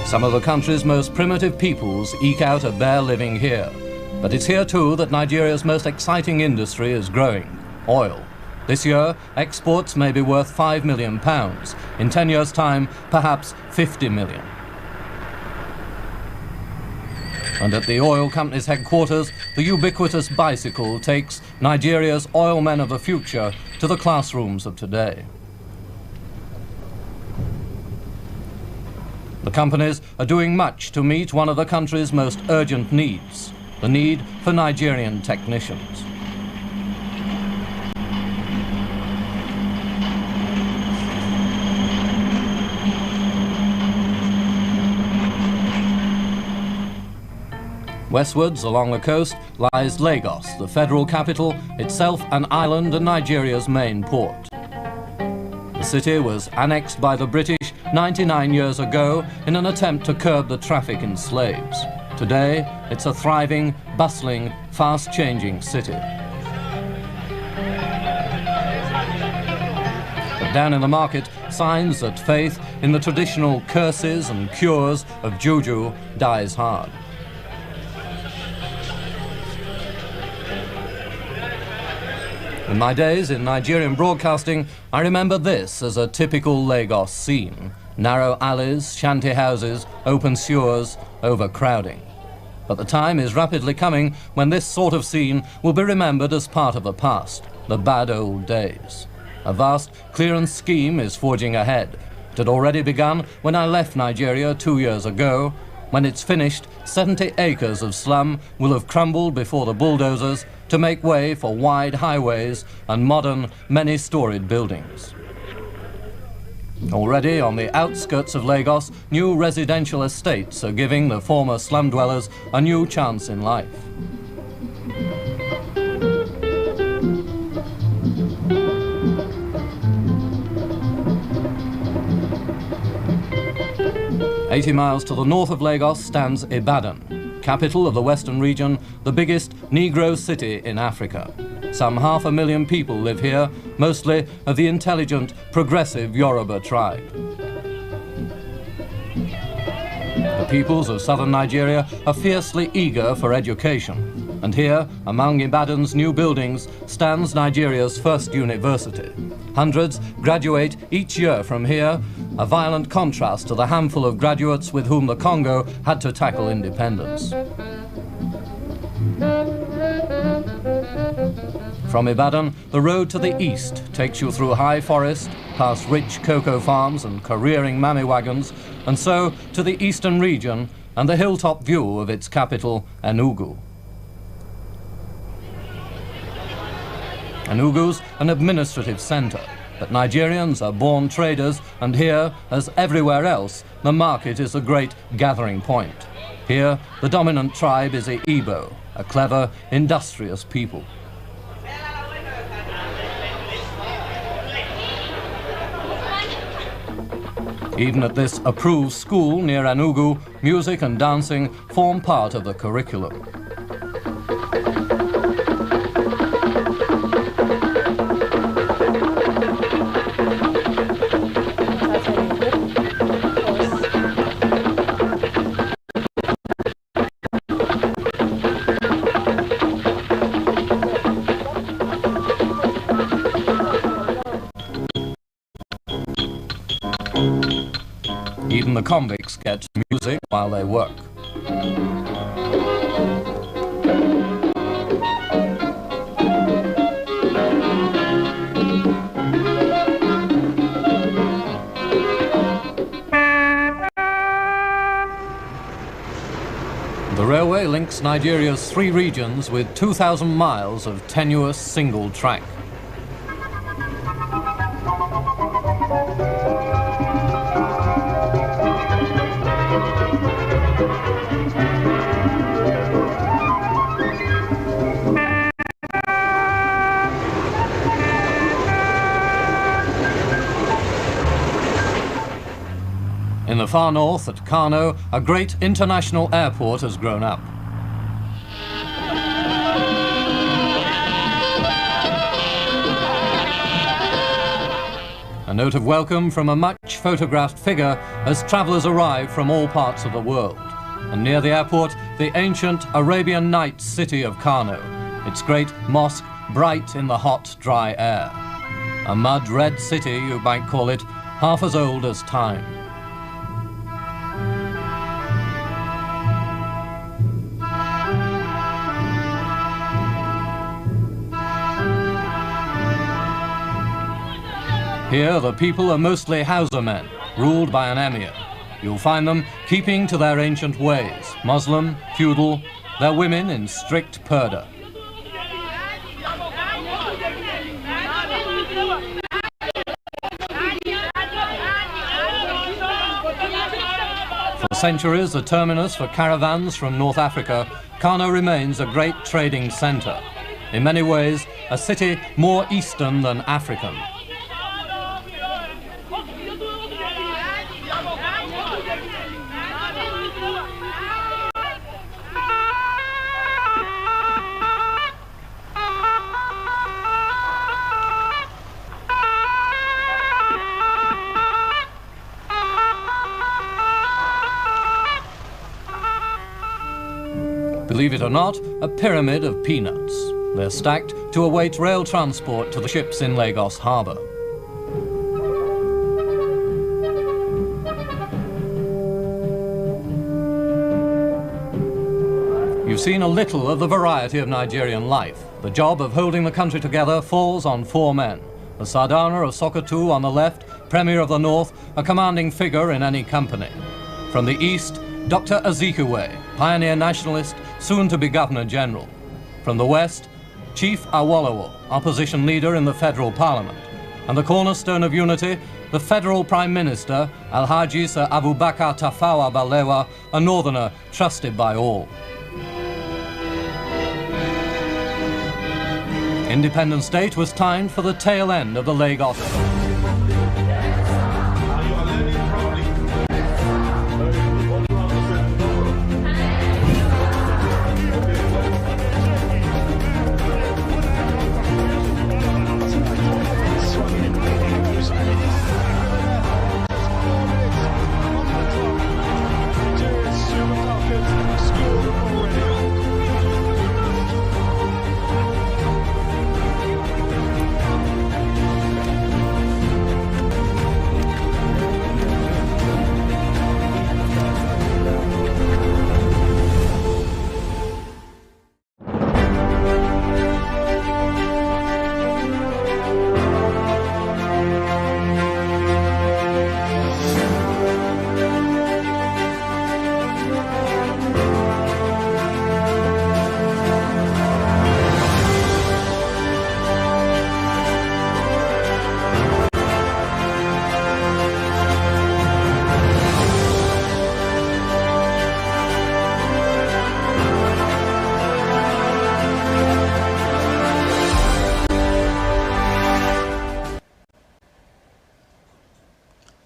Some of the country's most primitive peoples eke out a bare living here. But it's here too that Nigeria's most exciting industry is growing: oil. This year, exports may be worth £5 million. In 10 years' time, perhaps 50 million. And at the oil company's headquarters, the ubiquitous bicycle takes Nigeria's oil men of the future to the classrooms of today. The companies are doing much to meet one of the country's most urgent needs: the need for Nigerian technicians. Westwards along the coast lies Lagos, the federal capital, itself an island and Nigeria's main port. The city was annexed by the British 99 years ago in an attempt to curb the traffic in slaves. Today, it's a thriving, bustling, fast-changing city. But down in the market, signs that faith in the traditional curses and cures of juju dies hard. In my days in Nigerian broadcasting, I remember this as a typical Lagos scene: narrow alleys, shanty houses, open sewers, overcrowding. But the time is rapidly coming when this sort of scene will be remembered as part of the past, the bad old days. A vast clearance scheme is forging ahead. It had already begun when I left Nigeria 2 years ago. When it's finished, 70 acres of slum will have crumbled before the bulldozers to make way for wide highways and modern, many-storied buildings. Already on the outskirts of Lagos, new residential estates are giving the former slum dwellers a new chance in life. "80 miles to the north of Lagos stands Ibadan, capital of the western region, the biggest Negro city in Africa. Some 500,000 people live here, mostly of the intelligent, progressive Yoruba tribe. The peoples of southern Nigeria are fiercely eager for education, and here, among Ibadan's new buildings, stands Nigeria's first university. Hundreds graduate each year from here, a violent contrast to the handful of graduates with whom the Congo had to tackle independence. From Ibadan, the road to the east takes you through high forest, past rich cocoa farms and careering mammy wagons, and so to the eastern region and the hilltop view of its capital, Enugu. Enugu's an administrative center, but Nigerians are born traders, and here, as everywhere else, the market is a great gathering point. Here, the dominant tribe is the Igbo, a clever, industrious people. Even at this approved school near Enugu, music and dancing form part of the curriculum. Even the convicts get music while they work. The railway links Nigeria's 3 regions with 2,000 miles of tenuous single track. In the far north, at Kano, a great international airport has grown up. A note of welcome from a much photographed figure as travellers arrive from all parts of the world. And near the airport, the ancient Arabian Nights city of Kano, its great mosque bright in the hot, dry air. A mud-red city, you might call it, half as old as time. Here, the people are mostly Hausa men, ruled by an emir. You'll find them keeping to their ancient ways, Muslim, feudal, their women in strict purdah. For centuries, a terminus for caravans from North Africa, Kano remains a great trading centre. In many ways, a city more Eastern than African. Believe it or not, a pyramid of peanuts. They're stacked to await rail transport to the ships in Lagos harbour. You've seen a little of the variety of Nigerian life. The job of holding the country together falls on 4 men. The Sardana of Sokoto on the left, Premier of the North, a commanding figure in any company. From the east, Dr. Azikiwe, pioneer nationalist, soon to be Governor General. From the west, Chief Awolowo, opposition leader in the federal parliament. And the cornerstone of unity, the federal Prime Minister, Alhaji Sir Abubakar Tafawa Balewa, a northerner trusted by all. Independence Date was timed for the tail end of the Lagos.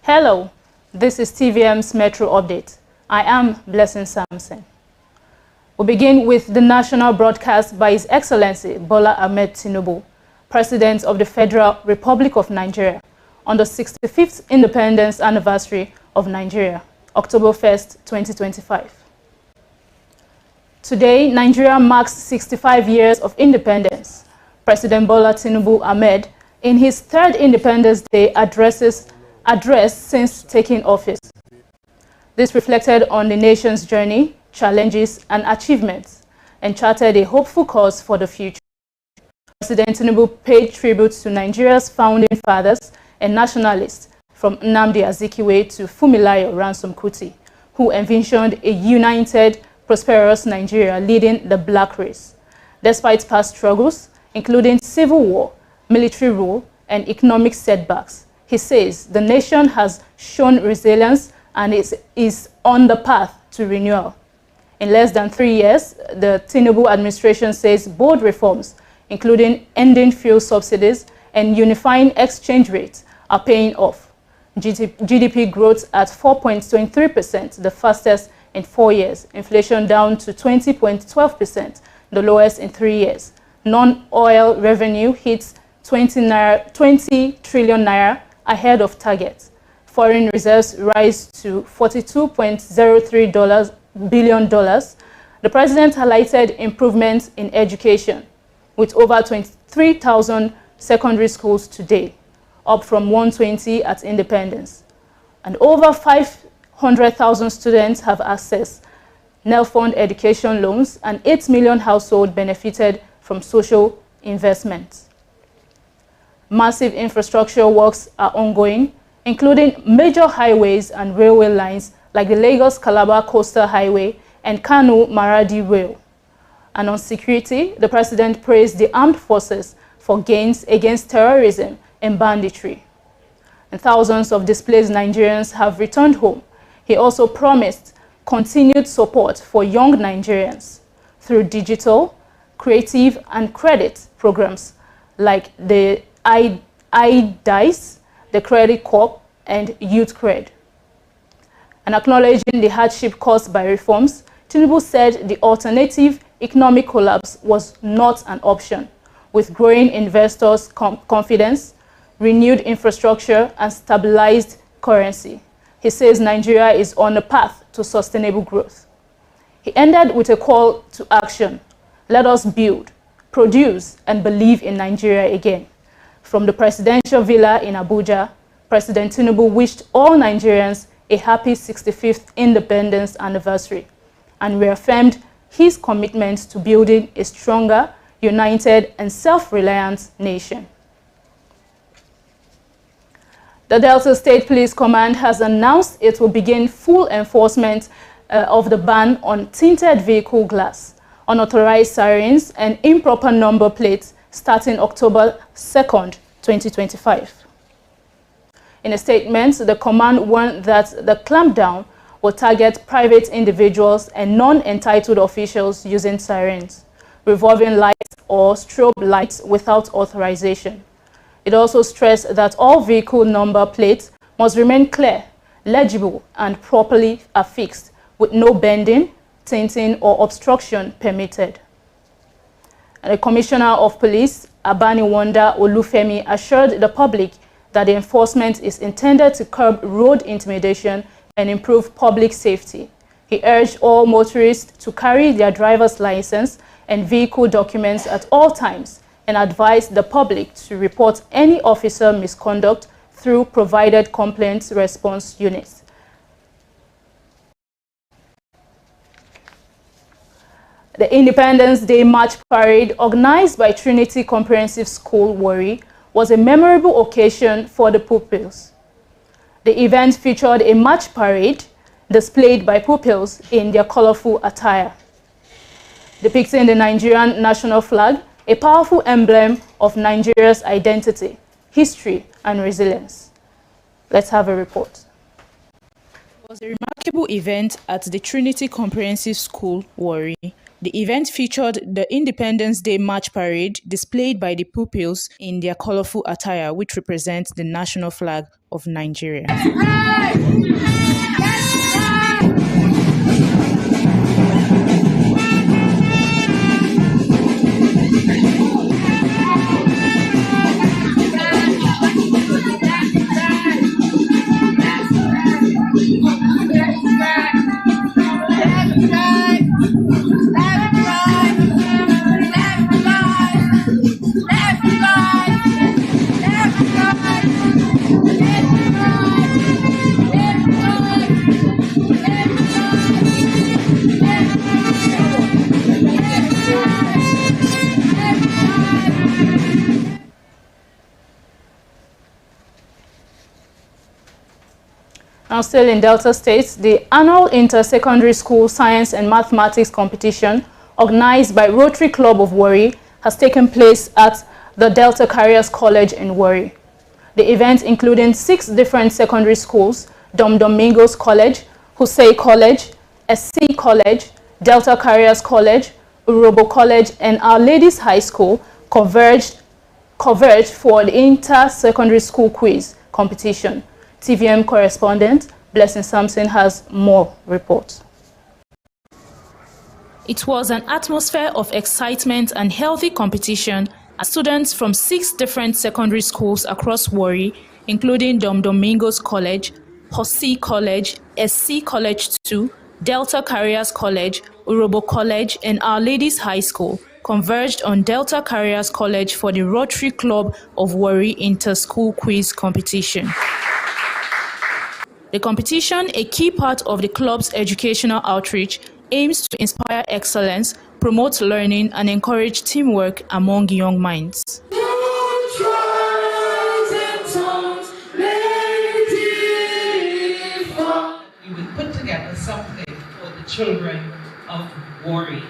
Hello, this is TVM's Metro Update. I am Blessing Samson. We begin with the national broadcast by His Excellency Bola Ahmed Tinubu, President of the Federal Republic of Nigeria, on the 65th Independence Anniversary of Nigeria, October 1st, 2025. Today, Nigeria marks 65 years of independence. President Bola Tinubu Ahmed, in his 3rd Independence Day address since taking office. This reflected on the nation's journey challenges, and achievements, and charted a hopeful course for the future. President Tinubu paid tribute to Nigeria's founding fathers and nationalists, from Nnamdi Azikiwe to Fumilayo Ransome Kuti, who envisioned a united, prosperous Nigeria leading the black race. Despite past struggles, including civil war, military rule, and economic setbacks, he says the nation has shown resilience and is on the path to renewal. In less than 3 years, the Tinubu administration says bold reforms, including ending fuel subsidies and unifying exchange rates, are paying off. GDP growth at 4.23%, the fastest in 4 years. Inflation down to 20.12%, the lowest in 3 years. Non-oil revenue hits 20 trillion naira, ahead of target. Foreign reserves rise to $42.03 billion. The president highlighted improvements in education, with over 23,000 secondary schools today, up from 120 at independence. And over 500,000 students have accessed NEL-fund education loans, and 8 million households benefited from social investments. Massive infrastructure works are ongoing, including major highways and railway lines like the Lagos-Calabar Coastal Highway and Kano-Maradi Rail. And on security, the president praised the armed forces for gains against terrorism and banditry. And thousands of displaced Nigerians have returned home. He also promised continued support for young Nigerians through digital, creative, and credit programs like the iDice, the Credit Corp, and Youth Cred. And acknowledging the hardship caused by reforms, Tinubu said the alternative economic collapse was not an option. With growing investors' confidence, renewed infrastructure, and stabilized currency, he says Nigeria is on a path to sustainable growth. He ended with a call to action. Let us build, produce, and believe in Nigeria again. From the presidential villa in Abuja, President Tinubu wished all Nigerians a happy 65th independence anniversary and reaffirmed his commitment to building a stronger, united, and self-reliant nation. The Delta State Police Command has announced it will begin full enforcement of the ban on tinted vehicle glass, unauthorized sirens, and improper number plates starting October 2nd, 2025. In a statement, the command warned that the clampdown will target private individuals and non-entitled officials using sirens, revolving lights, or strobe lights without authorization. It also stressed that all vehicle number plates must remain clear, legible, and properly affixed, with no bending, tinting, or obstruction permitted. And the Commissioner of Police, Abaniwanda Olufemi, assured the public that the enforcement is intended to curb road intimidation and improve public safety. He urged all motorists to carry their driver's license and vehicle documents at all times and advised the public to report any officer misconduct through provided complaints response units. The Independence Day March Parade, organized by Trinity Comprehensive School, Warri, was a memorable occasion for the pupils. The event featured a march parade displayed by pupils in their colorful attire, depicting the Nigerian national flag, a powerful emblem of Nigeria's identity, history, and resilience. Let's have a report. It was a remarkable event at the Trinity Comprehensive School, Warri. The event featured the Independence Day March Parade displayed by the pupils in their colorful attire, which represents the national flag of Nigeria. Now still in Delta State, the annual Inter-Secondary School Science and Mathematics competition organized by Rotary Club of Warri has taken place at the Delta Careers College in Warri. The event including 6 different secondary schools, Dom Domingos College, Hussein College, SC College, Delta Careers College, Urobo College and Our Ladies High School converged for the Inter-Secondary School Quiz competition. TVM correspondent Blessing Sampson has more reports. It was an atmosphere of excitement and healthy competition as students from 6 different secondary schools across Warri, including Dom Domingos College, Hossi College, SC College 2, Delta Careers College, Urobo College, and Our Ladies High School, converged on Delta Careers College for the Rotary Club of Warri Inter-School Quiz competition. The competition, a key part of the club's educational outreach, aims to inspire excellence, promote learning, and encourage teamwork among young minds. You would put together something for the children of Warri.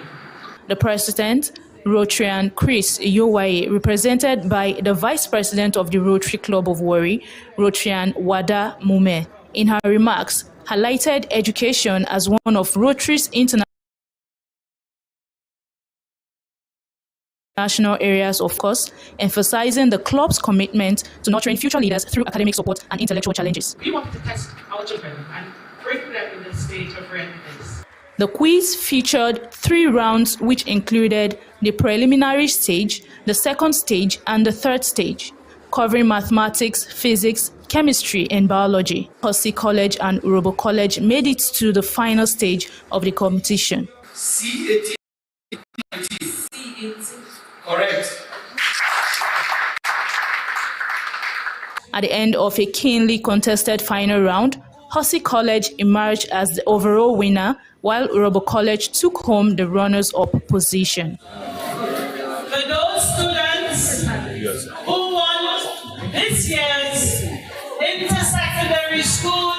The president, Rotarian Chris Yowaye, represented by the vice president of the Rotary Club of Warri, Rotarian Wada Mume, in her remarks, highlighted education as one of Rotary's international areas of focus, emphasizing the club's commitment to nurturing future leaders through academic support and intellectual challenges. We wanted to test our children and bring them in the state of readiness. The quiz featured 3 rounds which included the preliminary stage, the second stage, and the third stage, covering mathematics, physics, chemistry, and biology. Hossi College and Urobo College made it to the final stage of the competition. C-18. Correct. At the end of a keenly contested final round, Hossi College emerged as the overall winner, while Urobo College took home the runners-up position. For those students who won this year's Inter-Secondary School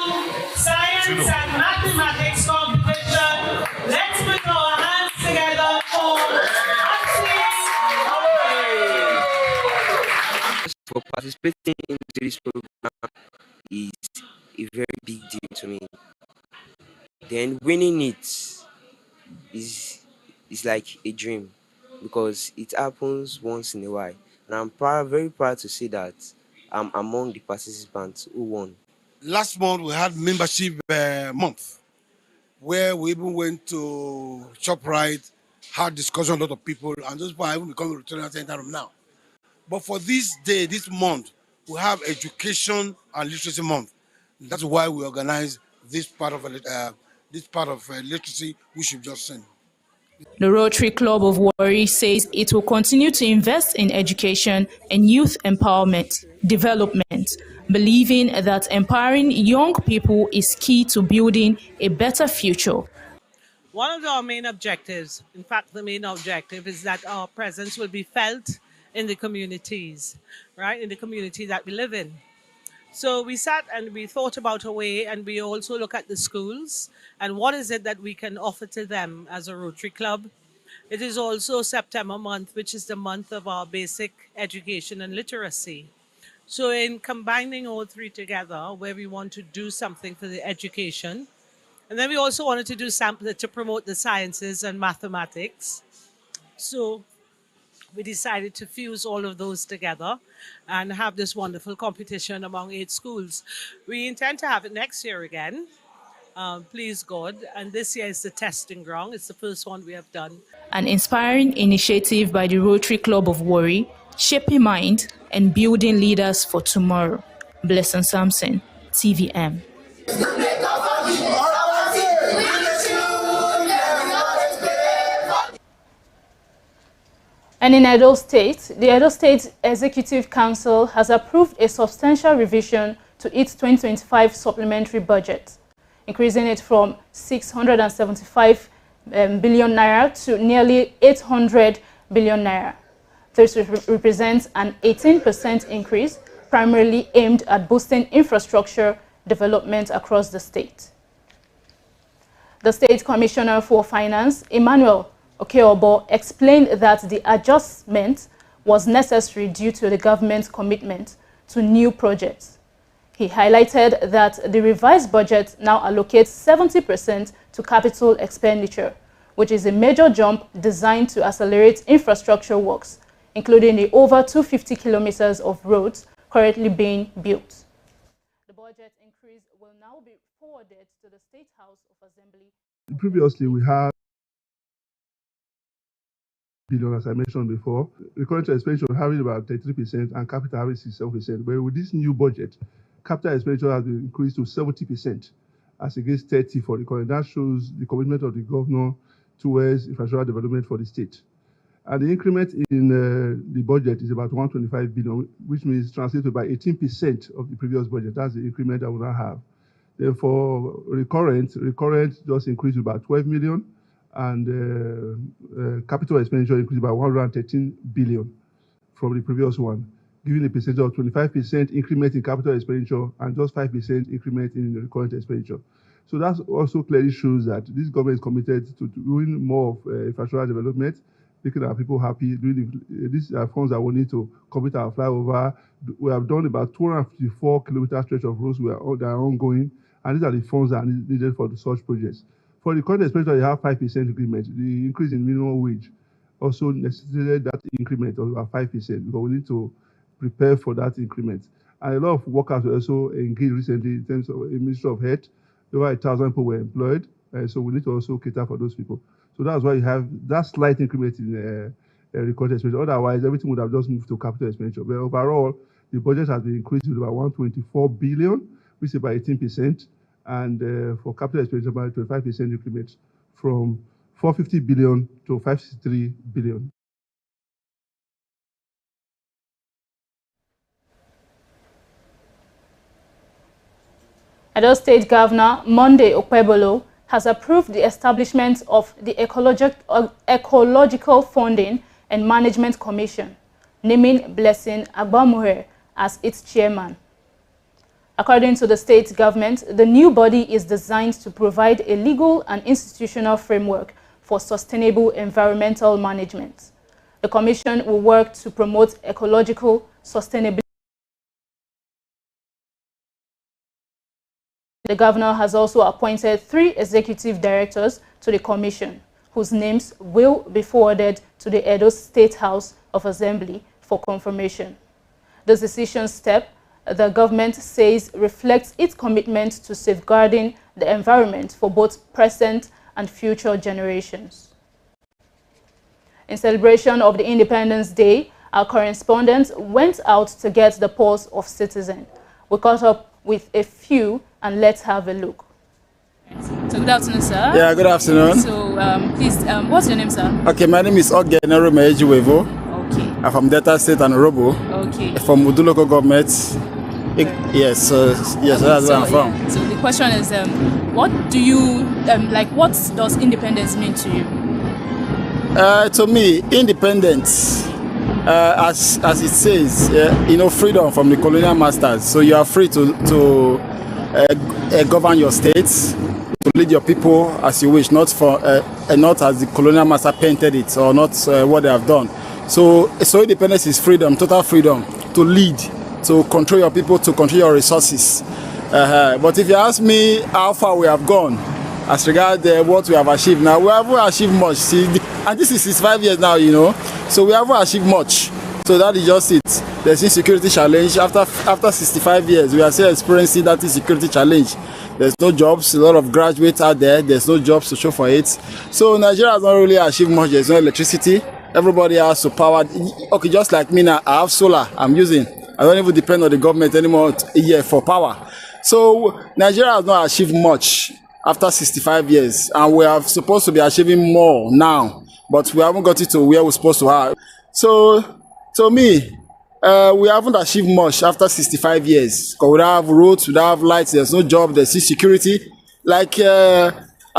Science and Mathematics competition, let's put our hands together for For participating in this program is a very big deal to me. Then winning it is like a dream because it happens once in a while. And I'm very proud to say that I'm among the participants who won. Last month we had membership month where we even went to ShopRite, had discussion with a lot of people, and those people have even become a Rotarian Center now. But for this day, this month, we have Education and Literacy Month. That's why we organize this part of literacy which you've just seen. The Rotary Club of Warri says it will continue to invest in education and youth empowerment, development, believing that empowering young people is key to building a better future. One of our main objectives, in fact, the main objective is that our presence will be felt in the communities, right? In the community that we live in. So we sat and we thought about a way, and we also look at the schools and what is it that we can offer to them as a Rotary Club. It is also September month, which is the month of our basic education and literacy. So in combining all 3 together, where we want to do something for the education, and then we also wanted to do something to promote the sciences and mathematics. So we decided to fuse all of those together and have this wonderful competition among 8 schools. We intend to have it next year again, please God, and this year is the testing ground. It's the first one we have done. An inspiring initiative by the Rotary Club of Warri, shaping mind and building leaders for tomorrow. Blessing Sampson, TVM. And in Edo State, the Edo State Executive Council has approved a substantial revision to its 2025 supplementary budget, increasing it from 675 billion naira to nearly 800 billion naira. This represents an 18% increase, primarily aimed at boosting infrastructure development across the state. The State Commissioner for Finance, Emmanuel Okeobo, explained that the adjustment was necessary due to the government's commitment to new projects. He highlighted that the revised budget now allocates 70% to capital expenditure, which is a major jump designed to accelerate infrastructure works, including the over 250 kilometers of roads currently being built. The budget increase will now be forwarded to the State House of Assembly. Previously, we had billion, as I mentioned before. The current expenditure having about 33% and capital having 67%. But with this new budget, capital expenditure has been increased to 70% as against 30% for the current. That shows the commitment of the governor towards infrastructure development for the state. And the increment in the budget is about 125 billion, which means translated by 18% of the previous budget. That's the increment that we now have. Therefore, recurrent just increased to about 12 million, and capital expenditure increased by 113 billion from the previous one, giving a percentage of 25% increment in capital expenditure and just 5% increment in the recurrent expenditure. So that also clearly shows that this government is committed to doing more of infrastructure development, making our people happy. These are funds that we need to complete our flyover. We have done about 254 kilometer stretch of roads that are ongoing, and these are the funds that are needed for the such projects. For the current expenditure, you have 5% increment. The increase in minimum wage also necessitated that increment of about 5%, because we need to prepare for that increment. And a lot of workers were also engaged recently in terms of a Ministry of Health. Over 1,000 people were employed, so we need to also cater for those people. So that's why you have that slight increment in recorded expenditure. Otherwise, everything would have just moved to capital expenditure. But overall, the budget has been increased to about 124 billion, which is about 18%, and for capital expenditure, about 25% increment from 450 billion to 563 billion. Edo State Governor Monday Okpebolo has approved the establishment of the Ecological Funding and Management Commission, naming Blessing Agbamuhe as its chairman. According to the state government, the new body is designed to provide a legal and institutional framework for sustainable environmental management. The commission will work to promote ecological sustainability. The governor has also appointed 3 executive directors to the commission, whose names will be forwarded to the Edo State House of Assembly for confirmation. This decision step, the government says, reflects its commitment to safeguarding the environment for both present and future generations. In celebration of the Independence Day, our correspondent went out to get the pulse of citizens. We caught up with a few, and let's have a look. So good afternoon, sir. Yeah, good afternoon. So please, what's your name, sir? Okay, my name is Ogenero Mejiwevo. Okay. I'm from Delta State and Robo. Okay. From Udu local government. Yes, yes, that's where I'm from. Yeah. So the question is, what do you what does independence mean to you? To me, independence, as it says, freedom from the colonial masters. So you are free to govern your states, to lead your people as you wish, not as the colonial master painted it, or not what they have done. So independence is freedom, total freedom to lead, to control your people, to control your resources. But if you ask me how far we have gone as regards what we have achieved now, we haven't achieved much. See, and this is 5 years now, so we haven't achieved much. So that is just it. There's insecurity challenge. After 65 years, we are still experiencing that insecurity challenge. There's no jobs, a lot of graduates out there, there's no jobs to show for it. So Nigeria has not really achieved much. There's no electricity. Everybody has to power. Okay, just like me now, I have solar I'm using. I don't even depend on the government anymore for power. So Nigeria has not achieved much after 65 years. And we are supposed to be achieving more now. But we haven't got it to where we're supposed to have. So, to me, we haven't achieved much after 65 years. Because we don't have roads, we don't have lights, there's no job, there's insecurity. I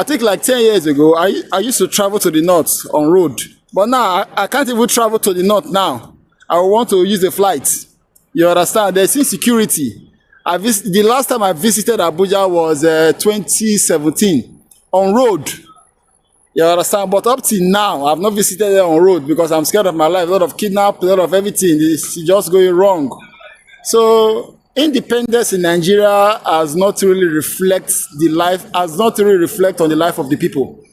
think 10 years ago, I used to travel to the north on road. But now, I can't even travel to the north now. I want to use a flight. You understand? There's insecurity. The last time I visited Abuja was 2017 on road. You understand? But up till now, I've not visited there on road because I'm scared of my life. A lot of kidnap, a lot of everything is just going wrong. So independence in Nigeria has not really reflect on the life of the people.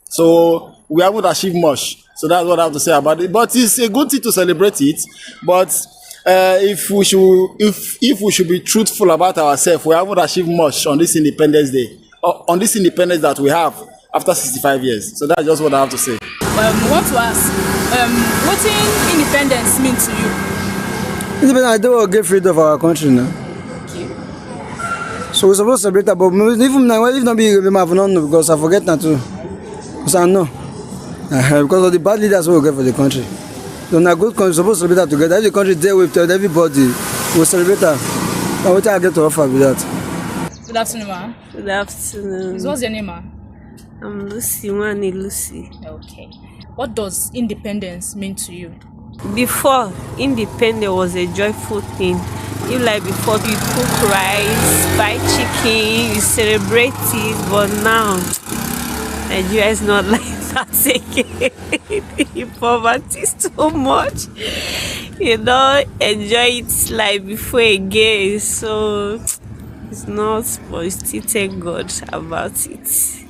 So we haven't achieved much. So that's what I have to say about it. But it's a good thing to celebrate it. But if we should be truthful about ourselves, we haven't achieved much on this Independence Day, on this independence that we have after 65 years. So that's just what I have to say. I want to ask, what does independence mean to you? Independence, I do get freedom of our country now. Okay. So we're supposed to celebrate that, but even now, if not be, I have not know because I forget that too. Because I know. Because of the bad leaders we get for the country. So in a good country, we're supposed to celebrate that together. If the country there with everybody, we'll celebrate that. And what I get to offer with that. Good afternoon, ma. Good afternoon. What's your name, ma? I'm Lucy, Wani Lucy. Okay. What does independence mean to you? Before, independence was a joyful thing. You like before you cook rice, buy chicken, you celebrate it, but now Nigeria is not like that again. Poverty is too much. You don't enjoy it like before again. So it's not, but you still thank God about it.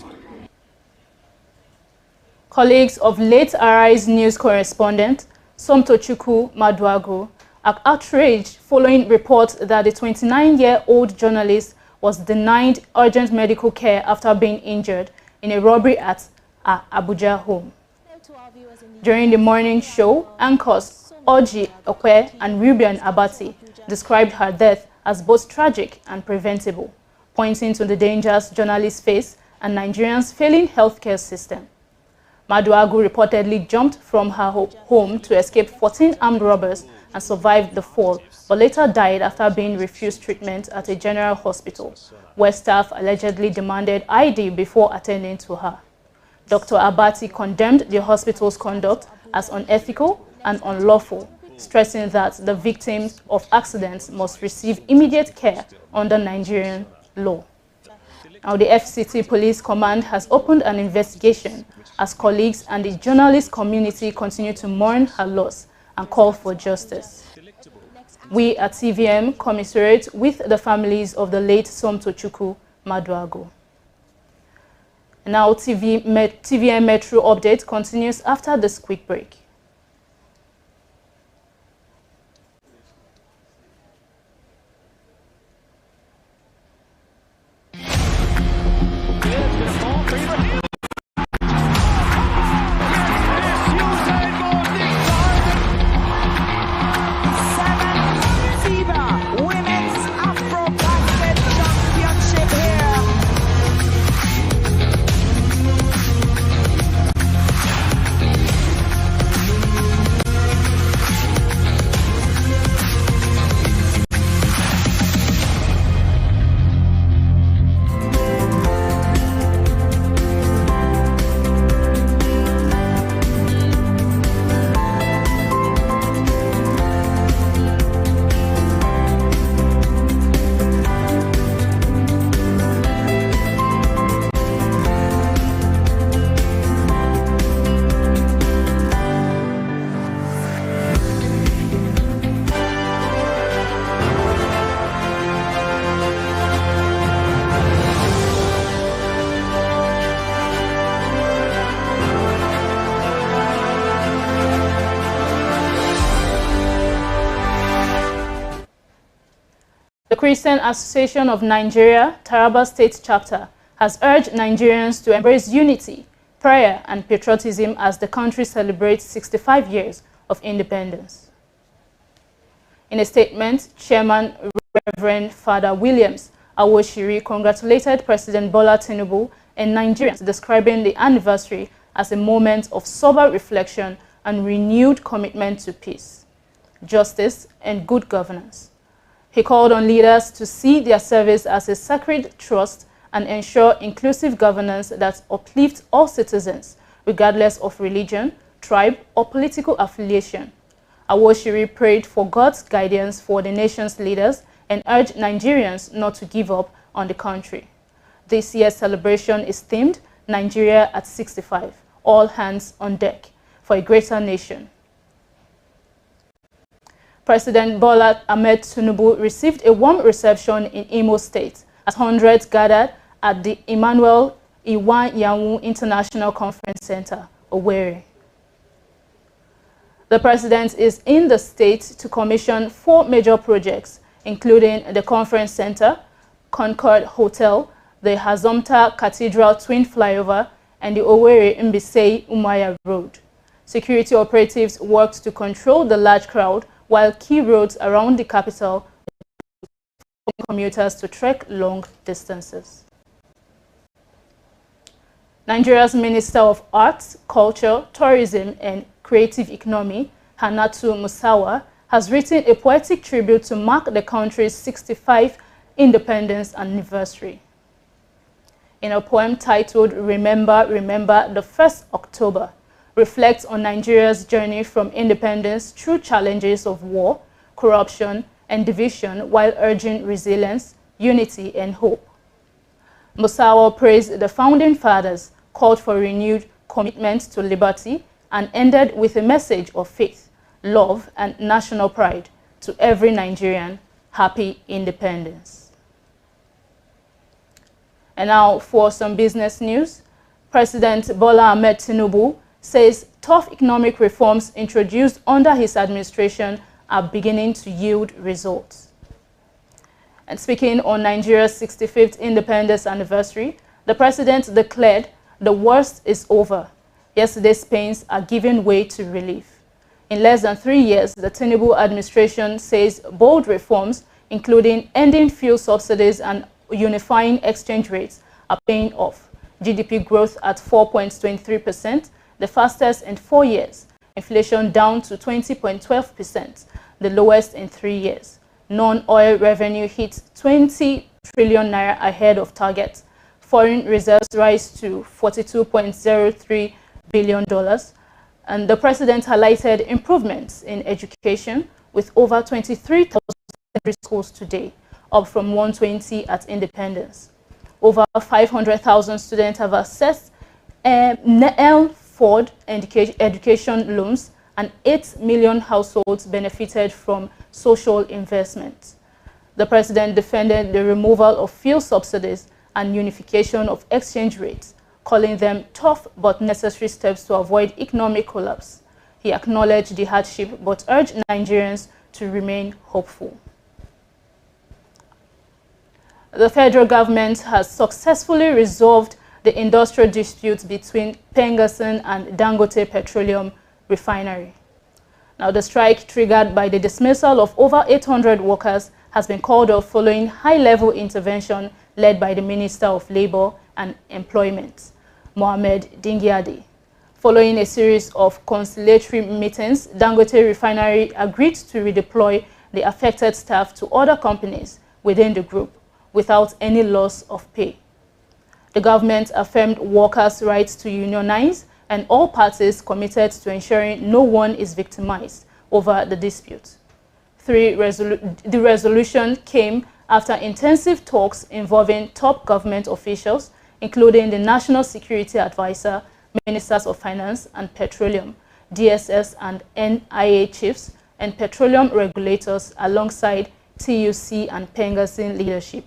Colleagues of late Arise News correspondent Somtochukwu Maduagu are outraged following reports that the 29-year-old journalist was denied urgent medical care after being injured in a robbery at her Abuja home. During the morning show, anchors Oji Okwe and Ruben Abati described her death as both tragic and preventable, pointing to the dangers journalists face and Nigerians' failing healthcare system. Maduagu reportedly jumped from her home to escape 14 armed robbers and survived the fall, but later died after being refused treatment at a general hospital, where staff allegedly demanded ID before attending to her. Dr. Abati condemned the hospital's conduct as unethical and unlawful, stressing that the victims of accidents must receive immediate care under Nigerian law. Now, the FCT Police Command has opened an investigation as colleagues and the journalist community continue to mourn her loss and call for justice. We at TVM commiserate with the families of the late Somtochukwu Maduagu. Now, TVM Metro update continues after this quick break. The Christian Association of Nigeria, Taraba State Chapter, has urged Nigerians to embrace unity, prayer and patriotism as the country celebrates 65 years of independence. In a statement, Chairman Reverend Father Williams Awoshiri congratulated President Bola Tinubu and Nigerians, describing the anniversary as a moment of sober reflection and renewed commitment to peace, justice and good governance. He called on leaders to see their service as a sacred trust and ensure inclusive governance that uplifts all citizens, regardless of religion, tribe, or political affiliation. Awoshiri prayed for God's guidance for the nation's leaders and urged Nigerians not to give up on the country. This year's celebration is themed Nigeria at 65, all hands on deck for a greater nation. President Bola Ahmed Tinubu received a warm reception in Imo State as hundreds gathered at the Emmanuel Iwanyanwu International Conference Center, Owerri. The president is in the state to commission 4 major projects, including the Conference Center, Concord Hotel, the Hazomta Cathedral Twin Flyover, and the Owerri Mbisei Umaya Road. Security operatives worked to control the large crowd, while key roads around the capital allowed commuters to trek long distances. Nigeria's Minister of Arts, Culture, Tourism and Creative Economy, Hannatu Musawa, has written a poetic tribute to mark the country's 65th independence anniversary. In a poem titled Remember, Remember, the 1st October, reflects on Nigeria's journey from independence through challenges of war, corruption, and division while urging resilience, unity, and hope. Musawa praised the founding fathers, called for renewed commitment to liberty, and ended with a message of faith, love, and national pride to every Nigerian. Happy independence. And now for some business news. President Bola Ahmed Tinubu says tough economic reforms introduced under his administration are beginning to yield results. And speaking on Nigeria's 65th independence anniversary, the president declared the worst is over. Yesterday's pains are giving way to relief. In less than 3 years, the Tinubu administration says bold reforms, including ending fuel subsidies and unifying exchange rates, are paying off. GDP growth at 4.23%, the fastest in 4 years. Inflation down to 20.12%, the lowest in 3 years. Non-oil revenue hit 20 trillion naira ahead of target. Foreign reserves rise to $42.03 billion. And the president highlighted improvements in education with over 23,000 schools today, up from 120 at independence. Over 500,000 students have accessed Ford education loans, and 8 million households benefited from social investment. The president defended the removal of fuel subsidies and unification of exchange rates, calling them tough but necessary steps to avoid economic collapse. He acknowledged the hardship but urged Nigerians to remain hopeful. The federal government has successfully resolved the industrial dispute between Pengassan and Dangote Petroleum Refinery. Now, the strike triggered by the dismissal of over 800 workers has been called off following high-level intervention led by the Minister of Labour and Employment, Mohamed Dingyadi. Following a series of conciliatory meetings, Dangote Refinery agreed to redeploy the affected staff to other companies within the group without any loss of pay. The government affirmed workers' rights to unionize, and all parties committed to ensuring no one is victimized over the dispute. The resolution came after intensive talks involving top government officials, including the National Security Advisor, Ministers of Finance and Petroleum, DSS and NIA chiefs, and petroleum regulators alongside TUC and Pengassan leadership.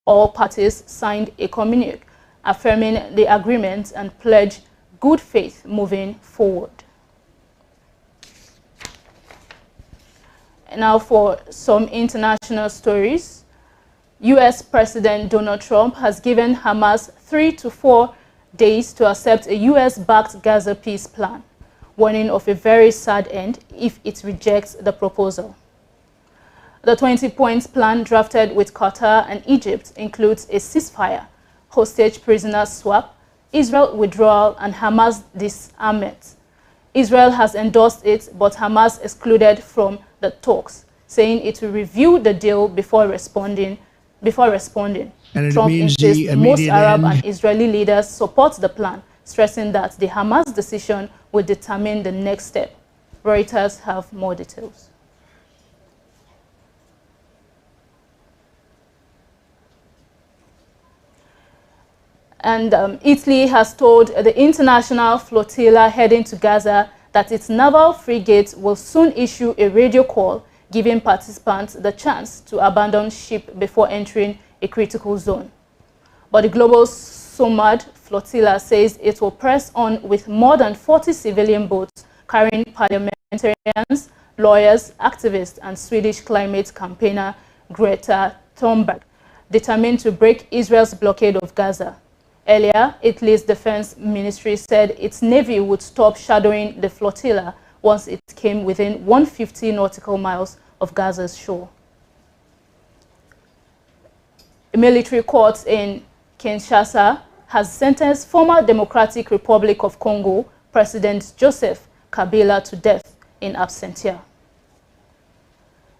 All parties signed a communique affirming the agreement and pledged good faith moving forward. Now for some international stories. US President Donald Trump has given Hamas 3 to 4 days to accept a US-backed Gaza peace plan, warning of a very sad end if it rejects the proposal. The 20-point plan drafted with Qatar and Egypt includes a ceasefire, hostage prisoner swap, Israel withdrawal, and Hamas disarmament. Israel has endorsed it, but Hamas excluded from the talks, saying it will review the deal before responding. Trump insists most Arab and Israeli leaders support the plan, stressing that the Hamas decision will determine the next step. Reuters have more details. And Italy has told the international flotilla heading to Gaza that its naval frigate will soon issue a radio call, giving participants the chance to abandon ship before entering a critical zone. But the global SOMAD flotilla says it will press on with more than 40 civilian boats carrying parliamentarians, lawyers, activists, and Swedish climate campaigner Greta Thunberg, determined to break Israel's blockade of Gaza. Earlier, Italy's defense ministry said its navy would stop shadowing the flotilla once it came within 150 nautical miles of Gaza's shore. A military court in Kinshasa has sentenced former Democratic Republic of Congo President Joseph Kabila to death in absentia.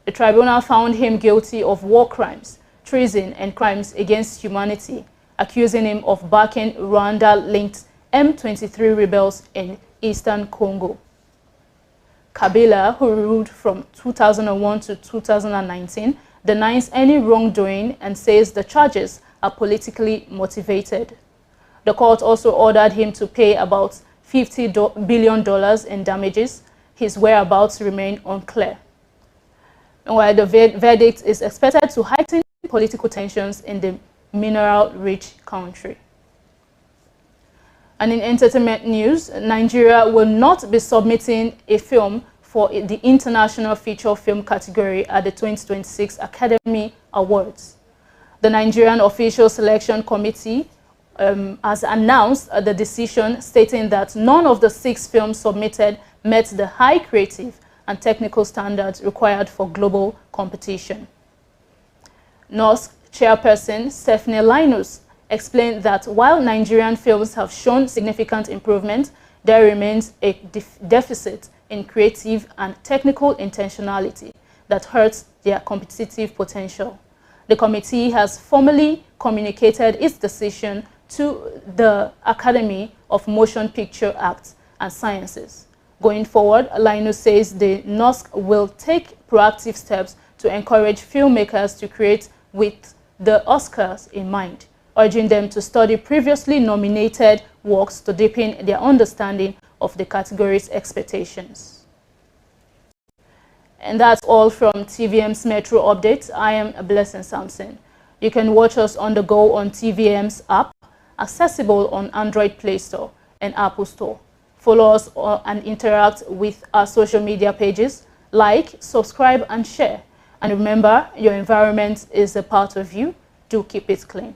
The tribunal found him guilty of war crimes, treason, and crimes against humanity, accusing him of backing Rwanda-linked M23 rebels in eastern Congo. Kabila, who ruled from 2001 to 2019, denies any wrongdoing and says the charges are politically motivated. The court also ordered him to pay about $50 billion in damages. His whereabouts remain unclear. While the verdict is expected to heighten political tensions in the mineral-rich country. And in entertainment news, Nigeria will not be submitting a film for the International Feature Film category at the 2026 Academy Awards. The Nigerian Official Selection Committee has announced the decision, stating that none of the 6 films submitted met the high creative and technical standards required for global competition. NOSC chairperson Stephanie Linus explained that while Nigerian films have shown significant improvement, there remains a deficit in creative and technical intentionality that hurts their competitive potential. The committee has formally communicated its decision to the Academy of Motion Picture Arts and Sciences. Going forward, Linus says the NOSC will take proactive steps to encourage filmmakers to create with the Oscars in mind, urging them to study previously nominated works to deepen their understanding of the category's expectations. And that's all from TVM's Metro Update. I am Blessing Samson. You can watch us on the go on TVM's app, accessible on Android Play Store and Apple Store. Follow us and interact with our social media pages. Like, subscribe, and share. And remember, your environment is a part of you. Do keep it clean.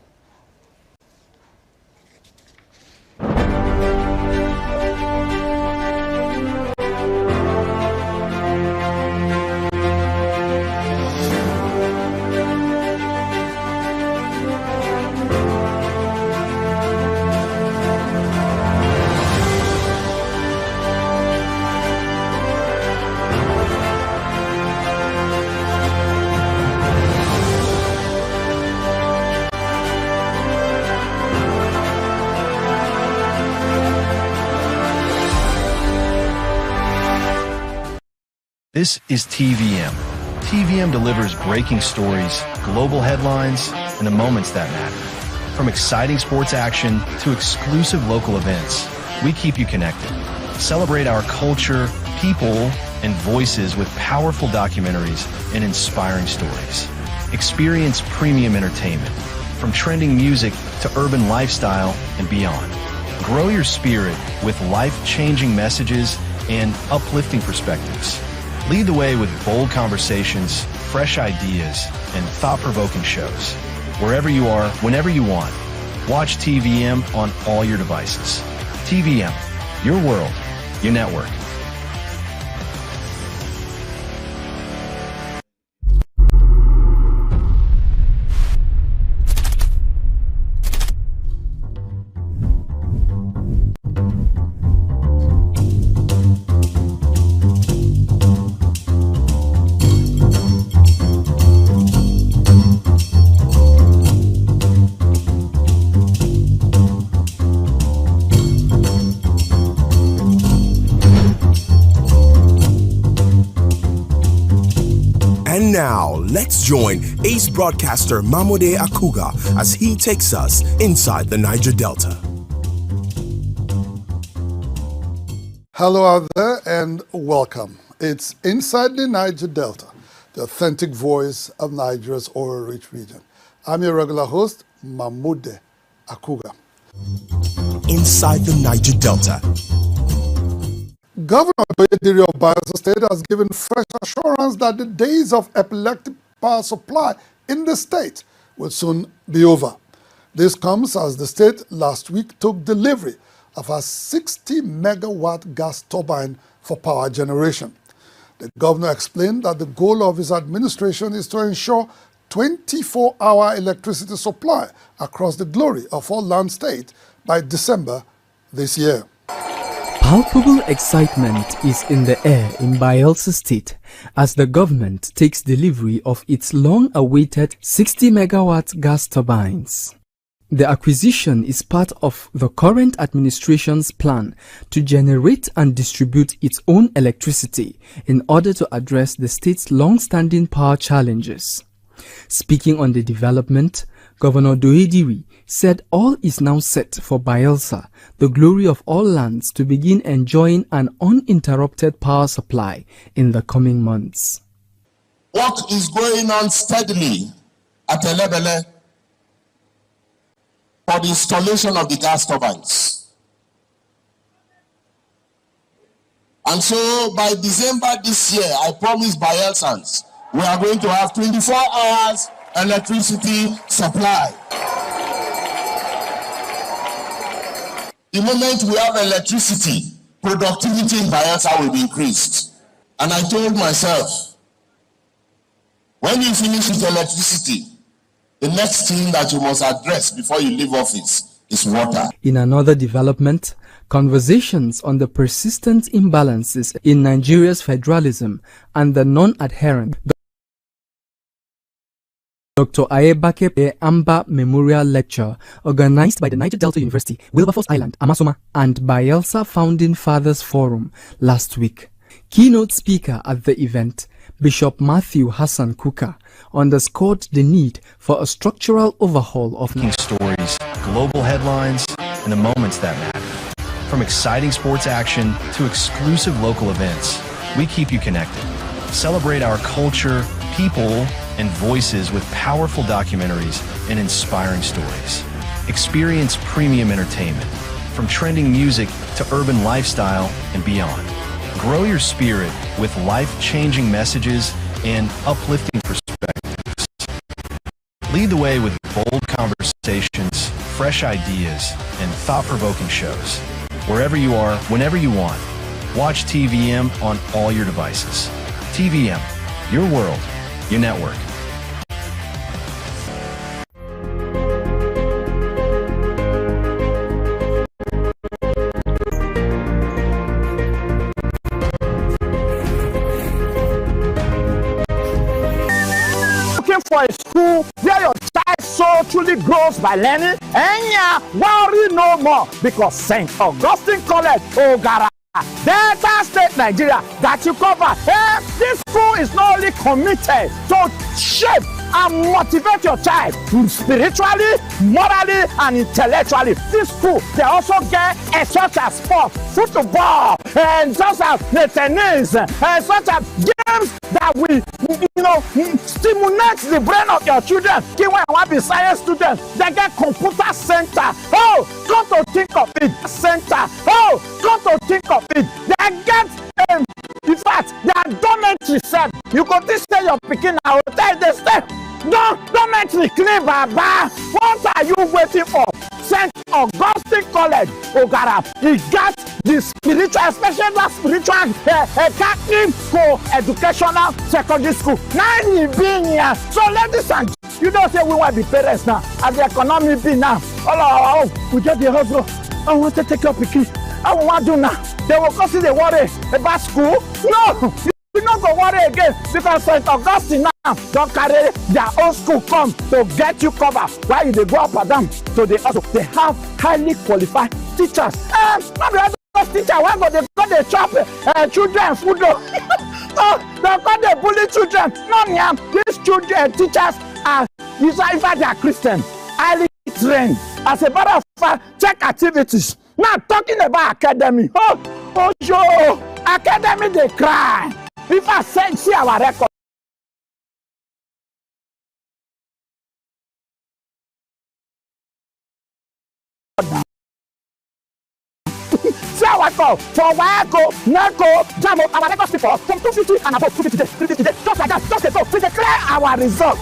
This is TVM. TVM delivers breaking stories, global headlines, and the moments that matter. From exciting sports action to exclusive local events, we keep you connected. Celebrate our culture, people, and voices with powerful documentaries and inspiring stories. Experience premium entertainment, from trending music to urban lifestyle and beyond. Grow your spirit with life-changing messages and uplifting perspectives. Lead the way with bold conversations, fresh ideas, and thought-provoking shows. Wherever you are, whenever you want, watch TVM on all your devices. TVM, your world, your network. Now, let's join ace broadcaster Mamode Akuga as he takes us inside the Niger Delta. Hello out there and welcome. It's Inside the Niger Delta, the authentic voice of Nigeria's oil-rich region. I'm your regular host, Mamode Akuga. Inside the Niger Delta. Governor Oyediri of Bayelsa State has given fresh assurance that the days of epileptic power supply in the state will soon be over. This comes as the state last week took delivery of a 60-megawatt gas turbine for power generation. The governor explained that the goal of his administration is to ensure 24-hour electricity supply across the glory of all land state by December this year. Palpable excitement is in the air in Bayelsa State as the government takes delivery of its long-awaited 60-megawatt gas turbines. The acquisition is part of the current administration's plan to generate and distribute its own electricity in order to address the state's long-standing power challenges. Speaking on the development, Governor Oyediri said all is now set for Bayelsa, the glory of all lands, to begin enjoying an uninterrupted power supply in the coming months. Work is going on steadily at Elebele for the installation of the gas turbines. And so by December this year, I promise Bayelsans, we are going to have 24 hours electricity supply. The moment we have electricity, productivity in Bayelsa will be increased. And I told myself, when you finish with electricity, the next thing that you must address before you leave office is water. In another development, conversations on the persistent imbalances in Nigeria's federalism and the non-adherent Dr. Ayebake Amba Memorial Lecture, organized by the Niger Delta University, Wilberforce Island, Amasoma, and Bayelsa Founding Fathers Forum last week. Keynote speaker at the event, Bishop Matthew Hassan Kuka, underscored the need for a structural overhaul of stories, global headlines, and the moments that matter. From exciting sports action to exclusive local events, we keep you connected. Celebrate our culture, people, and voices with powerful documentaries and inspiring stories. Experience premium entertainment, from trending music to urban lifestyle and beyond. Grow your spirit with life-changing messages and uplifting perspectives. Lead the way with bold conversations, fresh ideas, and thought-provoking shows. Wherever you are, whenever you want, watch TVM on all your devices. TVM, your world, your network. For a school where your child so truly grows by learning, and worry no more, because St. Augustine College, Ogara, Delta State, Nigeria, that you cover. This school is not only committed to shape and motivate your child spiritually, morally, and intellectually. This school, they also get such as sports, football, and such as the tennis, and such as games that will, stimulate the brain of your children. When I want to be science students, they get computer center. Oh, come to think of it, center. Oh, come to think of it, they get. In fact, they are dormitory set. You go to stay your picking at hotel, they stay. Dormitory clean, Baba. What are you waiting for? St. Augustine College, Ogara. He got the spiritual, especially that spiritual Catholic co-educational secondary school. Now he been here. So ladies and you don't say we want to be parents now. As the economy be now. Oh, we get the hustle. I want to take your picking. I want to do now. They will consider worry about school. No, you not go worry again because St. Augustine now don't carry their own school come to get you covered. Why they go up and down to the also they have highly qualified teachers. Not the other teacher. Why go they chop children food? Oh, They call they bully children. No, these children, teachers are, in fact, they are Christian, highly trained. As a matter of fact, check activities. Now talking about academy. Oh, yo, academy they cry. If I send see our record. See our record for Wako, Nako, Jamo, our record before from 250 and above 250, just like that, just so we declare our result.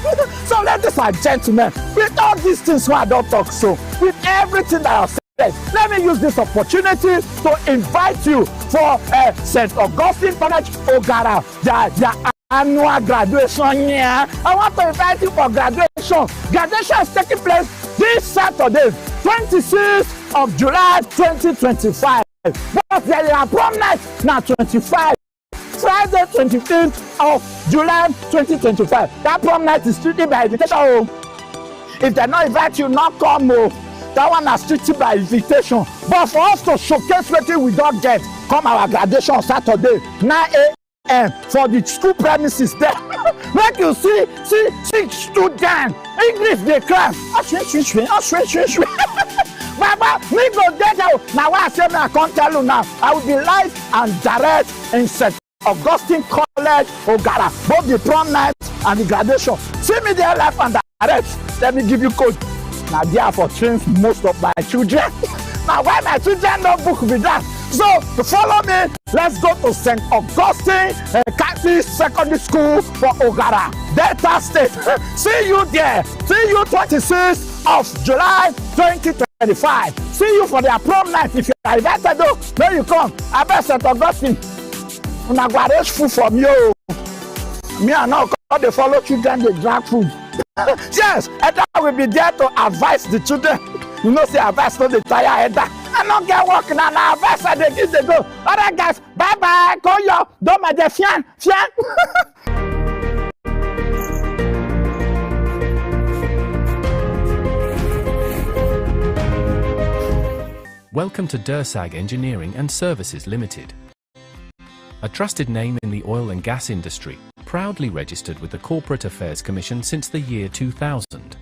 So ladies and gentlemen, with all these things we don't talk so, with everything that I said, let me use this opportunity to invite you for St. Augustine College Ogara, their annual graduation year. I want to invite you for graduation. Graduation is taking place this Saturday, 26th of July 2025. But there is prom night now 25. Friday 25th of July 2025. That prom night is strictly by invitation. If they not invite you, not come. That one is strictly by invitation. But for us to showcase what we don't get, come our graduation on Saturday, 9 a.m. for the school premises there. Make you see students, English they class. Baba, me go get out. Now I say I can't tell you now. I will be live and direct in St. Augustine College, Ogara, both the prom night and the graduation. See me there live and direct. Let me give you code. Now there for trains most of my children. Now why my children don't book with that? So to follow me, let's go to St. Augustine Catholic Secondary School for Ogara, Delta State. See you there. See you 26th of July 2025. See you for their prom night. If you are invited though, when you come, I bet St. Augustine. Una go arrange food from you. Me and now all the follow children, they drag food. Yes, Edda will be there to advise the children. You know, say advice no the tire Edda. I don't get working and advice and they give the go. All right, guys, bye bye. Call your don't my fian. Welcome to Dursag Engineering and Services Limited. A trusted name in the oil and gas industry, proudly registered with the Corporate Affairs Commission since the year 2000.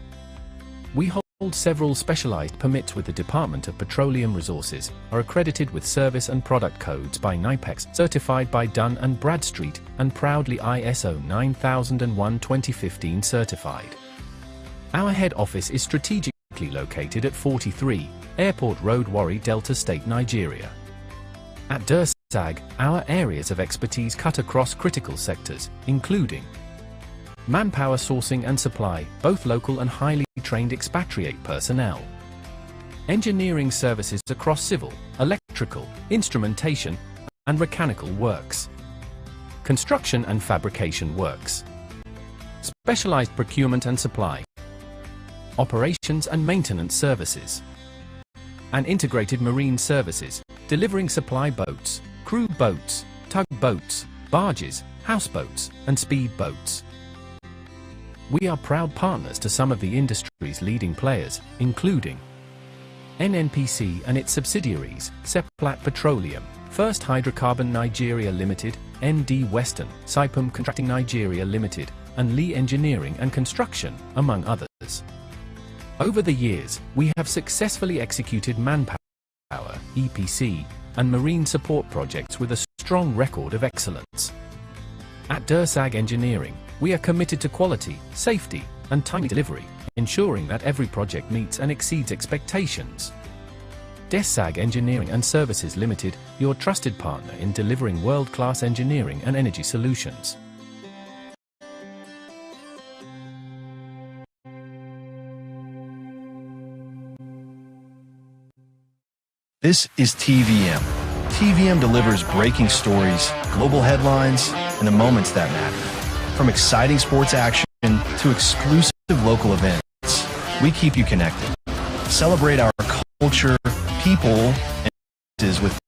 We hold several specialized permits with the Department of Petroleum Resources, are accredited with service and product codes by NIPEX, certified by Dun & Bradstreet, and proudly ISO 9001:2015 certified. Our head office is strategically located at 43 Airport Road, Warri, Delta State, Nigeria. At Dursag, our areas of expertise cut across critical sectors, including manpower sourcing and supply, both local and highly trained expatriate personnel. Engineering services across civil, electrical, instrumentation, and mechanical works. Construction and fabrication works. Specialized procurement and supply. Operations and maintenance services. And integrated marine services, delivering supply boats, crew boats, tug boats, barges, houseboats, and speed boats. We are proud partners to some of the industry's leading players, including NNPC and its subsidiaries, Seplat Petroleum, First Hydrocarbon Nigeria Limited, ND Western, Saipem Contracting Nigeria Limited, and Lee Engineering and Construction, among others. Over the years, we have successfully executed manpower, EPC, and marine support projects with a strong record of excellence. At Dursag Engineering, we are committed to quality, safety, and timely delivery, ensuring that every project meets and exceeds expectations. Dursag Engineering and Services Limited, your trusted partner in delivering world-class engineering and energy solutions. This is TVM. TVM delivers breaking stories, global headlines, and the moments that matter. From exciting sports action to exclusive local events, we keep you connected. Celebrate our culture, people, and with